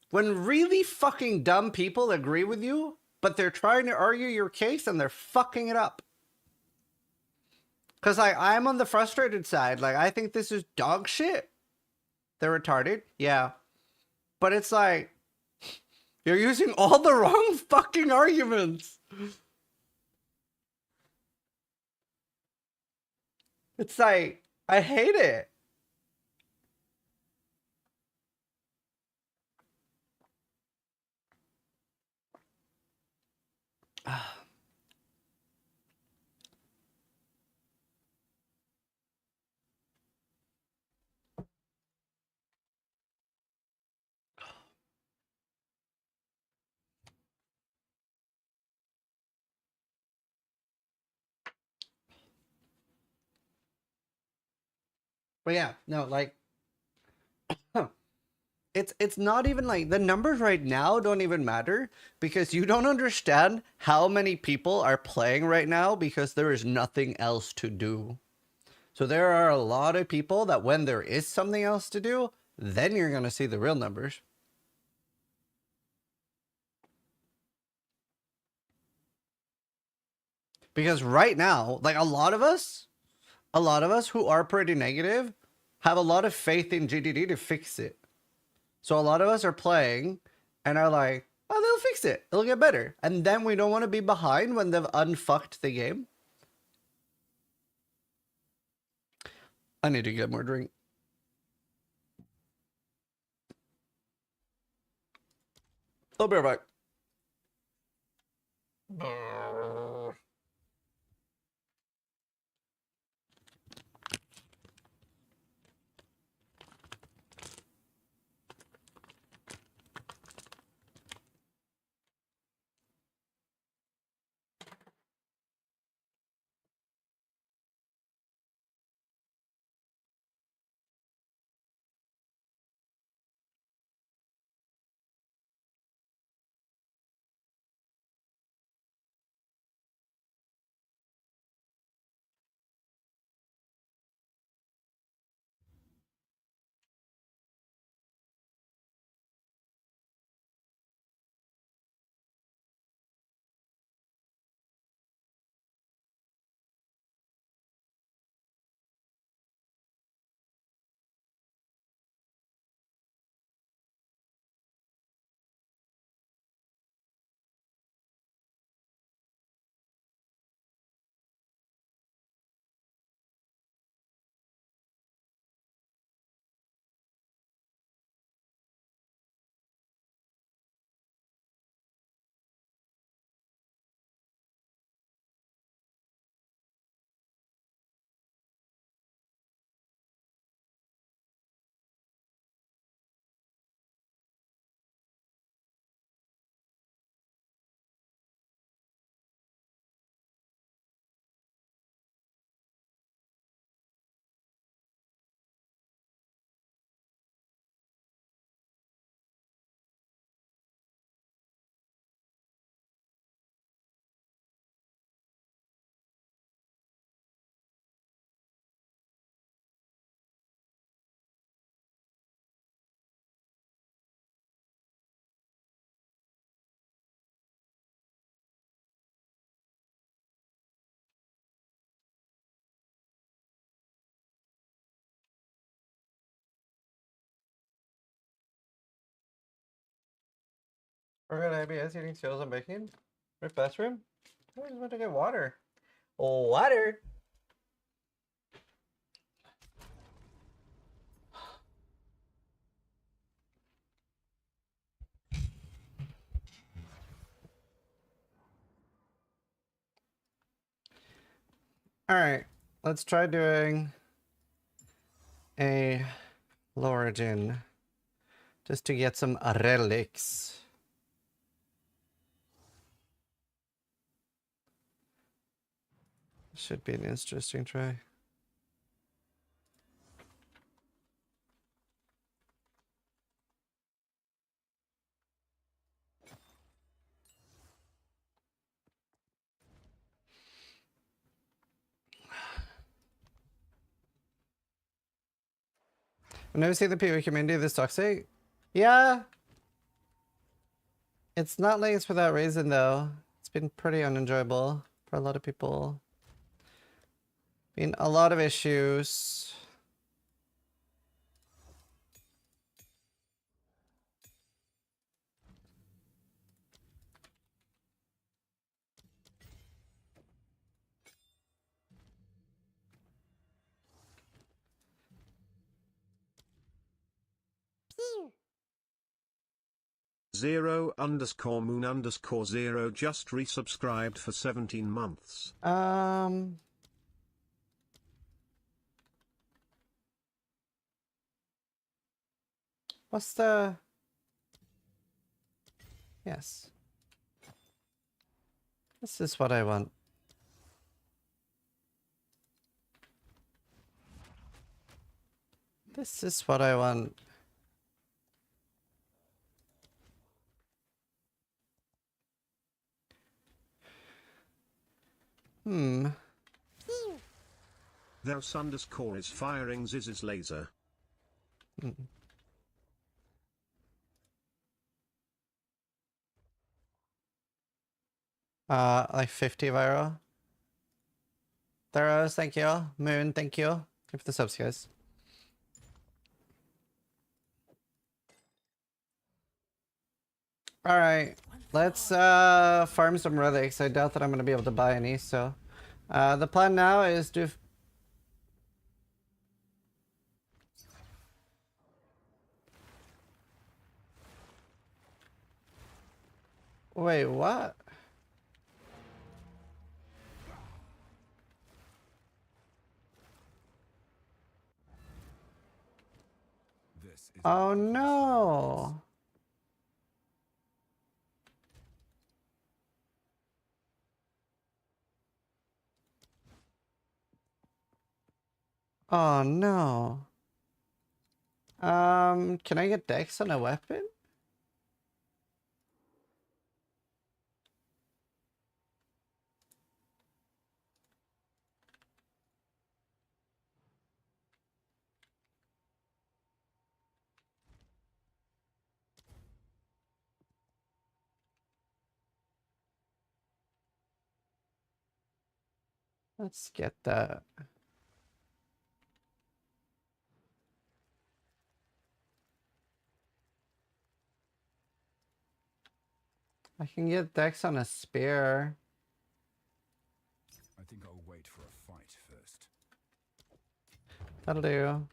When really fucking dumb people agree with you, but they're trying to argue your case and they're fucking it up. Cause like I'm on the frustrated side. Like I think this is dog shit. They're retarded, yeah. But it's like you're using all the wrong fucking arguments. It's like I hate it. But yeah, no, like it's not even like the numbers right now don't even matter because you don't understand how many people are playing right now because there is nothing else to do. So there are a lot of people that when there is something else to do, then you're going to see the real numbers. Because right now, like a lot of us who are pretty negative have a lot of faith in GDD to fix it. So a lot of us are playing and are like, oh, they'll fix it. It'll get better. And then we don't want to be behind when they've unfucked the game. I need to get more drink. I'll be right back. We're going to IBS eating seals and bacon. Right bathroom. I just went to get water. Water. All right, let's try doing a Lorigin just to get some relics. Should be an interesting try. I've never seen the PvE community this toxic. Yeah. It's not like it's for that reason though. It's been pretty unenjoyable for a lot of people. Been a lot of issues. Zero_moon_0 just resubscribed for 17 months. What's the... Yes. This is what I want. This is what I want. Thous_ is firing Ziz's laser. Like 50 viral. Theros, thank you. Moon, thank you. Thank you for the subs, guys. Alright. Let's farm some relics. I doubt that I'm gonna be able to buy any, so the plan now is to wait, what? This is Oh no. Oh no. Can I get Dex on a weapon? Let's get that. I can get Dex on a spear. I think I'll wait for a fight first. That'll do.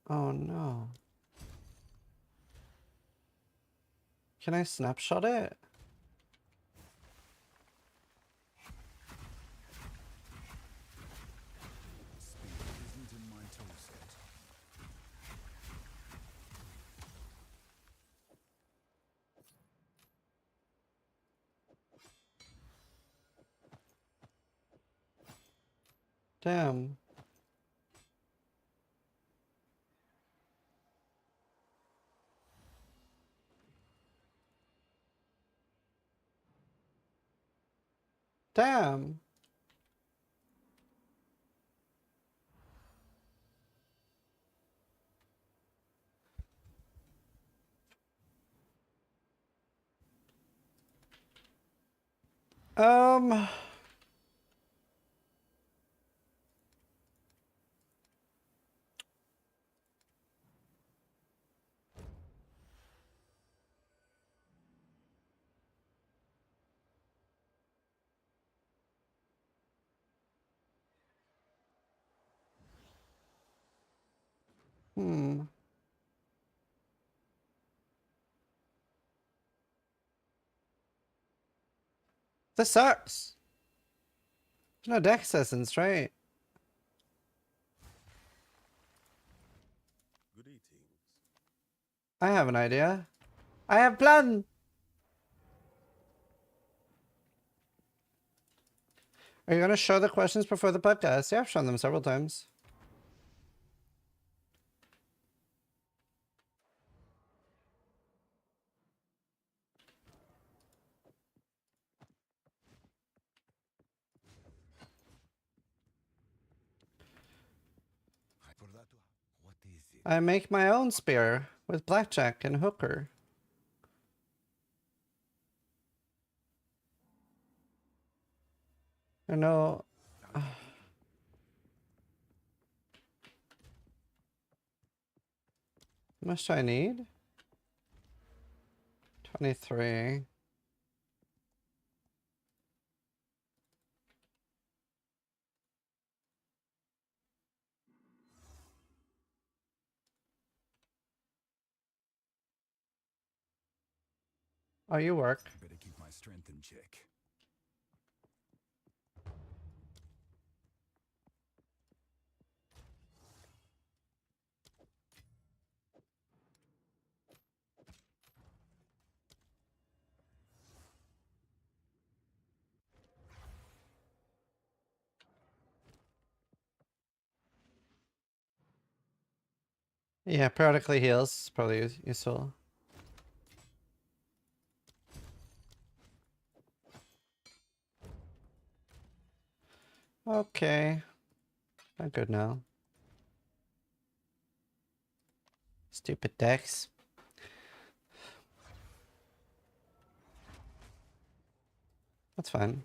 Oh no. Can I snapshot it? Speed isn't in my tool set. Damn. Damn. Um. Hmm. This sucks. There's no deck assistance, right? Greetings. I have an idea. I have plan. Are you gonna show the questions before the podcast? Yeah, I've shown them several times. What is it? I make my own spear with blackjack and hooker. I know. How much do I need? 23. Oh, you work. Better keep my strength in check. Yeah, periodically heals. Probably useful. Okay. Not good now. Stupid decks. That's fine.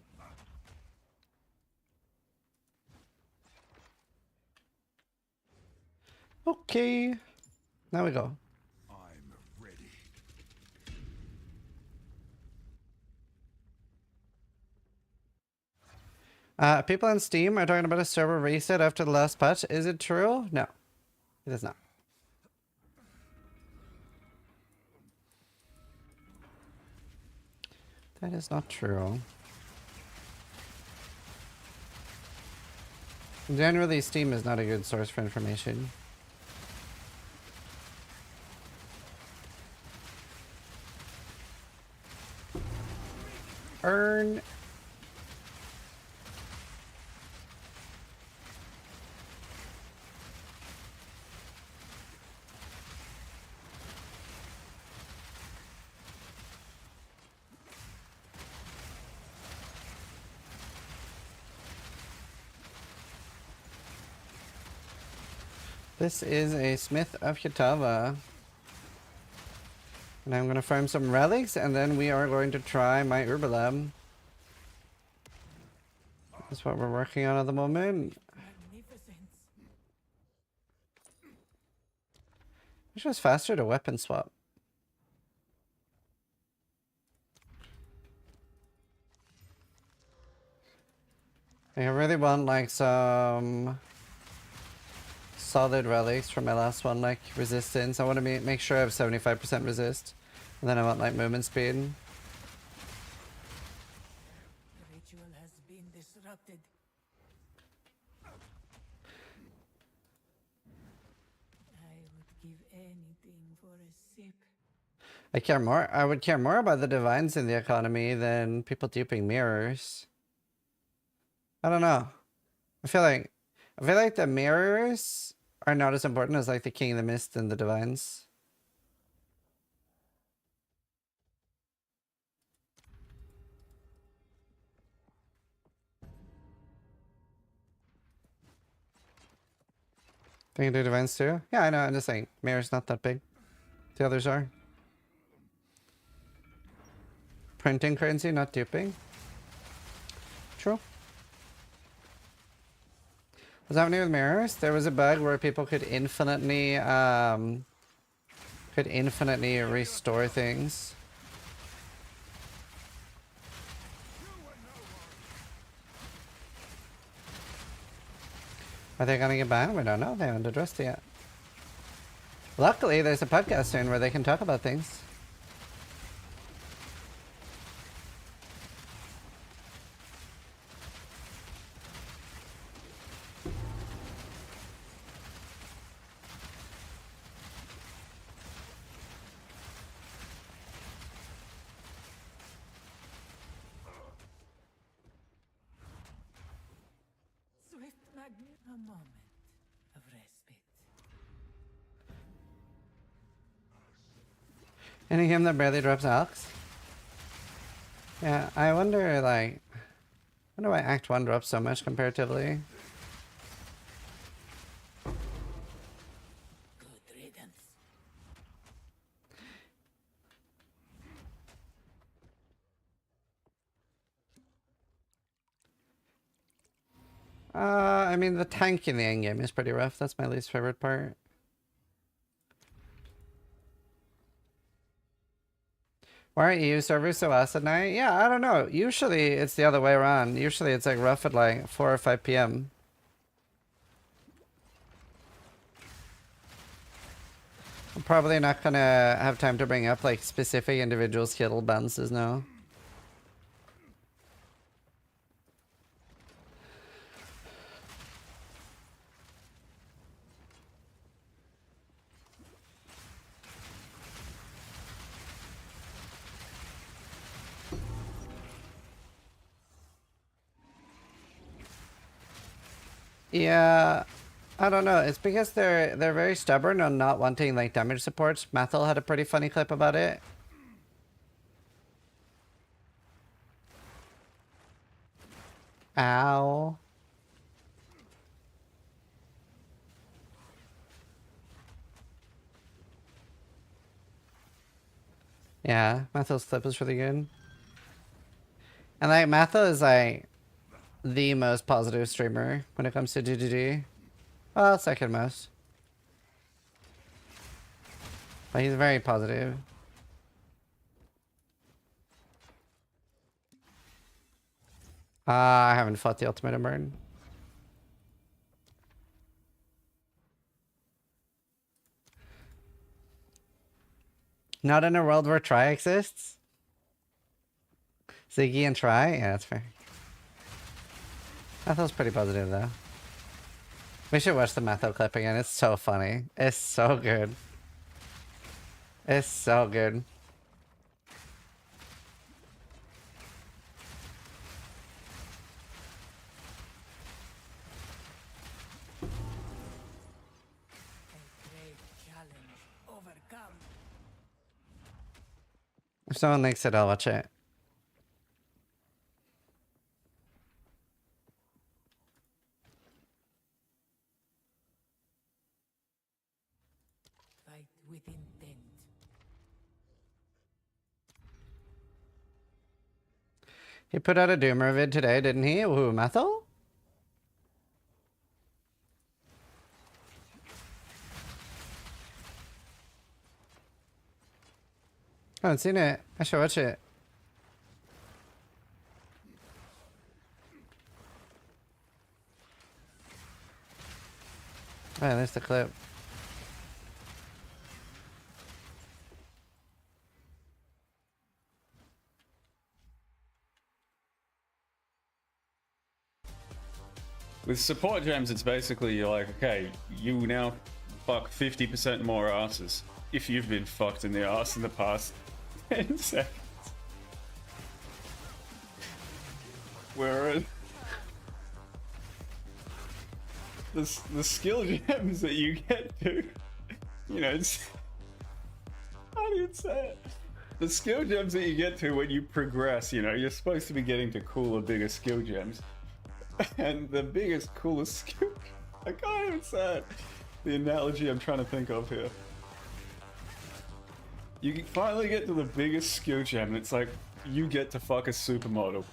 Okay. Now we go. I'm ready. People on Steam are talking about a server reset after the last patch. Is it true? No, it is not. That is not true. Generally, Steam is not a good source for information. Earn. This is a Smith of Yatava. And I'm going to farm some relics, and then we are going to try my Urbalab. That's what we're working on at the moment. Which was faster to weapon swap. I really want like some solid relics from my last one, like resistance. I want to make sure I have 75% resist. And then I want like movement speed. The ritual has been disrupted. I would give anything for a sip. I would care more about the divines in the economy than people duping mirrors. I don't know. I feel like the mirrors are not as important as like the King of the Mist and the divines. They can do divines too? Yeah, I know, I'm just saying mirror's not that big. The others are. Printing currency, not duping. True. What's happening with mirrors? There was a bug where people could infinitely restore things. Are they gonna get banned? We don't know. They haven't addressed it yet. Luckily, there's a podcast soon where they can talk about things. A moment of respite. Any game that barely drops Alex? Yeah, I wonder, like, why Act 1 drops so much comparatively? Good riddance. I mean, the tank in the endgame is pretty rough. That's my least favorite part. Why aren't EU servers so ass at night? Yeah, I don't know. Usually it's the other way around. Usually it's like rough at like 4 or 5 p.m. I'm probably not gonna have time to bring up like specific individual skill balances now. Yeah, I don't know. It's because they're very stubborn on not wanting like damage supports. Mathel had a pretty funny clip about it. Ow. Yeah, Mathel's clip was really good. And like Mathel is like the most positive streamer when it comes to GGG. Well, second most. But he's very positive. I haven't fought the ultimate burn. Not in a world where Try exists? Ziggy and Try? Yeah, that's fair. Mathel's pretty positive though. We should watch the Mathel clip again. It's so funny. It's so good. It's so good. A great challenge overcome. If someone likes it, I'll watch it. Fight with intent. He put out a Doomer vid today, didn't he? Ooh, Mathel? I haven't seen it. I should watch it. Oh, there's the clip. With support gems, it's basically you're like, okay, you now fuck 50% more asses if you've been fucked in the ass in the past 10 seconds. Whereas the skill gems that you get to, you know, it's, how do you say it? The skill gems that you get to when you progress, you know, you're supposed to be getting to cooler, bigger skill gems. And the biggest, coolest skill, I can't even say it. The analogy I'm trying to think of here. You finally get to the biggest skill gem, and it's like, you get to fuck a supermodel.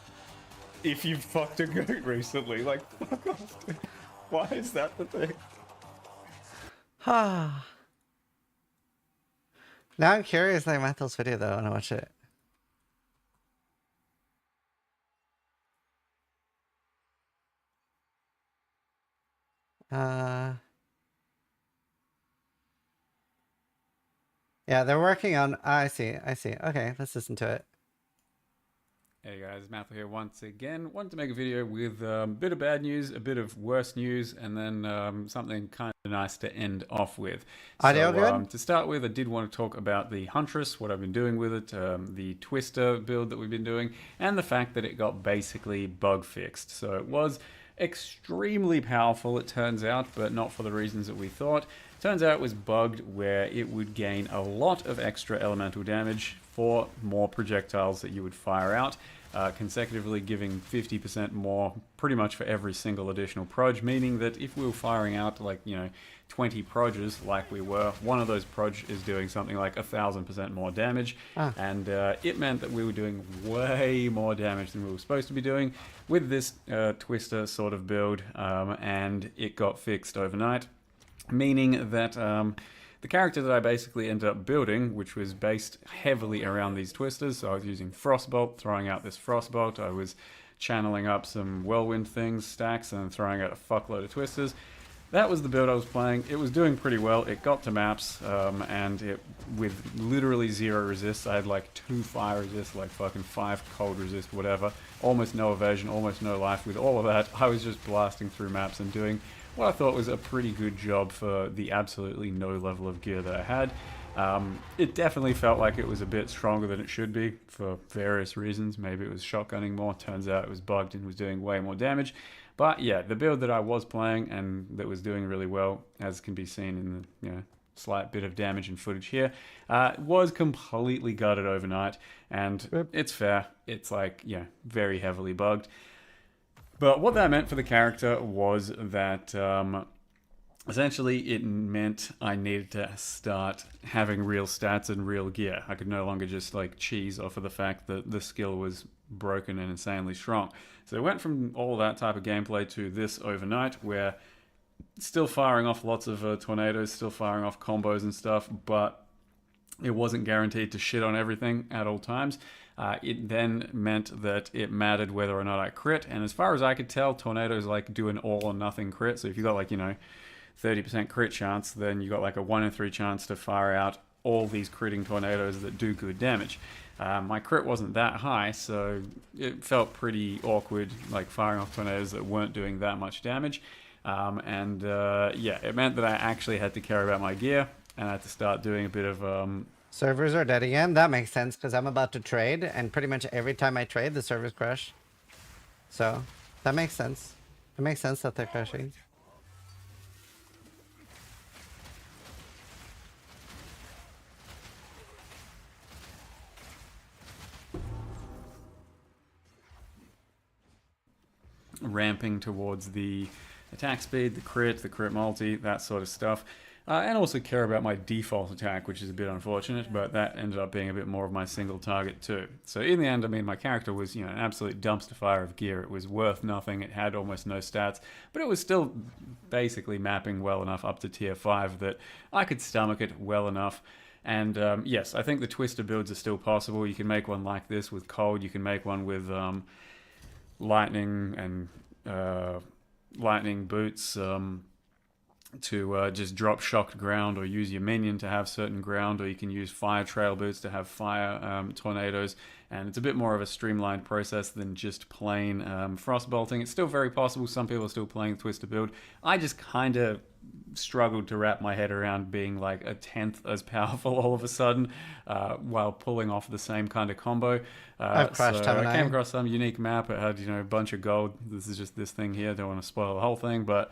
If you've fucked a goat recently, like, fuck off, dude. Why is that the thing? Now I'm curious, like Mathel's video though. I want to watch it. Yeah, they're working on. I see. I see. Okay, let's listen to it. Hey guys, Matthew here once again. Wanted to make a video with a bit of bad news, a bit of worse news, and then something kind of nice to end off with. Audio good? To start with, I did want to talk about the Huntress, what I've been doing with it, the Twister build that we've been doing, and the fact that it got basically bug fixed. So it was extremely powerful, it turns out, but not for the reasons that we thought. Turns out it was bugged where it would gain a lot of extra elemental damage for more projectiles that you would fire out, consecutively giving 50% more pretty much for every single additional proj, meaning that if we were firing out like, 20 proges like we were, one of those proj is doing something like 1,000% more damage, and it meant that we were doing way more damage than we were supposed to be doing with this twister sort of build, and it got fixed overnight, meaning that the character that I basically ended up building, which was based heavily around these twisters, so I was using Frostbolt, throwing out this Frostbolt, I was channeling up some Whirlwind things, stacks, and throwing out a fuckload of twisters. That was the build I was playing. It was doing pretty well. It got to maps, and it, with literally 0 resists, I had like 2 fire resists, like fucking 5 cold resist, whatever. Almost no evasion, almost no life. With all of that, I was just blasting through maps and doing what I thought was a pretty good job for the absolutely no level of gear that I had. It definitely felt like it was a bit stronger than it should be for various reasons. Maybe it was shotgunning more. Turns out it was bugged and was doing way more damage. But yeah, the build that I was playing and that was doing really well, as can be seen in the slight bit of damage and footage here, was completely gutted overnight. And it's fair. It's like, very heavily bugged. But what that meant for the character was that essentially it meant I needed to start having real stats and real gear. I could no longer just like cheese off of the fact that the skill was broken and insanely strong. So it went from all that type of gameplay to this overnight, where still firing off lots of tornadoes, still firing off combos and stuff, but it wasn't guaranteed to shit on everything at all times. It then meant that it mattered whether or not I crit, and as far as I could tell, tornadoes like do an all or nothing crit. So if you got like 30% crit chance, then you got like a 1 in 3 chance to fire out all these critting tornadoes that do good damage. My crit wasn't that high, so it felt pretty awkward, like firing off tornadoes that weren't doing that much damage. It meant that I actually had to care about my gear, and I had to start doing a bit of Servers are dead again. That makes sense because I'm about to trade, and pretty much every time I trade, the servers crash. So that makes sense. It makes sense that they're crashing. ramping towards the attack speed, the crit multi, that sort of stuff. And also care about my default attack, which is a bit unfortunate, but that ended up being a bit more of my single target too. So in the end, I mean, my character was, an absolute dumpster fire of gear. It was worth nothing. It had almost no stats, but it was still basically mapping well enough up to tier 5 that I could stomach it well enough. And yes, I think the twister builds are still possible. You can make one like this with cold. You can make one with lightning and lightning boots. To just drop shocked ground, or use your minion to have certain ground, or you can use fire trail boots to have fire tornadoes, and it's a bit more of a streamlined process than just plain frost bolting. It's still very possible. Some people are still playing Twister build. I just kind of struggled to wrap my head around being like a 10th as powerful all of a sudden while pulling off the same kind of combo. I've crashed, so haven't I came I? across some unique map. It had a bunch of gold. This is just this thing here. Don't want to spoil the whole thing, but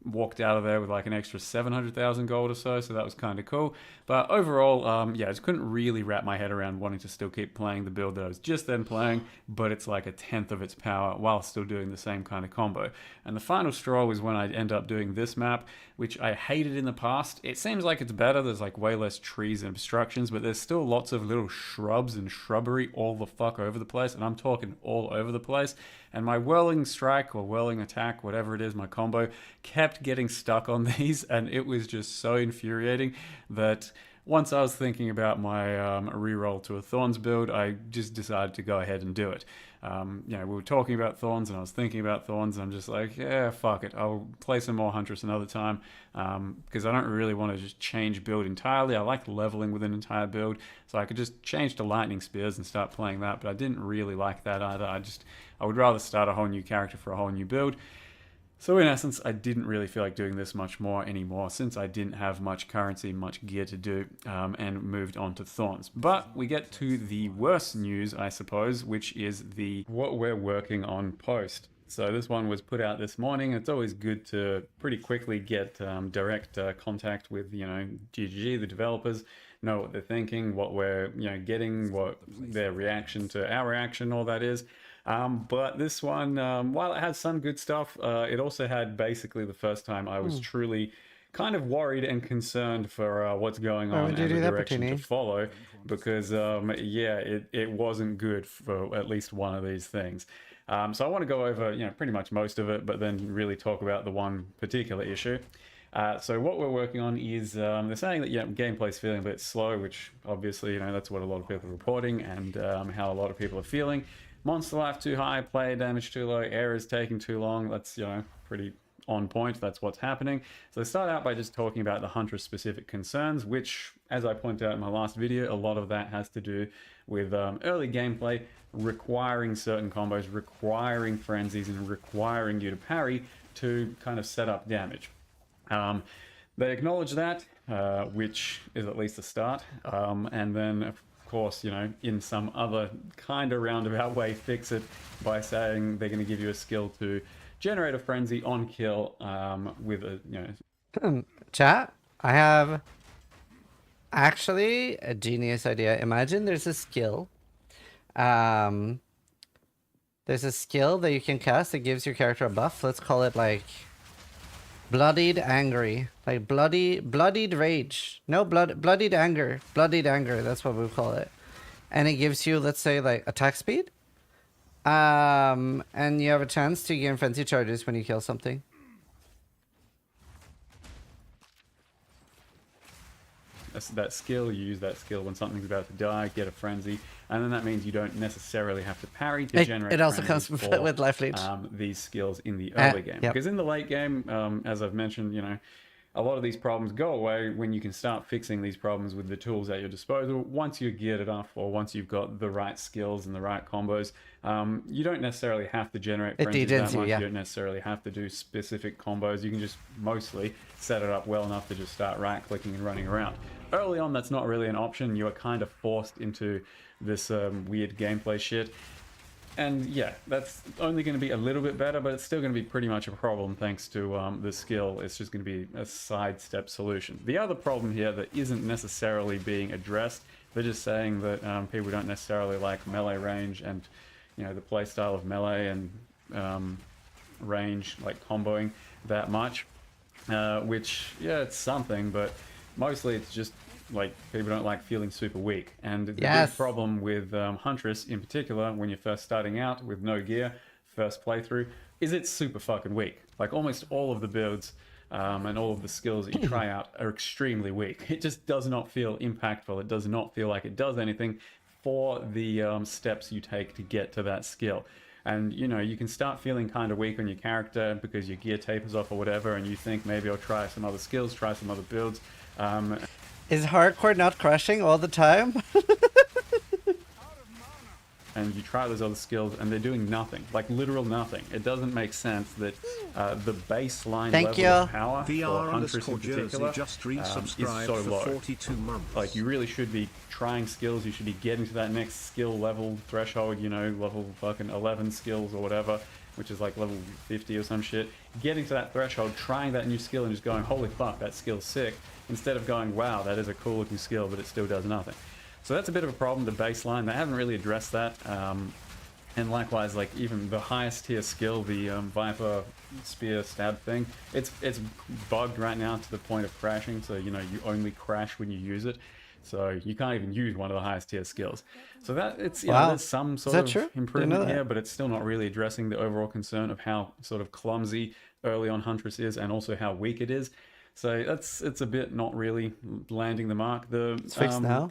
walked out of there with like an extra 700,000 gold or so that was kind of cool. But overall, I just couldn't really wrap my head around wanting to still keep playing the build that I was just then playing, but it's like a 10th of its power while still doing the same kind of combo. And the final straw was when I end up doing this map, which I hated in the past. It seems like it's better. There's like way less trees and obstructions, but there's still lots of little shrubs and shrubbery all the fuck over the place, and I'm talking all over the place. And my whirling strike or whirling attack, whatever it is, my combo, kept getting stuck on these, and it was just so infuriating that once I was thinking about my reroll to a Thorns build, I just decided to go ahead and do it. We were talking about Thorns, and I was thinking about Thorns, and I'm just like, yeah, fuck it. I'll play some more Huntress another time, because I don't really want to just change build entirely. I like leveling with an entire build, so I could just change to Lightning Spears and start playing that, but I didn't really like that either. I would rather start a whole new character for a whole new build. So in essence, I didn't really feel like doing this much more anymore, since I didn't have much currency, much gear to do, and moved on to Thorns. But we get to the worst news, I suppose, which is the what we're working on post. So this one was put out this morning. It's always good to pretty quickly get direct contact with, you know, GGG, the developers, know what they're thinking, what we're, you know, getting, what their reaction to our reaction, all that is. But this one, while it had some good stuff, it also had basically the first time I was truly kind of worried and concerned for what's going on would you and do the that, direction to Bertini? follow, because yeah, it wasn't good for at least one of these things. So I want to go over, you know, pretty much most of it, but then really talk about the one particular issue. So what we're working on is they're saying that, yeah, gameplay's feeling a bit slow, which obviously, you know, that's what a lot of people are reporting, and how a lot of people are feeling. Monster life too high, player damage too low, errors taking too long. That's, you know, pretty on point. That's what's happening. So they start out by just talking about the Huntress specific concerns, which, as I pointed out in my last video, a lot of that has to do with early gameplay requiring certain combos, requiring frenzies, and requiring you to parry to kind of set up damage. They acknowledge that, which is at least a start, and then of course, you know, in some other kind of roundabout way, fix it by saying they're going to give you a skill to generate a frenzy on kill with a, you know... Chat, I have actually a genius idea. Imagine there's a skill. There's a skill that you can cast that gives your character a buff. Let's call it like bloodied angry, like bloodied rage. No, bloodied anger. Bloodied anger. That's what we call it. And it gives you, let's say, like attack speed. And you have a chance to gain frenzy charges when you kill something. That skill, you use that skill when something's about to die, get a frenzy, and then that means you don't necessarily have to parry to generate. It also comes for, with life leech. These skills in the early game, yep. Because in the late game, as I've mentioned, you know, a lot of these problems go away when you can start fixing these problems with the tools at your disposal. Once you're geared enough, or once you've got the right skills and the right combos, you don't necessarily have to generate frenzies that much. You don't necessarily have to do specific combos. You can just mostly set it up well enough to just start right-clicking and running around. Early on, that's not really an option. You are kind of forced into this weird gameplay shit. And yeah, that's only going to be a little bit better, but it's still going to be pretty much a problem thanks to the skill. It's just going to be a sidestep solution. The other problem here that isn't necessarily being addressed, they're just saying that people don't necessarily like melee range and, you know, the playstyle of melee and range, like comboing that much, which, yeah, it's something, but mostly it's just like people don't like feeling super weak. And the big problem with Huntress in particular, when you're first starting out with no gear, first playthrough, is it's super fucking weak. Like almost all of the builds and all of the skills that you try out are extremely weak. It just does not feel impactful. It does not feel like it does anything for the steps you take to get to that skill. And, you know, you can start feeling kind of weak on your character because your gear tapers off or whatever, and you think maybe I'll try some other skills, try some other builds. Is hardcore not crashing all the time? And you try those other skills and they're doing nothing, like literal nothing. It doesn't make sense that the baseline level of power for Huntress in particular just is so for low. 42 months. Like you really should be trying skills, you should be getting to that next skill level threshold, you know, level fucking 11 skills or whatever, which is like level 50 or some shit. Getting to that threshold, trying that new skill and just going, holy fuck, that skill's sick, instead of going, wow, that is a cool looking skill, but it still does nothing. So that's a bit of a problem, the baseline. They haven't really addressed that. And likewise, like even the highest tier skill, the Viper Spear Stab thing, it's bugged right now to the point of crashing. So, you know, you only crash when you use it. So you can't even use one of the highest tier skills. So that it's, you know, there's some sort of improvement here, but it's still not really addressing the overall concern of how sort of clumsy early on Huntress is and also how weak it is. So it's a bit not really landing the mark. The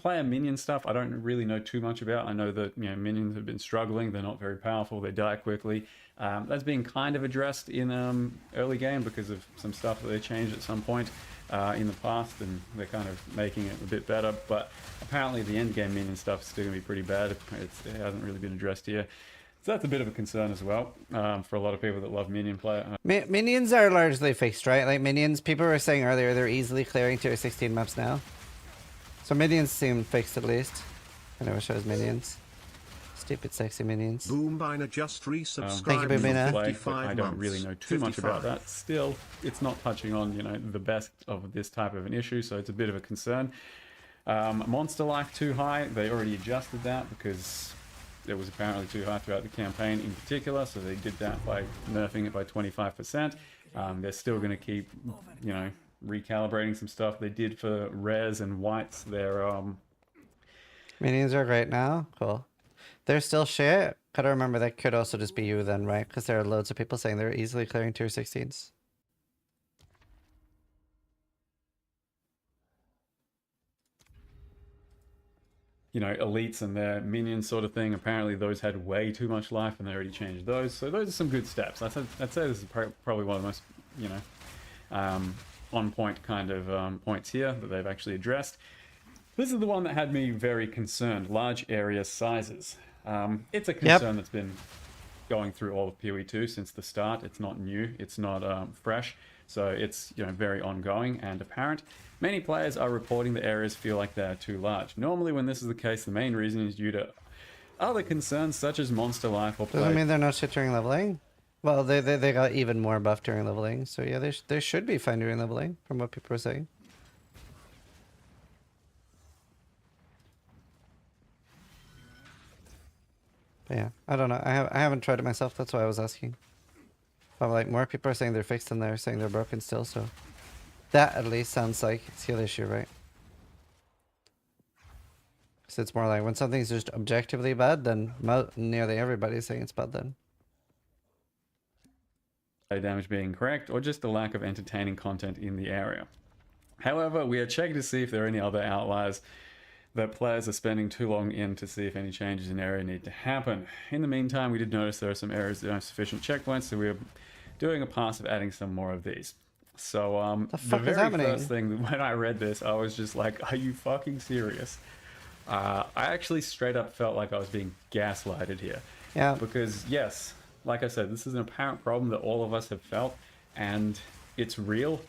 player minion stuff I don't really know too much about. I know that, you know, minions have been struggling. They're not very powerful. They die quickly. That's being kind of addressed in early game because of some stuff that they changed at some point in the past, and they're kind of making it a bit better. But apparently the end game minion stuff is still going to be pretty bad. It hasn't really been addressed here. So that's a bit of a concern as well for a lot of people that love minion play. Minions are largely fixed, right? Like minions, people were saying earlier, they're easily clearing tier 16 maps now. So minions seem fixed at least. I never shows minions. Stupid sexy minions. Boombiner just resubscribed Thank you, for Boombiner. Displate, but 55 I don't really months. know too much about 55. that. Still, it's not touching on, you know, the best of this type of an issue, so it's a bit of a concern. Monster life too high, they already adjusted that because it was apparently too high throughout the campaign in particular, so they did that by nerfing it by 25%. They're still going to keep, you know, recalibrating some stuff. They did for rares and whites. Their Minions are great now. Cool. They're still shit. Gotta remember that could also just be you then, right? Because there are loads of people saying they're easily clearing tier 16s. you know, elites and their minions sort of thing. Apparently those had way too much life and they already changed those. So those are some good steps. I'd say this is probably one of the most, you know, on point kind of points here that they've actually addressed. This is the one that had me very concerned, large area sizes. It's a concern that's been going through all of PoE 2 since the start. It's not new, it's not fresh, so it's, you know, very ongoing and apparent. Many players are reporting the areas feel like they're too large. Normally when this is the case, the main reason is due to other concerns such as monster life or play. Doesn't mean they're not shit during leveling. Well, they got even more buff during leveling, so yeah, they should be fine during leveling, from what people are saying. But yeah, I don't know. I haven't tried it myself. That's why I was asking. But like, more people are saying they're fixed than they're saying they're broken still. So that at least sounds like it's the other issue, right? So it's more like when something's just objectively bad, then nearly everybody's saying it's bad then. Damage being correct, or just the lack of entertaining content in the area. However, we are checking to see if there are any other outliers that players are spending too long in to see if any changes in area need to happen. In the meantime, we did notice there are some areas that don't have sufficient checkpoints, so we're doing a pass of adding some more of these. So the very first thing, when I read this, I was just like, are you fucking serious? I actually straight up felt like I was being gaslighted here. Yeah. Because yes, like I said, this is an apparent problem that all of us have felt, and it's real.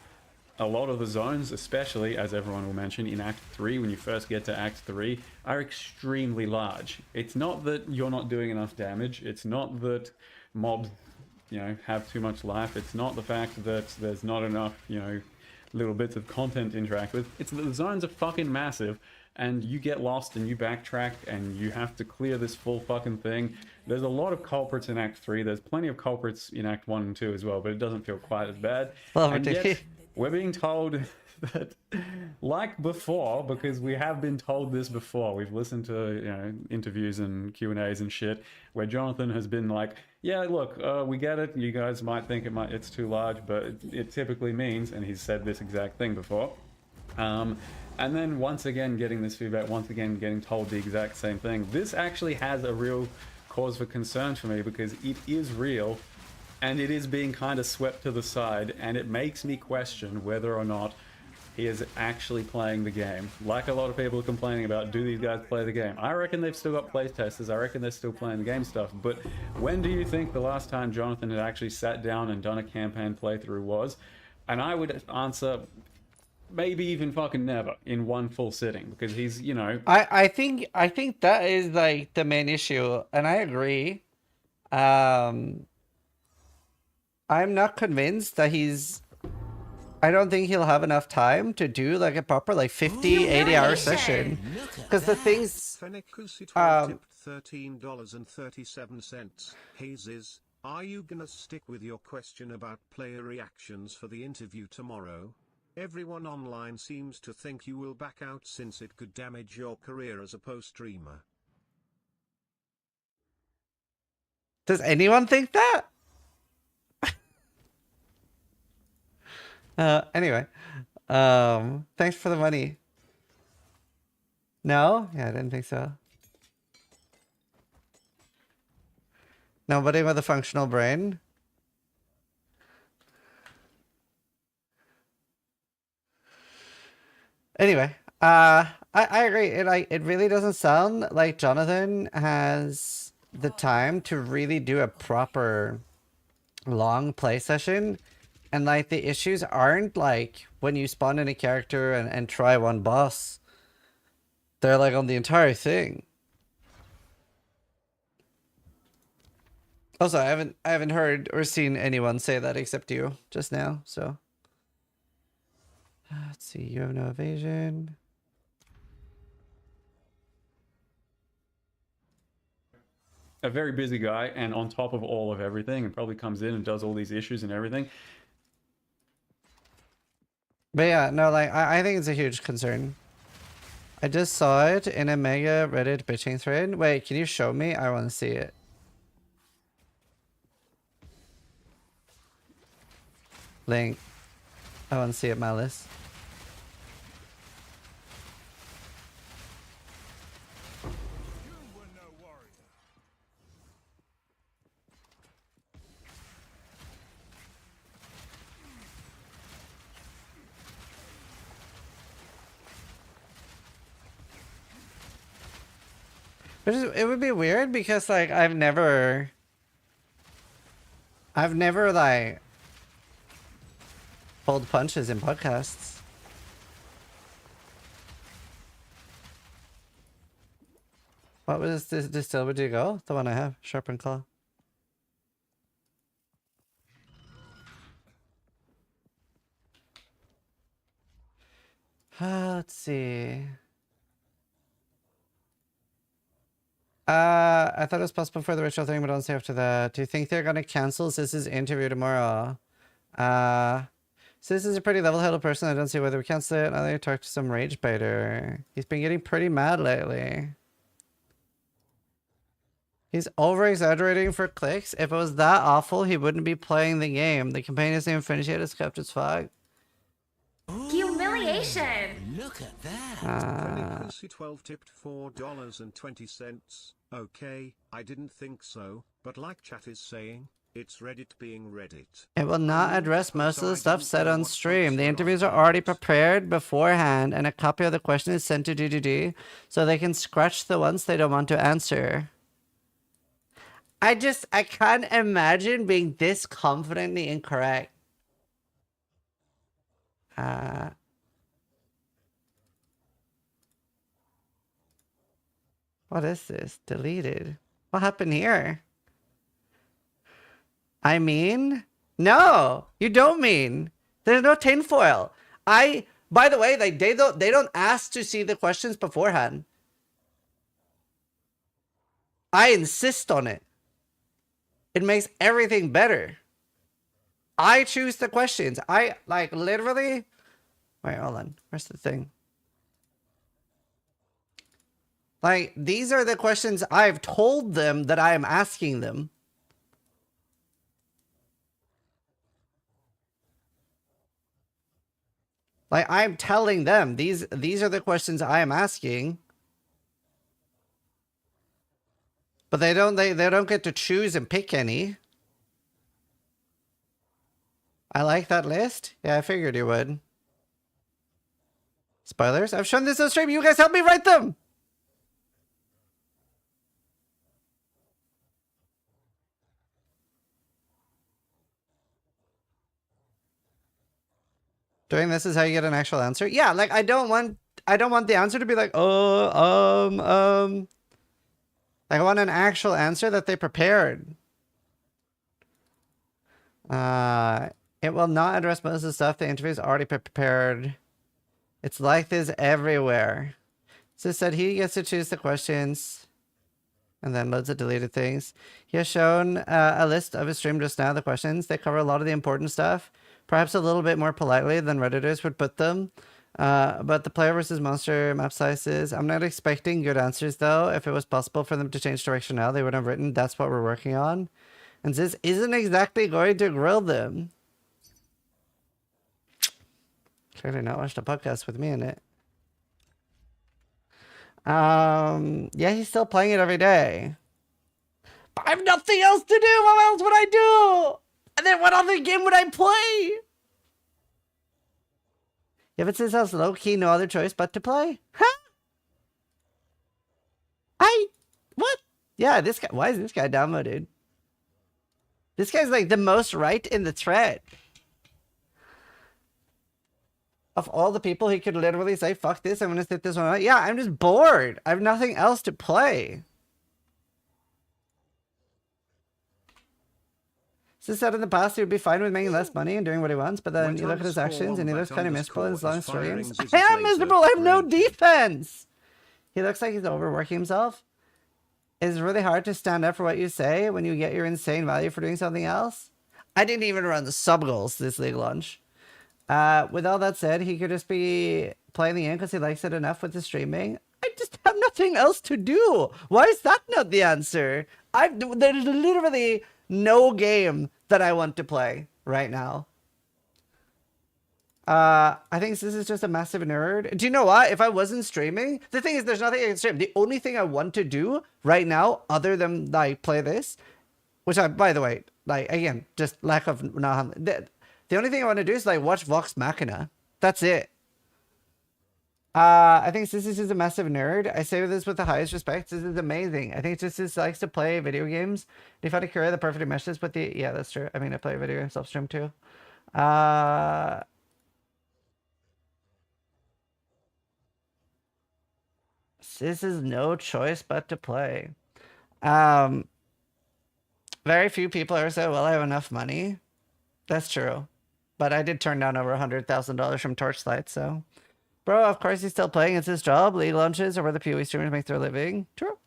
A lot of the zones, especially, as everyone will mention, in Act 3, when you first get to Act 3, are extremely large. It's not that you're not doing enough damage. It's not that mobs, you know, have too much life. It's not the fact that there's not enough, you know, little bits of content to interact with. It's that the zones are fucking massive, and you get lost and you backtrack and you have to clear this full fucking thing. There's a lot of culprits in Act 3. There's plenty of culprits in Act 1 and 2 as well, but it doesn't feel quite as bad. And yet, we're being told that, like before, because we have been told this before, we've listened to, you know, interviews and Q&As and shit, where Jonathan has been like, yeah, look, we get it, you guys might think it's too large, but it typically means, and he's said this exact thing before, and then once again getting this feedback, once again getting told the exact same thing. This actually has a real cause for concern for me, because it is real, and it is being kind of swept to the side, and it makes me question whether or not he is actually playing the game. Like a lot of people are complaining about, do these guys play the game? I reckon they've still got playtesters, I reckon they're still playing the game stuff, but when do you think the last time Jonathan had actually sat down and done a campaign playthrough was? And I would answer, maybe even fucking never, in one full sitting, because he's, you know... I think that is like the main issue, and I agree. I'm not convinced that I don't think he'll have enough time to do like a proper like 50, 80-hour session. Because the things... tipped $13.37. Hazes, are you gonna stick with your question about player reactions for the interview tomorrow? Everyone online seems to think you will back out since it could damage your career as a post-streamer. Does anyone think that? Anyway, thanks for the money. No? Yeah, I didn't think so. Nobody with a functional brain? Anyway, I agree. It really doesn't sound like Jonathan has the time to really do a proper long play session. And like the issues aren't like when you spawn in a character and try one boss. They're like on the entire thing. Also, I haven't heard or seen anyone say that except you just now. So let's see. You have no evasion. A very busy guy, and on top of all of everything, and probably comes in and does all these issues and everything. But yeah, no, like I think it's a huge concern. I just saw it in a mega Reddit bitching thread. Wait, can you show me? I want to see it. Link. I want to see it, Malice. It would be weird because like I've never like pulled punches in podcasts. What was this distillery to go? The one I have, Sharpened Claw. Let's see. I thought it was possible for the ritual thing, but I don't see after that. Do you think they're gonna cancel Ziz's interview tomorrow? Ziz is a pretty level-headed person. I don't see whether we cancel it. I think I talked to some rage baiter. He's been getting pretty mad lately. He's over-exaggerating for clicks. If it was that awful, he wouldn't be playing the game. The campaign isn't even finished yet. It's kept as fuck. Humiliation! Look at that. Pussy 12 tipped $4.20. Okay, I didn't think so, but like chat is saying, it's Reddit being Reddit. It will not address most of the stuff said on stream. The interviews are already prepared beforehand, and a copy of the question is sent to DDD, so they can scratch the ones they don't want to answer. I can't imagine being this confidently incorrect. What is this? Deleted. What happened here? I mean? No! You don't mean! There's no tinfoil. By the way, like they don't ask to see the questions beforehand. I insist on it. It makes everything better. I choose the questions. I like literally. Wait, hold on. Where's the thing? Like, these are the questions I've told them that I am asking them. Like, I'm telling them these are the questions I am asking. But they don't get to choose and pick any. I like that list. Yeah, I figured you would. Spoilers? I've shown this on stream. You guys help me write them. Doing this is how you get an actual answer. Yeah, like I don't want the answer to be like, like I want an actual answer that they prepared. It will not address most of the stuff the interview's already prepared. It's like this everywhere. So said he gets to choose the questions. And then loads of deleted things. He has shown a list of his stream just now, the questions. They cover a lot of the important stuff. Perhaps a little bit more politely than Redditors would put them. But the player versus monster map sizes. I'm not expecting good answers though. If it was possible for them to change direction now, they would have written, that's what we're working on. And this isn't exactly going to grill them. Clearly not watched a podcast with me in it. Yeah, he's still playing it every day. But I have nothing else to do. What else would I do? And then what other game would I play? If it says has low key, no other choice but to play? Huh? What? Yeah, this guy, why is this guy downloaded? This guy's like the most right in the thread. Of all the people, he could literally say, fuck this, I'm gonna sit this one out. Yeah, I'm just bored. I have nothing else to play. Sis said in the past he would be fine with making less money and doing what he wants, but then Went you look at his actions and he looks kind of miserable in his long underscore is firing streams. Ziza's I am laser. miserable. I have no Raging. defense. He looks like he's overworking himself. It's really hard to stand up for what you say when you get your insane value for doing something else. I didn't even run the sub goals this league launch. With all that said, he could just be playing the game because he likes it enough with the streaming. I just have nothing else to do. Why is that not the answer? There's literally no game that I want to play right now. I think this is just a massive nerd. Do you know what? If I wasn't streaming, the thing is there's nothing I can stream. The only thing I want to do right now, other than like play this, which I, by the way, like again, just lack of the only thing I want to do is like watch Vox Machina. That's it. I think Sissy is a massive nerd. I say this with the highest respect. This is amazing. I think Sissy likes to play video games. If I had to carry the perfect meshes with the... Yeah, that's true. I mean, I play video games self-stream too. This is no choice but to play. Very few people ever say, well, I have enough money. That's true. But I did turn down over $100,000 from Torchlight, so... Bro, of course he's still playing. It's his job. League launches are where the PoE streamers make their living. True.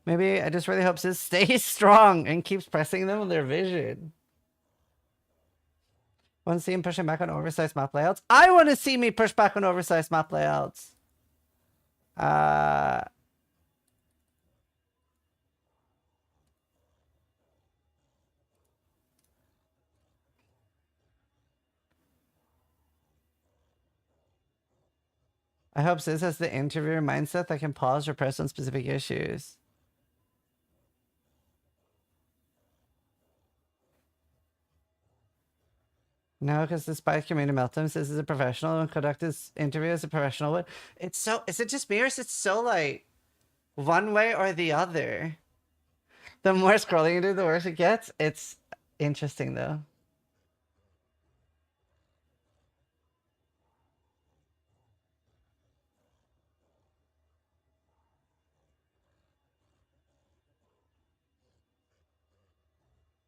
Maybe I just really hope Sis stays strong and keeps pressing them on their vision. Want to see him pushing back on oversized map layouts? I want to see me push back on oversized map layouts. I hope Sis has the interviewer mindset that can pause or press on specific issues. No, because despite community meltdowns, Sis is a professional and conduct his interview as a professional would. It's so, is it just me or is it so like one way or the other? The more scrolling you do, the worse it gets. It's interesting though.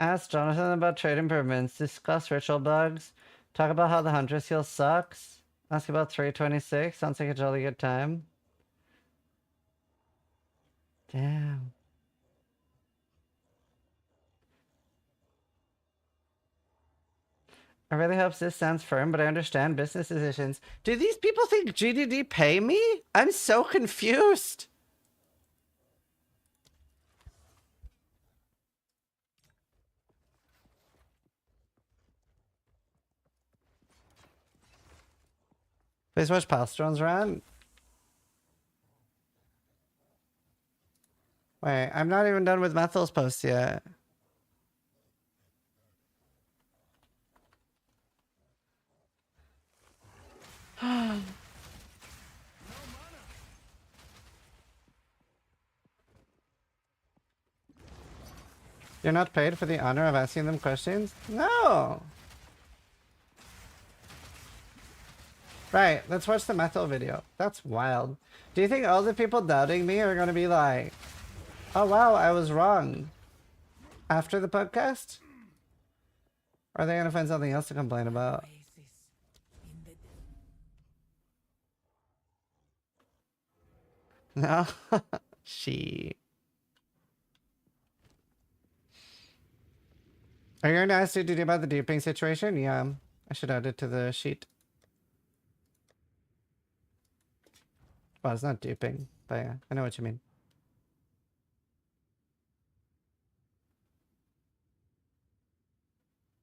Ask Jonathan about trade improvements. Discuss ritual bugs. Talk about how the Huntress heal sucks. Ask about 326. Sounds like a jolly good time. Damn. I really hope this sounds firm, but I understand business decisions. Do these people think GDD pay me? I'm so confused. Please watch Palstrone's run. Wait, I'm not even done with Methel's post yet. You're not paid for the honor of asking them questions? No! Right, let's watch the Methel video. That's wild. Do you think all the people doubting me are gonna be like, oh wow, I was wrong after the podcast? Or are they gonna find something else to complain about? No? She. Are you going to ask DD about the duping situation? Yeah, I should add it to the sheet. Well, it's not duping, but yeah, I know what you mean.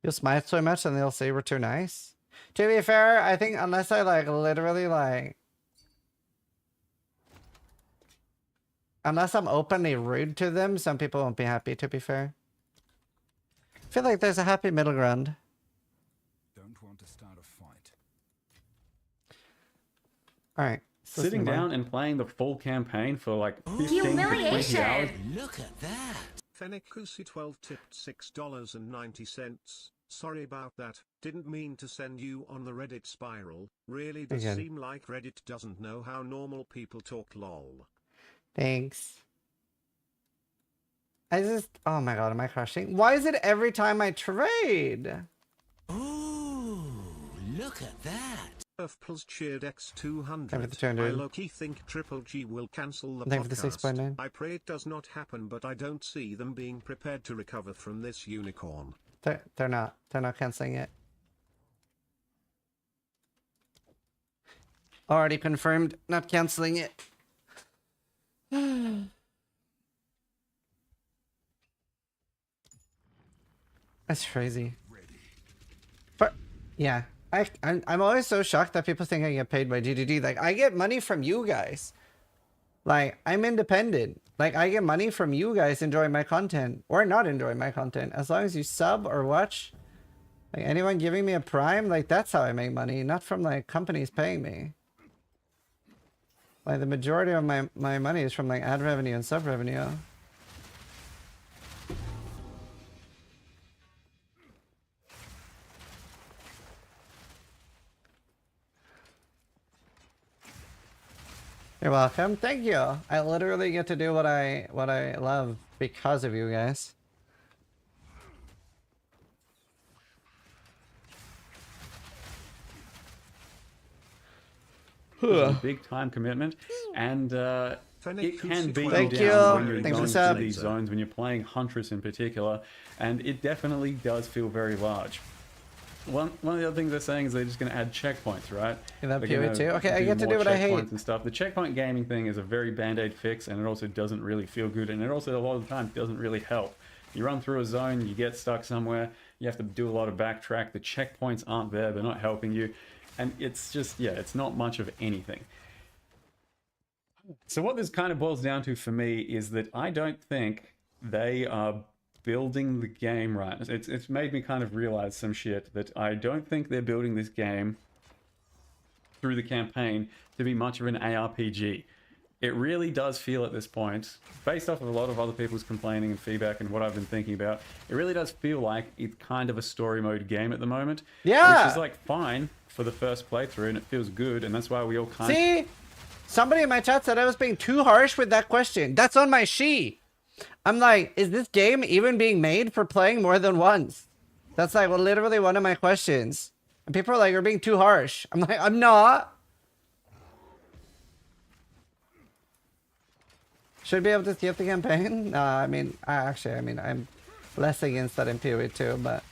You'll smile so much and they'll say we're too nice. To be fair, I think unless I like literally like... Unless I'm openly rude to them, some people won't be happy, to be fair. I feel like there's a happy middle ground. Don't want to start a fight. Alright. Sitting down and playing the full campaign for like 15 to 20 hours. Look at that. Fenikusi 12 tipped $6.90. Sorry about that, didn't mean to send you on the Reddit spiral, really does Again. seem like Reddit doesn't know how normal people talk lol. Thanks. Oh my god, am I crushing? Why is it every time I trade? Ooh, look at that. Earth Plus cheered X200. Thank you for the 200. I low-key think Triple G will cancel the Thank you for the podcast. 6.9. I pray it does not happen, but I don't see them being prepared to recover from this unicorn. They're not. They're not canceling it. Already confirmed, not canceling it. That's crazy. But yeah, I'm always so shocked that people think I get paid by GDD. Like, I get money from you guys. Like, I'm independent. Like, I get money from you guys enjoying my content or not enjoying my content. As long as you sub or watch, like, anyone giving me a prime, like, that's how I make money, not from like companies paying me. Like, the majority of my money is from like ad revenue and sub revenue. You're welcome. Thank you. I literally get to do what I love because of you guys. It's a big time commitment, and it can be Thank down you. when you're Thanks for going sub. to these zones, when you're playing Huntress in particular, and it definitely does feel very large. One of the other things they're saying is they're just going to add checkpoints, right? In that They're PoE gonna too? Okay, I get to more do what I hate. checkpoints and stuff. The checkpoint gaming thing is a very band-aid fix, and it also doesn't really feel good, and it also a lot of the time doesn't really help. You run through a zone, you get stuck somewhere, you have to do a lot of backtrack, the checkpoints aren't there, they're not helping you, and it's just, yeah, it's not much of anything. So what this kind of boils down to for me is that I don't think they are building the game right. It's made me kind of realize some shit, that I don't think they're building this game through the campaign to be much of an ARPG. It really does feel at this point, based off of a lot of other people's complaining and feedback and what I've been thinking about, it really does feel like it's kind of a story mode game at the moment. Yeah! Which is like fine for the first playthrough, and it feels good, and that's why we all kind of... See? Somebody in my chat said I was being too harsh with that question. That's on my sheet. I'm like, is this game even being made for playing more than once? That's like, well, literally one of my questions. And people are like, you're being too harsh. I'm like, I'm not. Should be able to skip the campaign? I mean, I'm less against that in PoE too, but...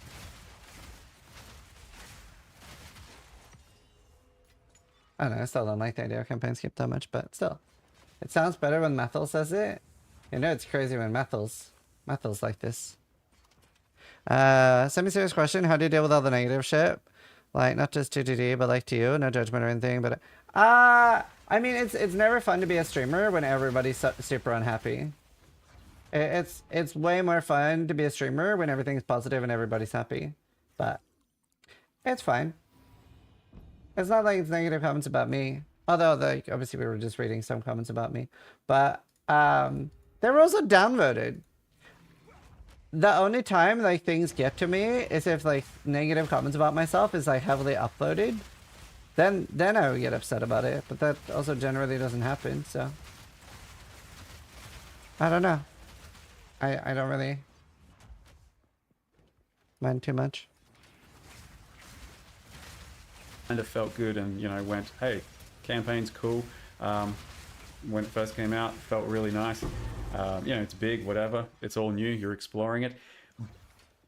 I don't know, I still don't like the idea of campaign skip that much, but still. It sounds better when Methel says it. You know it's crazy when Methel's like this. Semi-serious question, how do you deal with all the negative shit? Like, not just to DD, but like to you, no judgment or anything, but... I mean, it's never fun to be a streamer when everybody's super unhappy. It's way more fun to be a streamer when everything's positive and everybody's happy. But, it's fine. It's not like it's negative comments about me. Although, like, obviously we were just reading some comments about me. But, they were also downvoted. The only time, like, things get to me is if, like, negative comments about myself is, like, heavily uploaded. Then I would get upset about it. But that also generally doesn't happen, so. I don't know. I don't really mind too much. Kind of felt good, and you know, went, hey, campaign's cool. When it first came out, it felt really nice. You know, it's big, whatever, it's all new, you're exploring it,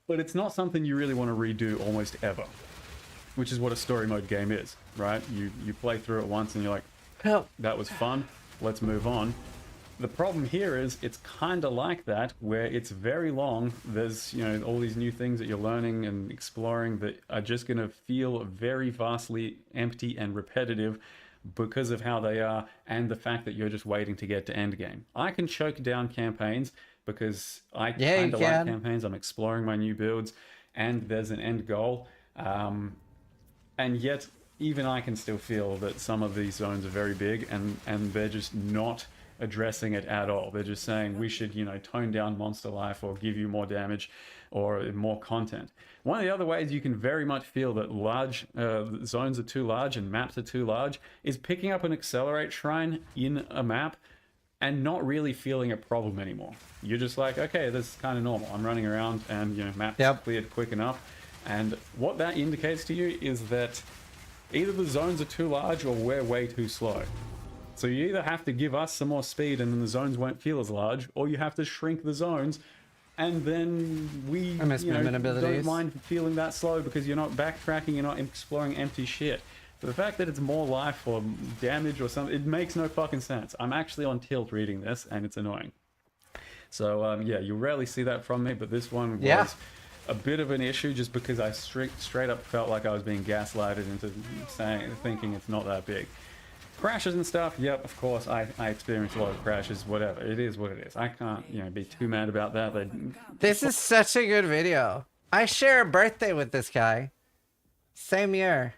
but it's not something you really want to redo almost ever, which is what a story mode game is, right? You play through it once and you're like, that was fun, let's move on. The problem here is it's kind of like that, where it's very long. There's, you know, all these new things that you're learning and exploring that are just going to feel very vastly empty and repetitive because of how they are and the fact that you're just waiting to get to endgame. I can choke down campaigns because I kind of like campaigns. I'm exploring my new builds and there's an end goal. And yet even I can still feel that some of these zones are very big and they're just not addressing it at all. They're just saying we should, you know, tone down monster life or give you more damage or more content. One of the other ways you can very much feel that large zones are too large and maps are too large is picking up an accelerate shrine in a map and not really feeling a problem anymore. You're just like, okay, this is kind of normal. I'm running around and, you know, map's cleared quick enough. And what that indicates to you is that either the zones are too large or we're way too slow. So you either have to give us some more speed and then the zones won't feel as large, or you have to shrink the zones and then we, you know, don't mind feeling that slow because you're not backtracking, you're not exploring empty shit. But the fact that it's more life or damage or something, it makes no fucking sense. I'm actually on tilt reading this and it's annoying. So yeah, you rarely see that from me, but this one was a bit of an issue just because I straight up felt like I was being gaslighted into thinking it's not that big. Crashes and stuff, yep, of course, I experience a lot of crashes, whatever. It is what it is. I can't, you know, be too mad about that. This is such a good video. I share a birthday with this guy. Same year.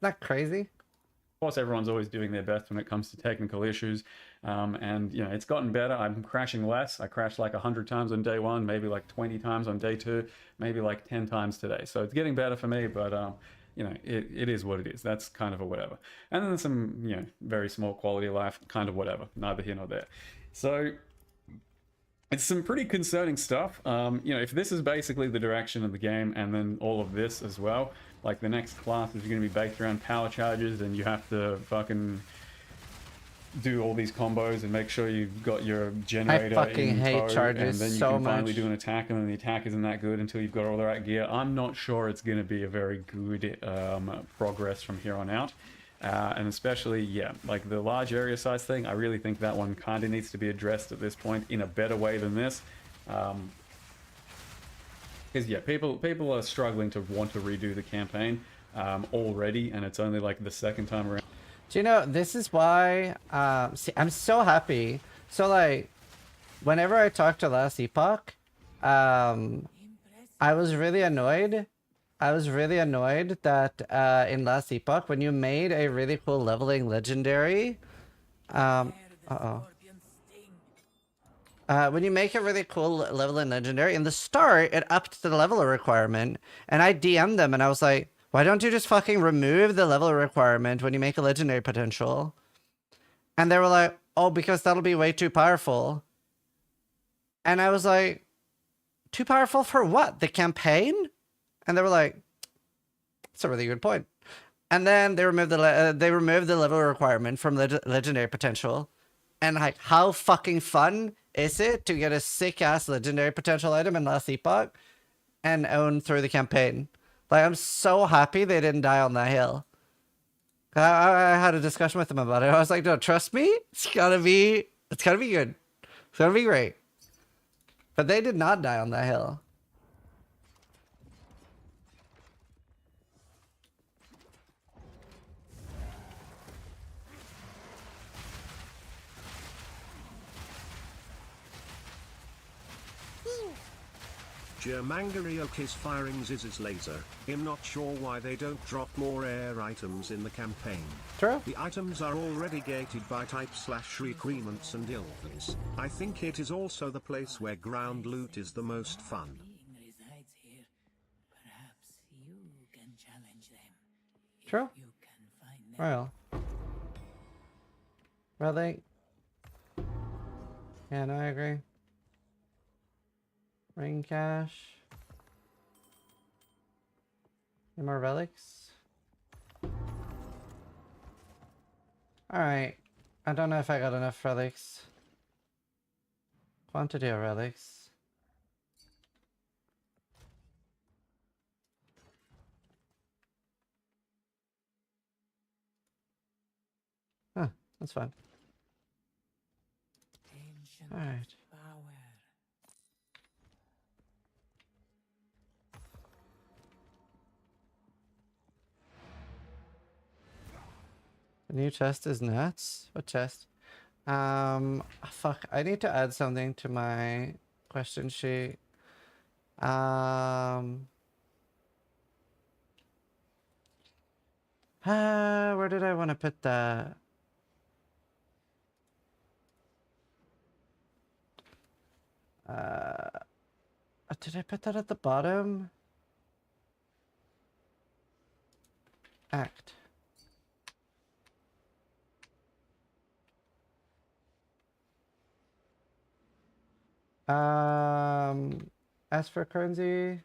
Not crazy. Of course, everyone's always doing their best when it comes to technical issues. And, you know, it's gotten better. I'm crashing less. I crashed like 100 times on day 1, maybe like 20 times on day 2, maybe like 10 times today. So it's getting better for me, but, you know, it is what it is. That's kind of a whatever. And then some, you know, very small quality of life, kind of whatever. Neither here nor there. So it's some pretty concerning stuff. You know, if this is basically the direction of the game and then all of this as well, like the next class is going to be based around power charges and you have to fucking do all these combos and make sure you've got your generator I fucking hate charges and then you so can finally much. do an attack and then the attack isn't that good until you've got all the right gear. I'm not sure it's going to be a very good progress from here on out. And especially, yeah, like the large area size thing, I really think that one kind of needs to be addressed at this point in a better way than this. Because yeah, people are struggling to want to redo the campaign already, and it's only like the second time around. Do you know, this is why, see, I'm so happy. So like, whenever I talked to Last Epoch, I was really annoyed. I was really annoyed that in Last Epoch, when you made a really cool leveling legendary, when you make a really cool leveling legendary, in the start, it upped the level requirement, and I DM'd them, and I was like, why don't you just fucking remove the level requirement when you make a legendary potential? And they were like, oh, because that'll be way too powerful. And I was like, too powerful for what? The campaign? And they were like, that's a really good point. And then they removed the level requirement from legendary potential. And like, how fucking fun is it to get a sick ass legendary potential item in Last Epoch and own through the campaign? Like, I'm so happy they didn't die on that hill. I had a discussion with them about it. I was like, no, trust me, it's gonna be good. It's gonna be great. But they did not die on that hill. Germangariok is firing Ziz's laser. I'm not sure why they don't drop more air items in the campaign. True. The items are already gated by type/requirements and ills. I think it is also the place where ground loot is the most fun. Being resides here. Perhaps you can challenge them. If True. You can find them. Well. Really? Yeah, no, I agree. Ring cache. Any more relics? Alright. I don't know if I got enough relics. Quantity of relics. Huh, that's fine. Ancient Alright. power. The new chest is nuts. What chest? Fuck. I need to add something to my question sheet. Where did I want to put that? Did I put that at the bottom? Act. As for currency,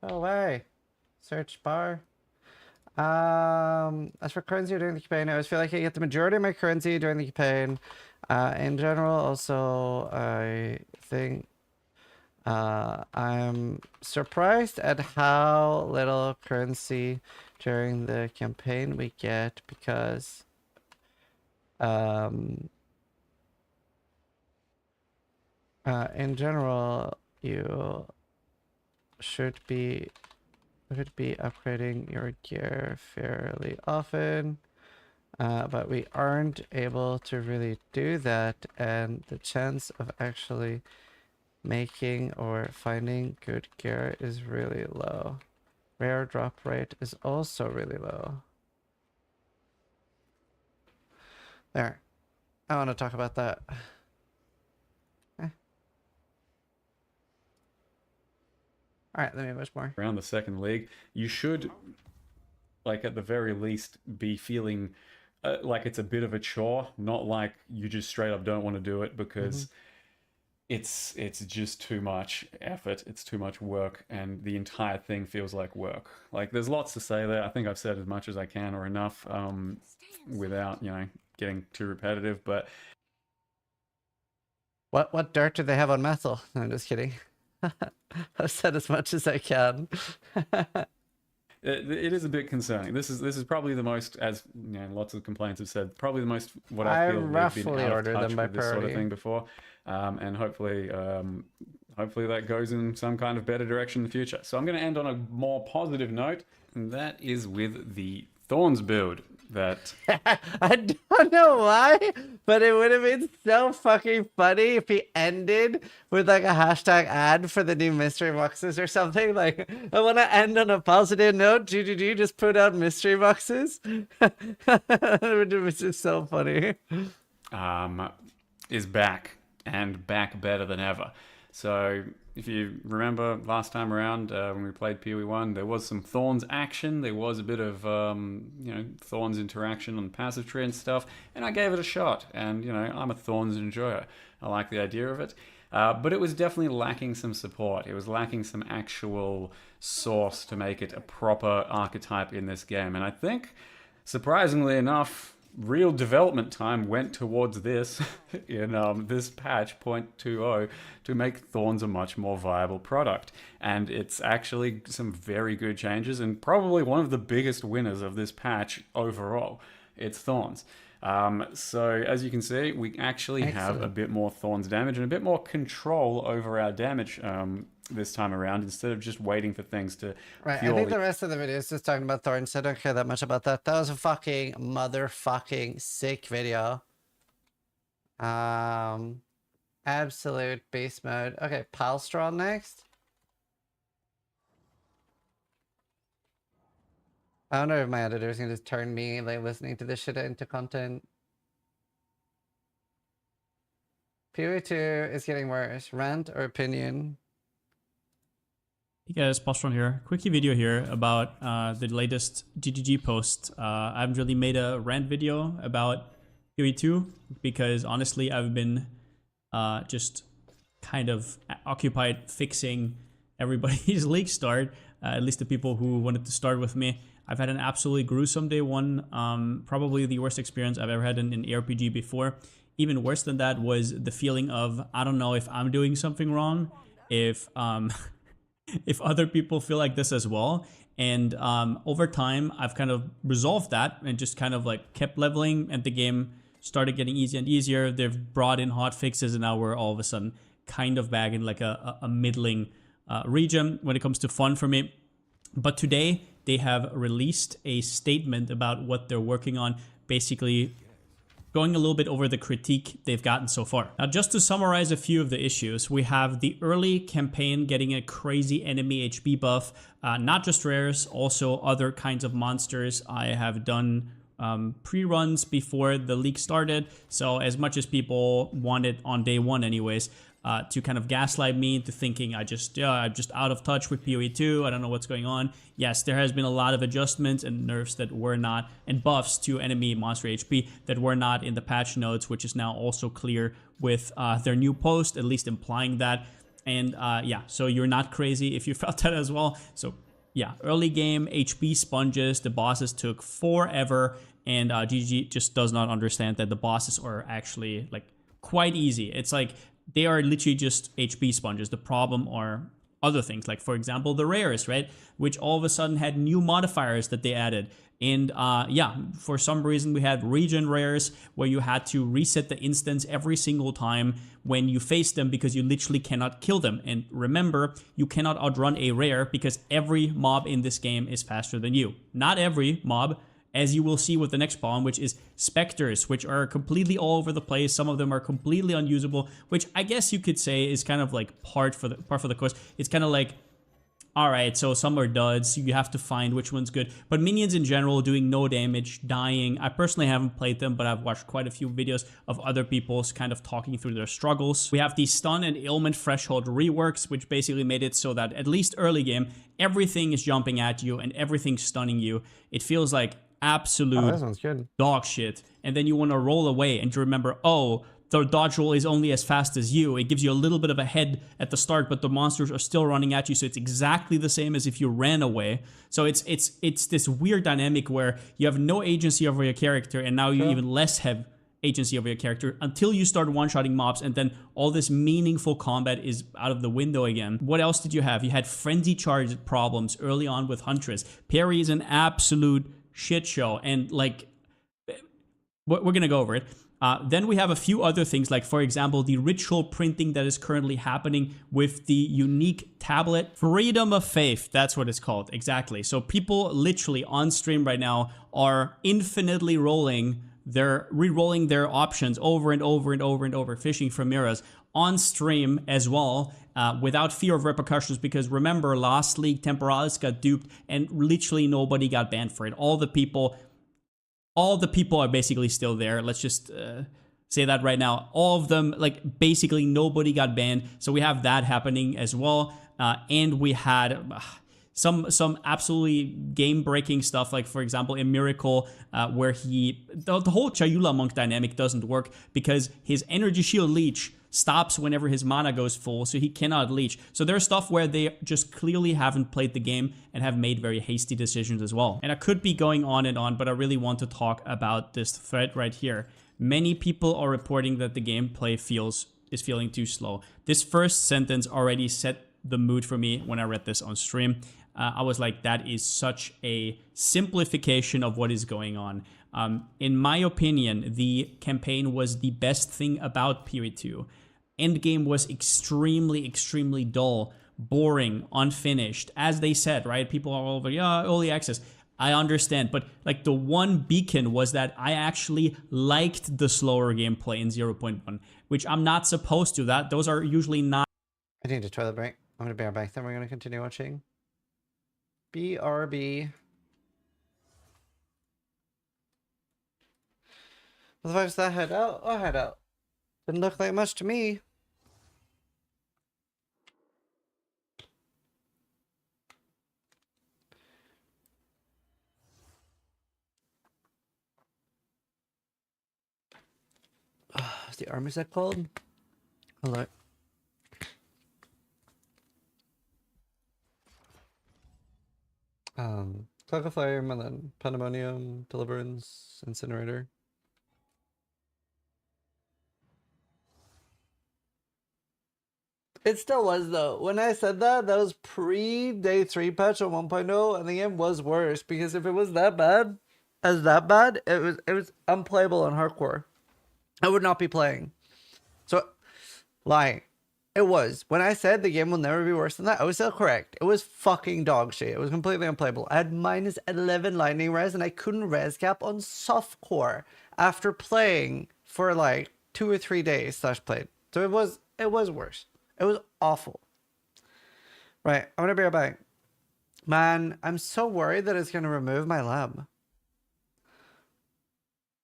go away. Search bar. As for currency during the campaign, I always feel like I get the majority of my currency during the campaign. In general, also, I think I'm surprised at how little currency during the campaign we get because in general, you should be upgrading your gear fairly often, but we aren't able to really do that, and the chance of actually making or finding good gear is really low. Rare drop rate is also really low. There. I want to talk about that. Alright, let me much more. Around the second league, you should, like, at the very least, be feeling like it's a bit of a chore, not like you just straight up don't want to do it because it's just too much effort, it's too much work, and the entire thing feels like work. Like, there's lots to say there. I think I've said as much as I can or enough without, you know, getting too repetitive, but... What dirt do they have on metal? No, I'm just kidding. I've said as much as I can. It is a bit concerning. This is probably the most, as you know, lots of complaints have said, probably the most what I feel we've been out of touch with this sort of thing before, and hopefully that goes in some kind of better direction in the future. So I'm going to end on a more positive note, and that is with the Thorns build. That I don't know why, but it would have been so fucking funny if he ended with like a hashtag ad for the new mystery boxes or something. Like, I want to end on a positive note. GGG, just put out mystery boxes. It would have been just so funny. Is back and back better than ever. So if you remember last time around when we played PoE1, there was some Thorns action. There was a bit of you know, Thorns interaction on passive tree and stuff, and I gave it a shot. And you know, I'm a Thorns enjoyer. I like the idea of it, but it was definitely lacking some support. It was lacking some actual source to make it a proper archetype in this game. And I think, surprisingly enough, real development time went towards this in this patch 0.20 to make Thorns a much more viable product. And it's actually some very good changes and probably one of the biggest winners of this patch overall. It's Thorns. So as you can see, we actually have a bit more Thorns damage and a bit more control over our damage this time around, instead of just waiting for things to I think the rest of the video is just talking about Thorns, so I don't care that much about that. That was a fucking motherfucking sick video. Absolute beast mode. Okay, Palstral next. I wonder if my editor is gonna just turn me like listening to this shit into content. PoE2 is getting worse. Rant or opinion? Hey guys, Postron here. Quickie video here about the latest GGG post. I haven't really made a rant video about PoE2 because honestly I've been just kind of occupied fixing everybody's league start, at least the people who wanted to start with me. I've had an absolutely gruesome day one, probably the worst experience I've ever had in an ARPG before. Even worse than that was the feeling of, I don't know if I'm doing something wrong, if other people feel like this as well. And over time, I've kind of resolved that and just kind of like kept leveling, and the game started getting easier and easier. They've brought in hot fixes, and now we're all of a sudden kind of back in like a middling region when it comes to fun for me. But today, they have released a statement about what they're working on, basically going a little bit over the critique they've gotten so far. Now, just to summarize a few of the issues, we have the early campaign getting a crazy enemy HP buff, not just rares, also other kinds of monsters. I have done pre-runs before the league started. So as much as people wanted on day one anyways, to kind of gaslight me into thinking I'm just out of touch with PoE 2, I don't know what's going on. Yes, there has been a lot of adjustments and nerfs that were not, and buffs to enemy monster HP that were not in the patch notes, which is now also clear with their new post, at least implying that. And yeah, so you're not crazy if you felt that as well. So yeah, early game HP sponges, the bosses took forever, and GG just does not understand that the bosses are actually like quite easy. It's like they are literally just HP sponges. The problem are other things, like for example the rares, right, which all of a sudden had new modifiers that they added. And yeah, for some reason we had regen rares where you had to reset the instance every single time when you face them because you literally cannot kill them. And remember, you cannot outrun a rare because every mob in this game is faster than you. Not every mob, as you will see with the next spawn, which is specters, which are completely all over the place. Some of them are completely unusable, which I guess you could say is kind of like part for the course. It's kind of like, all right, so some are duds. You have to find which one's good. But minions in general doing no damage, dying. I personally haven't played them, but I've watched quite a few videos of other people's kind of talking through their struggles. We have the stun and ailment threshold reworks, which basically made it so that at least early game, everything is jumping at you and everything's stunning you. It feels like absolute that sounds good. dog shit. And then you want to roll away and you remember, oh, the dodge roll is only as fast as you. It gives you a little bit of a head at the start, but the monsters are still running at you, so it's exactly the same as if you ran away. So it's this weird dynamic where you have no agency over your character, and now you even less have agency over your character until you start one-shotting mobs, and then all this meaningful combat is out of the window again. What else did you have? You had frenzy charge problems early on with Huntress. Parry is an absolute shit show, and like, we're gonna go over it. Then we have a few other things, like for example, the ritual printing that is currently happening with the unique tablet. Freedom of faith, that's what it's called, exactly. So people literally on stream right now are infinitely re-rolling their options over and over and over and over, fishing for mirrors on stream as well, without fear of repercussions, because remember, last league Temporalis got duped and literally nobody got banned for it. All the people are basically still there. Let's just say that right now. All of them, like basically nobody got banned. So we have that happening as well. And we had some absolutely game-breaking stuff, like for example, a miracle where the whole Chayula monk dynamic doesn't work because his energy shield leech stops whenever his mana goes full, so he cannot leech. So there's stuff where they just clearly haven't played the game and have made very hasty decisions as well. And I could be going on and on, but I really want to talk about this thread right here. Many people are reporting that the gameplay is feeling too slow. This first sentence already set the mood for me when I read this on stream. I was like, that is such a simplification of what is going on. In my opinion, the campaign was the best thing about PoE 2. Endgame was extremely, extremely dull, boring, unfinished. As they said, right? People are all over, yeah, early access. I understand, but like the one beacon was that I actually liked the slower gameplay in 0.1, which I'm not supposed to. Those are usually not. I need a toilet break. I'm gonna be right back. Then we're gonna continue watching. BRB. What the fuck's that head out? I'll head out. Didn't look like much to me. What's the army set called? Hello. Cloak of Flame, and then Pandemonium, Deliverance, Incinerator. It still was though. When I said that was pre day 3 patch on 1.0, and the game was worse because if it was that bad, it was unplayable on hardcore. I would not be playing. So, lying. It was. When I said the game will never be worse than that, I was still correct. It was fucking dog shit. It was completely unplayable. I had minus 11 lightning res and I couldn't res cap on softcore after playing for like 2 or 3 days /played. So it was worse. It was awful. Right, I'm gonna be right back. Man, I'm so worried that it's gonna remove my lab.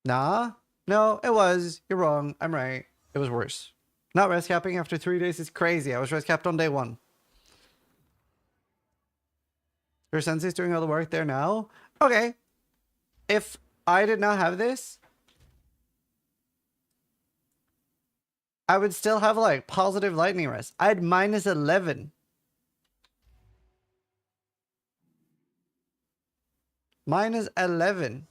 Nah. No, it was. You're wrong. I'm right. It was worse. Not res capping after 3 days is crazy. I was res capped on day 1. Your sensei's doing all the work there now? Okay. If I did not have this, I would still have like positive lightning res. I had minus 11. Minus 11.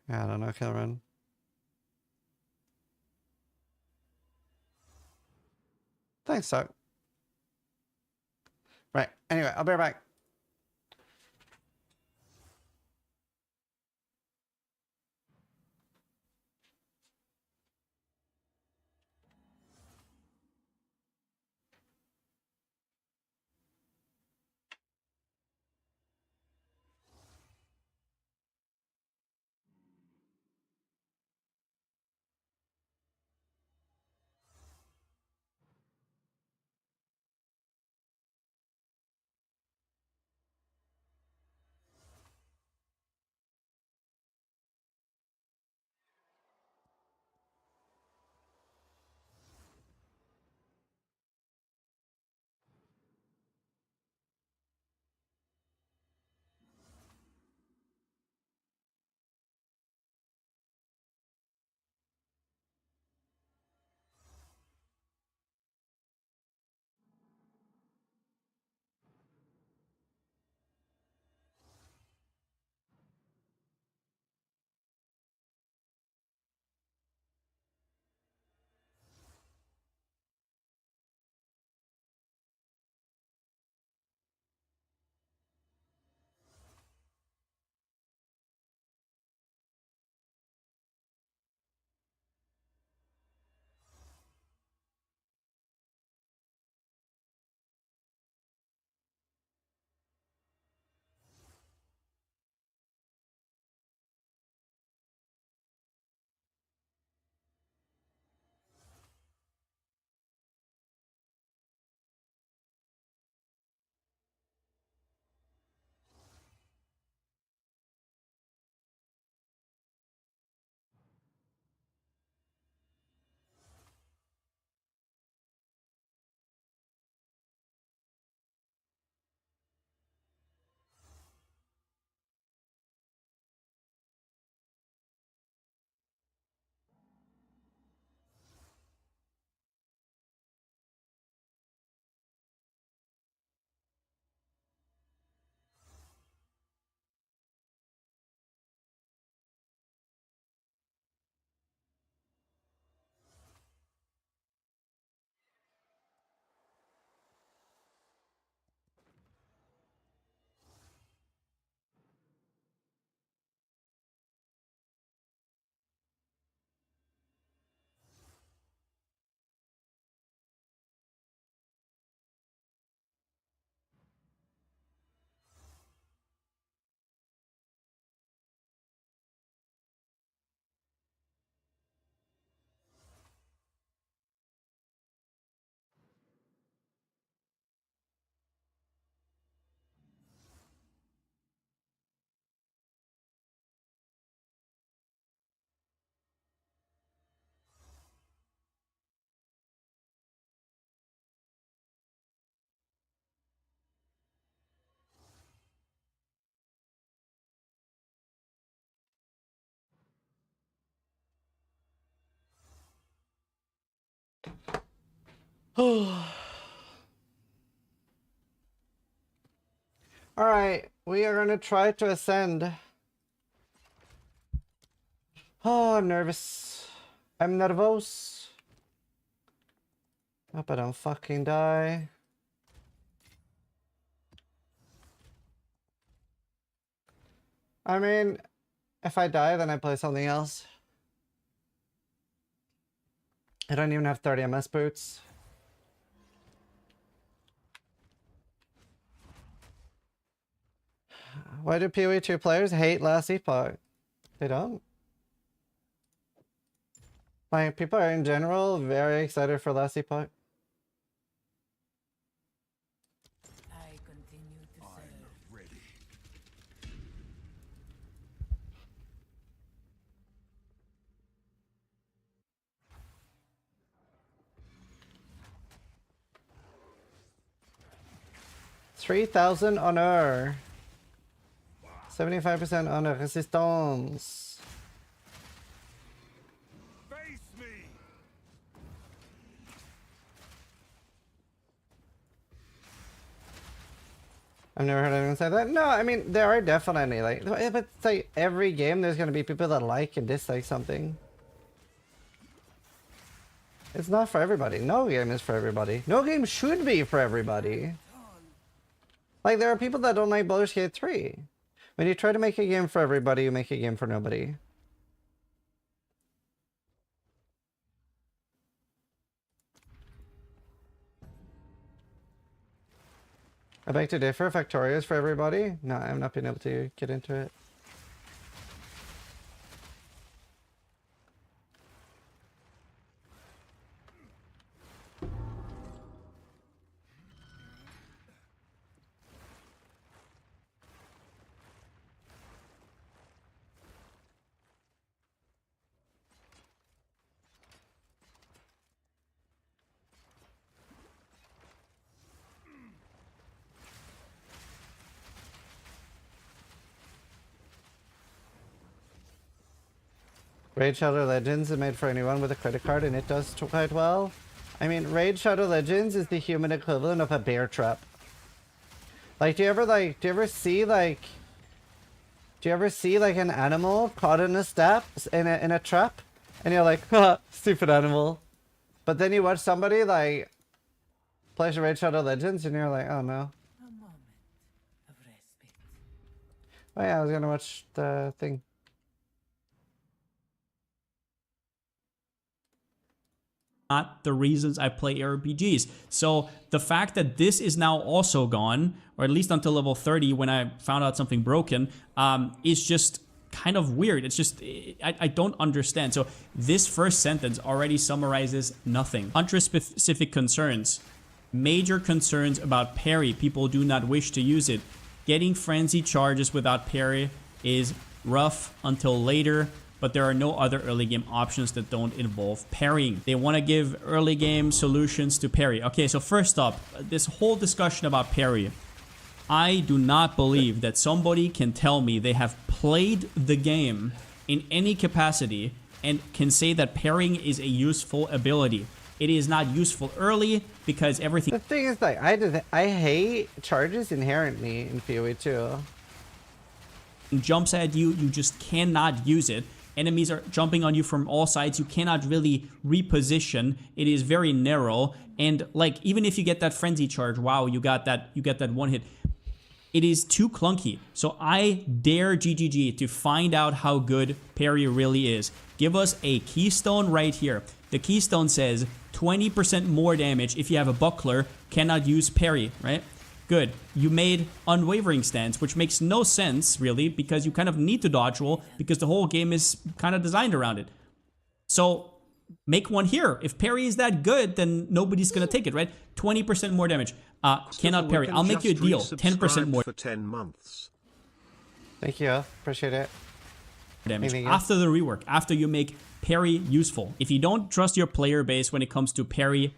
Yeah, I don't know, Kilren. Thanks, Doc. Right. Anyway, I'll be right back. Alright, we are gonna try to ascend. Oh, I'm nervous. I'm nervous. Hope I don't fucking die. I mean, if I die, then I play something else. I don't even have 30 MS boots. Why do PoE 2 players hate Last Epoch? They don't. Like, people are in general very excited for Last Epoch. 3000 honor. 75% honor resistance. Face me. I've never heard anyone say that. No, I mean, there are definitely, like, but it's like every game there's gonna be people that like and dislike something. It's not for everybody. No game is for everybody. No game should be for everybody. Like, there are people that don't like Baldur's Gate 3. When you try to make a game for everybody, you make a game for nobody. I beg to differ. Factorio is for everybody. No, I've not been able to get into it. Raid Shadow Legends is made for anyone with a credit card, and it does quite well. I mean, Raid Shadow Legends is the human equivalent of a bear trap. Like, do you ever see like an animal caught in a in a trap, and you're like, ha, stupid animal. But then you watch somebody like play Raid Shadow Legends, and you're like, oh no. A moment of respite. Oh yeah, I was gonna watch the thing. Not the reasons I play RPGs. So the fact that this is now also gone, or at least until level 30 when I found out something broken, is just kind of weird. It's just, I don't understand. So this first sentence already summarizes nothing. Hunter-specific concerns. Major concerns about parry. People do not wish to use it. Getting frenzy charges without parry is rough until later, but there are no other early game options that don't involve parrying. They want to give early game solutions to parry. Okay, so first up, this whole discussion about parry. I do not believe that somebody can tell me they have played the game in any capacity and can say that parrying is a useful ability. It is not useful early because everything... The thing is, like, I hate charges inherently in PoE too. Jumps at you, you just cannot use it. Enemies are jumping on you from all sides. You cannot really reposition. It is very narrow. And like, even if you get that frenzy charge, wow, you get that one hit. It is too clunky. So I dare GGG to find out how good parry really is. Give us a keystone right here. The keystone says 20% more damage if you have a buckler, cannot use parry, right? Good. You made unwavering stance, which makes no sense, really, because you kind of need to dodge roll, because the whole game is kind of designed around it. So, make one here. If parry is that good, then nobody's going to take it, right? 20% more damage. Cannot parry. I'll make you a deal. 10% more for 10 months. Thank you. Appreciate it. damage. After the rework, after you make parry useful. If you don't trust your player base when it comes to parry,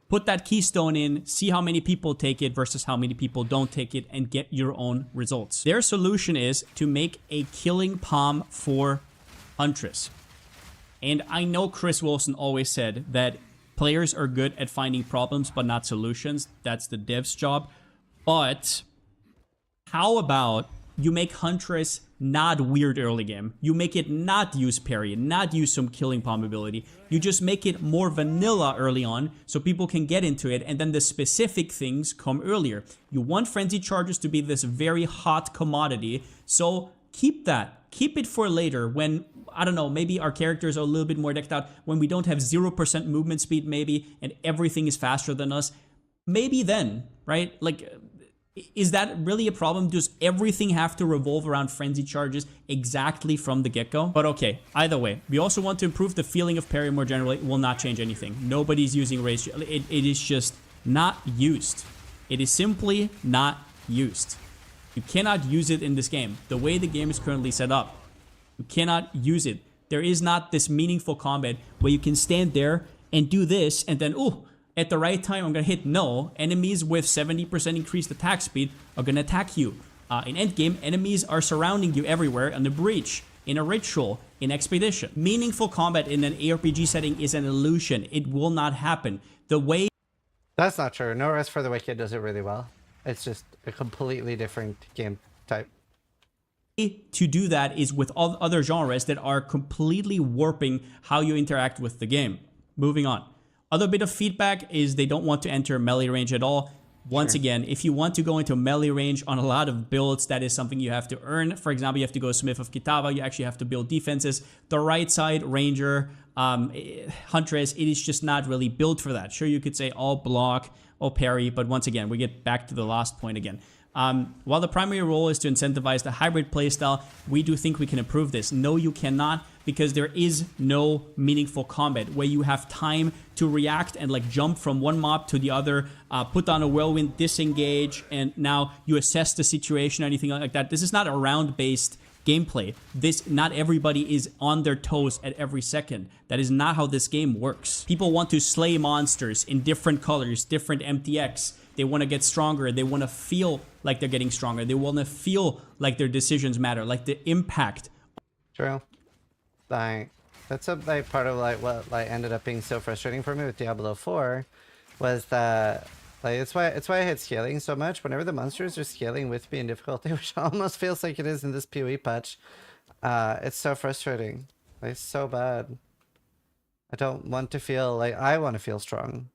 put that keystone in, see how many people take it versus how many people don't take it, and get your own results. Their solution is to make a killing palm for Huntress. And I know Chris Wilson always said that players are good at finding problems but not solutions. That's the dev's job. But how about you make Huntress not weird early game? You make it not use parry, not use some killing palm ability. You just make it more vanilla early on so people can get into it, and then the specific things come earlier. You want frenzy charges to be this very hot commodity, so keep that. Keep it for later when, I don't know, maybe our characters are a little bit more decked out, when we don't have 0% movement speed maybe, and everything is faster than us. Maybe then, right? Like, is that really a problem? Does everything have to revolve around frenzy charges exactly from the get-go? But okay, either way, we also want to improve the feeling of parry more generally. It will not change anything. Nobody's using raise. It is just not used. It is simply not used. You cannot use it in this game. The way the game is currently set up, you cannot use it. There is not this meaningful combat where you can stand there and do this and then, ooh, at the right time, I'm gonna hit no. Enemies with 70% increased attack speed are gonna attack you. In endgame, enemies are surrounding you everywhere in the breach, in a ritual, in expedition. Meaningful combat in an ARPG setting is an illusion. It will not happen. The way That's not true. No Rest for the Wicked does it really well. It's just a completely different game type. to do that is with all other genres that are completely warping how you interact with the game. Moving on. Other bit of feedback is they don't want to enter melee range at all. Once again, if you want to go into melee range on a lot of builds, that is something you have to earn. For example, you have to go Smith of Kitava. You actually have to build defenses. The right side, Ranger, Huntress, it is just not really built for that. Sure, you could say all block, all parry, but once again, we get back to the last point again. While the primary role is to incentivize the hybrid playstyle, we do think we can improve this. No, you cannot, because there is no meaningful combat where you have time to react and like jump from one mob to the other, put on a whirlwind, disengage, and now you assess the situation or anything like that. This is not a round-based gameplay. Not everybody is on their toes at every second. That is not how this game works. People want to slay monsters in different colors, different MTX. They want to get stronger. They want to feel like they're getting stronger. They want to feel like their decisions matter, like the impact. True. Like, that's a like part of like what like ended up being so frustrating for me with Diablo 4 was that like it's why I hate scaling so much. Whenever the monsters are scaling with me in difficulty, which almost feels like it is in this PoE patch, it's so frustrating. Like, it's so bad. I don't want to feel like I want to feel strong.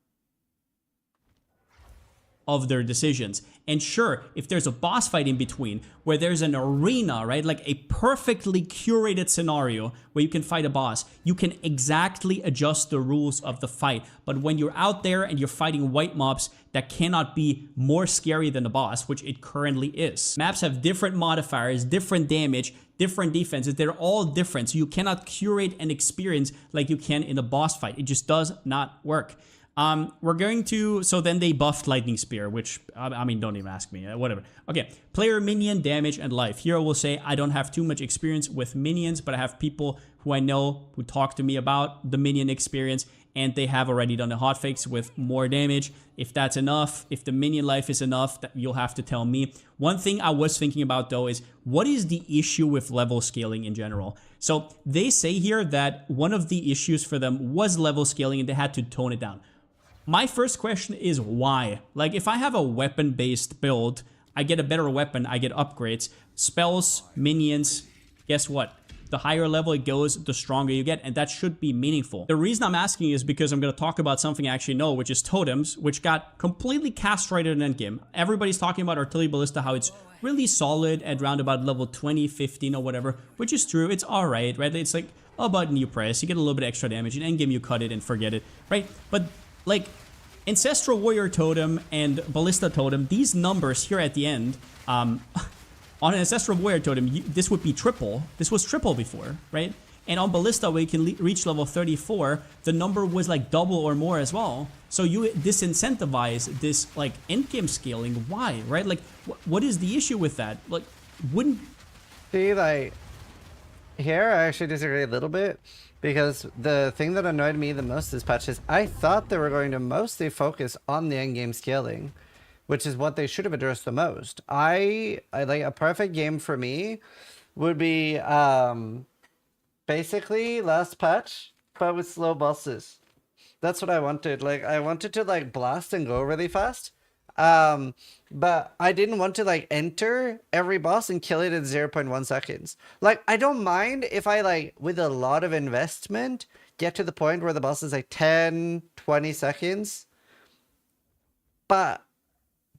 Of their decisions. And sure, if there's a boss fight in between where there's an arena, right, like a perfectly curated scenario where you can fight a boss, you can exactly adjust the rules of the fight. But when you're out there and you're fighting white mobs, that cannot be more scary than the boss, which it currently is. Maps have different modifiers, different damage, different defenses. They're all different, so you cannot curate an experience like you can in a boss fight. It just does not work. We're going to, so then they buffed Lightning Spear, which, I mean, don't even ask me, whatever. Okay, player, minion, damage, and life. Here I will say I don't have too much experience with minions, but I have people who I know who talk to me about the minion experience, and they have already done a hotfix with more damage. If that's enough, if the minion life is enough, you'll have to tell me. One thing I was thinking about, though, is what is the issue with level scaling in general? So they say here that one of the issues for them was level scaling, and they had to tone it down. My first question is why? Like, if I have a weapon-based build, I get a better weapon, I get upgrades, spells, minions, guess what? The higher level it goes, the stronger you get, and that should be meaningful. The reason I'm asking is because I'm going to talk about something I actually know, which is totems, which got completely castrated in endgame. Everybody's talking about Artillery Ballista, how it's really solid at round about level 20, 15 or whatever, which is true. It's alright, right? It's like a button you press, you get a little bit extra damage. In endgame, you cut it and forget it, right? But like Ancestral Warrior Totem and Ballista Totem, these numbers here at the end, on an Ancestral Warrior Totem, this would be triple. This was triple before, right? And on Ballista, where you can reach level 34, the number was like double or more as well. So you disincentivize this like endgame scaling. Why, right? Like, what is the issue with that? Like, wouldn't... See, like, here I actually disagree a little bit. Because the thing that annoyed me the most this patch is I thought they were going to mostly focus on the endgame scaling, which is what they should have addressed the most. I like a perfect game for me would be basically last patch, but with slow bosses. That's what I wanted. Like, I wanted to like blast and go really fast. But I didn't want to like enter every boss and kill it in 0.1 seconds. Like, I don't mind if I like with a lot of investment get to the point where the boss is like 10, 20 seconds. But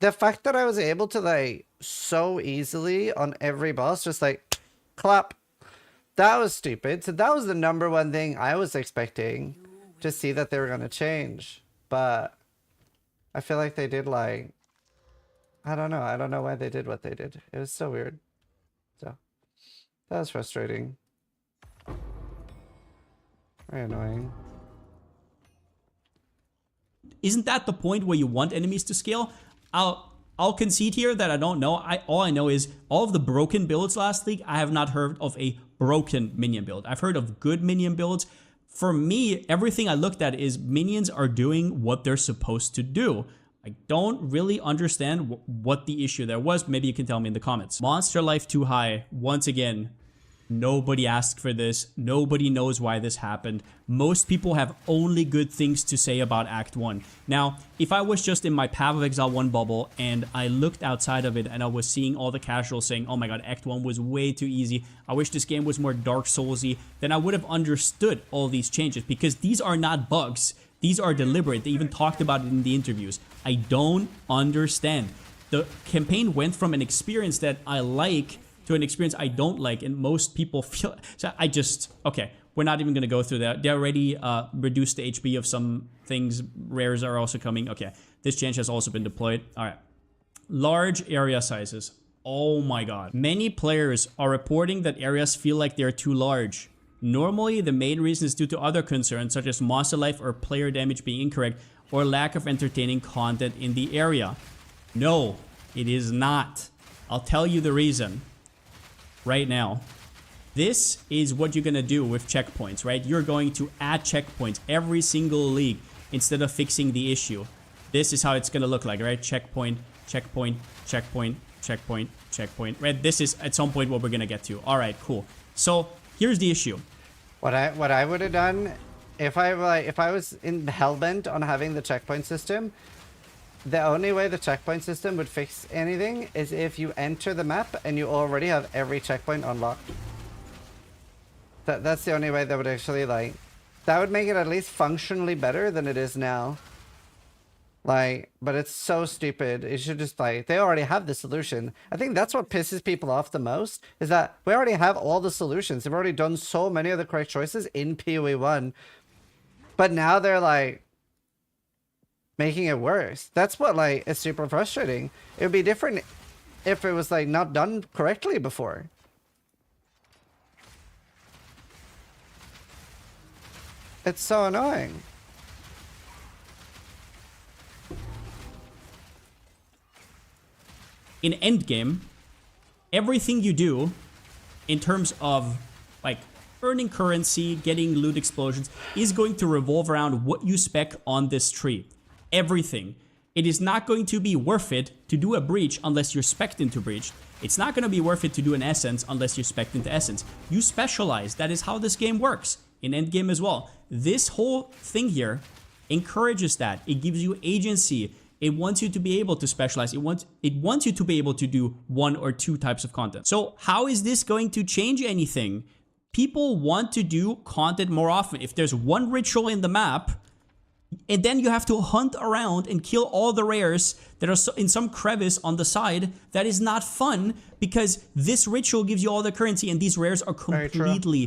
the fact that I was able to like so easily on every boss, just like clap, that was stupid. So that was the #1 thing I was expecting to see that they were going to change. But I feel like they did like, I don't know why they did what they did. It was so weird. So that was frustrating. Very annoying. Isn't that the point where you want enemies to scale? I'll concede here that I don't know. All I know is all of the broken builds last league, I have not heard of a broken minion build. I've heard of good minion builds. For me, everything I looked at is minions are doing what they're supposed to do. I don't really understand what the issue there was. Maybe you can tell me in the comments. Monster Life too high. Once again, nobody asked for this. Nobody knows why this happened. Most people have only good things to say about Act 1. Now, if I was just in my Path of Exile 1 bubble and I looked outside of it and I was seeing all the casuals saying, oh my god, Act 1 was way too easy. I wish this game was more Dark Souls-y, then I would have understood all these changes because these are not bugs. These are deliberate. They even talked about it in the interviews. I don't understand. The campaign went from an experience that I like to an experience I don't like, and most people feel. So okay, we're not even gonna go through that. They already reduced the HP of some things. Rares are also coming. Okay, this change has also been deployed. All right, large area sizes. Oh my god, many players are reporting that areas feel like they're too large. Normally, the main reason is due to other concerns such as monster life or player damage being incorrect or lack of entertaining content in the area. No, it is not. I'll tell you the reason right now. This is what you're gonna do with checkpoints, right? You're going to add checkpoints every single league instead of fixing the issue. This is how it's gonna look like, right? Checkpoint, checkpoint, checkpoint, checkpoint, checkpoint, right? This is at some point what we're gonna get to. All right, cool. So here's the issue. What I would have done if I was hellbent on having the checkpoint system, the only way the checkpoint system would fix anything is if you enter the map and you already have every checkpoint unlocked. That's the only way that would actually that would make it at least functionally better than it is now. But it's so stupid. It should just they already have the solution. I think that's what pisses people off the most is that we already have all the solutions. They've already done so many of the correct choices in PoE 1. But now they're making it worse. That's what is super frustrating. It would be different if it was not done correctly before. It's so annoying. In endgame, everything you do in terms of earning currency, getting loot explosions is going to revolve around what you spec on this tree. Everything. It is not going to be worth it to do a breach unless you're spec'd into breach. It's not going to be worth it to do an essence unless you're spec'd into essence. You specialize. That is how this game works. In endgame as well. This whole thing here encourages that. It gives you agency. It wants you to be able to specialize. It wants you to be able to do 1 or 2 types of content. So how is this going to change anything? People want to do content more often. If there's one ritual in the map, and then you have to hunt around and kill all the rares that are in some crevice on the side, that is not fun because this ritual gives you all the currency and these rares are completely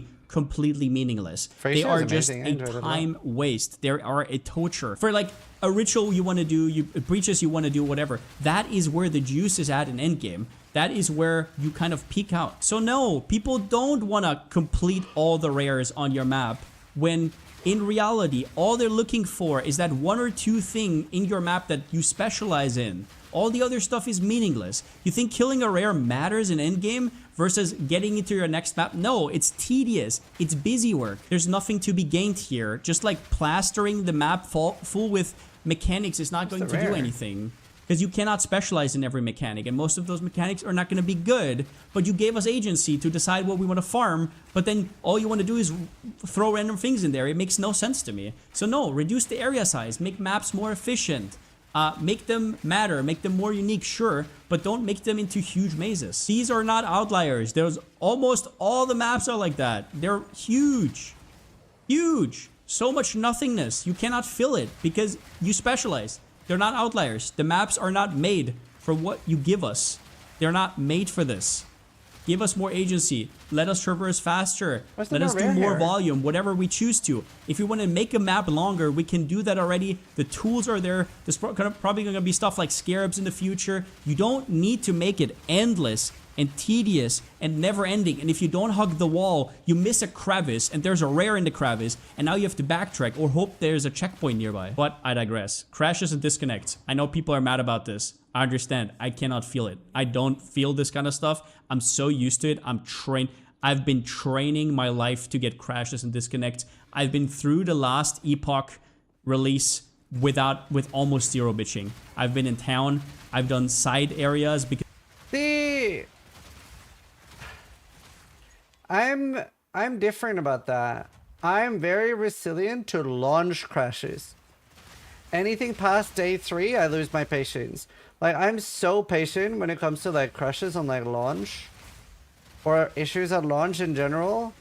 meaningless. They are just a time waste. They are a torture. For a ritual you want to do, breaches you want to do, whatever, that is where the juice is at in endgame. That is where you kind of peak out. So no, people don't want to complete all the rares on your map when in reality, all they're looking for is that 1 or 2 thing in your map that you specialize in. All the other stuff is meaningless. You think killing a rare matters in endgame versus getting into your next map? No, it's tedious. It's busy work. There's nothing to be gained here. Just plastering the map full with mechanics is not going to do anything. Because you cannot specialize in every mechanic, and most of those mechanics are not going to be good, but you gave us agency to decide what we want to farm, but then all you want to do is throw random things in there. It makes no sense to me. So no, reduce the area size, make maps more efficient, make them matter, make them more unique, sure, but don't make them into huge mazes. These are not outliers. There's almost all the maps are like that. They're huge. Huge. So much nothingness. You cannot fill it because you specialize. They're not outliers. The maps are not made for what you give us. They're not made for this. Give us more agency. Let us traverse faster. Let us do more volume, whatever we choose to. If you want to make a map longer, we can do that already. The tools are there. There's probably going to be stuff like scarabs in the future. You don't need to make it endless and tedious and never ending. And if you don't hug the wall, you miss a crevice and there's a rare in the crevice and now you have to backtrack or hope there's a checkpoint nearby. But I digress. Crashes and disconnects. I know people are mad about this. I understand. I cannot feel it. I don't feel this kind of stuff. I'm so used to it. I'm trained. I've been training my life to get crashes and disconnects. I've been through the last Epoch release with almost zero bitching. I've been in town. I've done side areas because See, I'm different about that. I'm very resilient to launch crashes. Anything past day 3, I lose my patience. Like, I'm so patient when it comes to like crashes on like launch or issues at launch in general,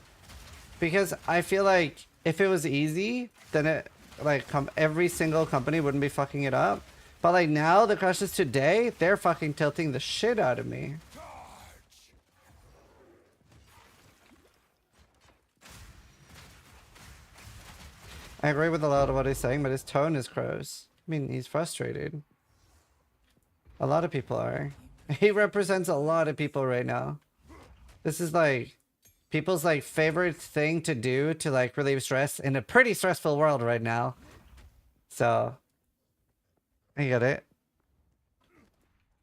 because I feel like if it was easy, then it like every single company wouldn't be fucking it up. But like now the crashes today, they're fucking tilting the shit out of me. I agree with a lot of what he's saying, but his tone is gross. I mean, he's frustrated. A lot of people are. He represents a lot of people right now. This is like people's like favorite thing to do to like relieve stress in a pretty stressful world right now. So I get it.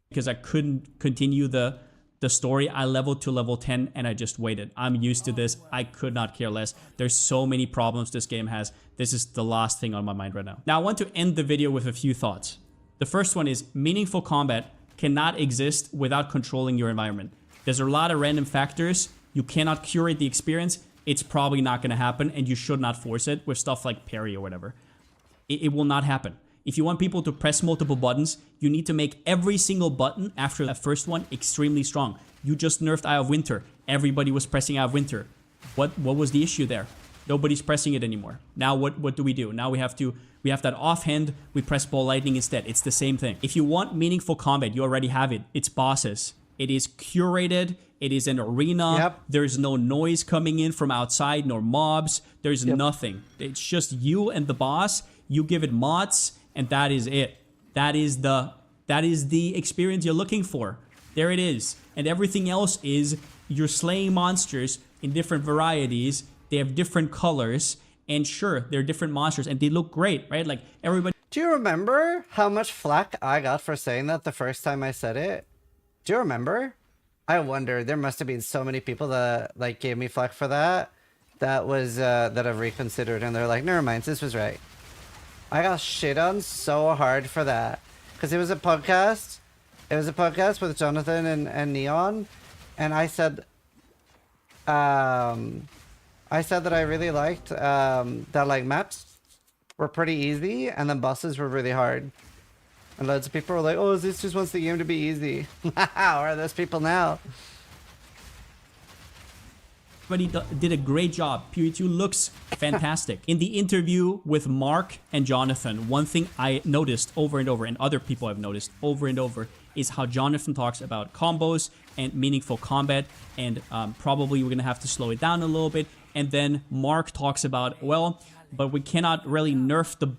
because I couldn't continue the story. I leveled to level 10 and I just waited. I'm used to this. I could not care less. There's so many problems this game has. This is the last thing on my mind right now. Now I want to end the video with a few thoughts. The first one is meaningful combat cannot exist without controlling your environment. There's a lot of random factors. You cannot curate the experience. It's probably not going to happen, and you should not force it with stuff like parry or whatever. It will not happen. If you want people to press multiple buttons, you need to make every single button after the first one extremely strong. You just nerfed Eye of Winter. Everybody was pressing Eye of Winter. What was the issue there? Nobody's pressing it anymore. Now what do we do? Now we have that offhand, we press Ball Lightning instead. It's the same thing. If you want meaningful combat, you already have it. It's bosses. It is curated. It is an arena. Yep. There's no noise coming in from outside, nor mobs. There's nothing. It's just you and the boss. You give it mods, and that is it. That is the experience you're looking for. There it is. And everything else is you're slaying monsters in different varieties. They have different colors, and sure, they're different monsters, and they look great, right? Like everybody. Do you remember how much flack I got for saying that the first time I said it? Do you remember? I wonder, there must have been so many people that like gave me flack for that. That was that have reconsidered, and they're like, never mind, this was right. I got shit on so hard for that because it was a podcast. It was a podcast with Jonathan and Neon, and I said that I really liked that like maps were pretty easy and then bosses were really hard. And loads of people were like, oh, this just wants the game to be easy. How are those people now? Everybody did a great job. PoE2 looks fantastic. In the interview with Mark and Jonathan, one thing I noticed over and over, and other people have noticed over and over, is how Jonathan talks about combos and meaningful combat, and probably we're going to have to slow it down a little bit. And then Mark talks about, well, but we cannot really nerf the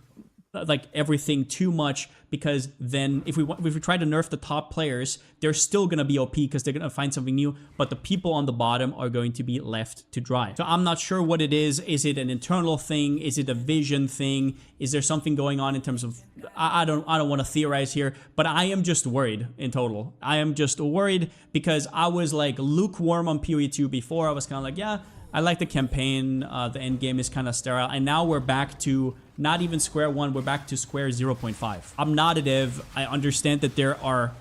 like everything too much, because then if we try to nerf the top players, they're still gonna be OP because they're gonna find something new, but the people on the bottom are going to be left to dry. So I'm not sure what it is. Is it an internal thing? Is it a vision thing? Is there something going on in terms of I don't want to theorize here, but I am just worried in total. I am just worried because I was like lukewarm on PoE2 before. I was kind of like, yeah, I like the campaign, the end game is kind of sterile, and now we're back to not even square one, we're back to square 0.5. I'm not a dev. I understand that there are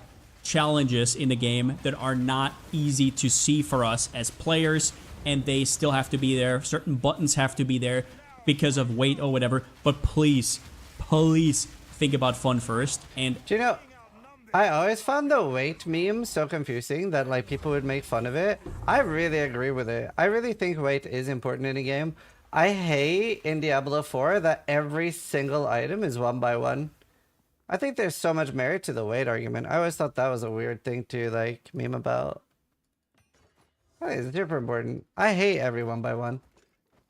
challenges in the game that are not easy to see for us as players, and they still have to be there. Certain buttons have to be there because of weight or whatever, but please think about fun first. And do you know, I always found the weight meme so confusing that like people would make fun of it. I really agree with it. I really think weight is important in a game. I hate in Diablo 4 that every single item is 1 by 1. I think there's so much merit to the weight argument. I always thought that was a weird thing to like meme about. I think it's super important. I hate every 1 by 1.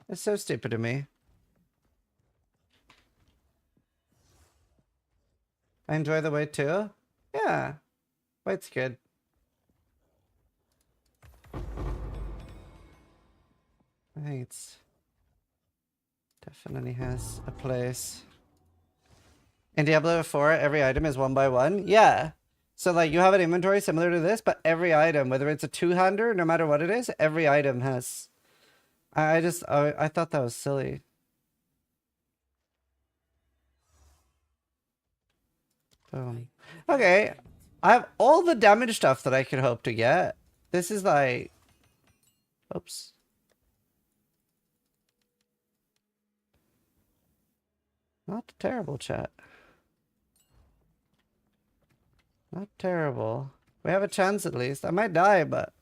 It's so stupid to me. I enjoy the weight too. Yeah, weight's good. I think it's definitely has a place. In Diablo 4, every item is 1 by 1. Yeah. So like you have an inventory similar to this, but every item, whether it's a two-hander, no matter what it is, every item has. I thought that was silly. Boom. Okay, I have all the damage stuff that I could hope to get. This is like, oops. Not terrible, chat. Not terrible. We have a chance at least. I might die, but...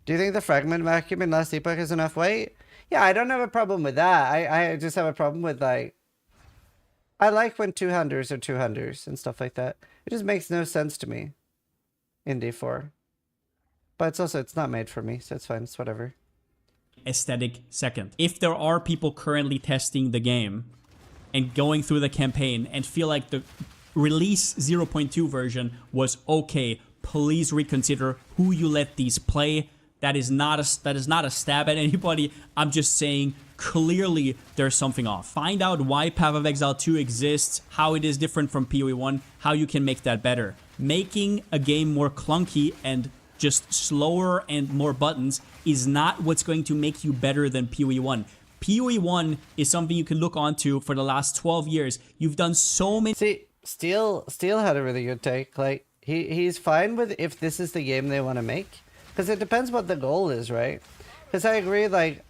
Do you think the fragment vacuum in last epoch is enough weight? Yeah, I don't have a problem with that. I just have a problem with like... I like when two-handers are two-handers and stuff like that. It just makes no sense to me in D4. But it's also, it's not made for me, so it's fine. It's whatever. Aesthetic second. If there are people currently testing the game and going through the campaign and feel like the release 0.2 version was okay, please reconsider who you let these play. That is not a stab at anybody. I'm just saying clearly there's something off. Find out why Path of Exile 2 exists, how it is different from PoE 1, how you can make that better. Making a game more clunky and just slower and more buttons is not what's going to make you better than PoE 1. PoE 1 is something you can look onto for the last 12 years. You've done so many... See, Steel had a really good take. Like, he's fine with if this is the game they want to make. Because it depends what the goal is, right? Because I agree, like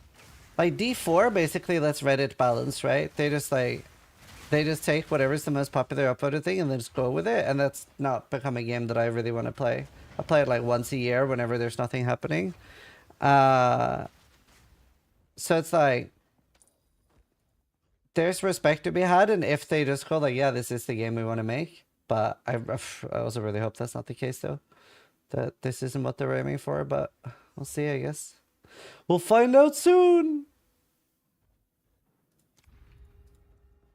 D4 basically lets Reddit balance, right? They just take whatever's the most popular upvoted thing and then just go with it. And that's not become a game that I really want to play. I play it like once a year whenever there's nothing happening. So it's like, there's respect to be had, and if they just go like, yeah, this is the game we want to make. But I also really hope that's not the case, though. That this isn't what they're aiming for, but we'll see, I guess. We'll find out soon!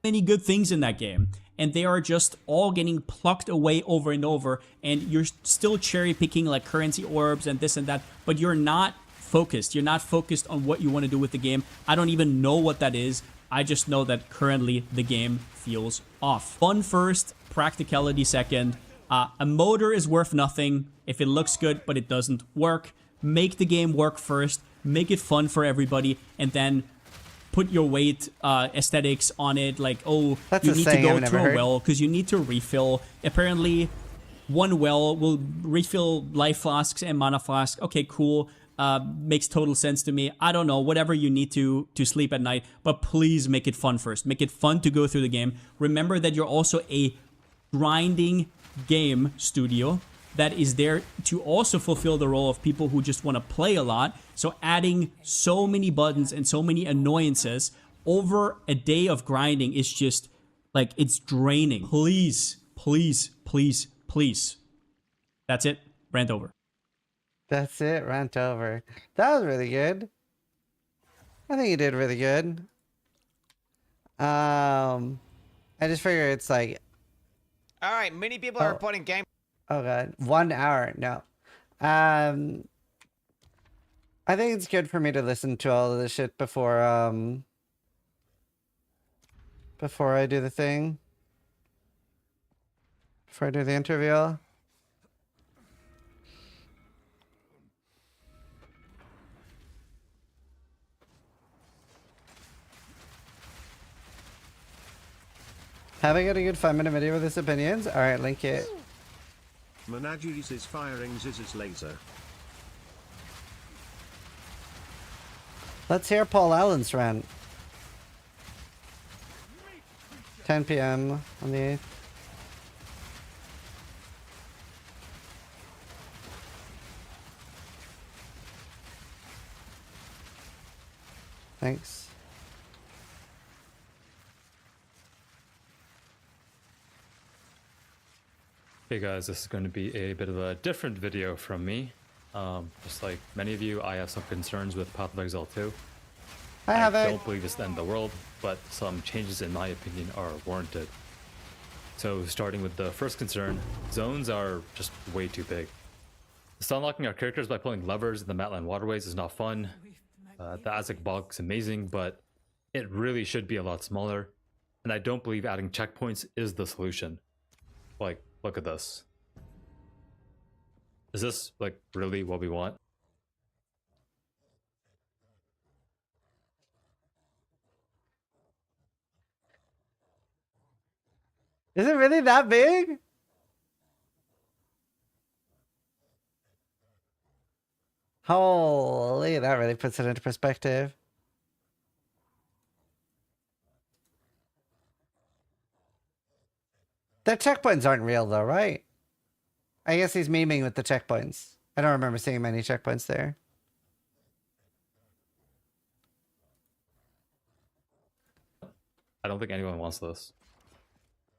Many good things in that game, and they are just all getting plucked away over and over, and you're still cherry picking like currency orbs and this and that, but you're not focused. You're not focused on what you want to do with the game. I don't even know what that is. I just know that currently the game feels off. Fun first, practicality second. A motor is worth nothing if it looks good but it doesn't work. Make the game work first, make it fun for everybody, and then put your weight aesthetics on it, like, oh, That's you a need to saying go I've to never a heard. well because you need to refill. Apparently, one well will refill life flasks and mana flasks. Okay, cool. Makes total sense to me. I don't know, whatever you need to sleep at night, but please make it fun first. Make it fun to go through the game. Remember that you're also a grinding game studio that is there to also fulfill the role of people who just want to play a lot. So adding so many buttons and so many annoyances over a day of grinding is just like, it's draining. Please, please, please, please. That's it. Rant over. That's it, rant over. That was really good. I think you did really good. I just figure it's like, All right, many people are reporting game. oh god, 1 hour. No. I think it's good for me to listen to all of this shit before I do the thing. Before I do the interview. Have I got a good 5-minute video with his opinions? Alright, link it. Menageries is firing Ziz's laser. Let's hear Paul Allen's rant. 10 p.m. on the 8th. Thanks. Hey guys, this is going to be a bit of a different video from me. Just like many of you, I have some concerns with Path of Exile 2. I don't believe it's the end of the world, but some changes in my opinion are warranted. So starting with the first concern, zones are just way too big. Just unlocking our characters by pulling levers in the Matland waterways is not fun. The Azek bog is amazing, but it really should be a lot smaller. And I don't believe adding checkpoints is the solution. like, look at this. Is this, like, really what we want? Is it really that big? Holy, that really puts it into perspective. The checkpoints aren't real though, right? I guess he's memeing with the checkpoints. I don't remember seeing many checkpoints there. I don't think anyone wants this.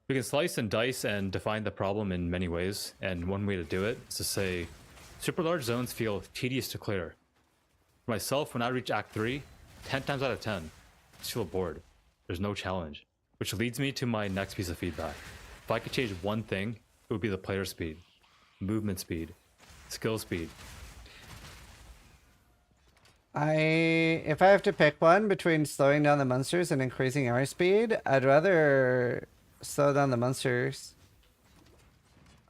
We can slice and dice and define the problem in many ways, and one way to do it is to say, super large zones feel tedious to clear. For myself, when I reach Act 3, 10 times out of 10, I just feel bored. There's no challenge. Which leads me to my next piece of feedback. If I could change one thing, it would be the player speed, movement speed, skill speed. If I have to pick one between slowing down the monsters and increasing our speed, I'd rather slow down the monsters.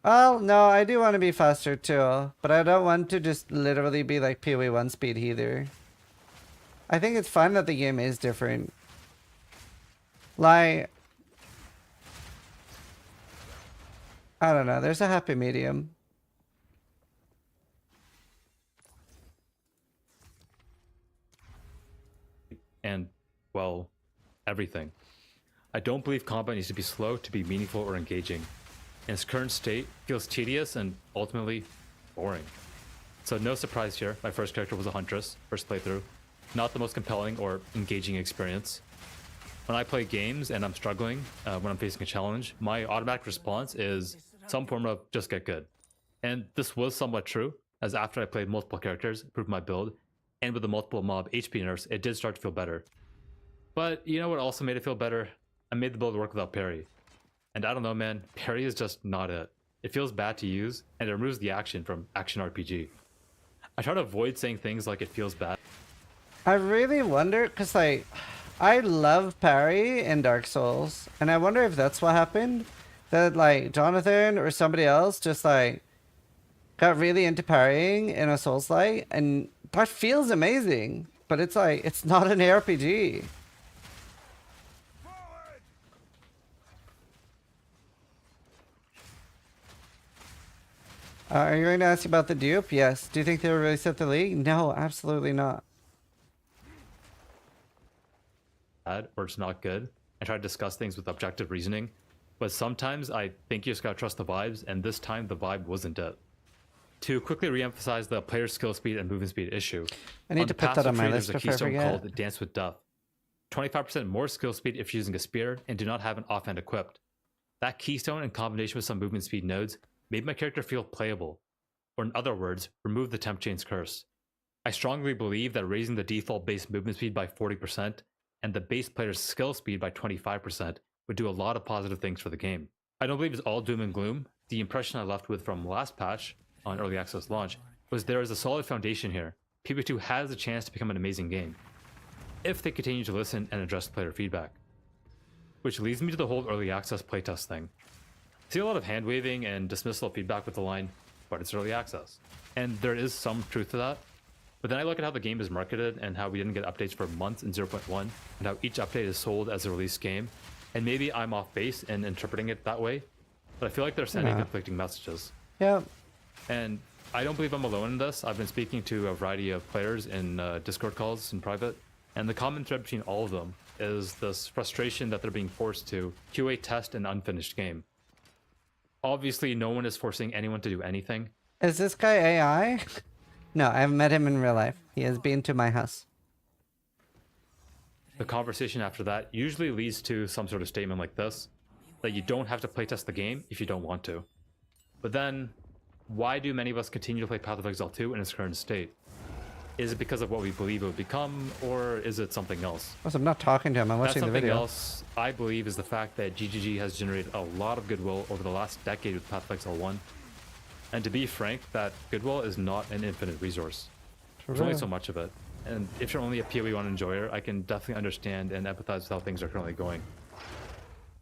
Well, no, I do want to be faster too, but I don't want to just literally be like PoE 1 speed either. I think it's fun that the game is different. Like, I don't know, there's a happy medium. And, well, everything. I don't believe combat needs to be slow to be meaningful or engaging. In its current state, feels tedious and ultimately boring. So no surprise here, my first character was a Huntress, first playthrough. Not the most compelling or engaging experience. When I play games and I'm struggling, when I'm facing a challenge, my automatic response is some form of just get good. And this was somewhat true, as after I played multiple characters, improved my build, and with the multiple mob HP nerfs, it did start to feel better. But you know what also made it feel better? I made the build work without parry. And I don't know, man, parry is just not it. It feels bad to use, and it removes the action from action RPG. I try to avoid saying things like it feels bad. I really wonder, because like, I love parry in Dark Souls, and I wonder if that's what happened. That like, Jonathan or somebody else just like, got really into parrying in a Souls-like, and that feels amazing. But it's like, it's not an ARPG. Are you going to ask about the dupe? Yes. Do you think they will really set the league? No, absolutely not. Bad or it's not good. I try to discuss things with objective reasoning, but sometimes I think you just gotta trust the vibes, and this time the vibe wasn't it. To quickly re-emphasize the player skill speed and movement speed issue, I need to put that on my list there's a before I keystone forget. called Dance with Death. 25% more skill speed if using a spear and do not have an offhand equipped. That keystone in combination with some movement speed nodes made my character feel playable, or in other words, remove the temp chain's curse. I strongly believe that raising the default base movement speed by 40% and the base player's skill speed by 25% would do a lot of positive things for the game. I don't believe it's all doom and gloom. The impression I left with from last patch on early access launch was there is a solid foundation here. PB2 has a chance to become an amazing game if they continue to listen and address player feedback. Which leads me to the whole early access playtest thing. I see a lot of hand waving and dismissal of feedback with the line, but it's early access. And there is some truth to that. But then I look at how the game is marketed and how we didn't get updates for months in 0.1 and how each update is sold as a release game. And maybe I'm off base in interpreting it that way, but I feel like they're sending conflicting messages. Yeah. And I don't believe I'm alone in this. I've been speaking to a variety of players in Discord calls in private, and the common thread between all of them is this frustration that they're being forced to QA test an unfinished game. Obviously, no one is forcing anyone to do anything. Is this guy AI? No, I haven't met him in real life. He has been to my house. The conversation after that usually leads to some sort of statement like this, that you don't have to playtest the game if you don't want to. But then, why do many of us continue to play Path of Exile 2 in its current state? Is it because of what we believe it would become, or is it something else? Also, I'm not talking to him, I'm watching the video. Something else, I believe, is the fact that GGG has generated a lot of goodwill over the last decade with Path of Exile 1. And to be frank, that goodwill is not an infinite resource. There's only so much of it. And if you're only a PoE 1 enjoyer, I can definitely understand and empathize with how things are currently going.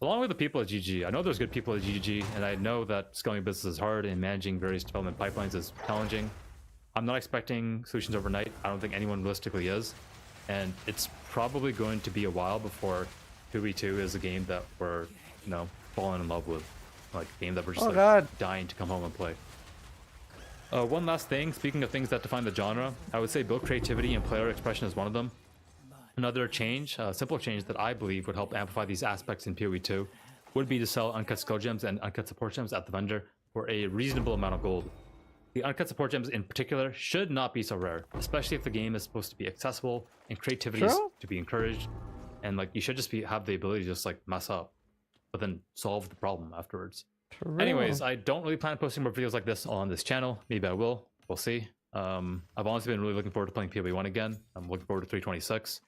along with the people at GG. I know there's good people at GG, and I know that scaling a business is hard and managing various development pipelines is challenging. I'm not expecting solutions overnight. I don't think anyone realistically is. And it's probably going to be a while before 2v2 is a game that we're, you know, falling in love with. Like, a game that we're just dying to come home and play. One last thing, speaking of things that define the genre, I would say build creativity and player expression is one of them. Another change, a simple change that I believe would help amplify these aspects in PoE2 would be to sell uncut skill gems and uncut support gems at the vendor for a reasonable amount of gold. The uncut support gems in particular should not be so rare, especially if the game is supposed to be accessible and creativity is to be encouraged. And like, you should just have the ability to just like mess up, but then solve the problem afterwards. True. Anyways, I don't really plan on posting more videos like this on this channel. Maybe I will. We'll see. I've honestly been really looking forward to playing PoE1 again. I'm looking forward to 326.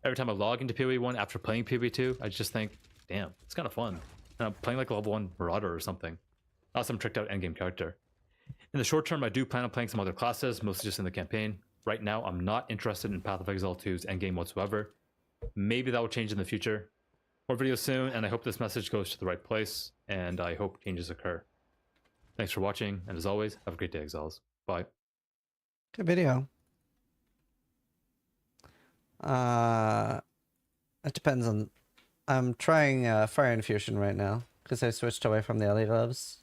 Every time I log into PoE1 after playing PoE2, I just think, damn, it's kind of fun. And I'm playing like a level 1 Marauder or something. Not some tricked out endgame character. In the short term, I do plan on playing some other classes, mostly just in the campaign. Right now, I'm not interested in Path of Exile 2's endgame whatsoever. Maybe that will change in the future. More videos soon, and I hope this message goes to the right place, and I hope changes occur. Thanks for watching, and as always, have a great day, Exiles. Bye. Good video. It depends on... I'm trying Fire Infusion right now, because I switched away from the LA gloves.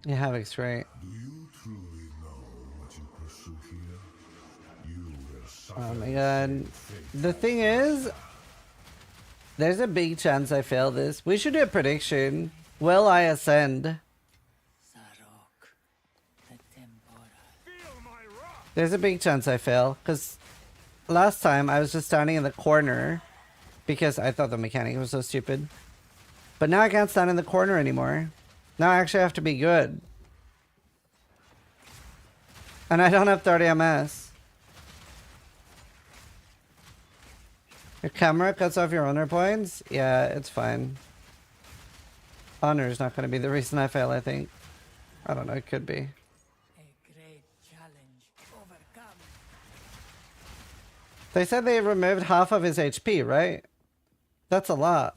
Yeah, Havoc's right. Do you truly know what you pursue here? You will suffer. Oh my god. The thing is, there's a big chance I fail this. We should do a prediction. Will I ascend? There's a big chance I fail, because last time I was just standing in the corner because I thought the mechanic was so stupid. But now I can't stand in the corner anymore. Now I actually have to be good. And I don't have 30 MS. Your camera cuts off your honor points? Yeah, it's fine. Honor is not going to be the reason I fail, I think. I don't know, it could be. They said they removed half of his HP, right? That's a lot.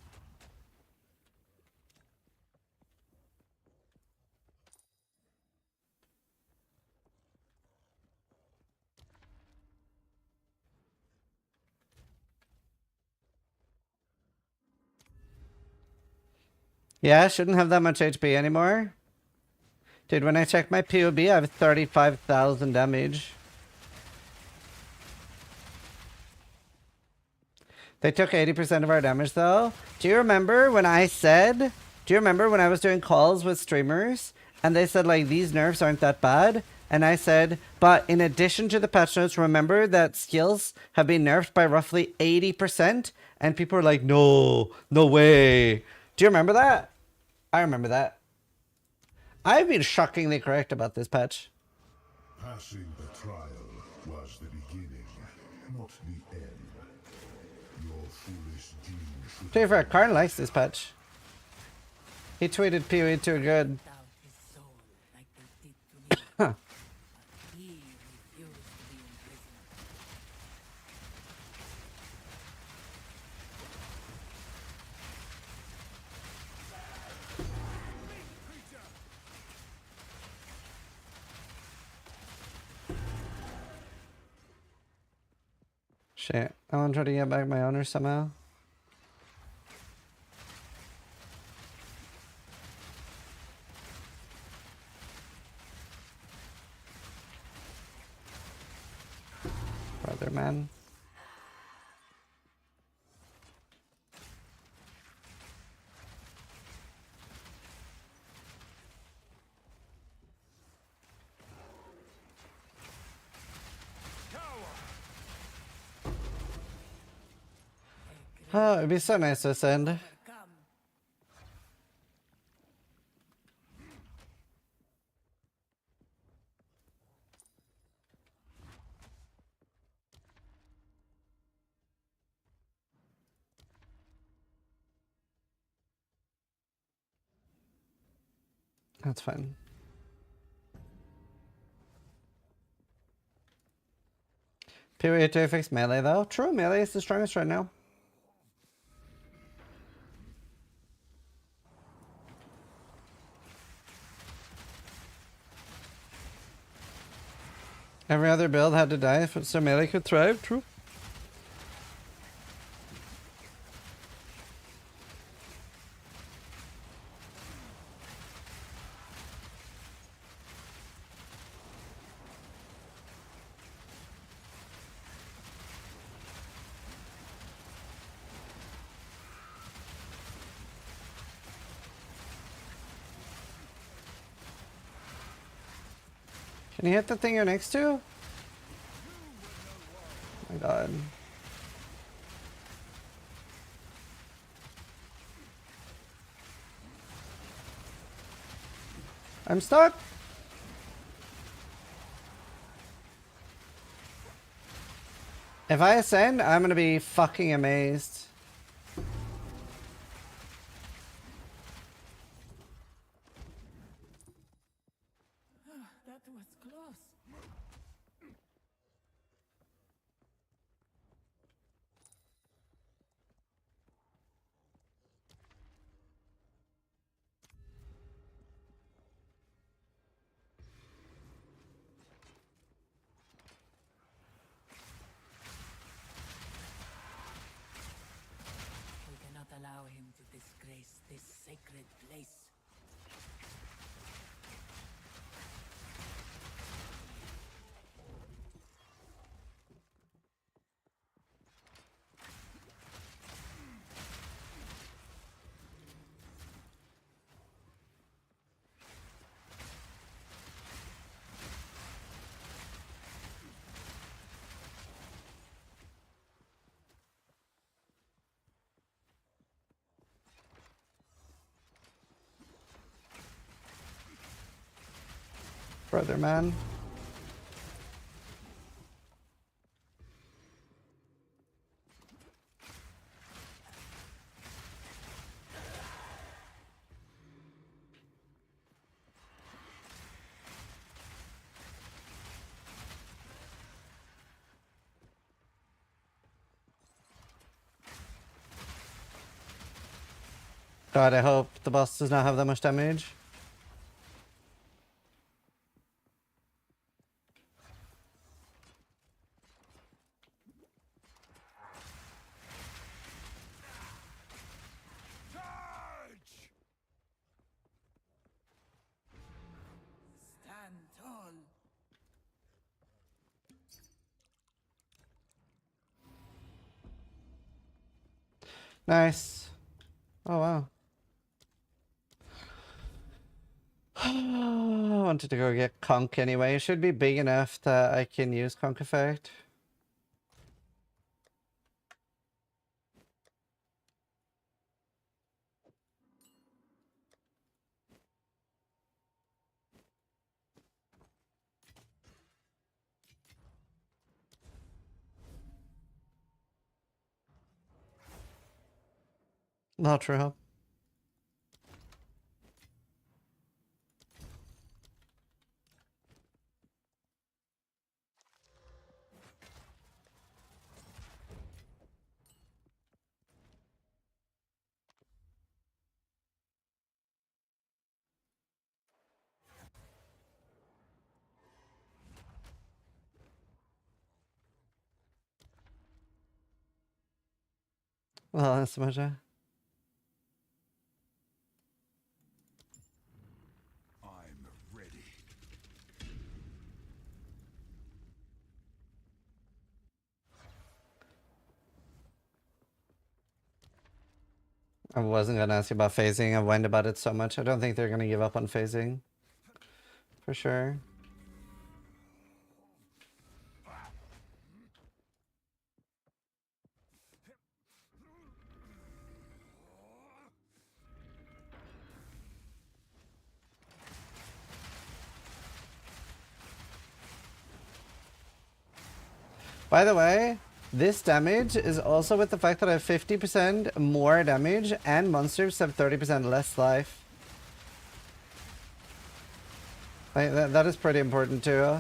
Yeah, I shouldn't have that much HP anymore. Dude, when I check my POB, I have 35,000 damage. They took 80% of our damage though. Do you remember when I said, do you remember when I was doing calls with streamers and they said like these nerfs aren't that bad? And I said, but in addition to the patch notes, remember that skills have been nerfed by roughly 80%? And people were like, no, no way. Do you remember that? I remember that. I've been shockingly correct about this patch. Passing the trial was the beginning, not the end. Your foolish genes should To be fair, Karn likes this patch. He tweeted PoE too good. Huh. Shit, I want to try to get back my honor somehow. Brother, man. Oh, it'd be so nice to ascend. That's fine. Period to fix melee though. True, melee is the strongest right now. Every other build had to die so melee could thrive. True. Can you hit the thing you're next to? Oh my god. I'm stuck. If I ascend, I'm gonna be fucking amazed. That was close. We cannot allow him to disgrace this sacred place. Brother man. God, I hope the boss does not have that much damage. Stand tall. Nice. Oh wow. I wanted to go get Conk anyway. It should be big enough that I can use Conk effect. Not true. Well, that's much. I'm ready. I wasn't gonna ask you about phasing. I've whined about it so much. I don't think they're gonna give up on phasing. For sure. By the way, this damage is also with the fact that I have 50% more damage and monsters have 30% less life. Like, that is pretty important too.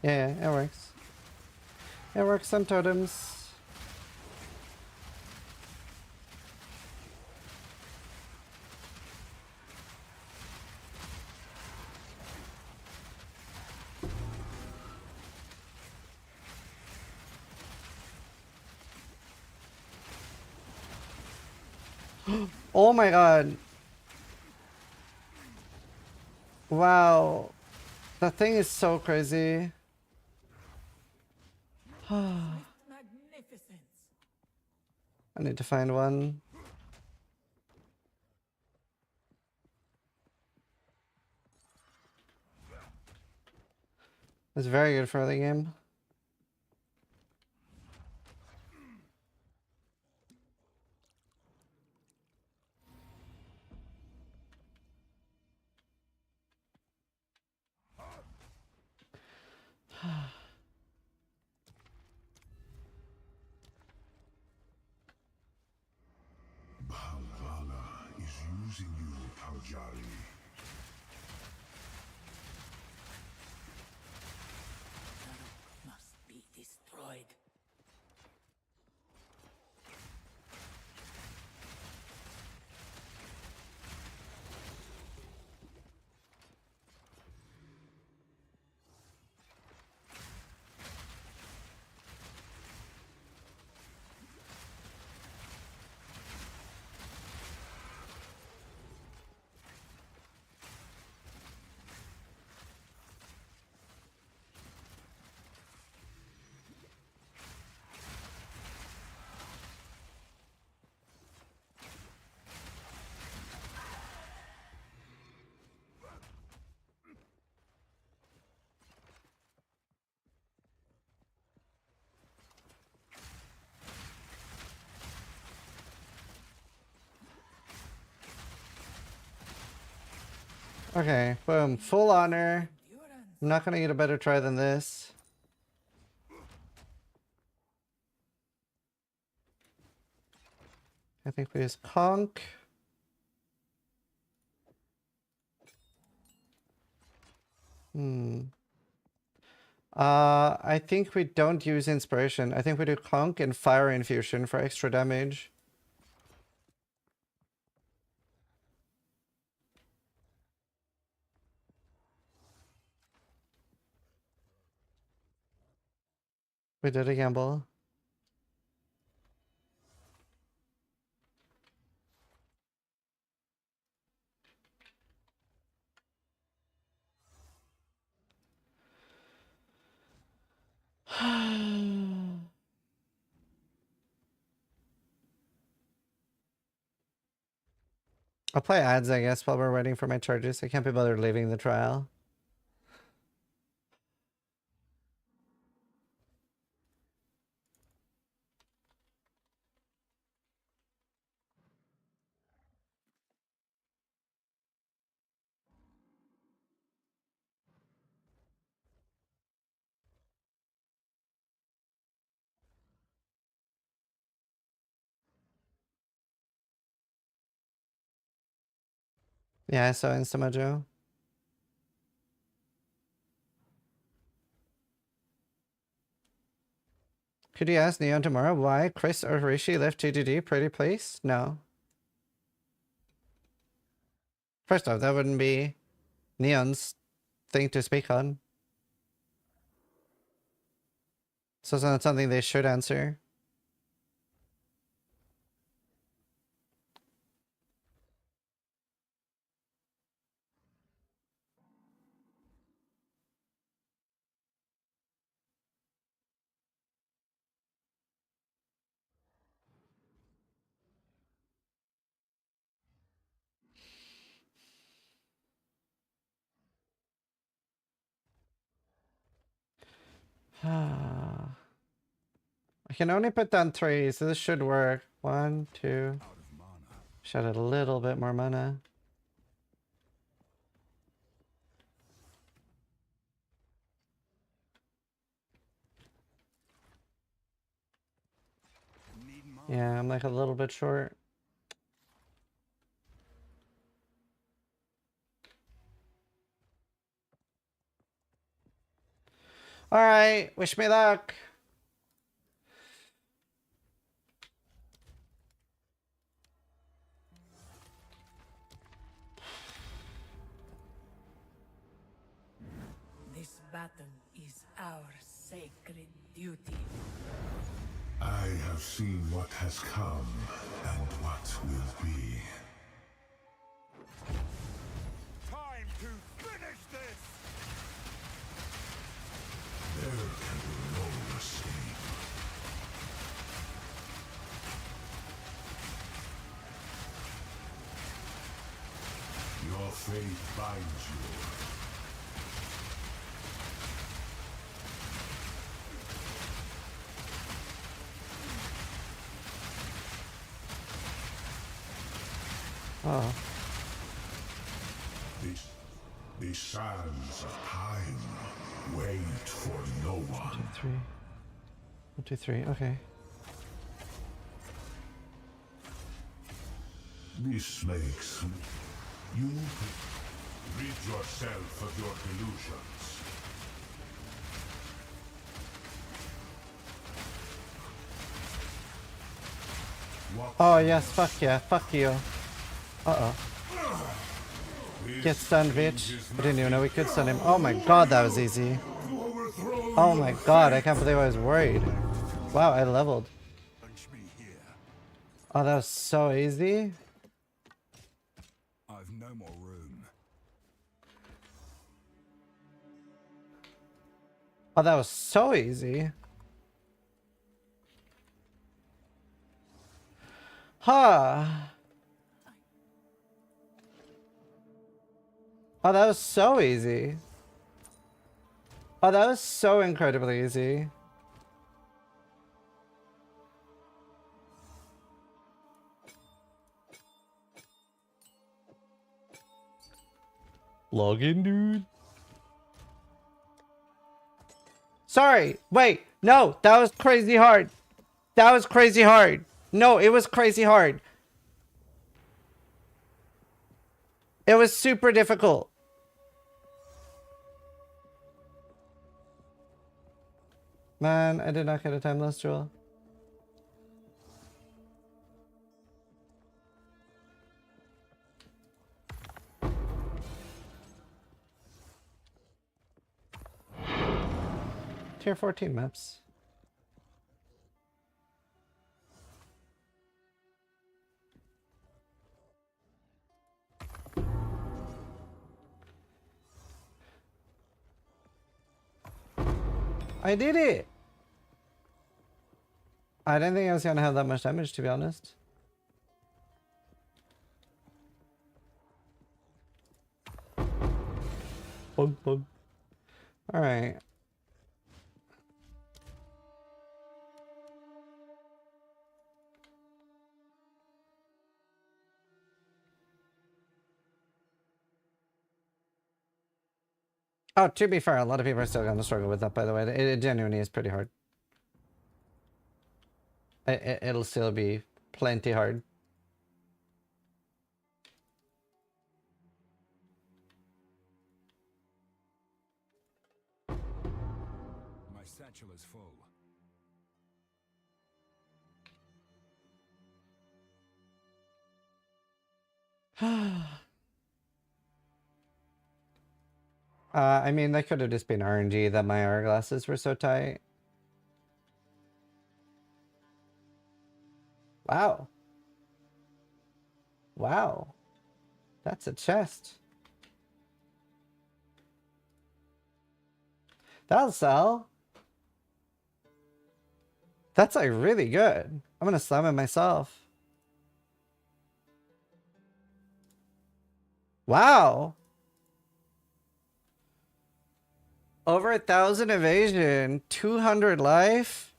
Yeah, it works. It works on totems. Oh my god. Wow. That thing is so crazy. I need to find one. It's very good for the game. Valhalla is using you, Paljari. Must be destroyed. Okay, boom. Full honor. I'm not gonna get a better try than this. I think we just conk. I think we don't use inspiration. I think we do conk and fire infusion for extra damage. We did a gamble. I'll play ads, I guess, while we're waiting for my charges. I can't be bothered leaving the trial. Yeah, I saw Instamojo. Could you ask Neon tomorrow why Chris or Rishi left GGG pretty place? No. First off, that wouldn't be Neon's thing to speak on. So it's not something they should answer. I can only put down 3, so this should work. 1, 2. Should add a little bit more mana. Yeah, I'm like a little bit short. All right, wish me luck. This battle is our sacred duty. I have seen what has come and what will be. Time to finish this! There can be no escape. Your fate binds you. Oh. The sands of time wait for no one. 1, 2, 3. 1, 2, 3. Okay. This makes you rid yourself of your delusions. Oh yes, fuck yeah, fuck you. Uh-oh. Get stunned, bitch. I didn't even know we could stun him. Oh my god, that was easy. Oh my god, I can't believe I was worried. Wow, I leveled. Oh, that was so easy. I've no more room. Oh, that was so easy. Huh. Oh, that was so easy. Oh, that was so incredibly easy. Login, dude. Sorry. Wait. No, that was crazy hard. That was crazy hard. No, it was crazy hard. It was super difficult. Man, I did not get a timeless jewel. Tier 14 maps. I did it! I didn't think I was gonna have that much damage, to be honest. Bug, bug. Alright. Oh, to be fair, a lot of people are still gonna struggle with that, by the way. It genuinely is pretty hard. It'll still be plenty hard. My satchel is full. I mean, that could have just been RNG that my hourglasses were so tight. Wow. Wow. That's a chest. That'll sell. That's like really good. I'm gonna slam it myself. Wow. Over 1,000 evasion, 200 life.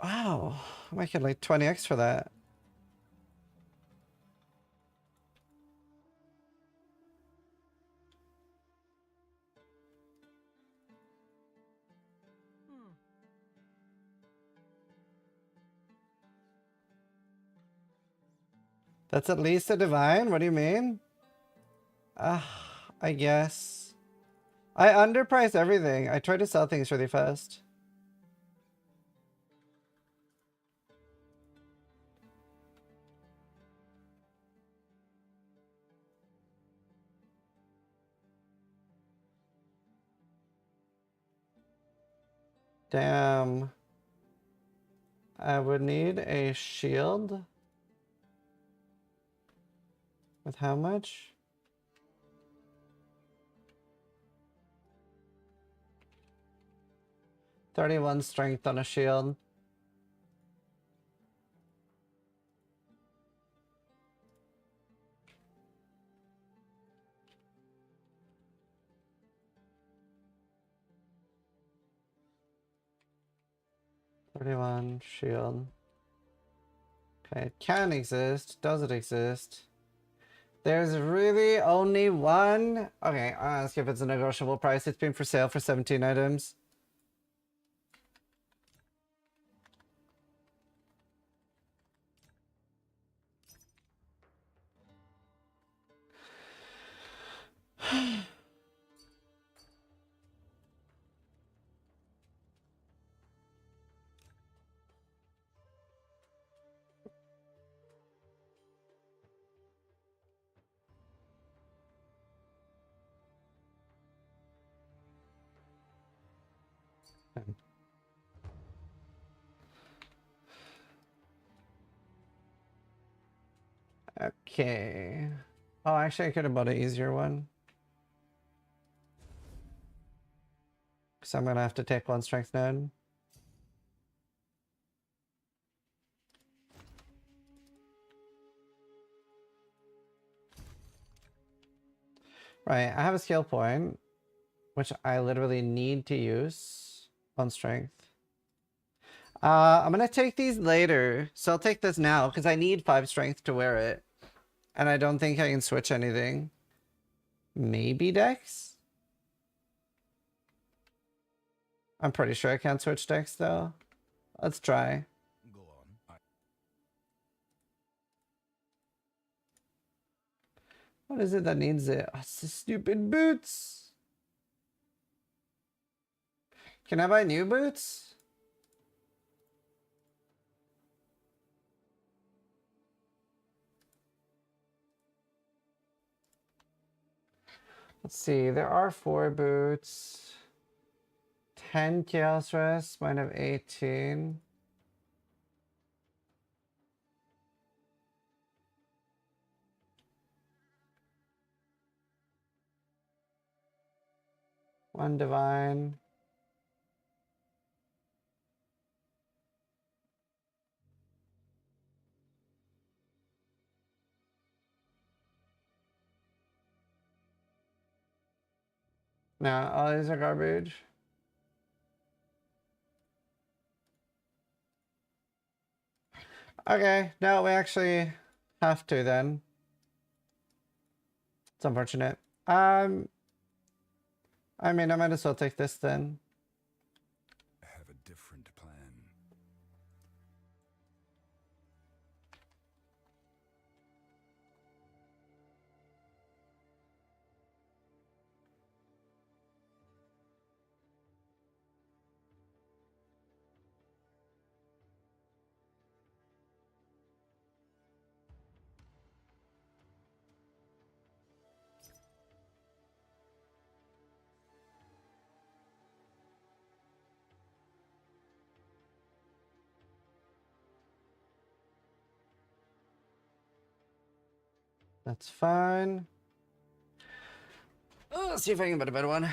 Wow. I might get like 20x for that. That's at least a divine? What do you mean? I guess. I underprice everything. I try to sell things really fast. Damn. I would need a shield. With how much? $31 strength on a shield. $31 shield. Okay, it can exist. Does it exist? There's really only one. Okay, I'll ask if it's a negotiable price. It's been for sale for 17 items. Okay. Oh, actually, I could have bought an easier one. So I'm gonna have to take one strength node. Right, I have a skill point, which I literally need to use on strength. I'm gonna take these later, so I'll take this now because I need 5 strength to wear it. And I don't think I can switch anything. Maybe Dex? I'm pretty sure I can't switch Dex though. Let's try. Go on. What is it that needs it? Oh, it's the stupid boots. Can I buy new boots? Let's see, there are 4 boots. 10 chaos rest, might have 18. One divine. Nah, all these are garbage. Okay, no, we actually have to then. It's unfortunate. I mean, I might as well take this then. I have a different plan. That's fine. Oh, let's see if I can get a better one.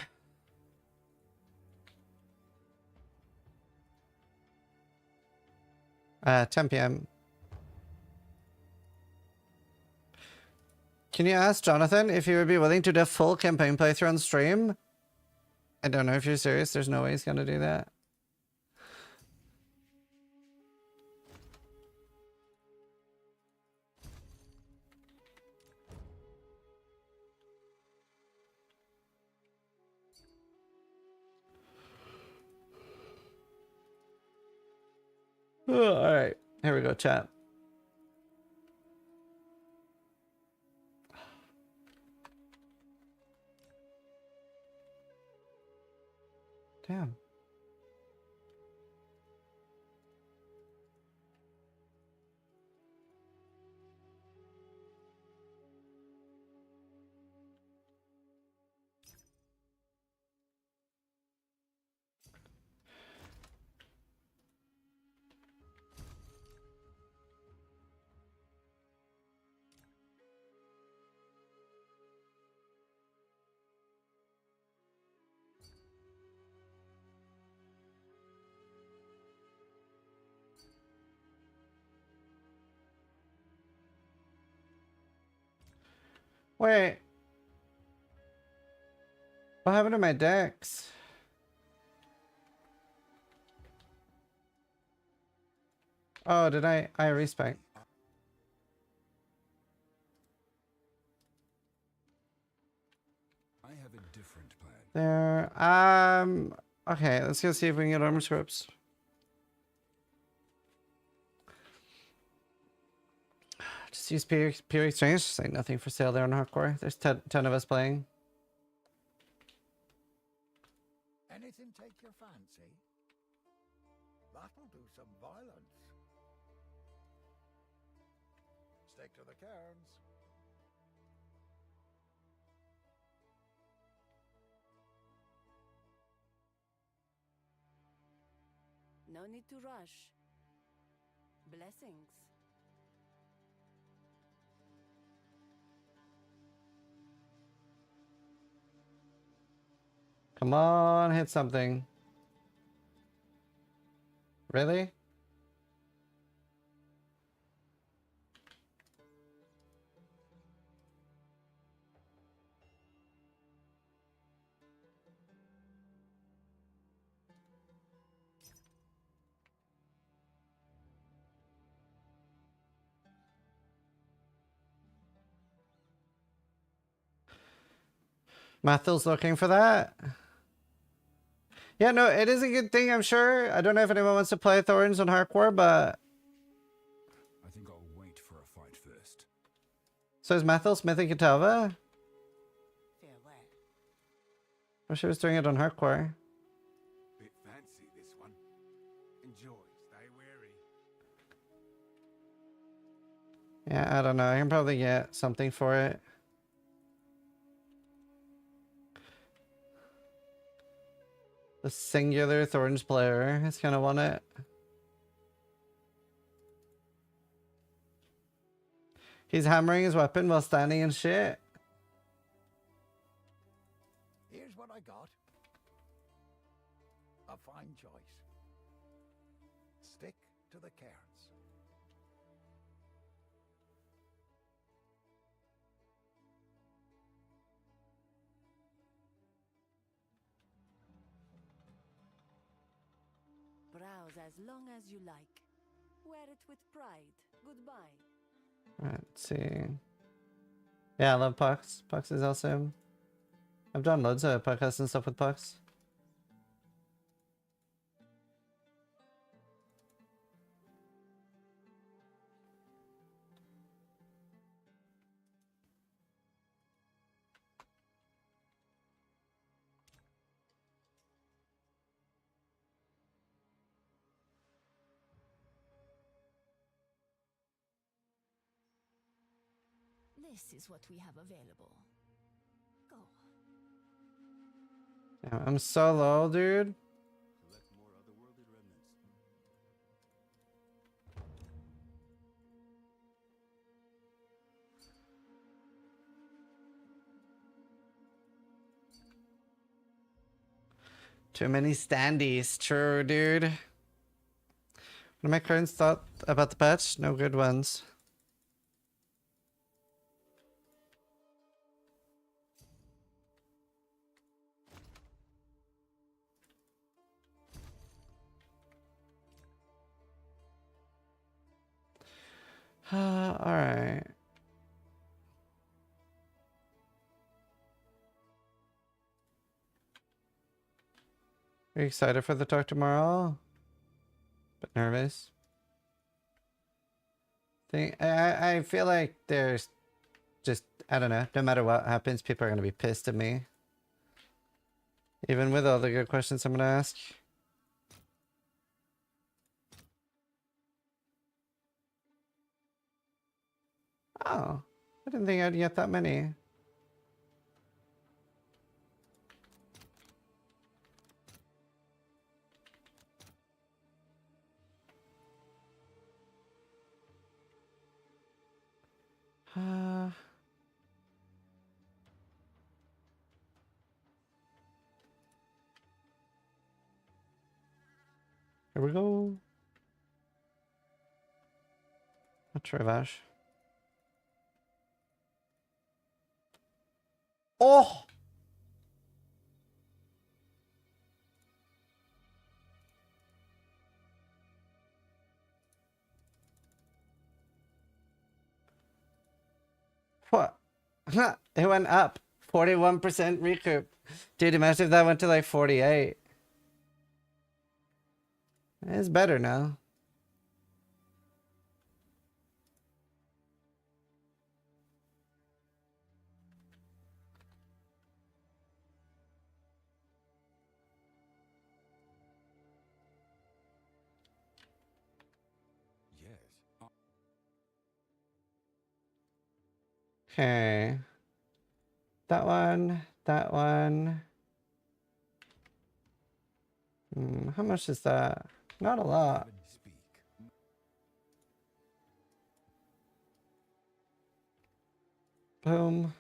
10 p.m. Can you ask Jonathan if he would be willing to do a full campaign playthrough on stream? I don't know if you're serious. There's no way he's gonna do that. Oh, all right, here we go, chat. Damn. Wait. What happened to my decks? Oh, did I respec? I have a different plan. There. Okay, let's go see if we can get armor scripts. Just use peer exchange. Just like nothing for sale there on hardcore. There's 10 of us playing. Anything take your fancy? That'll do some violence. Stick to the cairns. No need to rush. Blessings. Come on, hit something. Really? Mathil's looking for that. Yeah, no, it is a good thing, I'm sure. I don't know if anyone wants to play Thorns on hardcore, but... I think I'll wait for a fight first. So is Mathil smithing Catalva? Farewell. Or she was doing it on hardcore. Bit fancy this one. Enjoy. Stay wary. Yeah, I don't know. I can probably get something for it. The singular Thorns player is gonna want it. He's hammering his weapon while standing in shit. Here's what I got. A fine choice. Stick to the cairns. Browse as long as you like. Wear it with pride. Goodbye. Let's see. Yeah, I love Pucks. Pucks is awesome. I've done loads of podcasts and stuff with Pucks. This is what we have available. Go. Yeah, I'm so low, dude. Collect more otherworldly remnants. Too many standees. True, dude. What are my current thoughts about the patch? No good ones. Alright. Are you excited for the talk tomorrow? But nervous. I feel like there's just, I don't know, no matter what happens, people are going to be pissed at me. Even with all the good questions I'm gonna ask. Oh, I didn't think I'd get that many. Here we go. A Trevash. Oh! What? It went up. 41% recoup. Dude, imagine if that went to like 48. It's better now. Yes. Okay. That one. That one. How much is that? Not a lot. Speak. Boom.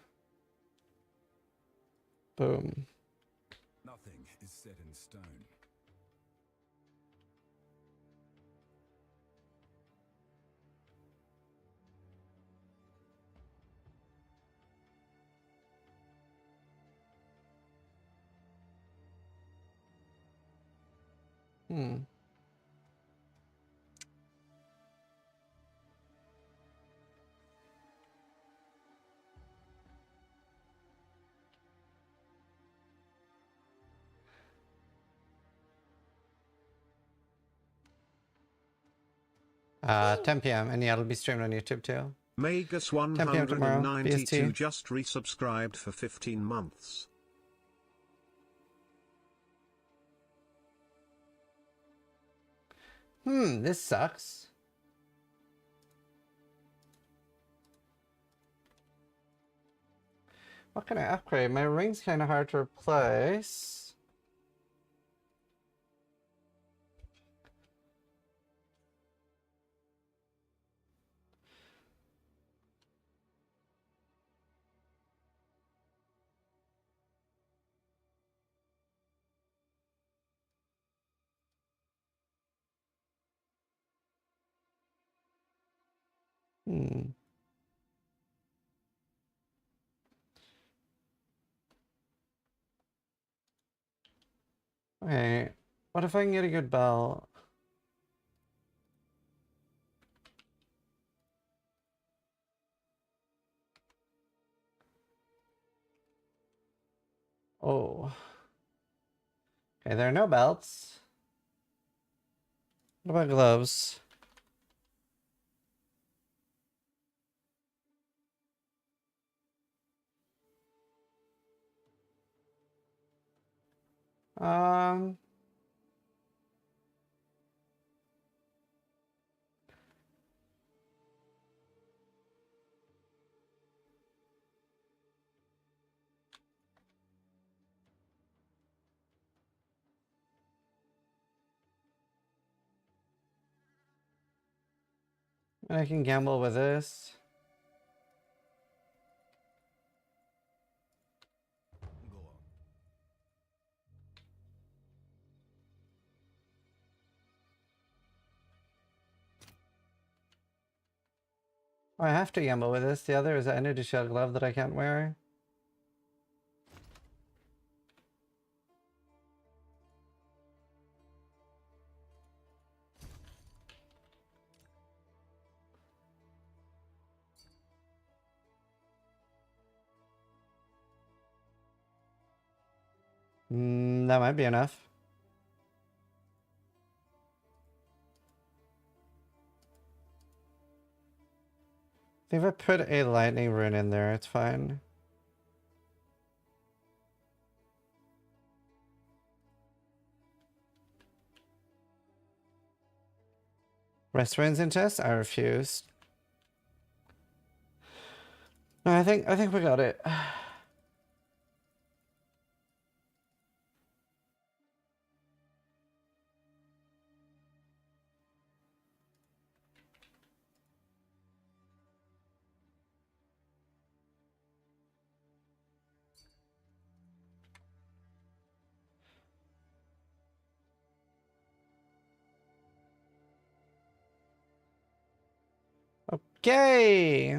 Boom. Nothing is set in stone. Hmm. Uh, 10 p.m. and yeah, it'll be streamed on YouTube too. 10 p.m. tomorrow, Magus192 BST. just resubscribed for 15 months. This sucks. What can I upgrade? My ring's kind of hard to replace. Okay, what if I can get a good belt? Oh. Okay, there are no belts. What about gloves? Um, I can gamble with this. Oh, I have to gamble with this. The other is an energy shield glove that I can't wear. That might be enough. I think if I put a lightning rune in there, it's fine. Restaurants in chest? I refuse. No, I think we got it. Okay.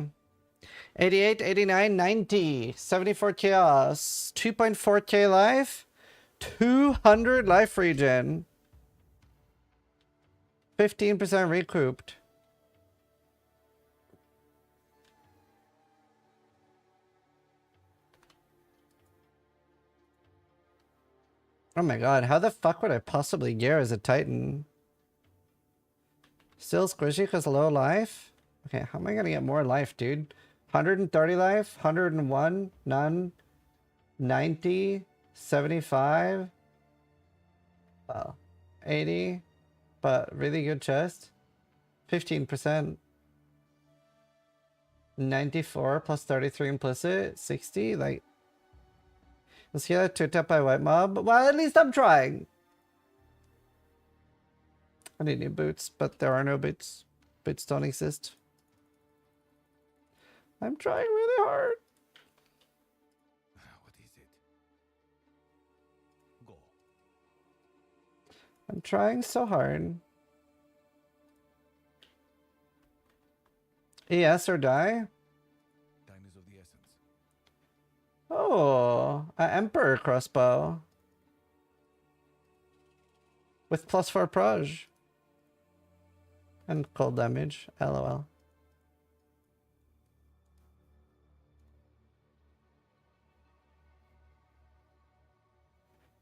88, 89, 90, 74 chaos, 2.4k life, 200 life regen, 15% recouped. Oh my god, how the fuck would I possibly gear as a Titan? Still squishy because low life? Okay, how am I gonna get more life, dude? 130 life, 101, none, 90, 75, well, 80, but really good chest. 15%. 94 plus 33 implicit, 60, like, let's get a 2-tap by white mob. Well, at least I'm trying. I need new boots, but there are no boots. Boots don't exist. I'm trying really hard. What is it? Go. I'm trying so hard. ES or die? Time is of the essence. Oh, an Emperor crossbow. With +4 proj. And cold damage. LOL.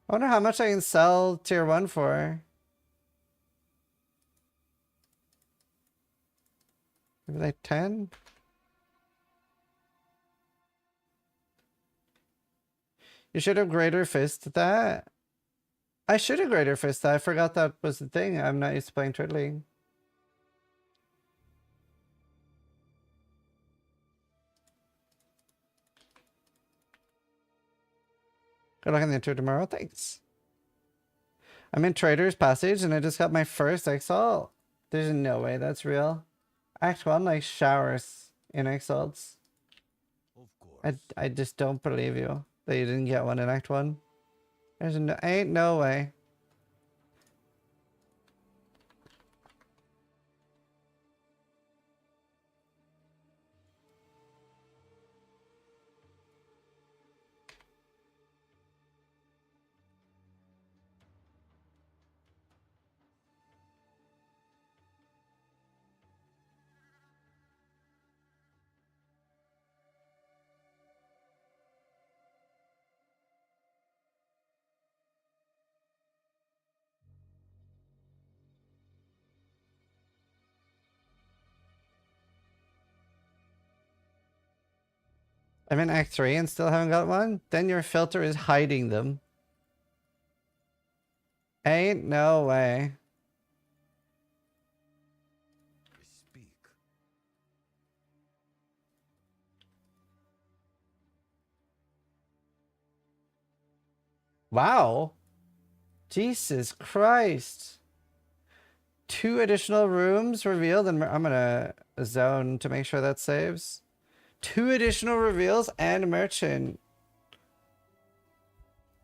I wonder how much I can sell tier 1 for. Maybe like 10? You should have greater fist that. I should have greater fist that. I forgot that was the thing. I'm not used to playing Twid League. Good luck on the intro tomorrow. Thanks. I'm in Trader's Passage and I just got my first Exalt. There's no way that's real. Act 1 like showers in Exalts. Of course. I just don't believe you that you didn't get one in Act 1. There's no, ain't no way. I'm in Act 3 and still haven't got one? Then your filter is hiding them. Ain't no way. Speak. Wow. Jesus Christ. 2 additional rooms revealed, and I'm gonna zone to make sure that saves. 2 additional reveals and merchant.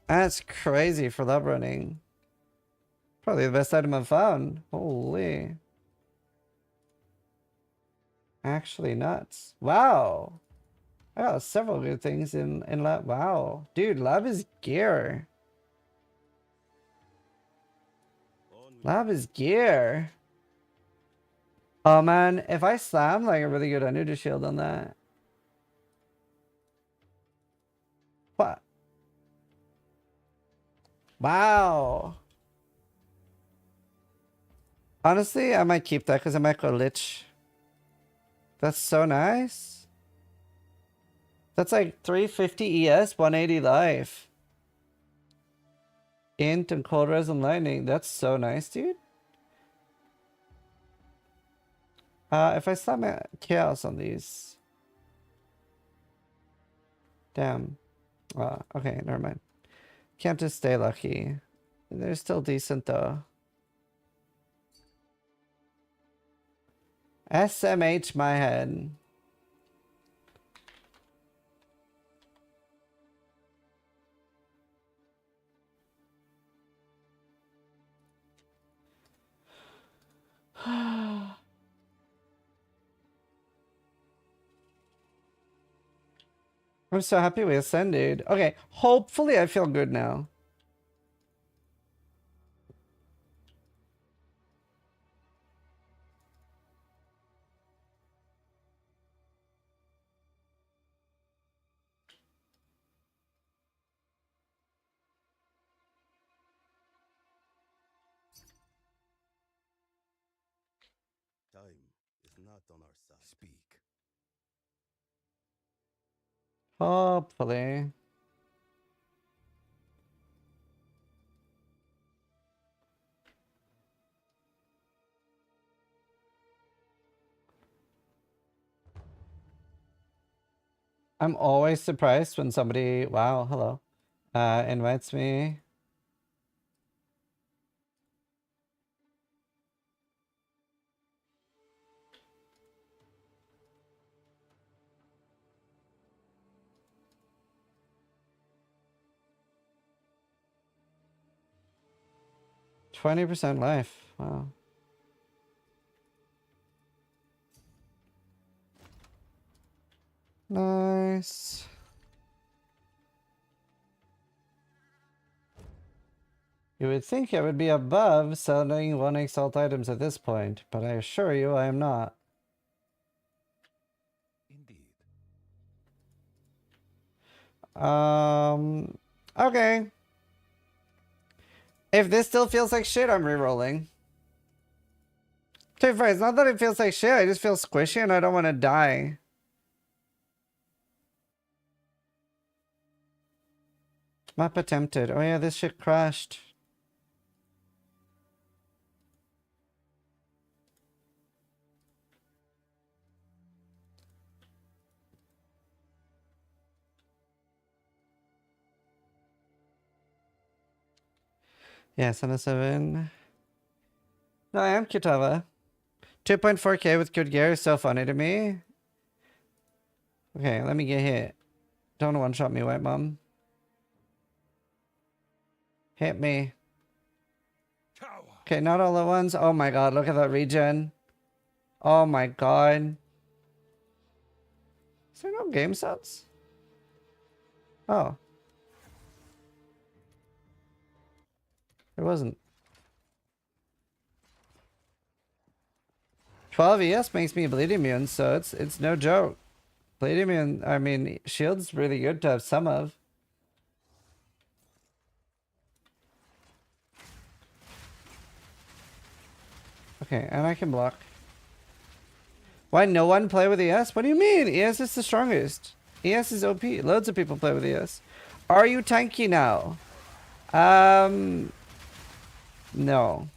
That's crazy for love running. Probably the best item I've found. Holy. Actually nuts. Wow. I got several good things in lab. Wow. Dude, lab is gear. Lab is gear. Oh man, if I slam like a really good energy shield on that. What? Wow. Honestly, I might keep that because I might go Lich. That's so nice. That's like 350 ES, 180 life. Int and cold res and lightning. That's so nice, dude. If I slap chaos on these. Damn. Okay, never mind. Can't just stay lucky. They're still decent though. SMH my head. I'm so happy we ascended. Okay, hopefully I feel good now. Time is not on our side. Speak. Hopefully. I'm always surprised when somebody, wow, hello, invites me. %20 life. Wow. Nice. You would think I would be above selling 1 exalt items at this point, but I assure you I am not. Indeed. Okay. If this still feels like shit, I'm re-rolling. To be fair, it's not that it feels like shit, I just feel squishy and I don't want to die. Map attempted. Oh yeah, this shit crashed. Yeah, Sana 7. No, I am Kitava. 2.4k with good gear is so funny to me. Okay, let me get hit. Don't one-shot me, white mom. Hit me. Okay, not all at once. Oh my god, look at that regen. Oh my god. Is there no game sets? Oh. There wasn't. 12 ES makes me bleed immune, so it's no joke. Bleed immune, I mean, shield's really good to have some of. Okay, and I can block. Why no one play with ES? What do you mean? ES is the strongest. ES is OP. Loads of people play with ES. Are you tanky now? No.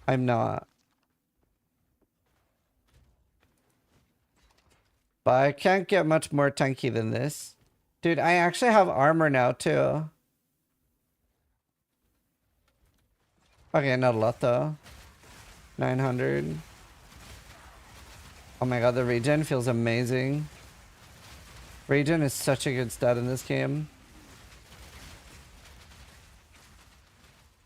I'm not. But I can't get much more tanky than this. Dude, I actually have armor now too. Okay, not a lot though. 900. Oh my god, the regen feels amazing. Regen is such a good stat in this game.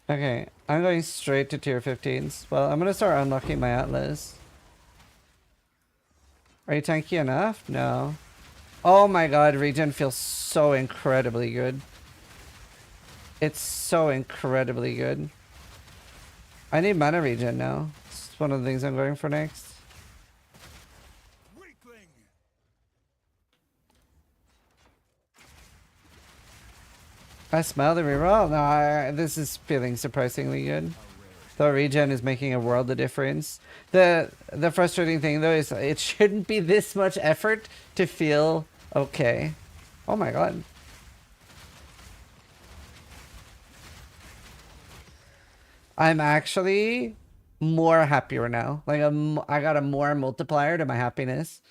Okay, I'm going straight to tier 15s. Well, I'm gonna start unlocking my Atlas. Are you tanky enough? No. Oh my god, regen feels so incredibly good. It's so incredibly good. I need mana regen now. It's one of the things I'm going for next. I smell the reroll. No, this is feeling surprisingly good. The regen is making a world of difference. The frustrating thing though is it shouldn't be this much effort to feel okay. Oh my god. I'm actually more happier now. Like I got a more multiplier to my happiness.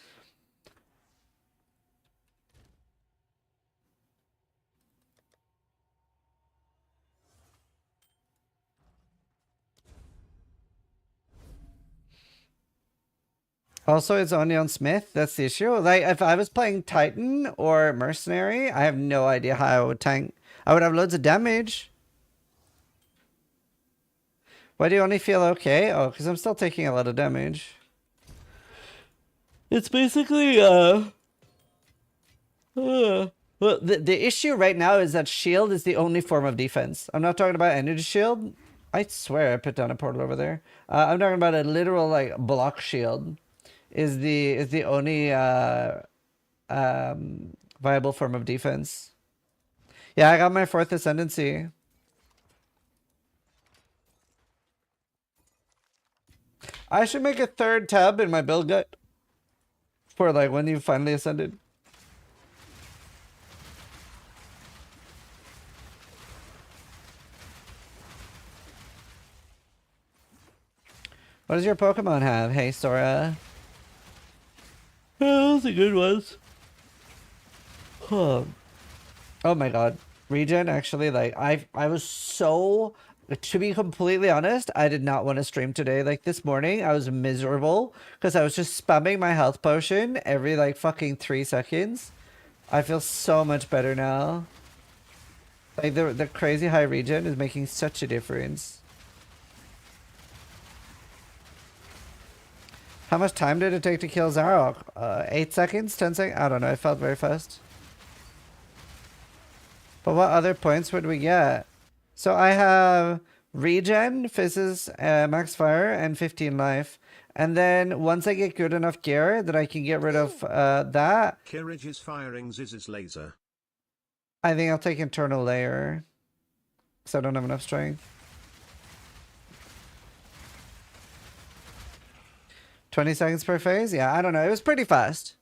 Also, it's only on Smith. That's the issue. Like, if I was playing Titan or Mercenary, I have no idea how I would tank. I would have loads of damage. Why do you only feel okay? Oh, because I'm still taking a lot of damage. It's basically, well, the issue right now is that shield is the only form of defense. I'm not talking about energy shield. I swear I put down a portal over there. I'm talking about a literal, like, block shield. Is the only viable form of defense. Yeah, I got my 4th ascendancy. I should make a 3rd tab in my build guide for like when you finally ascended. What does your Pokemon have? Hey, Sora. Oh, those are good ones. Huh. Oh my god. Regen, actually, like, I was so... To be completely honest, I did not want to stream today. Like, this morning, I was miserable because I was just spamming my health potion every, like, fucking 3 seconds. I feel so much better now. Like, the crazy high regen is making such a difference. How much time did it take to kill Zarok? 8 seconds? 10 seconds? I don't know. It felt very fast. But what other points would we get? So I have regen, fizzes, max fire, and 15 life. And then once I get good enough gear that I can get rid of that. Kirage is firing Ziz's laser. I think I'll take internal layer. Because I don't have enough strength. 20 seconds per phase? Yeah, I don't know. It was pretty fast.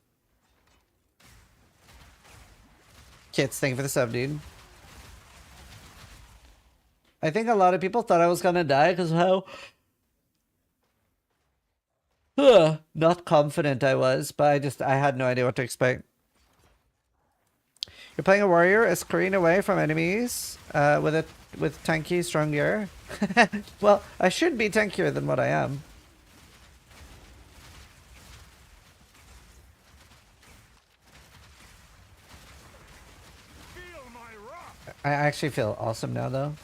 Kits, thank you for the sub, dude. I think a lot of people thought I was gonna die because of how not confident I was, but I had no idea what to expect. You're playing a warrior, a screen away from enemies, with tanky, strong gear. Well, I should be tankier than what I am. I actually feel awesome now, though.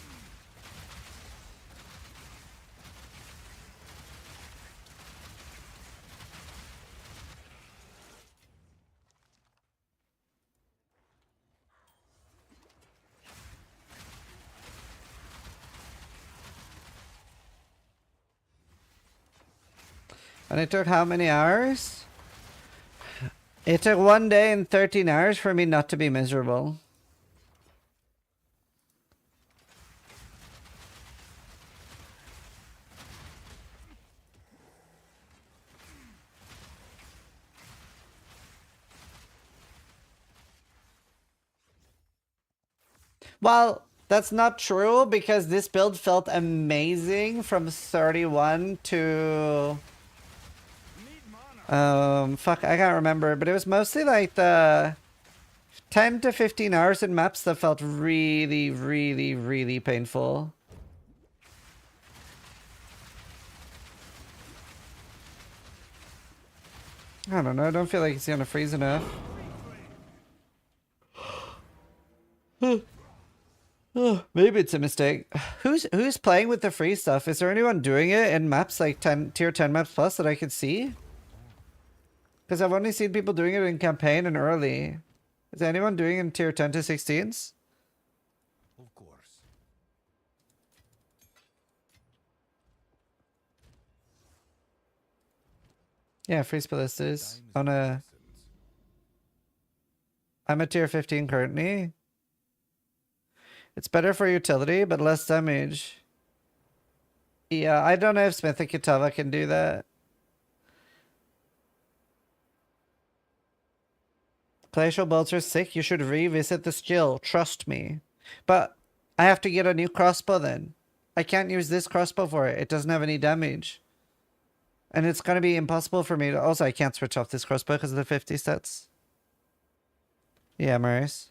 And it took how many hours? It took 1 day and 13 hours for me not to be miserable. Well, that's not true because this build felt amazing from 31 to... fuck, I can't remember, but it was mostly like the 10 to 15 hours in maps that felt really, really, really painful. I don't know, I don't feel like it's gonna freeze enough. Maybe it's a mistake. Who's playing with the free stuff? Is there anyone doing it in maps like tier 10 maps plus that I could see? Because I've only seen people doing it in campaign and early. Is anyone doing it in tier 10 to 16s? Of course. Yeah, free spillistas on a... I'm a tier 15 currently. It's better for utility, but less damage. Yeah, I don't know if Smithic Kitava can do that. Glacial bolts are sick. You should revisit the skill. Trust me. But I have to get a new crossbow then. I can't use this crossbow for it. It doesn't have any damage. And it's going to be impossible for me to... Also, I can't switch off this crossbow because of the 50 stats. Yeah, Marius.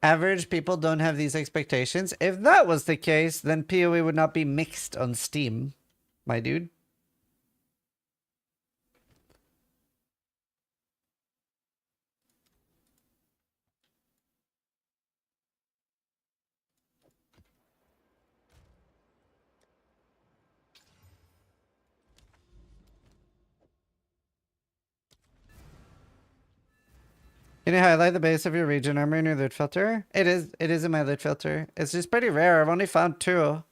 Average people don't have these expectations. If that was the case, then PoE would not be mixed on Steam, my dude. Can you highlight the base of your region armor in your loot filter? It is in my loot filter. It's just pretty rare. I've only found 2.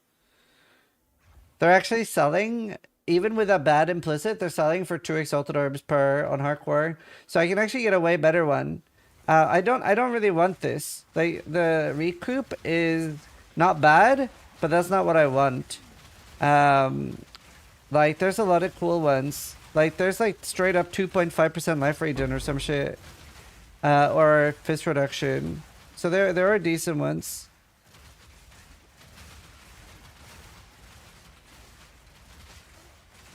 They're actually selling, even with a bad implicit, they're selling for 2 exalted orbs per on hardcore. So I can actually get a way better one. I don't really want this. Like the recoup is not bad, but that's not what I want. Like there's a lot of cool ones. Like there's like straight up 2.5% life regen or some shit. Or fist reduction. So there are decent ones.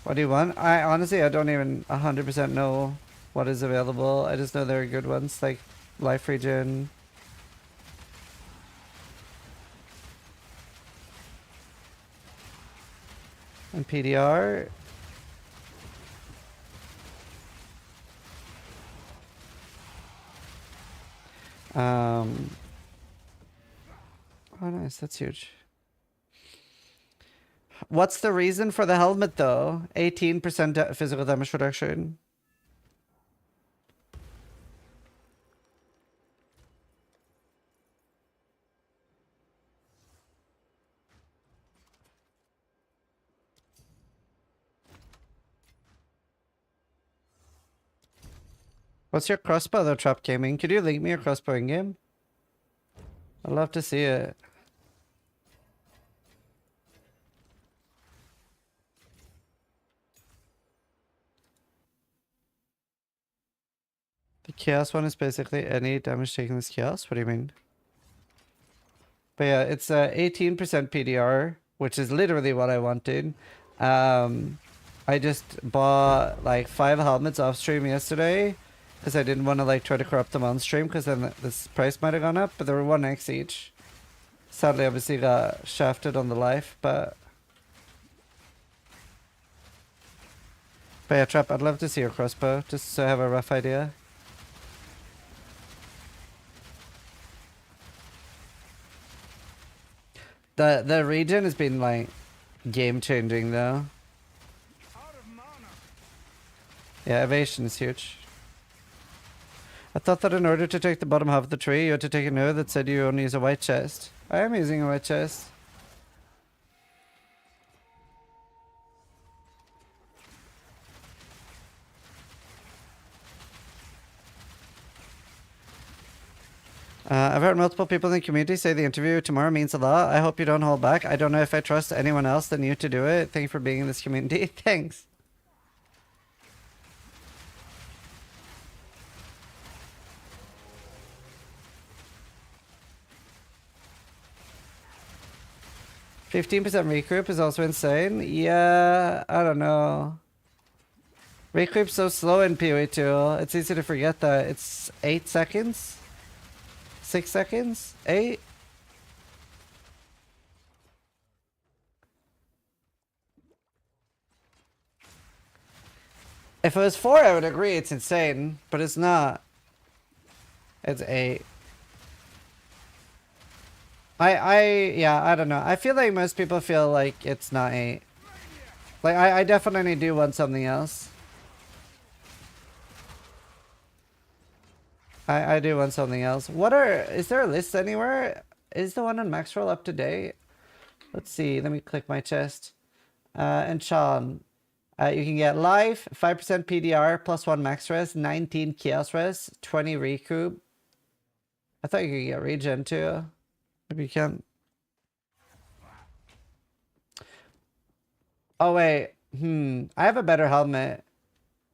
What do you want? I honestly don't even 100% know what is available. I just know there are good ones like life regen. And PTR. Oh nice, that's huge. What's the reason for the helmet though? 18% physical damage reduction. What's your crossbow though, Trap Gaming? Could you link me your crossbow in game? I'd love to see it. The chaos one is basically any damage taken this chaos. What do you mean? But yeah, it's 18% PDR, which is literally what I wanted. I just bought like 5 helmets off stream yesterday because I didn't want to like try to corrupt them on stream because then this price might have gone up, but they were 1x each. Sadly, obviously got shafted on the life, but yeah, Trap, I'd love to see your crossbow just so I have a rough idea. The region has been like game changing though. Yeah, evasion is huge. I thought that in order to take the bottom half of the tree, you had to take a node that said you only use a white chest. I am using a white chest. I've heard multiple people in the community say the interview tomorrow means a lot. I hope you don't hold back. I don't know if I trust anyone else than you to do it. Thank you for being in this community. Thanks. %15% recruit is also insane. Yeah, I don't know. Recruit's so slow in PoE2. It's easy to forget that. It's 8 seconds? 6 seconds? 8? If it was 4, I would agree it's insane, but it's not. It's 8. Yeah, I don't know. I feel like most people feel like it's not 8. Like, I definitely do want something else. I do want something else. Is there a list anywhere? Is the one on Maxroll up to date? Let's see. Let me click my chest. And Sean, you can get life, 5% PDR, +1 max res, 19 chaos res, 20 recoup. I thought you could get regen too. Maybe you can. Oh wait. I have a better helmet.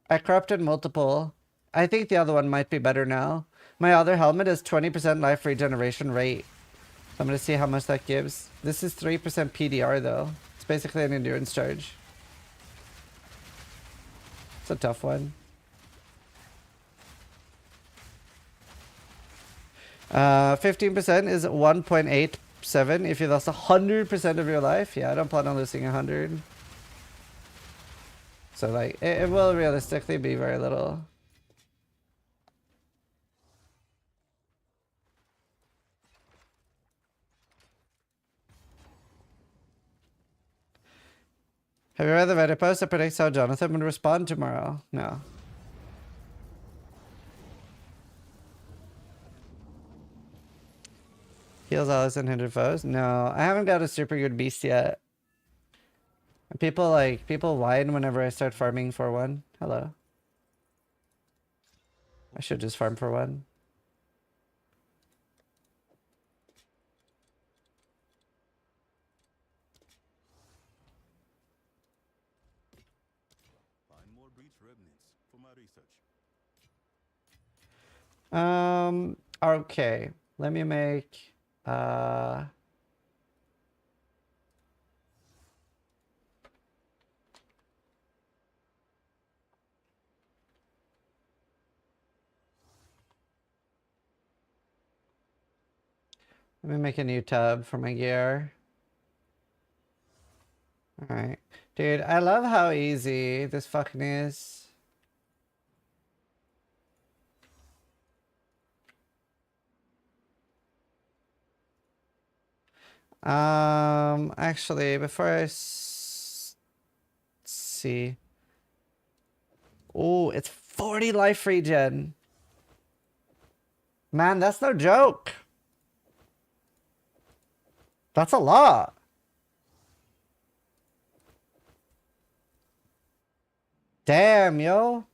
I corrupted multiple. I think the other one might be better now. My other helmet is 20% life regeneration rate. I'm gonna see how much that gives. This is 3% PDR though. It's basically an endurance charge. It's a tough one. 15% is 1.87 if you lost 100% of your life. Yeah, I don't plan on losing 100. So like, it will realistically be very little. Have you read the Reddit post that predicts how Jonathan would respond tomorrow? No. Heals allies and hindered foes? No, I haven't got a super good beast yet. People whine whenever I start farming for one. Hello. I should just farm for one. Find more breach remnants for my research. Okay. Let me make let me make a new tab for my gear. Alright. Dude, I love how easy this fucking is. Actually, before I see. Oh, it's 40 life regen. Man, that's no joke. That's a lot. Damn, yo.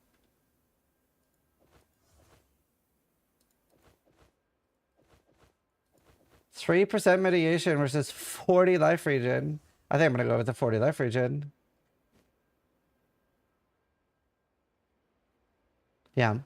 %3 mitigation versus 40 life regen. I think I'm gonna go with the 40 life regen. Yeah.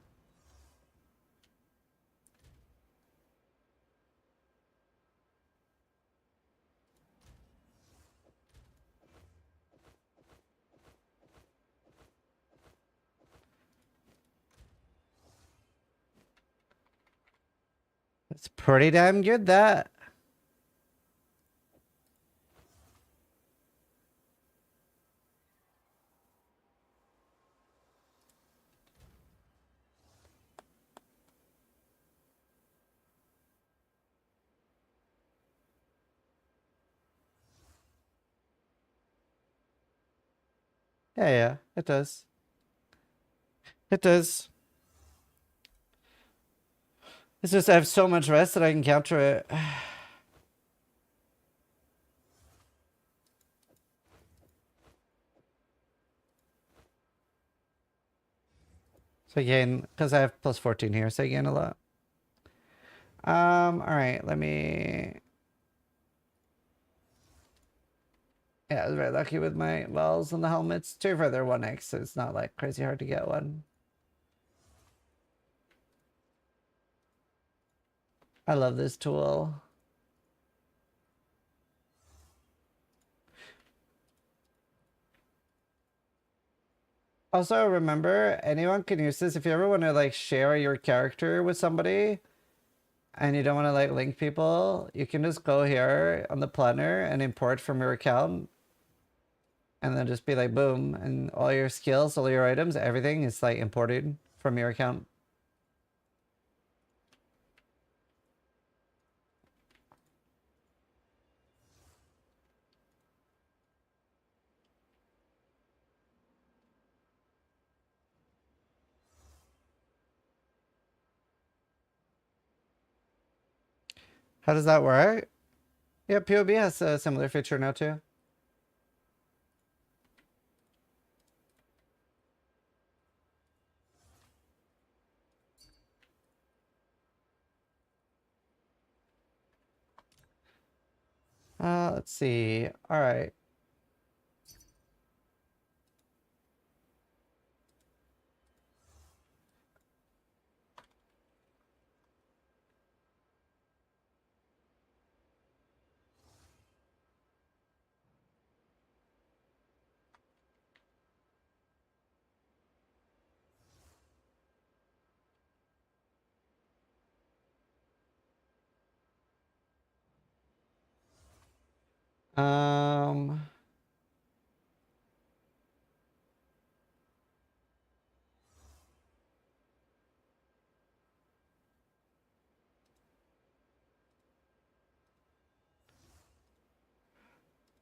It's pretty damn good, that. Yeah, it does. It does. It's just I have so much rest that I can counter it. So I gain, because I have plus 14 here, so I gain a lot. Alright, let me... Yeah, I was very lucky with my wells and the helmets. Too far, they're 1x, so it's not like crazy hard to get one. I love this tool. Also, remember, anyone can use this. If you ever want to like share your character with somebody and you don't want to like link people, you can just go here on the planner and import from your account. And then just be like, boom, and all your skills, all your items, everything is like imported from your account. How does that work? Yeah, POB has a similar feature now too. Let's see. All right. Um.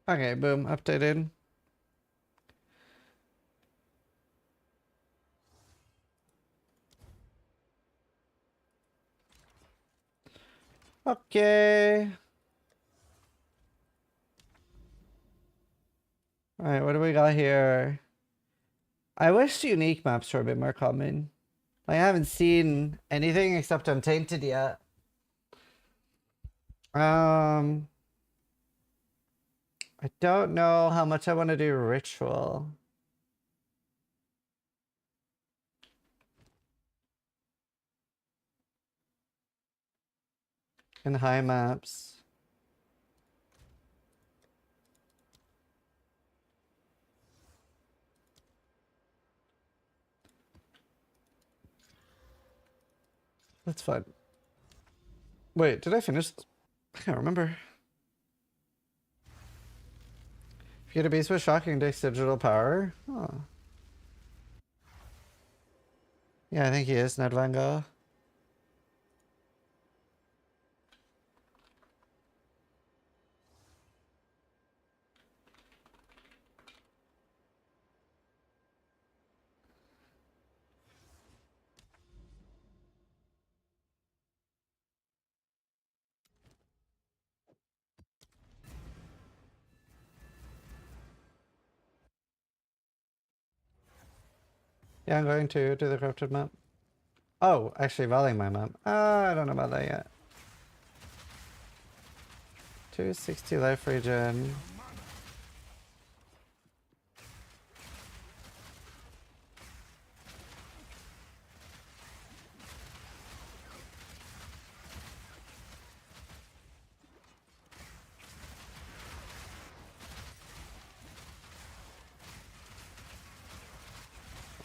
Okay, boom, updated. Okay. Alright, what do we got here? I wish unique maps were a bit more common. Like, I haven't seen anything except Untainted yet. I don't know how much I want to do ritual. In high maps. That's fun. Wait, did I finish? I can't remember. If you get a beast with shocking Dick's digital power. Oh. Yeah, I think he is, Ned Van Gogh. Yeah, I'm going to do the corrupted map. Oh, actually volleying my map. I don't know about that yet. 260 life regen.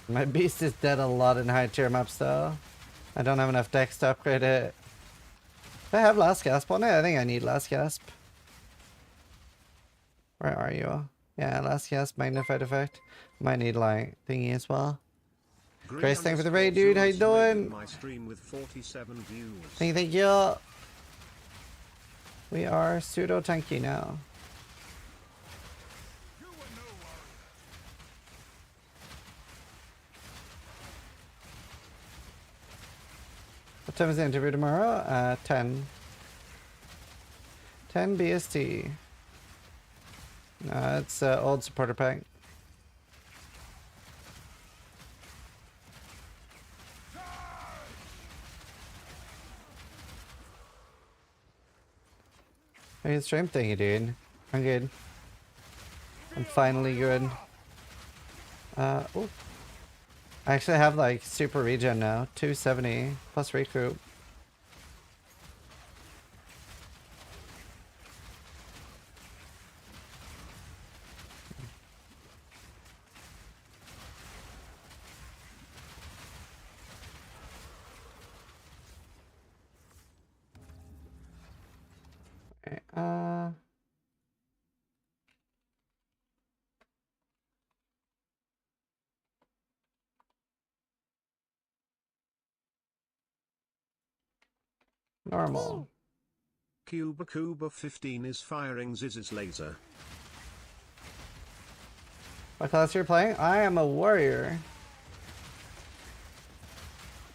My beast is dead a lot in high tier maps though. I don't have enough dex to upgrade it. Do I have last gasp on it? I think I need last gasp. Where are you? Yeah, last gasp, magnified effect. Might need like thingy as well. Grace, thank you for the raid, dude. How you doing? My stream with 47 views. Thank you. We are pseudo tanky now. What time is the interview tomorrow? 10. 10 BST. No, it's old supporter pack. Hey, stream thingy, dude. I'm good. I'm finally good. Oh. I actually have like super regen now. 270 plus recruit. Okay, normal. Cuba 15 is firing Ziz's laser. What class you're playing? I am a warrior.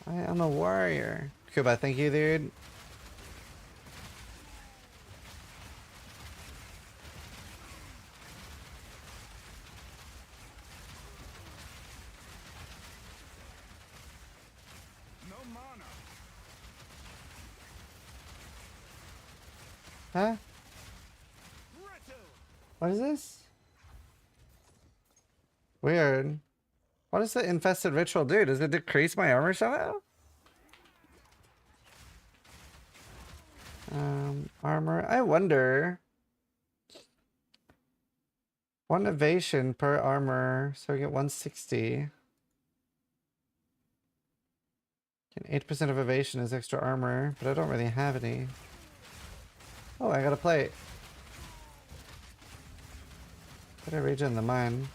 I am a warrior. Cuba, thank you, dude. Huh? What is this? Weird. What does the infested ritual do? Does it decrease my armor somehow? Armor. I wonder. 1 evasion per armor, so I get 160. And 8% of evasion is extra armor, but I don't really have any. Oh, I got a plate. Better regen than mine.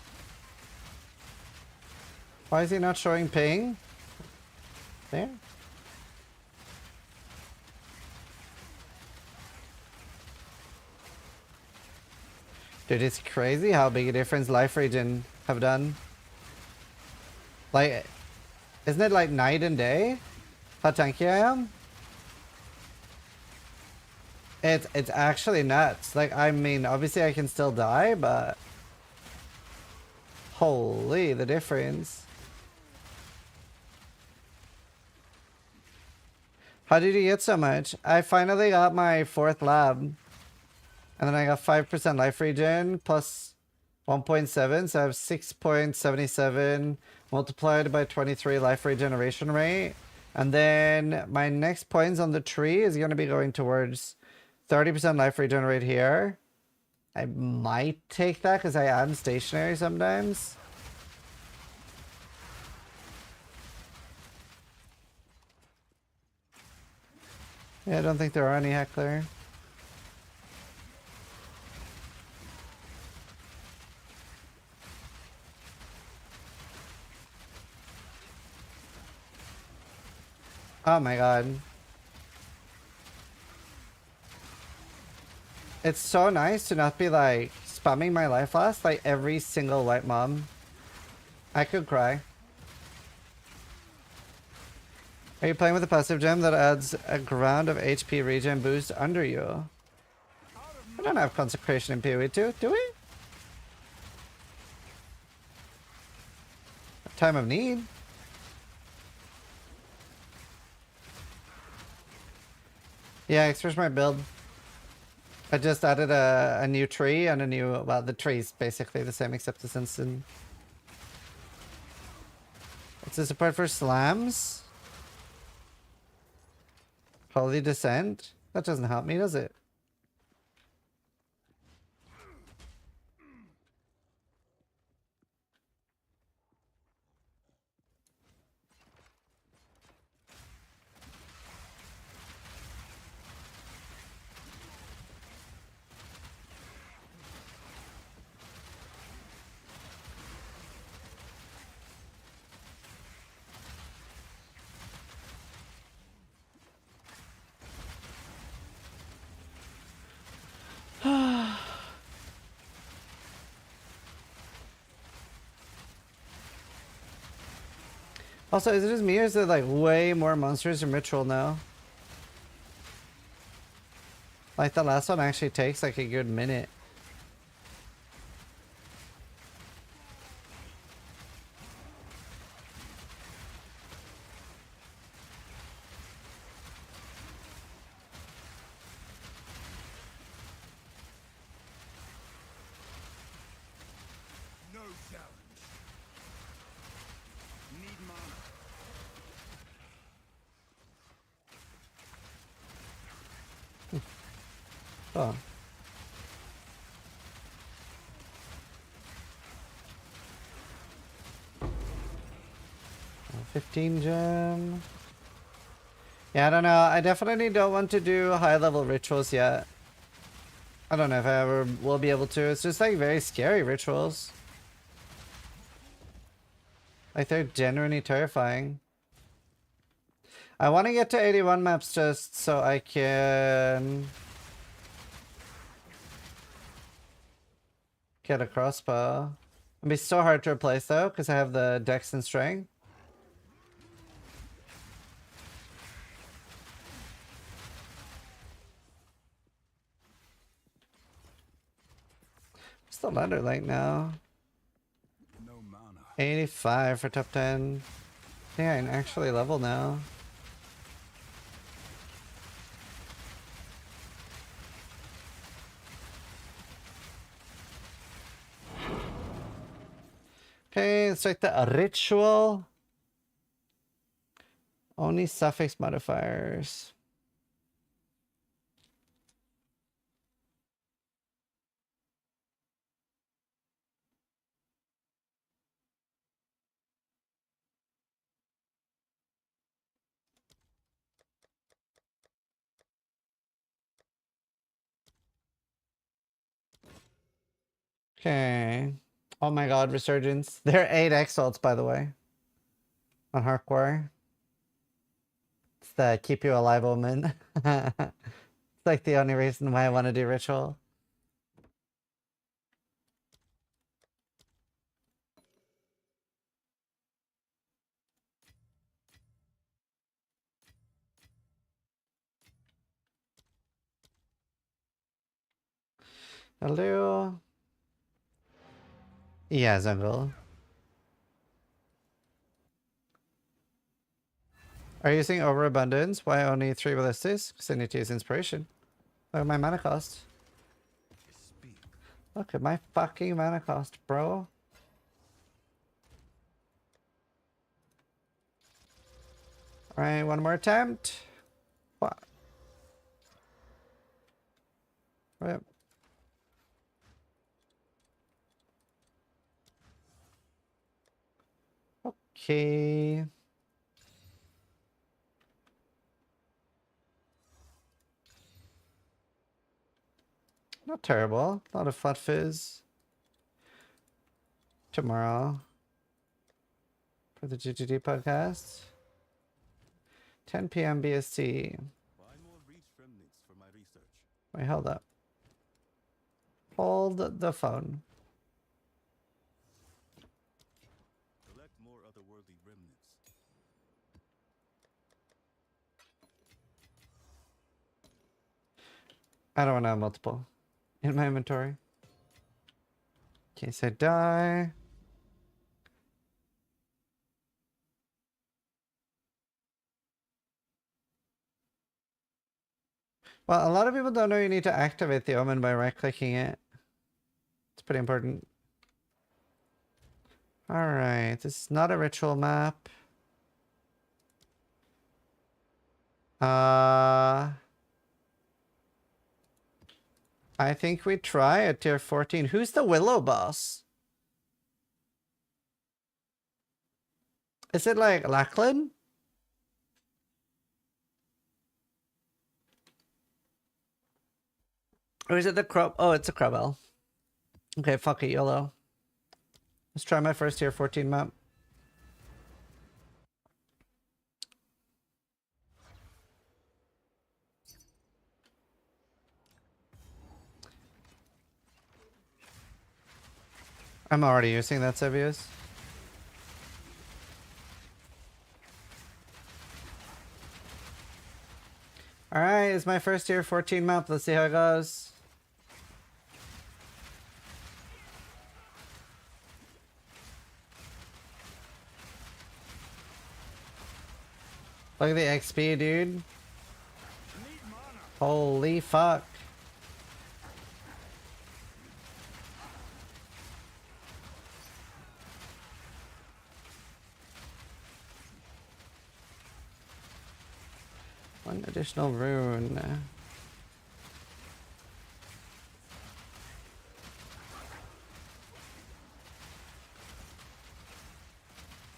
Why is he not showing ping? There? Dude, it's crazy how big a difference life regen have done. Like, isn't it like night and day? How tanky I am? It's actually nuts. Like, I mean, obviously I can still die, but holy, the difference. How did you get so much? I finally got my 4th lab. And then I got 5% life regen plus 1.7. So I have 6.77 multiplied by 23 life regeneration rate. And then my next points on the tree is going to be going towards 30% life regenerate here. I might take that because I am stationary sometimes. Yeah, I don't think there are any heckler. Oh my god. It's so nice to not be like spamming my life loss like every single white mom. I could cry. Are you playing with a passive gem that adds a ground of HP regen boost under you? I don't have consecration in PoE 2, do we? Time of need. Yeah, express my build. I just added a new tree and a new, well, the tree's basically the same except it's instant. It's a support for slams. Holy Descent. That doesn't help me, does it? Also, is it just me or is there like way more monsters in Ritual now? Like the last one actually takes like a good minute. No challenge. Need mana. Oh. Oh, 15 gem. Yeah, I don't know. I definitely don't want to do high level rituals yet. I don't know if I ever will be able to. It's just like very scary rituals. Like they're genuinely terrifying. I want to get to 81 maps just so I can get a crossbow. It'll be so hard to replace though because I have the dex and strength. What's the ladder like now? No mana. 85 for top 10. Yeah, I can actually level now. Okay, let's check the ritual. Only suffix modifiers. Okay. Oh my god, Resurgence. They're 8x ults, by the way. On Hardcore. It's the keep you alive omen. It's like the only reason why I want to do ritual. Hello. Yeah, Zungle. Are you using overabundance? Why only 3 ballistas? Because I need to use inspiration. Look at my mana cost. Look at my fucking mana cost, bro. Alright, one more attempt. What? Right. Okay. Not terrible. A lot of flat fizz. Tomorrow. For the GGD podcast. 10 p.m. BST. Find more breach remnants for my research. Wait, hold up. Hold the phone. Collect more otherworldly remnants. I don't want to have multiple in my inventory. In case I die. Well, a lot of people don't know you need to activate the omen by right-clicking it. It's pretty important. Alright, this is not a ritual map. I think we try a tier 14. Who's the Willow boss? Is it like Lachlan? Or is it the Crow? Oh, it's a Crowbell. Okay, fuck it, YOLO. Let's try my first tier 14 map. I'm already using that, Sevius. Alright, it's my first tier 14 map. Let's see how it goes. Look at the XP, dude. Holy fuck. One additional rune.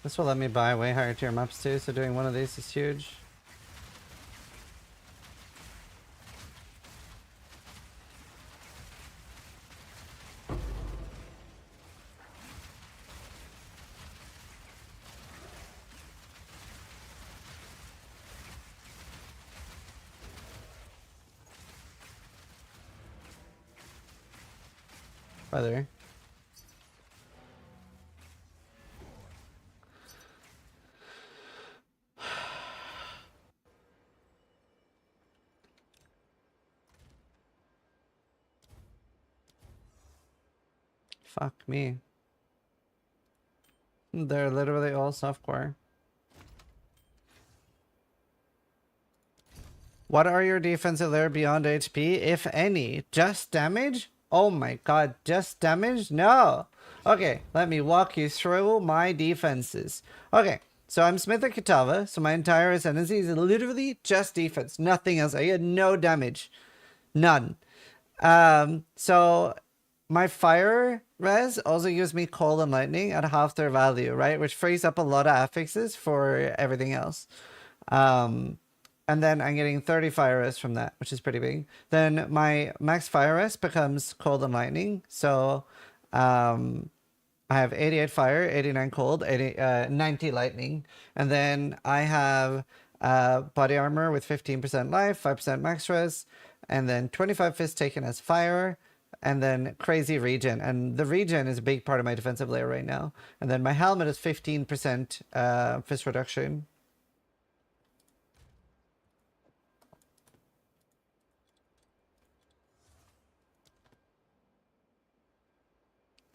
This will let me buy way higher tier maps too, so doing one of these is huge. Weather. Fuck me. They're literally all softcore. What are your defensive layer beyond HP, if any? Just damage? Oh my god, just damage? No! Okay, let me walk you through my defenses. Okay, so I'm Smith of Kitava, so my entire ascendancy is literally just defense. Nothing else. I get no damage. None. So my fire res also gives me cold and lightning at half their value, right? Which frees up a lot of affixes for everything else. And then I'm getting 30 fire res from that, which is pretty big. Then my max fire res becomes cold and lightning. So I have 88 fire, 89 cold, 90 lightning, and then I have body armor with 15% life, 5% max res, and then 25 fist taken as fire, and then crazy regen. And the regen is a big part of my defensive layer right now. And then my helmet is 15% fist reduction.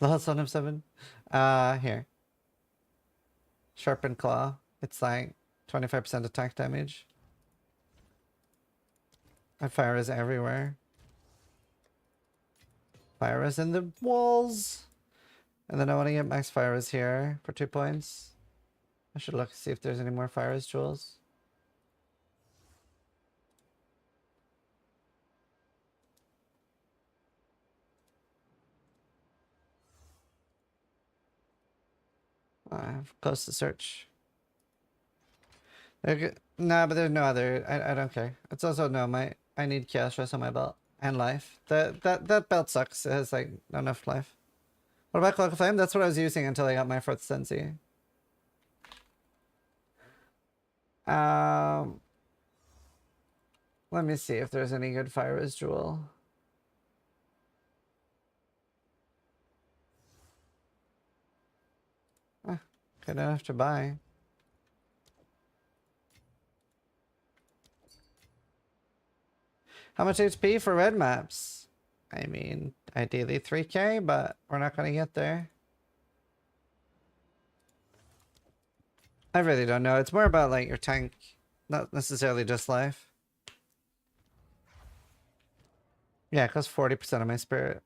Last Son of 7. Here. Sharpened Claw. It's like 25% attack damage. And fire is everywhere. Fire is in the walls. And then I want to get max fire is here for 2 points. I should look see if there's any more fire is jewels. I've closed the search. Nah, but there's no other. I don't care. It's also no. I need chaos rest on my belt and life. That belt sucks. It has like not enough life. What about Cloak of Flame? That's what I was using until I got my 4th Sensi. Let me see if there's any good fire as jewel. Good enough to buy. How much HP for red maps? I mean, ideally 3k, but we're not going to get there. I really don't know. It's more about like your tank, not necessarily just life. Yeah, it costs 40% of my spirit.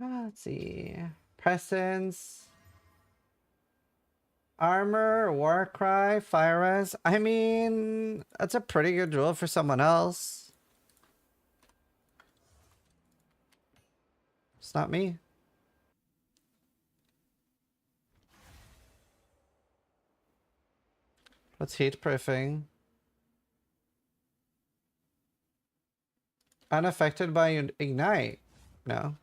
Let's see. Presence. Armor, Warcry, Fire Res. I mean, that's a pretty good jewel for someone else. It's not me. What's heat proofing? Unaffected by ignite. No.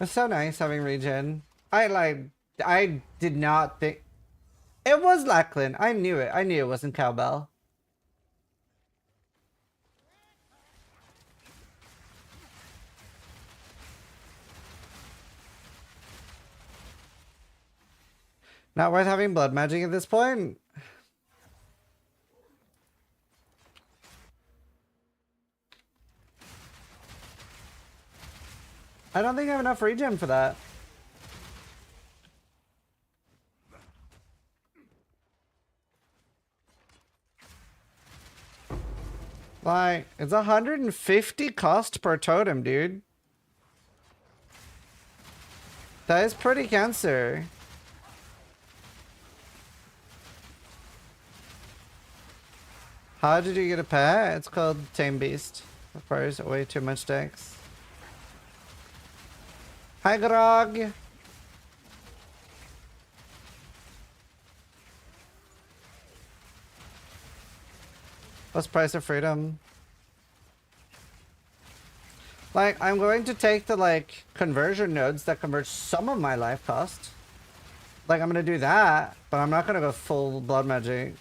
It's so nice having regen. I did not think it was Lachlan. I knew it. I knew it wasn't Cowbell. Not worth having blood magic at this point. I don't think I have enough regen for that. Like, it's 150 cost per totem, dude. That is pretty cancer. How did you get a pet? It's called Tame Beast. Requires way too much dex. Hi, Grog. What's price of freedom? Like, I'm going to take the, like, conversion nodes that convert some of my life cost. Like, I'm going to do that, but I'm not going to go full blood magic.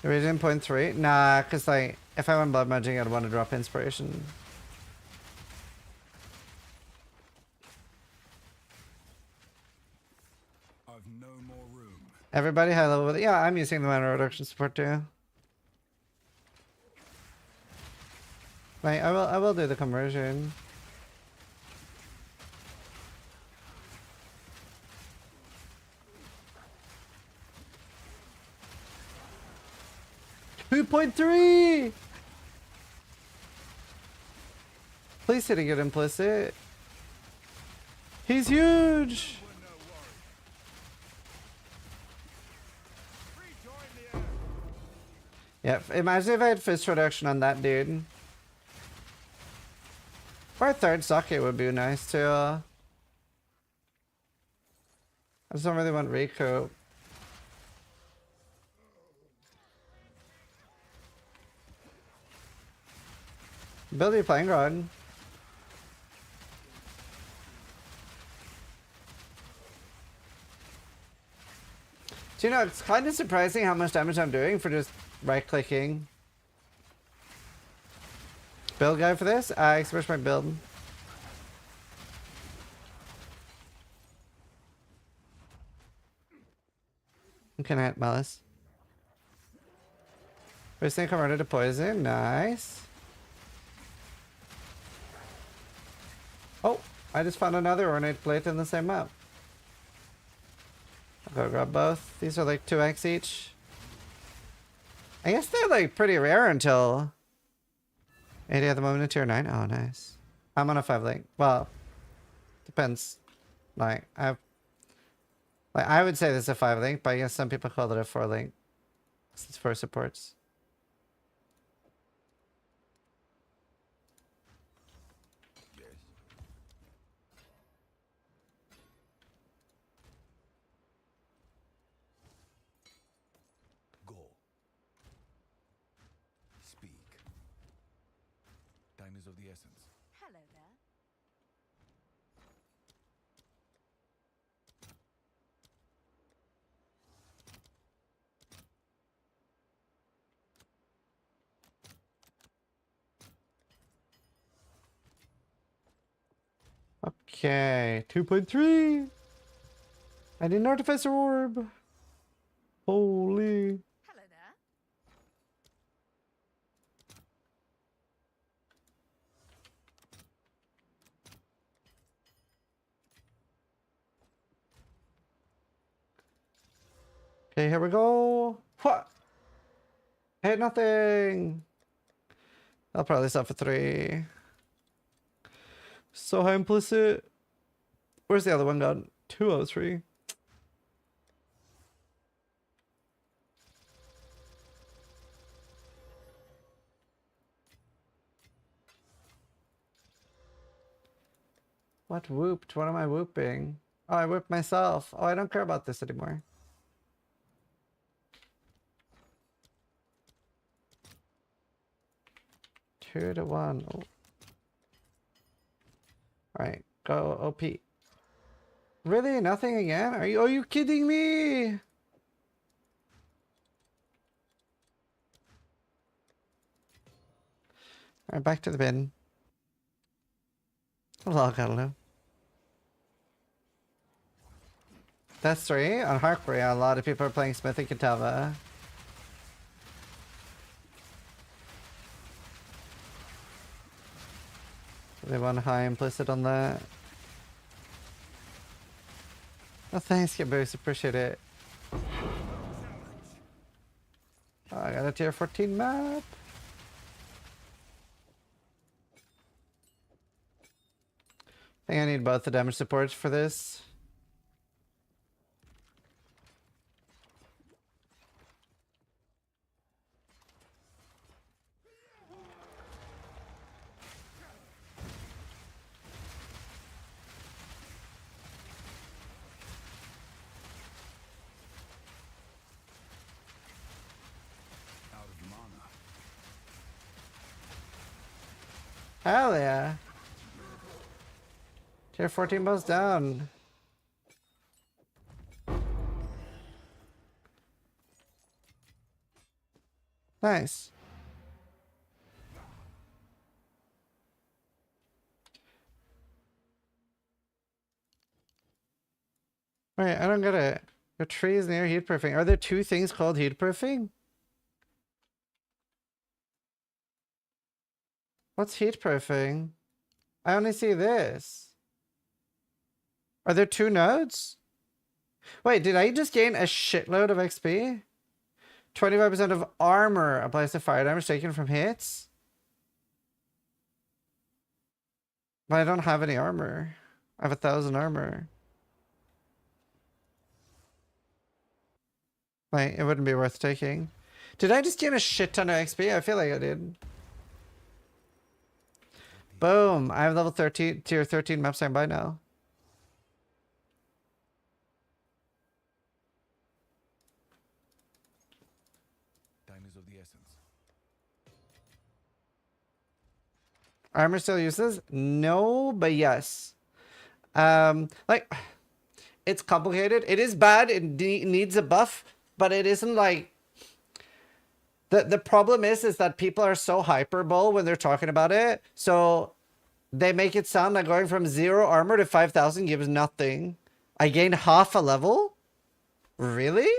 Regen 0.3? Nah, because, like, If I went blood magic, I'd want to drop inspiration. I've no more room. Everybody high level with it. Yeah, I'm using the mana reduction support too. Right, I will do the conversion. $2.3. Please hit a good implicit. He's huge. Yeah, imagine if I had fist reduction on that dude. Or a third socket would be nice too. I just don't really want recoup. Build your playing rod. Do you know, it's kind of surprising how much damage I'm doing for just right-clicking. Build guide for this? I express my build. Can I hit Malice? First thing converted to poison. Nice. Oh, I just found another ornate plate in the same map. I'll go grab both. These are like 2x each. I guess they're like pretty rare until 80 at the moment in tier 9. Oh, nice. I'm on a 5 link. Well, depends. Like, I would say this is a 5 link, but I guess some people call it a 4 link. It's 4 supports. Of the essence. Hello there. Okay, 2.3. I need an artificer orb. Holy. Hello there. Okay, here we go. What? Hit nothing. I'll probably sell for 3. So high implicit. Where's the other one gone? 203. What whooped? What am I whooping? Oh, I whooped myself. Oh, I don't care about this anymore. Two to 1. Oh. Alright, go OP. Really? Nothing again? Are you kidding me? Alright, back to the bin. Log, I don't know. That's 3 on Harkbury. A lot of people are playing Smith and Kitava. They want high implicit on that. Oh, thanks, Boost. Appreciate it. Oh, I got a tier 14 map. I think I need both the damage supports for this. Hell yeah. Tier 14 bows down. Nice. Wait, I don't get it. Your tree is near heat proofing. Are there two things called heat proofing? What's heat proofing? I only see this. Are there two nodes? Wait, did I just gain a shitload of XP? 25% of armor applies to fire damage taken from hits? But I don't have any armor. I have 1,000 armor. Like, it wouldn't be worth taking. Did I just gain a shit ton of XP? I feel like I did. Boom! I have level 13, tier 13 map standby now. Time is of the essence. Armor still uses? No, but yes. Like, it's complicated. It is bad. It needs a buff, but it isn't like... The problem is that people are so hyperbole when they're talking about it. So they make it sound like going from 0 armor to 5,000 gives nothing. I gained half a level? Really?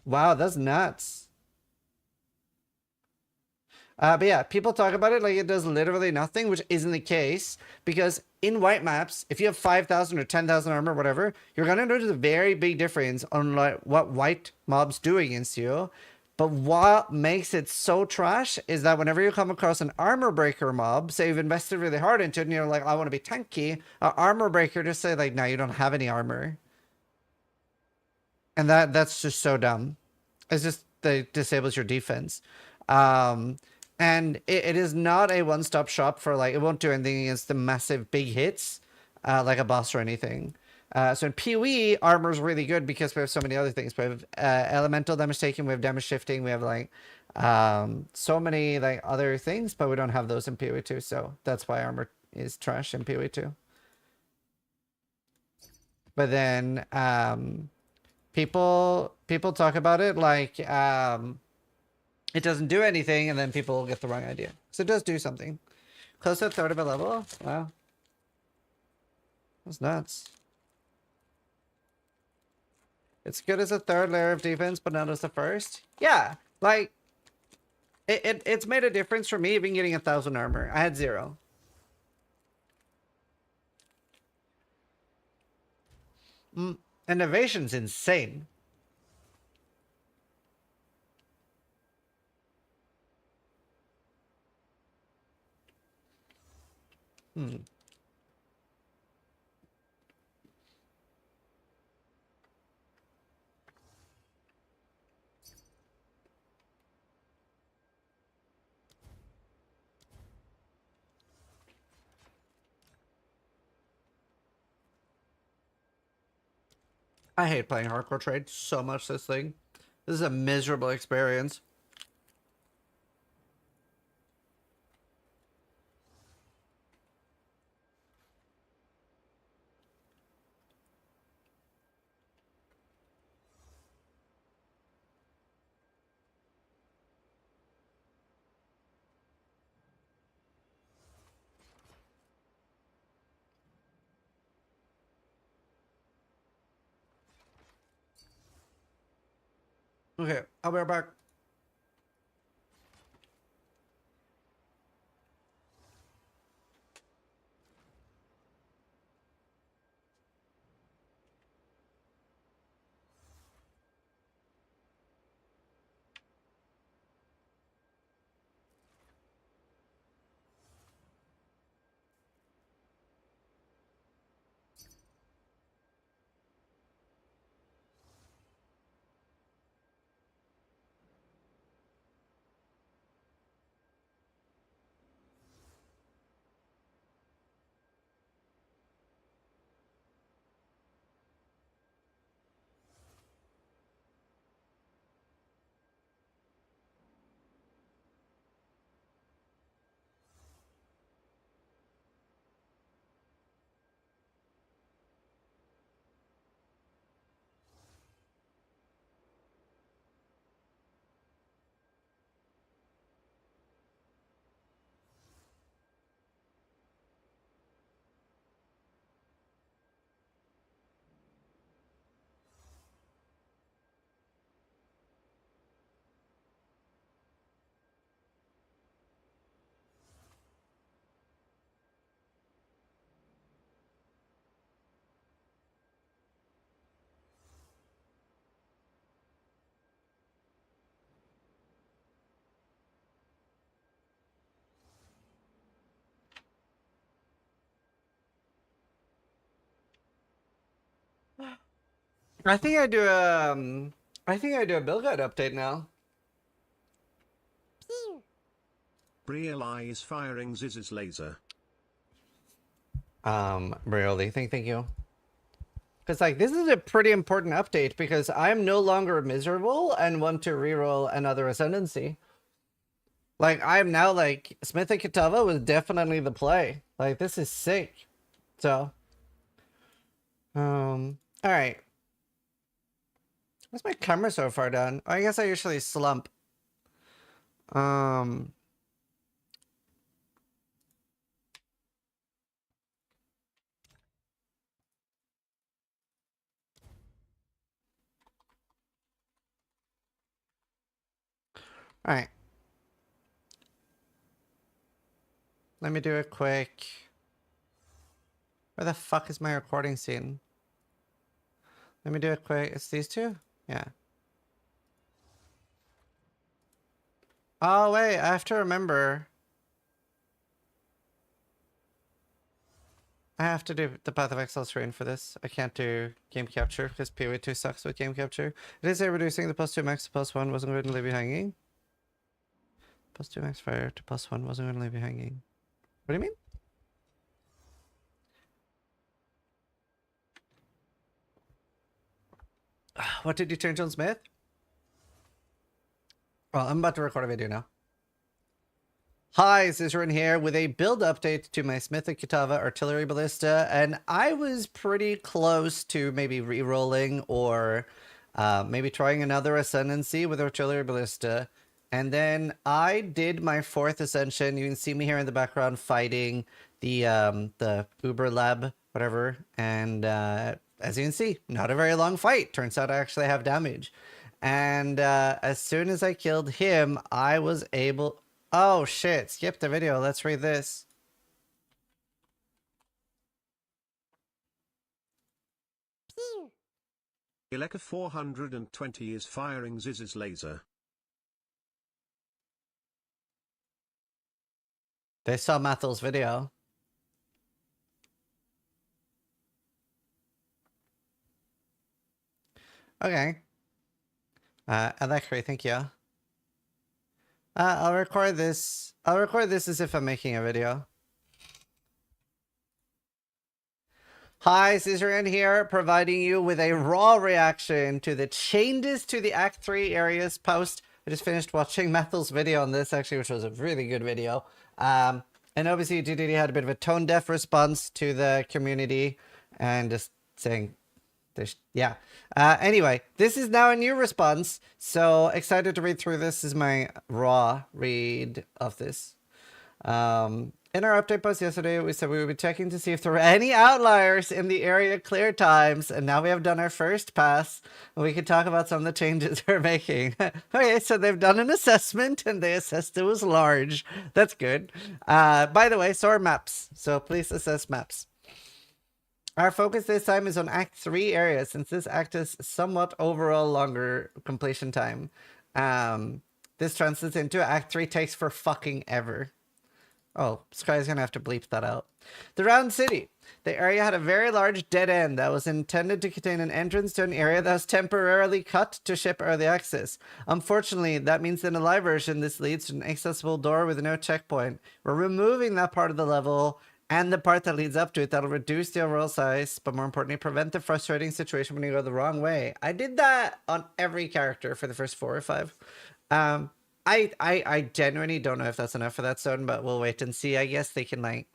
Wow, that's nuts. But yeah, people talk about it like it does literally nothing, which isn't the case. Because in white maps, if you have 5,000 or 10,000 armor, whatever, you're going to notice a very big difference on like what white mobs do against you. But what makes it so trash is that whenever you come across an armor breaker mob, say you've invested really hard into it and you're like, I want to be tanky, an armor breaker just say like, no, you don't have any armor. And that's just so dumb. It's just that disables your defense. And it is not a one-stop shop for like, it won't do anything against the massive big hits, like a boss or anything. So in PoE, armor is really good because we have so many other things. We have elemental damage taken, we have damage shifting, we have like so many like other things, but we don't have those in PoE 2. So that's why armor is trash in PoE 2. But then people talk about it like it doesn't do anything, and then people get the wrong idea. So it does do something. Close to a third of a level? Wow. That's nuts. It's good as a third layer of defense, but not as the first. Yeah, like it's made a difference for me even getting 1,000 armor. I had 0. Innovation's insane. I hate playing hardcore trade so much this thing. This is a miserable experience. Okay, I'll be right back. I think I do a build guide update now. Brielle is firing Ziz's laser. Really, thank you. Because like this is a pretty important update because I'm no longer miserable and want to reroll another Ascendancy. Like I'm now like Smith and Kitava was definitely the play. Like this is sick. So all right. Why's my camera so far down? I guess I usually slump. All right. Let me do a quick. Where the fuck is my recording scene? Let me do a quick. It's these two? Yeah. Oh, wait. I have to remember. I have to do the Path of Exile screen for this. I can't do game capture because PoE2 sucks with game capture. It is reducing the +2 max to +1 wasn't going to leave you hanging. +2 max fire to +1 wasn't going to leave you hanging. What do you mean? What did you change on Smith? Well, I'm about to record a video now. Hi, Zizaran here with a build update to my Smith and Kitava Artillery Ballista, and I was pretty close to maybe re-rolling or maybe trying another Ascendancy with Artillery Ballista, and then I did my 4th Ascension. You can see me here in the background fighting the Uber Lab, whatever, and as you can see, not a very long fight. Turns out I actually have damage. And as soon as I killed him, I was able... Oh shit, skip the video. Let's read this. Eleka 420 is firing Ziz's laser. They saw Mathel's video. Okay. Alexri, thank you. I'll record this. I'll record this as if I'm making a video. Hi, Zizaran here, providing you with a raw reaction to the changes to the Act 3 areas post. I just finished watching Mathel's video on this, actually, which was a really good video. And obviously, GDD had a bit of a tone-deaf response to the community and just saying... Yeah. Anyway, this is now a new response, so excited to read through this. Is my raw read of this. In our update post yesterday, we said we would be checking to see if there were any outliers in the area clear times, and now we have done our first pass, and we can talk about some of the changes we're making. Okay, so they've done an assessment, and they assessed it was large. That's good. By the way, so are maps, so please assess maps. Our focus this time is on Act 3 areas, since this act is somewhat overall longer completion time. This translates into Act 3 takes for fucking ever. Oh, Sky's gonna have to bleep that out. The Round City. The area had a very large dead end that was intended to contain an entrance to an area that was temporarily cut to ship early access. Unfortunately, that means in the live version, this leads to an accessible door with no checkpoint. We're removing that part of the level and the part that leads up to it. That'll reduce the overall size, but more importantly, prevent the frustrating situation when you go the wrong way. I did that on every character for the first 4 or 5. I genuinely don't know if that's enough for that zone, but we'll wait and see. I guess they can like,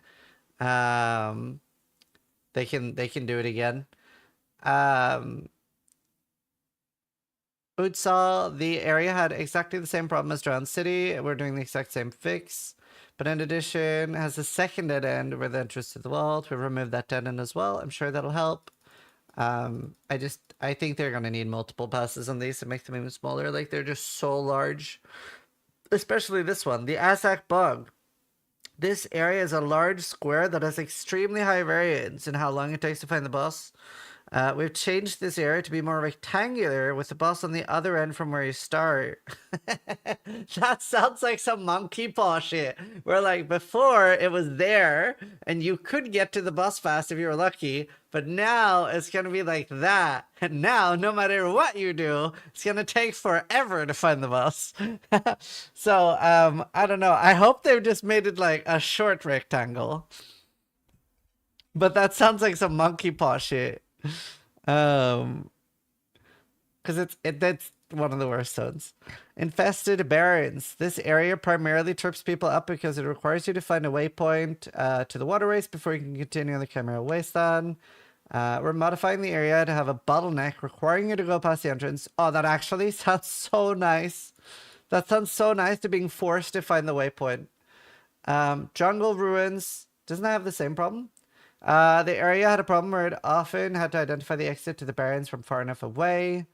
they can do it again. Utsal, the area had exactly the same problem as Drowned City. We're doing the exact same fix. But in addition, has a second dead end where the entrance to the vault. We removed that dead end as well. I'm sure that'll help. I think they're gonna need multiple passes on these to make them even smaller. Like they're just so large. Especially this one, the Azak Bug. This area is a large square that has extremely high variance in how long it takes to find the boss. We've changed this area to be more rectangular with the boss on the other end from where you start. That sounds like some monkey paw shit. Where like before it was there and you could get to the boss fast if you were lucky, but now it's gonna be like that. And now no matter what you do, it's gonna take forever to find the boss. So I don't know. I hope they've just made it like a short rectangle. But that sounds like some monkey paw shit. Because that's one of the worst ones. Infested barrens. This area primarily trips people up because it requires you to find a waypoint to the waterways before you can continue on the Chimera Wasteland. We're modifying the area to have a bottleneck requiring you to go past the entrance. Oh, that actually sounds so nice. That sounds so nice to being forced to find the waypoint. Jungle ruins. Doesn't that have the same problem? The area had a problem where it often had to identify the exit to the barrens from far enough away.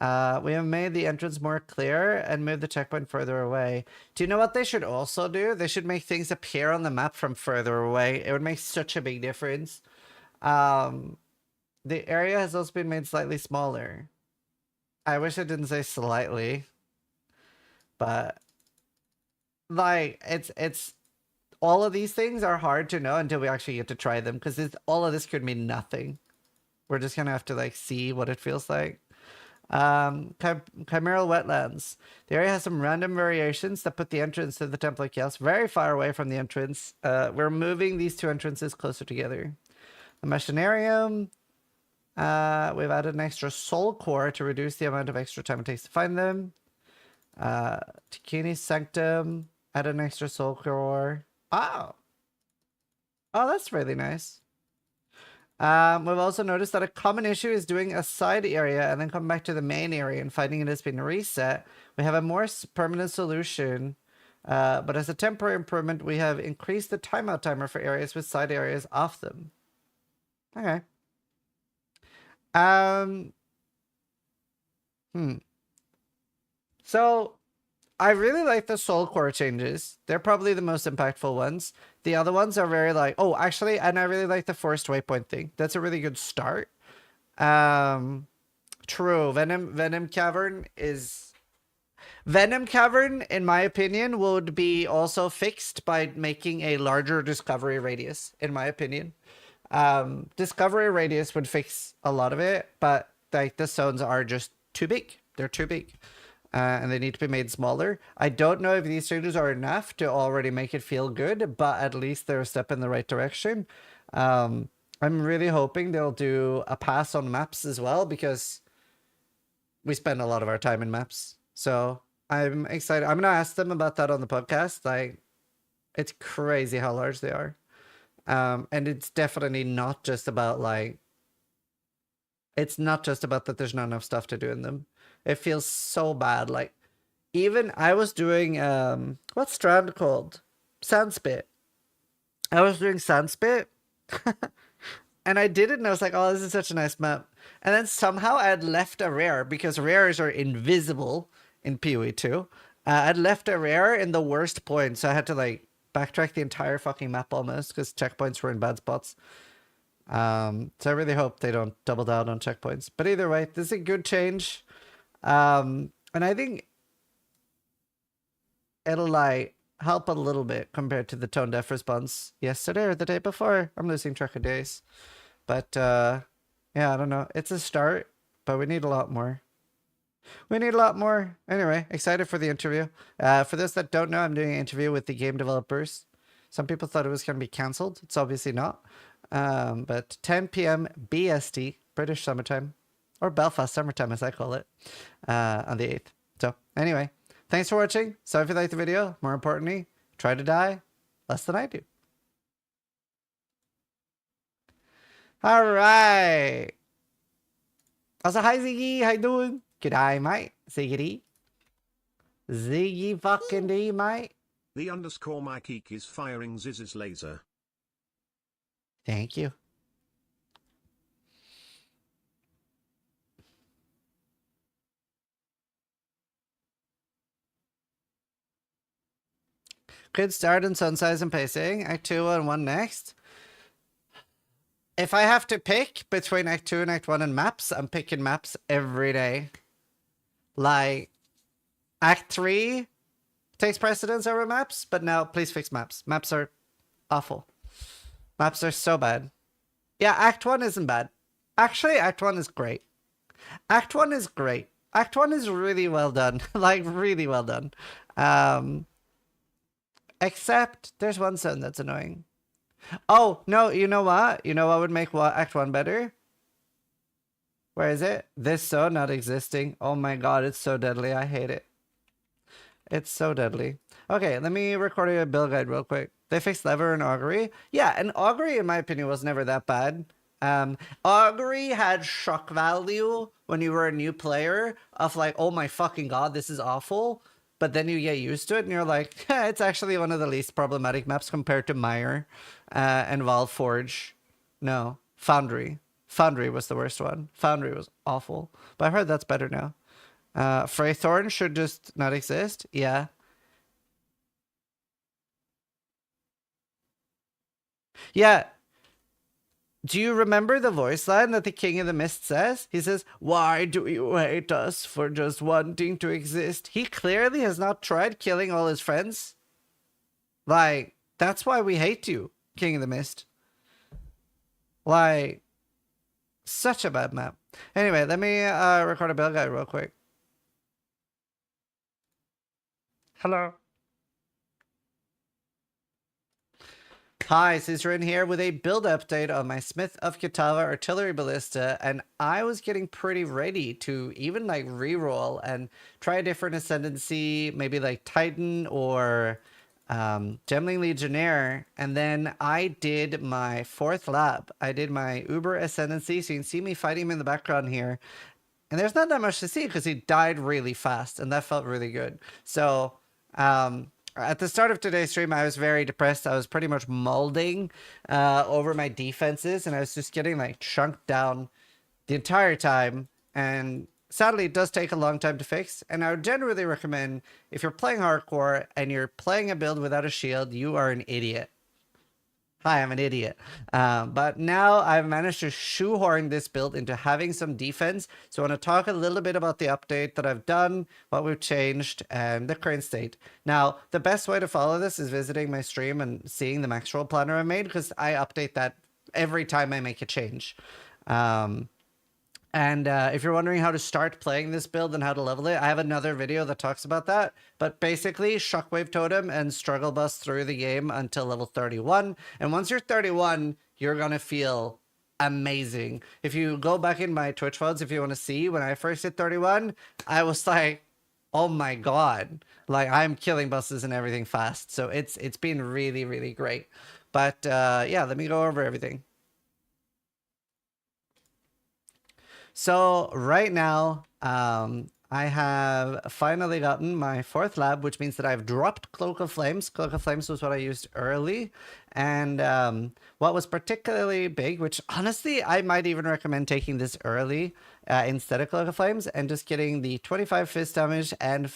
We have made the entrance more clear and moved the checkpoint further away. Do you know what they should also do? They should make things appear on the map from further away. It would make such a big difference. The area has also been made slightly smaller. I wish it didn't say slightly. But like it's all of these things are hard to know until we actually get to try them, because all of this could mean nothing. We're just gonna have to like see what it feels like. Chimeral wetlands. The area has some random variations that put the entrance to the Temple of Chaos very far away from the entrance. We're moving these two entrances closer together. The Machinarium. We've added an extra soul core to reduce the amount of extra time it takes to find them. Tikini's Sanctum. Add an extra soul core. Oh, that's really nice. We've also noticed that a common issue is doing a side area and then come back to the main area and finding it has been reset. We have a more permanent solution, but as a temporary improvement, we have increased the timeout timer for areas with side areas off them. Okay. So I really like the soul core changes. They're probably the most impactful ones. The other ones are very like, oh, actually, and I really like the forced waypoint thing. That's a really good start. True. Venom Cavern, in my opinion, would be also fixed by making a larger discovery radius, in my opinion. Discovery radius would fix a lot of it, but like the zones are just too big. They're too big. And they need to be made smaller. I don't know if these changes are enough to already make it feel good, but at least they're a step in the right direction. I'm really hoping they'll do a pass on maps as well, because we spend a lot of our time in maps. So I'm excited. I'm going to ask them about that on the podcast. Like, it's crazy how large they are. And it's definitely not just about like, it's not just about that there's not enough stuff to do in them. It feels so bad. Like, even I was doing, what's Strand called? Sandspit. I was doing Sandspit. And I did it and I was like, oh, this is such a nice map. And then somehow I had left a rare, because rares are invisible in PoE 2. I'd left a rare in the worst point. So I had to like backtrack the entire fucking map almost, because checkpoints were in bad spots. So I really hope they don't double down on checkpoints. But either way, this is a good change. And I think it'll like help a little bit compared to the tone deaf response yesterday or the day before. I'm losing track of days. But yeah, I don't know. It's a start, but we need a lot more. We need a lot more. Anyway, excited for the interview. For those that don't know, I'm doing an interview with the game developers. Some people thought it was going to be cancelled. It's obviously not. But 10 p.m. BST, British summertime, or Belfast summertime as I call it, on the 8th. So anyway, thanks for watching. Sorry if you liked the video. More importantly, try to die less than I do. All right. Also, hi Ziggy, how you doing? G'day, mate. Ziggity. Ziggy fucking D, mate. The _ my geek is firing Ziz's laser. Thank you. Good start in sun size and pacing. Act 2 and 1 next. If I have to pick between Act 2 and Act 1 and maps, I'm picking maps every day. Like, Act 3 takes precedence over maps, but now please fix maps. Maps are awful. Maps are so bad. Yeah, Act 1 isn't bad. Actually, Act 1 is great. Act 1 is great. Act 1 is really well done. Like, really well done. Except, there's one zone that's annoying. Oh, no, you know what? You know what would make Act 1 better? Where is it? This zone not existing. Oh my god, it's so deadly. I hate it. It's so deadly. Okay, let me record a build guide real quick. They fixed Lever and Augury. Yeah, and Augury, in my opinion, was never that bad. Augury had shock value when you were a new player of like, oh my fucking god, this is awful. But then you get used to it and you're like, it's actually one of the least problematic maps compared to Mire and Valforge. No, Foundry. Foundry was the worst one. Foundry was awful. But I heard that's better now. Freythorn should just not exist. Yeah. Yeah. Do you remember the voice line that the King of the Mist says? He says, "Why do you hate us for just wanting to exist?" He clearly has not tried killing all his friends. Like, that's why we hate you, King of the Mist. Like, such a bad map. Anyway, let me record a build guide real quick. Hello. Hi, Zizaran here with a build update on my Smith of Kitava Artillery Ballista, and I was getting pretty ready to even like reroll and try a different ascendancy, maybe like Titan or Gemling Legionnaire, and then I did my 4th lab. I did my Uber Ascendancy, so you can see me fighting him in the background here. And there's not that much to see because he died really fast, and that felt really good. So, at the start of today's stream, I was very depressed. I was pretty much molding over my defenses, and I was just getting like chunked down the entire time. And sadly, it does take a long time to fix. And I would generally recommend, if you're playing hardcore and you're playing a build without a shield, you are an idiot. Hi, I'm an idiot. But now I've managed to shoehorn this build into having some defense. So I want to talk a little bit about the update that I've done, what we've changed, and the current state. Now, the best way to follow this is visiting my stream and seeing the max roll planner I made, because I update that every time I make a change. And if you're wondering how to start playing this build and how to level it, I have another video that talks about that. But basically, Shockwave Totem and Struggle Bus through the game until level 31. And once you're 31, you're going to feel amazing. If you go back in my Twitch VODs, if you want to see, when I first hit 31, I was like, oh my god. Like, I'm killing buses and everything fast. So it's been really, really great. But yeah, let me go over everything. So right now, I have finally gotten my 4th lab, which means that I've dropped Cloak of Flames. Cloak of Flames was what I used early. And what was particularly big, which honestly, I might even recommend taking this early instead of Cloak of Flames and just getting the 25 fist damage and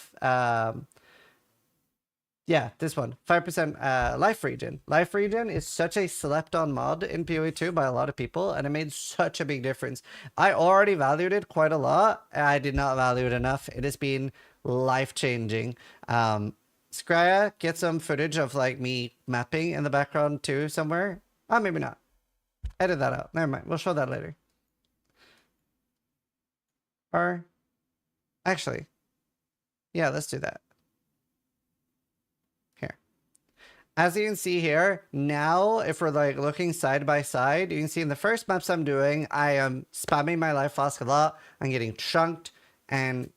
yeah, this one, 5% life regen. Life regen is such a slept on mod in PoE 2 by a lot of people, and it made such a big difference. I already valued it quite a lot. I did not value it enough. It has been life-changing. Skria, get some footage of like me mapping in the background too somewhere. Oh, maybe not. Edit that out. Never mind. We'll show that later. Or, actually, yeah, let's do that. As you can see here, now, if we're like looking side by side, you can see in the first maps I'm doing, I am spamming my life flask a lot. I'm getting chunked, and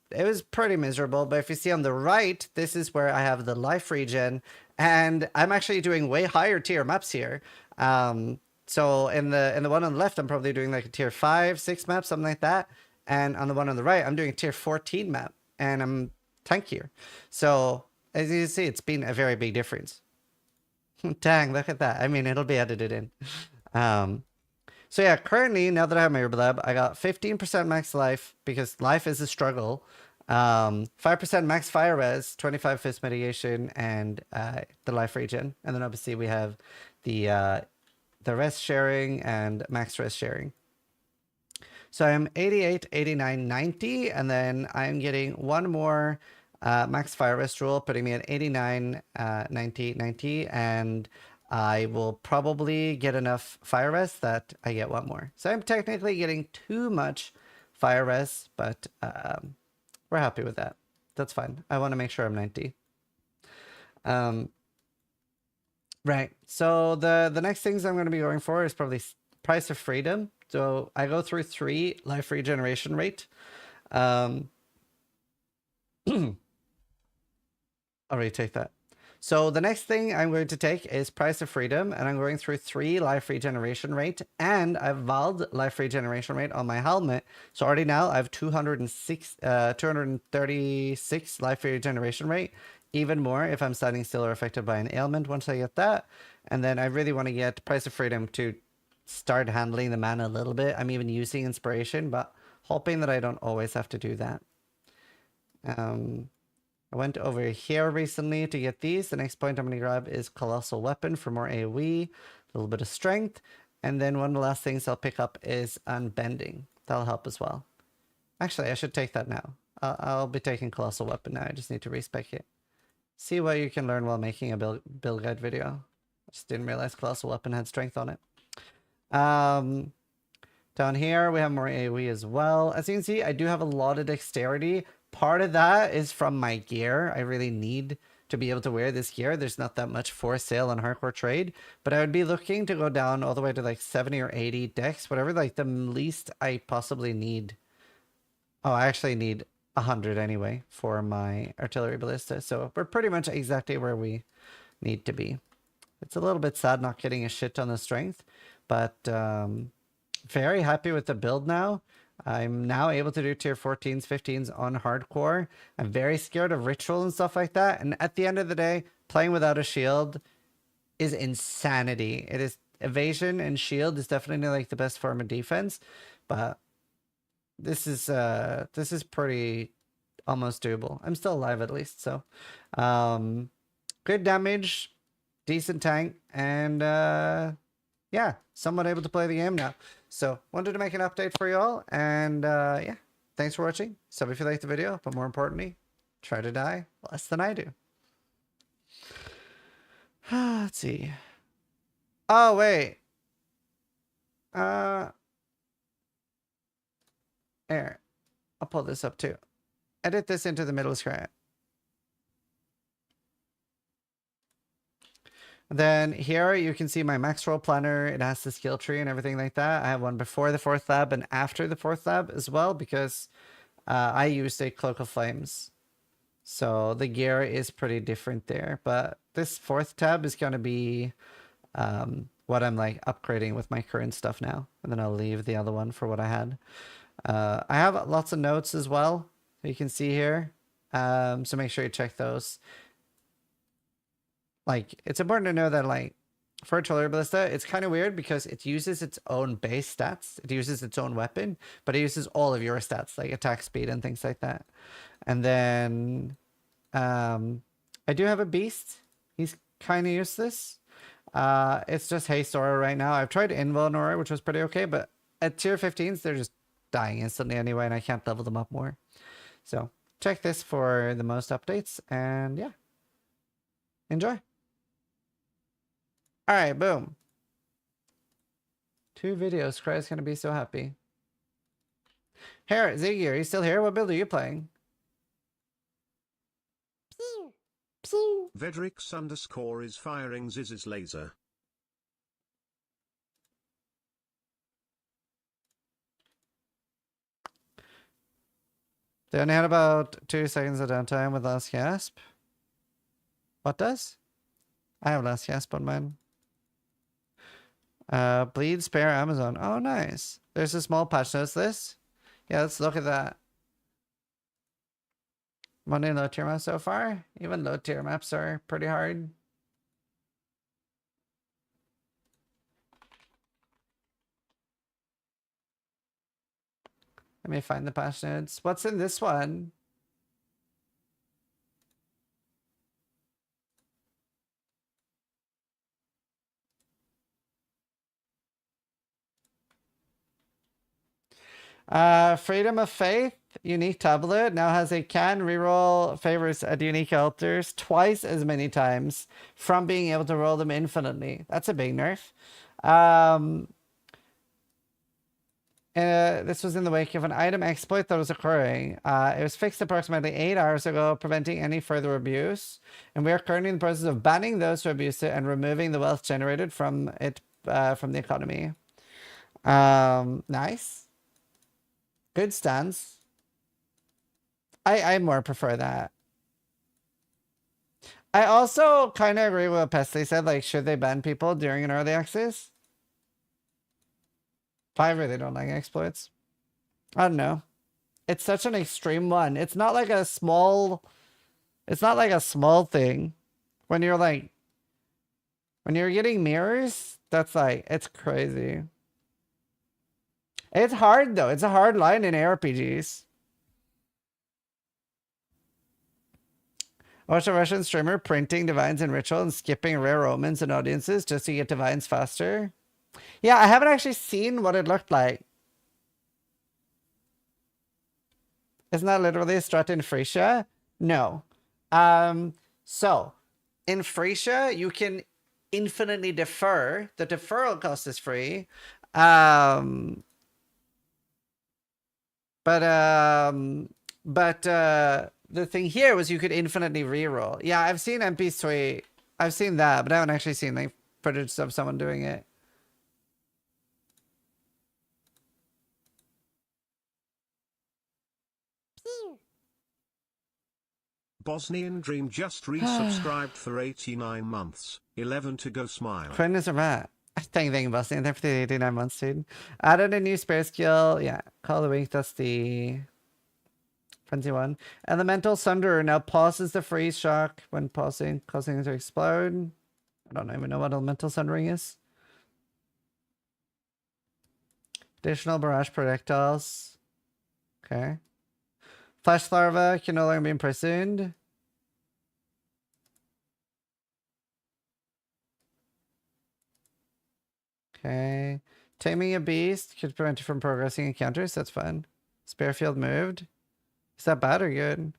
it was pretty miserable. But if you see on the right, this is where I have the life regen, and I'm actually doing way higher tier maps here. So in the one on the left, I'm probably doing like a tier 5, 6 map, something like that. And on the one on the right, I'm doing a tier 14 map, and I'm tankier. So as you can see, it's been a very big difference. Dang, look at that. I mean, it'll be edited in. So yeah, currently, now that I have my Urban Lab, I got 15% max life, because life is a struggle. 5% max fire res, 25 fist mitigation, and the life regen. And then obviously we have the the rest sharing and max rest sharing. So I'm 88, 89, 90, and then I'm getting one more max fire rest rule, putting me at 89, 90, 90, and I will probably get enough fire rest that I get one more. So I'm technically getting too much fire rest, but we're happy with that. That's fine. I want to make sure I'm 90. Right. So the next things I'm going to be going for is probably price of freedom. So I go through 3 life regeneration rate. I'll retake that. So the next thing I'm going to take is price of freedom, and I'm going through 3 life regeneration rate, and I've valved life regeneration rate on my helmet. So already now I have 236 life regeneration rate. Even more if I'm standing still or affected by an ailment once I get that. And then I really want to get price of freedom to start handling the mana a little bit. I'm even using inspiration, but hoping that I don't always have to do that. I went over here recently to get these. The next point I'm going to grab is Colossal Weapon for more AoE, a little bit of strength. And then one of the last things I'll pick up is Unbending. That'll help as well. Actually, I should take that now. I'll be taking Colossal Weapon now. I just need to respec it. See what you can learn while making a build guide video. I just didn't realize Colossal Weapon had strength on it. Down here, we have more AoE as well. As you can see, I do have a lot of dexterity. Part of that is from my gear. I really need to be able to wear this gear. There's not that much for sale on Hardcore Trade, but I would be looking to go down all the way to like 70 or 80 dex, whatever like the least I possibly need. Oh, I actually need 100 anyway for my artillery ballista. So we're pretty much exactly where we need to be. It's a little bit sad not getting a shit ton of strength, but very happy with the build now. I'm now able to do tier 14s, 15s on hardcore. I'm very scared of ritual and stuff like that. And at the end of the day, playing without a shield is insanity. It is evasion and shield is definitely like the best form of defense, but this is pretty almost doable. I'm still alive at least, so good damage, decent tank, and yeah, somewhat able to play the game now. So wanted to make an update for you all, and yeah, thanks for watching. Sub if you liked the video, but more importantly, try to die less than I do. Let's see. Oh wait. There. I'll pull this up too. Edit this into the middle screen. Then here you can see my max roll planner. It has the skill tree and everything like that. I have one before the 4th lab and after the 4th lab as well, because I used a Cloak of Flames. So the gear is pretty different there. But this 4th tab is going to be what I'm like upgrading with my current stuff now. And then I'll leave the other one for what I had. I have lots of notes as well, you can see here. So make sure you check those. Like, it's important to know that, like, for Artillery Ballista, it's kind of weird because it uses its own base stats. It uses its own weapon, but it uses all of your stats, like attack speed and things like that. And then, I do have a beast. He's kind of useless. It's just Haste Aura right now. I've tried Invuln Aura, which was pretty okay, but at tier 15s, they're just dying instantly anyway, and I can't level them up more. So check this for the most updates, and yeah, enjoy. All right, boom. 2 videos. Cry's gonna be so happy. Here, Ziggy, are you still here? What build are you playing? Vedrix _ is firing Ziz's laser. They only had about 2 seconds of downtime with Last Gasp. What does? I have Last Gasp on mine. Bleed, spare, Amazon. Oh, nice. There's a small patch notes list. Yeah, let's look at that. Monday low tier maps so far. Even low tier maps are pretty hard. Let me find the patch notes. What's in this one? Freedom of Faith, unique tablet, now has a can reroll favors at unique altars twice as many times from being able to roll them infinitely. That's a big nerf. This was in the wake of an item exploit that was occurring. It was fixed approximately 8 hours ago, preventing any further abuse. And we are currently in the process of banning those who abuse it and removing the wealth generated from it from the economy. Nice. Good stance. I more prefer that. I also kind of agree with what Pesley said. Like, should they ban people during an early access? I really don't like exploits. I don't know. It's such an extreme one. It's not like a small... It's not like a small thing. When you're like... When you're getting mirrors, that's like... It's crazy. It's hard, though. It's a hard line in ARPGs. I watched a Russian streamer printing divines in ritual and skipping rare omens in audiences just to get divines faster. Yeah, I haven't actually seen what it looked like. Isn't that literally a strat in Frisia? No. So, in Frisia, you can infinitely defer. The deferral cost is free. The thing here was you could infinitely reroll. Yeah, I've seen MP's tweet. I've seen that, but I haven't actually seen like footage of someone doing it. Bosnian Dream just resubscribed for 89 months. 11 to go, smile. Quinn is a rat. Thank you, Bosnian. Thank you for the 89 months, dude. Added a new spare skill. Yeah, Call of the Week. That's the frenzy one. Elemental Sunderer now pauses the freeze shock when pausing, causing it to explode. I don't even know what Elemental Sundering is. Additional barrage projectiles. Okay. Flesh larva can no longer be imprisoned. Okay. Taming a beast could prevent you from progressing encounters. That's fun. Spare field moved. Is that bad or good?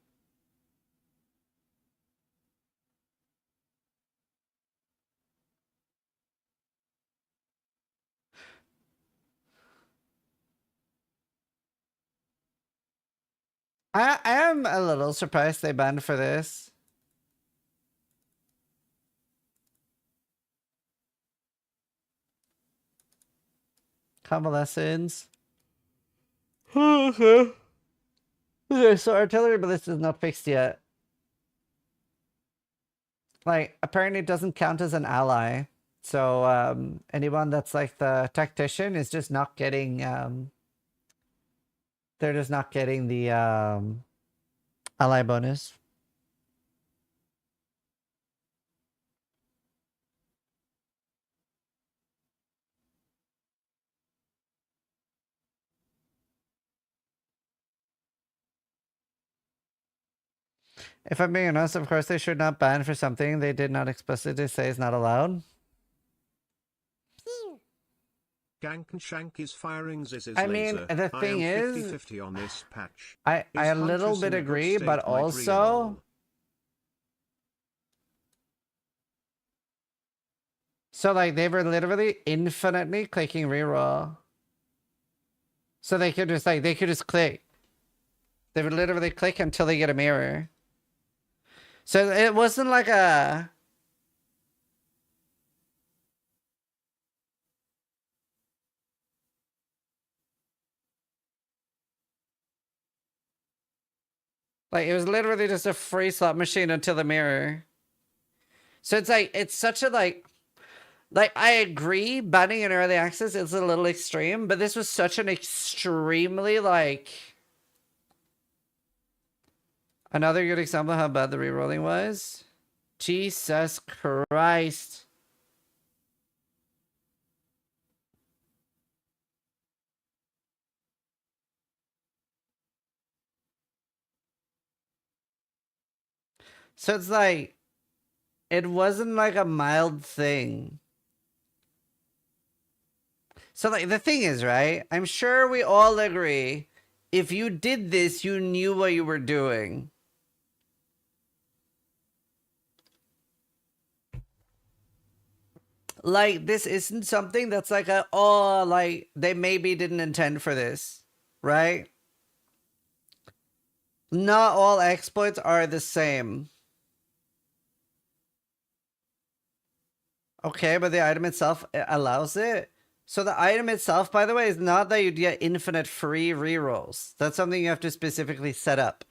I am a little surprised they banned for this. Convalescence. Okay. Okay, so artillery ballista is not fixed yet. Like, apparently it doesn't count as an ally. So, anyone that's like the tactician is just not getting, they're just not getting the, ally bonus. If I'm being honest, of course they should not ban for something they did not explicitly say is not allowed. Gank and Shank is firing Ziz's I mean, laser. the thing is, 50-50 on this patch. I a little Huntress bit in a good agree, state but might also... reroll. So, like, they were literally infinitely clicking reroll. So they could just, like, they could just click. They would literally click until they get a mirror. So it wasn't like a... Like, it was literally just a free slot machine until the mirror. So it's like, it's such a, like, I agree, banning in early access is a little extreme, but this was such an extremely, like... Another good example of how bad the rerolling was. Jesus Christ. So it's like, it wasn't like a mild thing. So like the thing is, right? I'm sure we all agree if you did this, you knew what you were doing. Like this isn't something that's like like they maybe didn't intend for this, right? Not all exploits are the same. Okay, but the item itself allows it. So the item itself, by the way, is not that you get infinite free rerolls. That's something you have to specifically set up.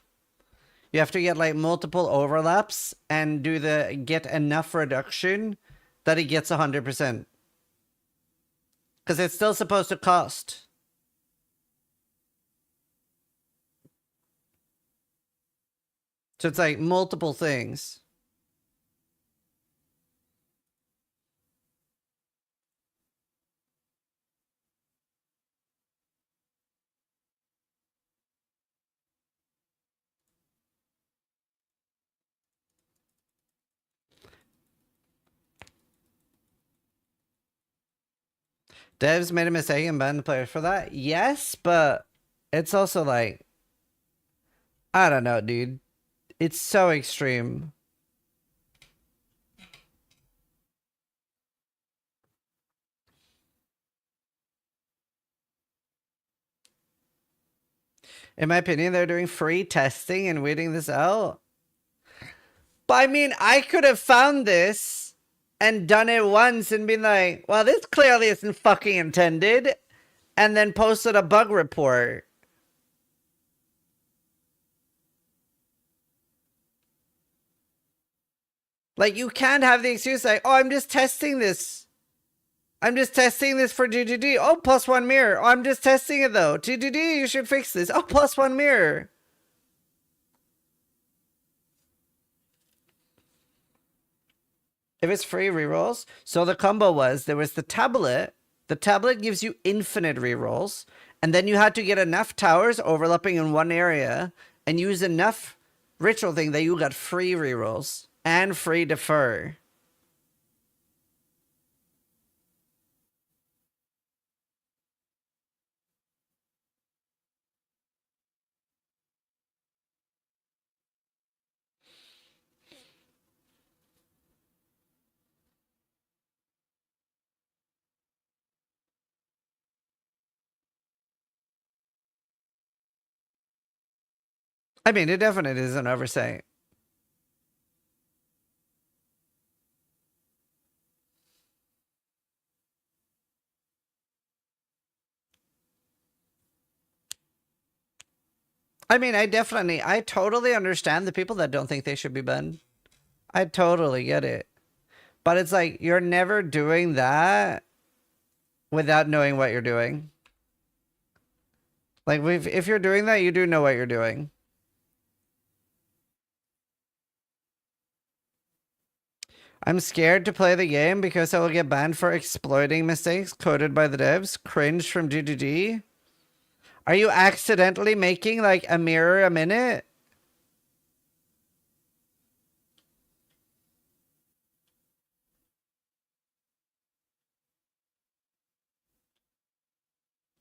You have to get like multiple overlaps and do the get enough reduction that it gets 100%. Because it's still supposed to cost. So it's like multiple things. Devs made a mistake and banned the player for that. Yes, but it's also like, I don't know, dude. It's so extreme. In my opinion, they're doing free testing and waiting this out. But I mean, I could have found this and done it once and been like, well, this clearly isn't fucking intended. And then posted a bug report. Like, you can't have the excuse like, oh, I'm just testing this. I'm just testing this for GGD. Oh, +1 mirror. Oh, I'm just testing it though. GGD, you should fix this. Oh, +1 mirror. If it's free rerolls. So the combo was, there was the tablet. The tablet gives you infinite rerolls. And then you had to get enough towers overlapping in one area and use enough ritual thing that you got free rerolls and free defer. I mean, it definitely is an oversight. I mean, I totally understand the people that don't think they should be banned. I totally get it. But it's like, you're never doing that without knowing what you're doing. Like, if you're doing that, you do know what you're doing. I'm scared to play the game because I will get banned for exploiting mistakes coded by the devs. Cringe from GGG. Are you accidentally making like a mirror a minute?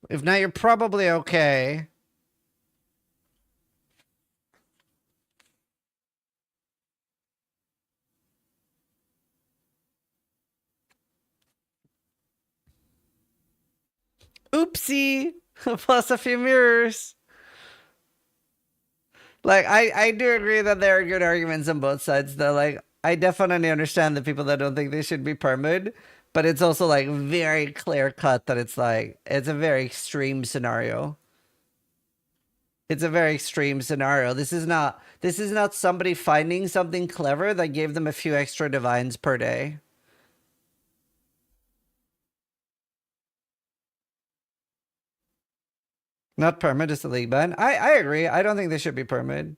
If not, you're probably okay. Oopsie. Plus a few mirrors. Like, I do agree that there are good arguments on both sides, though. Like, I definitely understand the people that don't think they should be permitted, but it's also, like, very clear cut that it's, like, it's a very extreme scenario. It's a very extreme scenario. This is not somebody finding something clever that gave them a few extra divines per day. Not permit, just a league ban. I agree. I don't think they should be permit.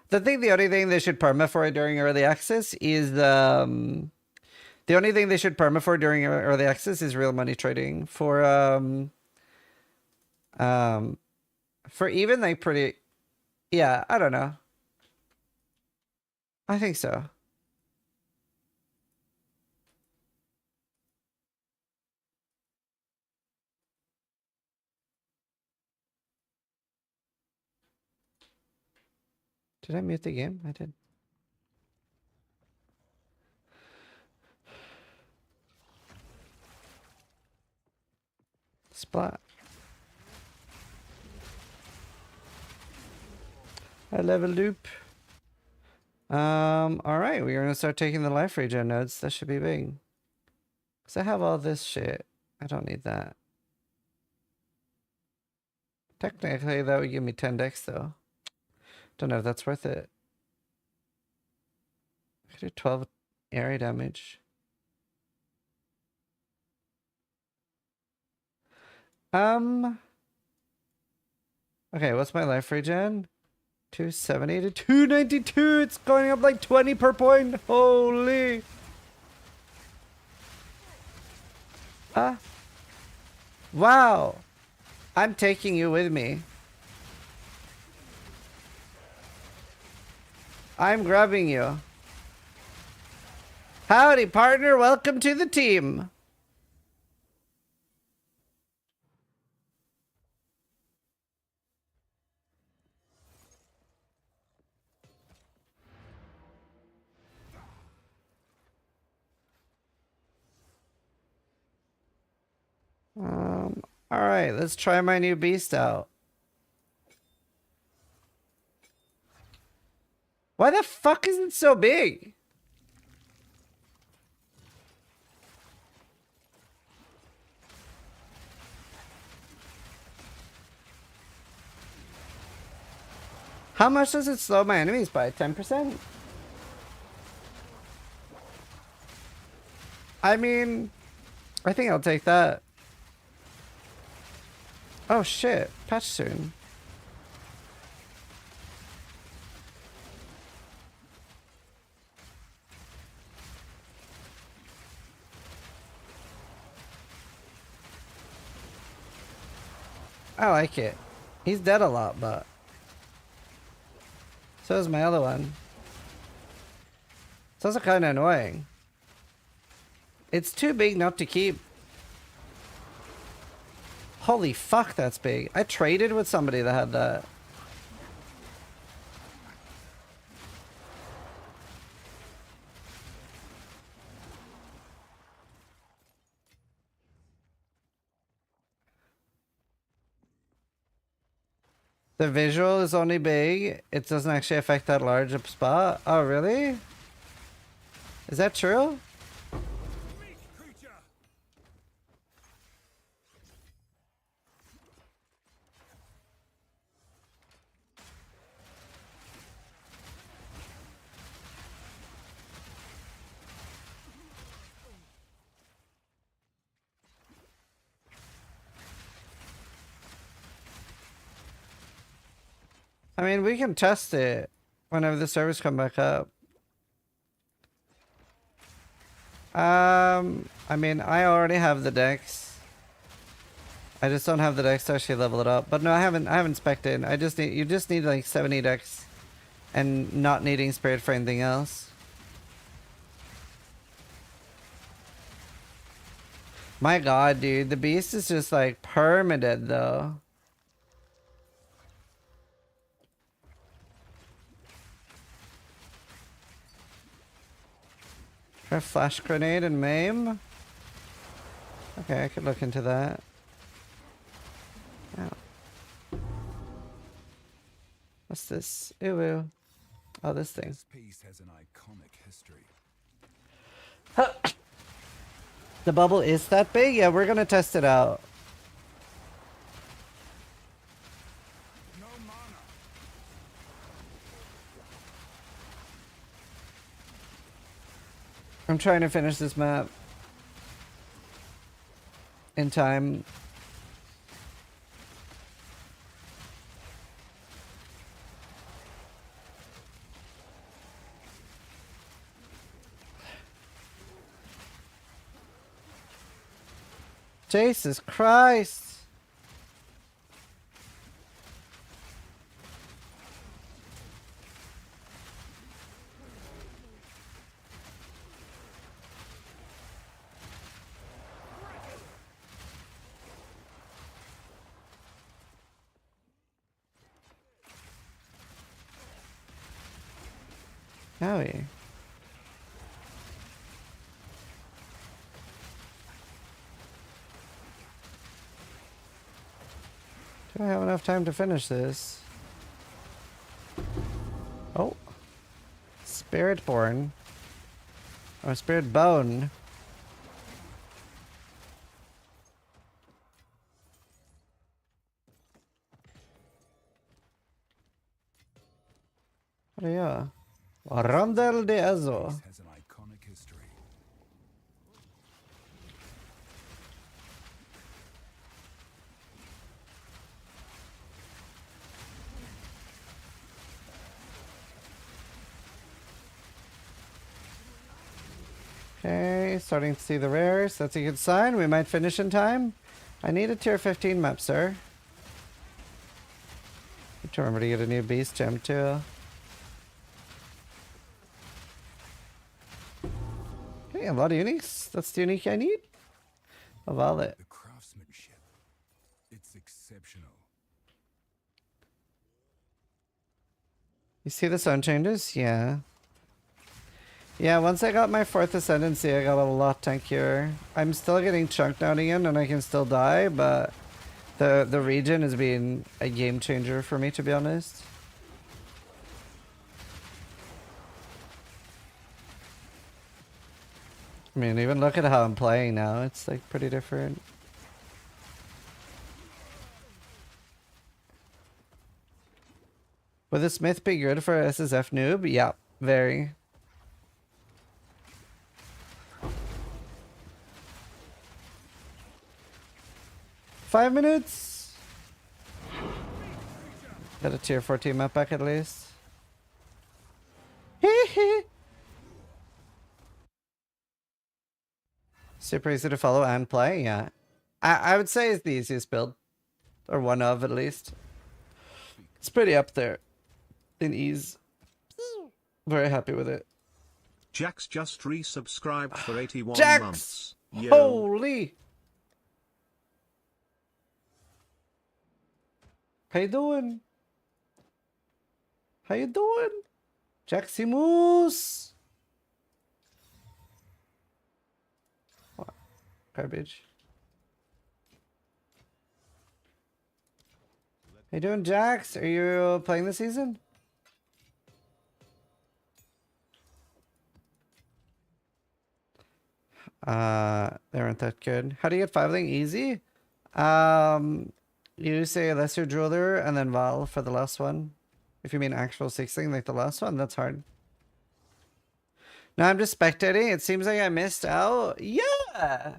The only thing they should perma for during early access is the only thing they should perma for during early access is real money trading for even like pretty, yeah, I don't know. I think so. Did I mute the game? I did. Splat. I level loop. Alright, we're gonna start taking the life regen nodes. That should be big. Because I have all this shit. I don't need that. Technically, that would give me 10 dex though. Don't know if that's worth it. I could do 12 area damage. Okay, what's my life regen? 270 to 292. It's going up like 20 per point. Holy. Wow. I'm taking you with me. I'm grabbing you. Howdy, partner. Welcome to the team. All right, let's try my new beast out. Why the fuck is it so big? How much does it slow my enemies by? 10%? I mean, I think I'll take that. Oh shit, patch soon. I like it. He's dead a lot, but so is my other one. It's also kind of annoying. It's too big not to keep. Holy fuck, that's big. I traded with somebody that had that. The visual is only big. It doesn't actually affect that large a spot. Oh, really? Is that true? I mean, we can test it whenever the servers come back up. I mean, I already have the dex. I just don't have the dex to actually level it up. But no, I haven't spec'd in. You just need like 70 dex and not needing spirit for anything else. My god, dude, the beast is just like permanent though. Try flash grenade and maim. Okay, I could look into that. Ow. What's this? Ew. Oh, this thing. This piece has an iconic history. The bubble is that big? Yeah, we're gonna test it out. No mana. I'm trying to finish this map in time. Jesus Christ. Howie. Do I have enough time to finish this? Oh. Spiritborn. Or Spirit Bone. What are you? Rondel de Azo. Has an iconic history. Okay, starting to see the rares. That's a good sign. We might finish in time. I need a tier 15 map, sir. Need to remember to get a new beast gem too. Okay, a lot of uniques. That's the unique I need. A wallet. The craftsmanship, it's exceptional. You see the sound changes? Yeah. Yeah, once I got my 4th Ascendancy, I got a lot tankier. I'm still getting chunked down again, and I can still die, but the region has been a game changer for me, to be honest. I mean, even look at how I'm playing now. It's like pretty different. Would the Smith be good for SSF noob? Yeah, very. Five minutes. Got a tier 14 map back at least. Super easy to follow and play, yeah. I would say it's the easiest build. Or one of, at least. It's pretty up there in ease. Very happy with it. Jax just resubscribed for 81 Jax! months. Yo. Holy! How you doing? How you doing? Jaximus! What? Garbage. How you doing, Jax? Are you playing this season? They aren't that good. How do you get 5-link easy? You say Lesser Jeweler and then Val for the last one. If you mean actual 6-link like the last one, that's hard. No, I'm just spectating. It seems like I missed out. Yeah!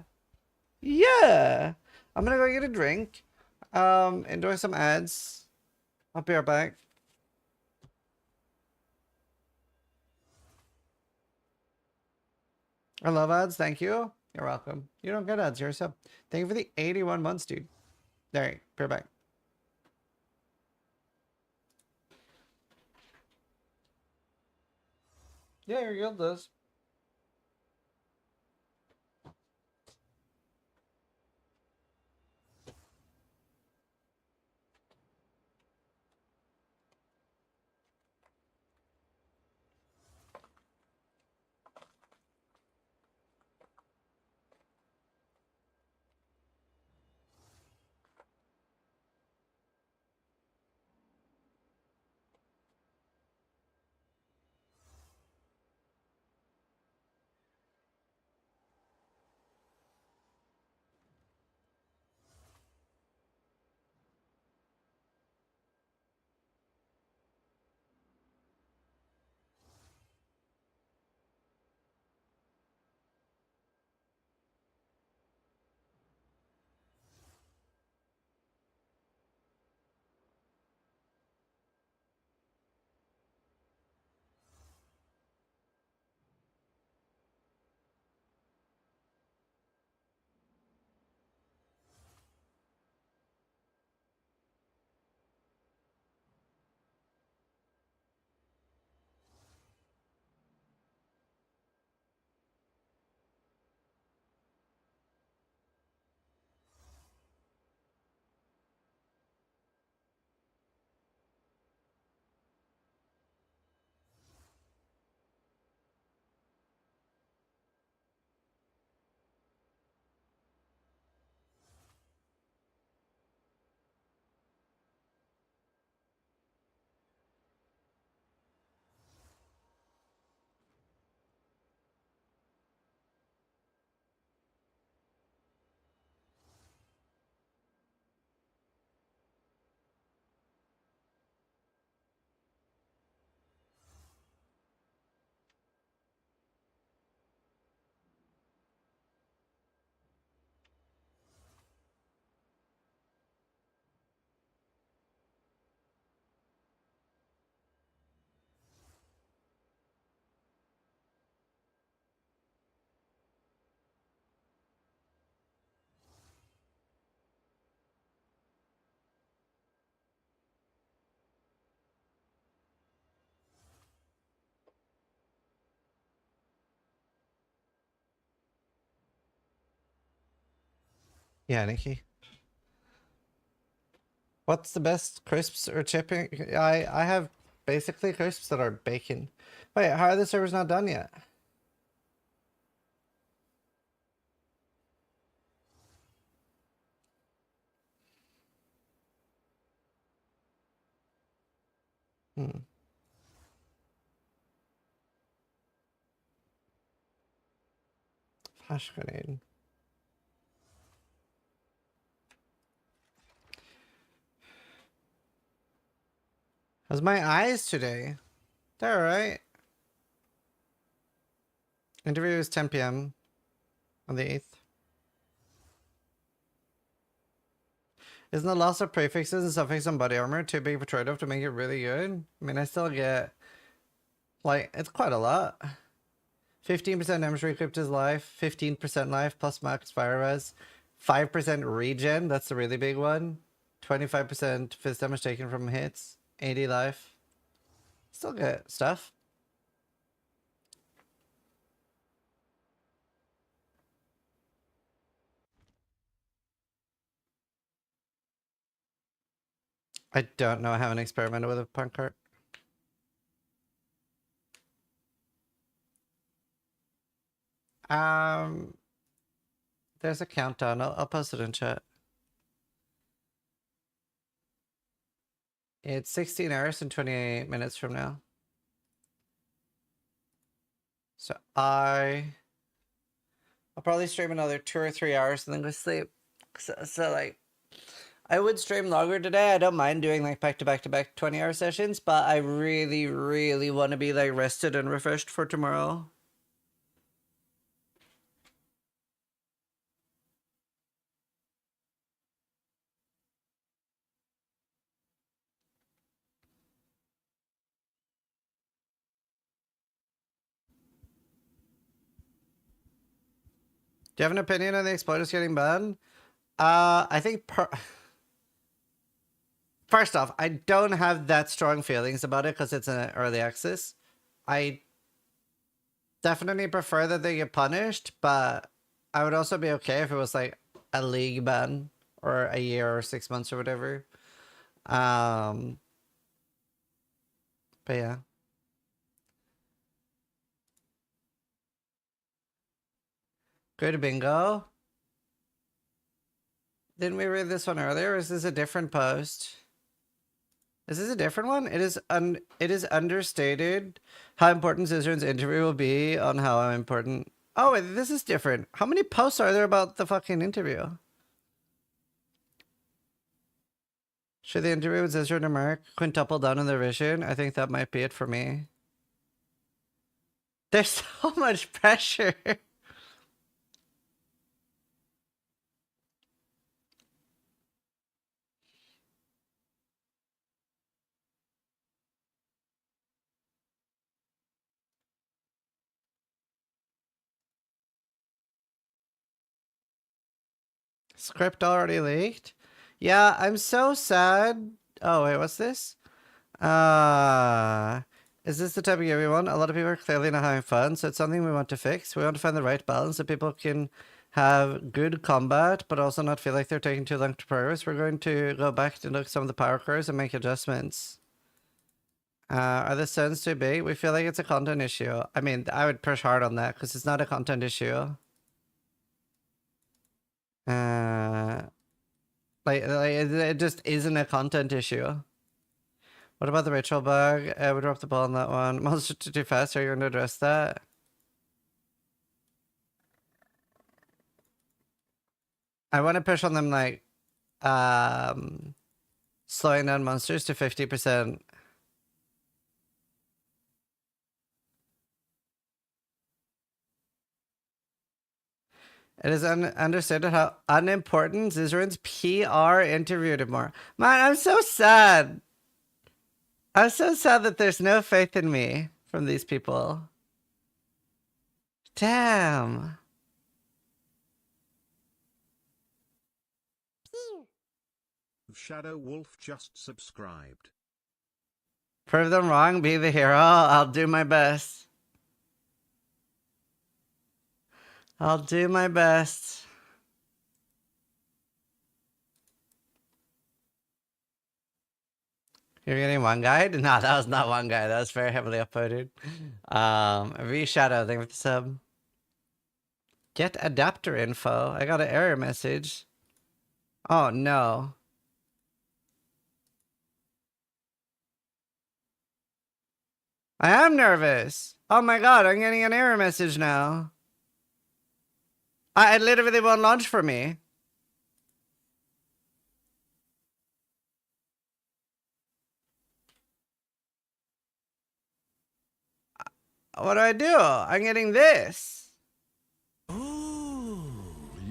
Yeah! I'm gonna go get a drink. Enjoy some ads. I'll be right back. I love ads. Thank you. You're welcome. You don't get ads yourself. Thank you for the 81 months, dude. All right. Be right back. Yeah, your guild does. Yeah, Nikki. What's the best crisps or chipping? I have basically crisps that are bacon. Wait, how are the servers not done yet? Flash grenade. How's my eyes today? They're alright. Interview is 10 p.m. on the 8th. Isn't the loss of prefixes and suffix on body armor too big of a trade-off to make it really good? I mean, I still get... like, it's quite a lot. 15% damage re-equipped his life, 15% life plus max fire res, 5% regen, that's the really big one. 25% fist damage taken from hits, 80 life. Still get stuff. I don't know. I haven't experimented with a punk cart. There's a countdown. I'll post it in chat. It's 16 hours and 28 minutes from now. So I'll probably stream another 2 or 3 hours and then go sleep. So like, I would stream longer today. I don't mind doing like back to back 20-hour sessions, but I really, really want to be like rested and refreshed for tomorrow. Do you have an opinion on the exploders getting banned? I think first off, I don't have that strong feelings about it because it's an early access. I definitely prefer that they get punished, but I would also be okay if it was like a league ban or a year or 6 months or whatever. But yeah. Good bingo. Didn't we read this one earlier? Or is this a different post? Is this a different one? It is understated how important Zizaran's interview will be on how important. Oh, wait, this is different. How many posts are there about the fucking interview? Should the interview with Zizaran and Mark quintuple down in their vision? I think that might be it for me. There's so much pressure. Script already leaked? Yeah, I'm so sad. Oh, wait, what's this? Is this the type of game we want? A lot of people are clearly not having fun, so it's something we want to fix. We want to find the right balance so people can have good combat, but also not feel like they're taking too long to progress. We're going to go back to look at some of the power curves and make adjustments. Are the stones too big? We feel like it's a content issue. I mean, I would push hard on that because it's not a content issue. Like it just isn't a content issue. What about the ritual bug? We dropped the ball on that one. Monster too fast. Are you going to address that? I want to push on them like slowing down monsters to 50%. It is understood how unimportant Zizaran's PR interview tomorrow. Man, I'm so sad. I'm so sad that there's no faith in me from these people. Damn. Shadow Wolf just subscribed. Prove them wrong, be the hero. I'll do my best. I'll do my best. You're getting one guide? No, that was not one guide. That was very heavily upvoted. Reshadow, thank you for the sub. Get adapter info. I got an error message. Oh no. I am nervous. Oh my god, I'm getting an error message now. It literally won't launch for me. What do? I'm getting this. Ooh,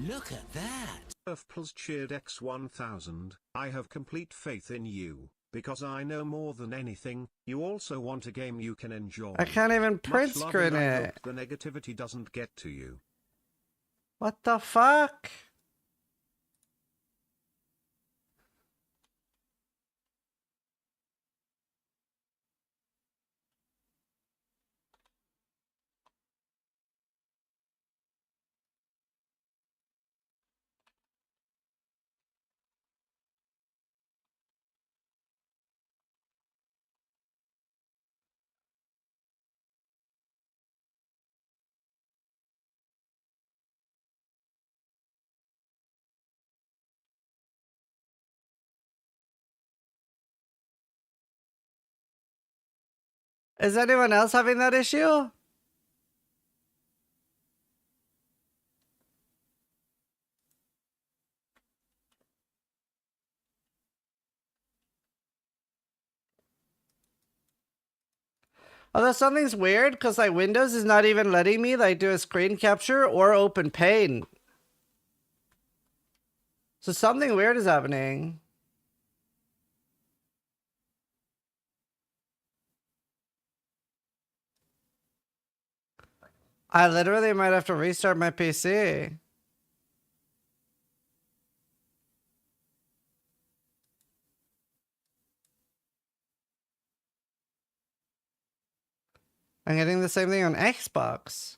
look at that. Plus cheered X1000. I have complete faith in you. Because I know more than anything, you also want a game you can enjoy. I can't even print screen it. The negativity doesn't get to you. What the fuck? Is anyone else having that issue? Although something's weird, because like Windows is not even letting me like do a screen capture or open Paint. So something weird is happening. I literally might have to restart my PC. I'm getting the same thing on Xbox.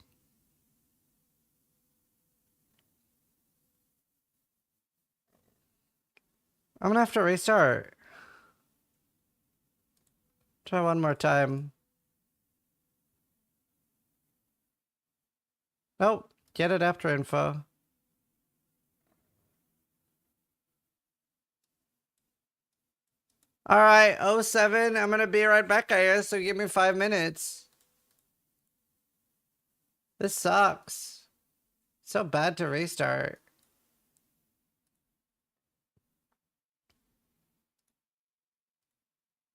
I'm gonna have to restart. Try one more time. Nope. Get adapter info. Alright, 07. I'm gonna be right back, guys, so give me 5 minutes. This sucks. So bad to restart.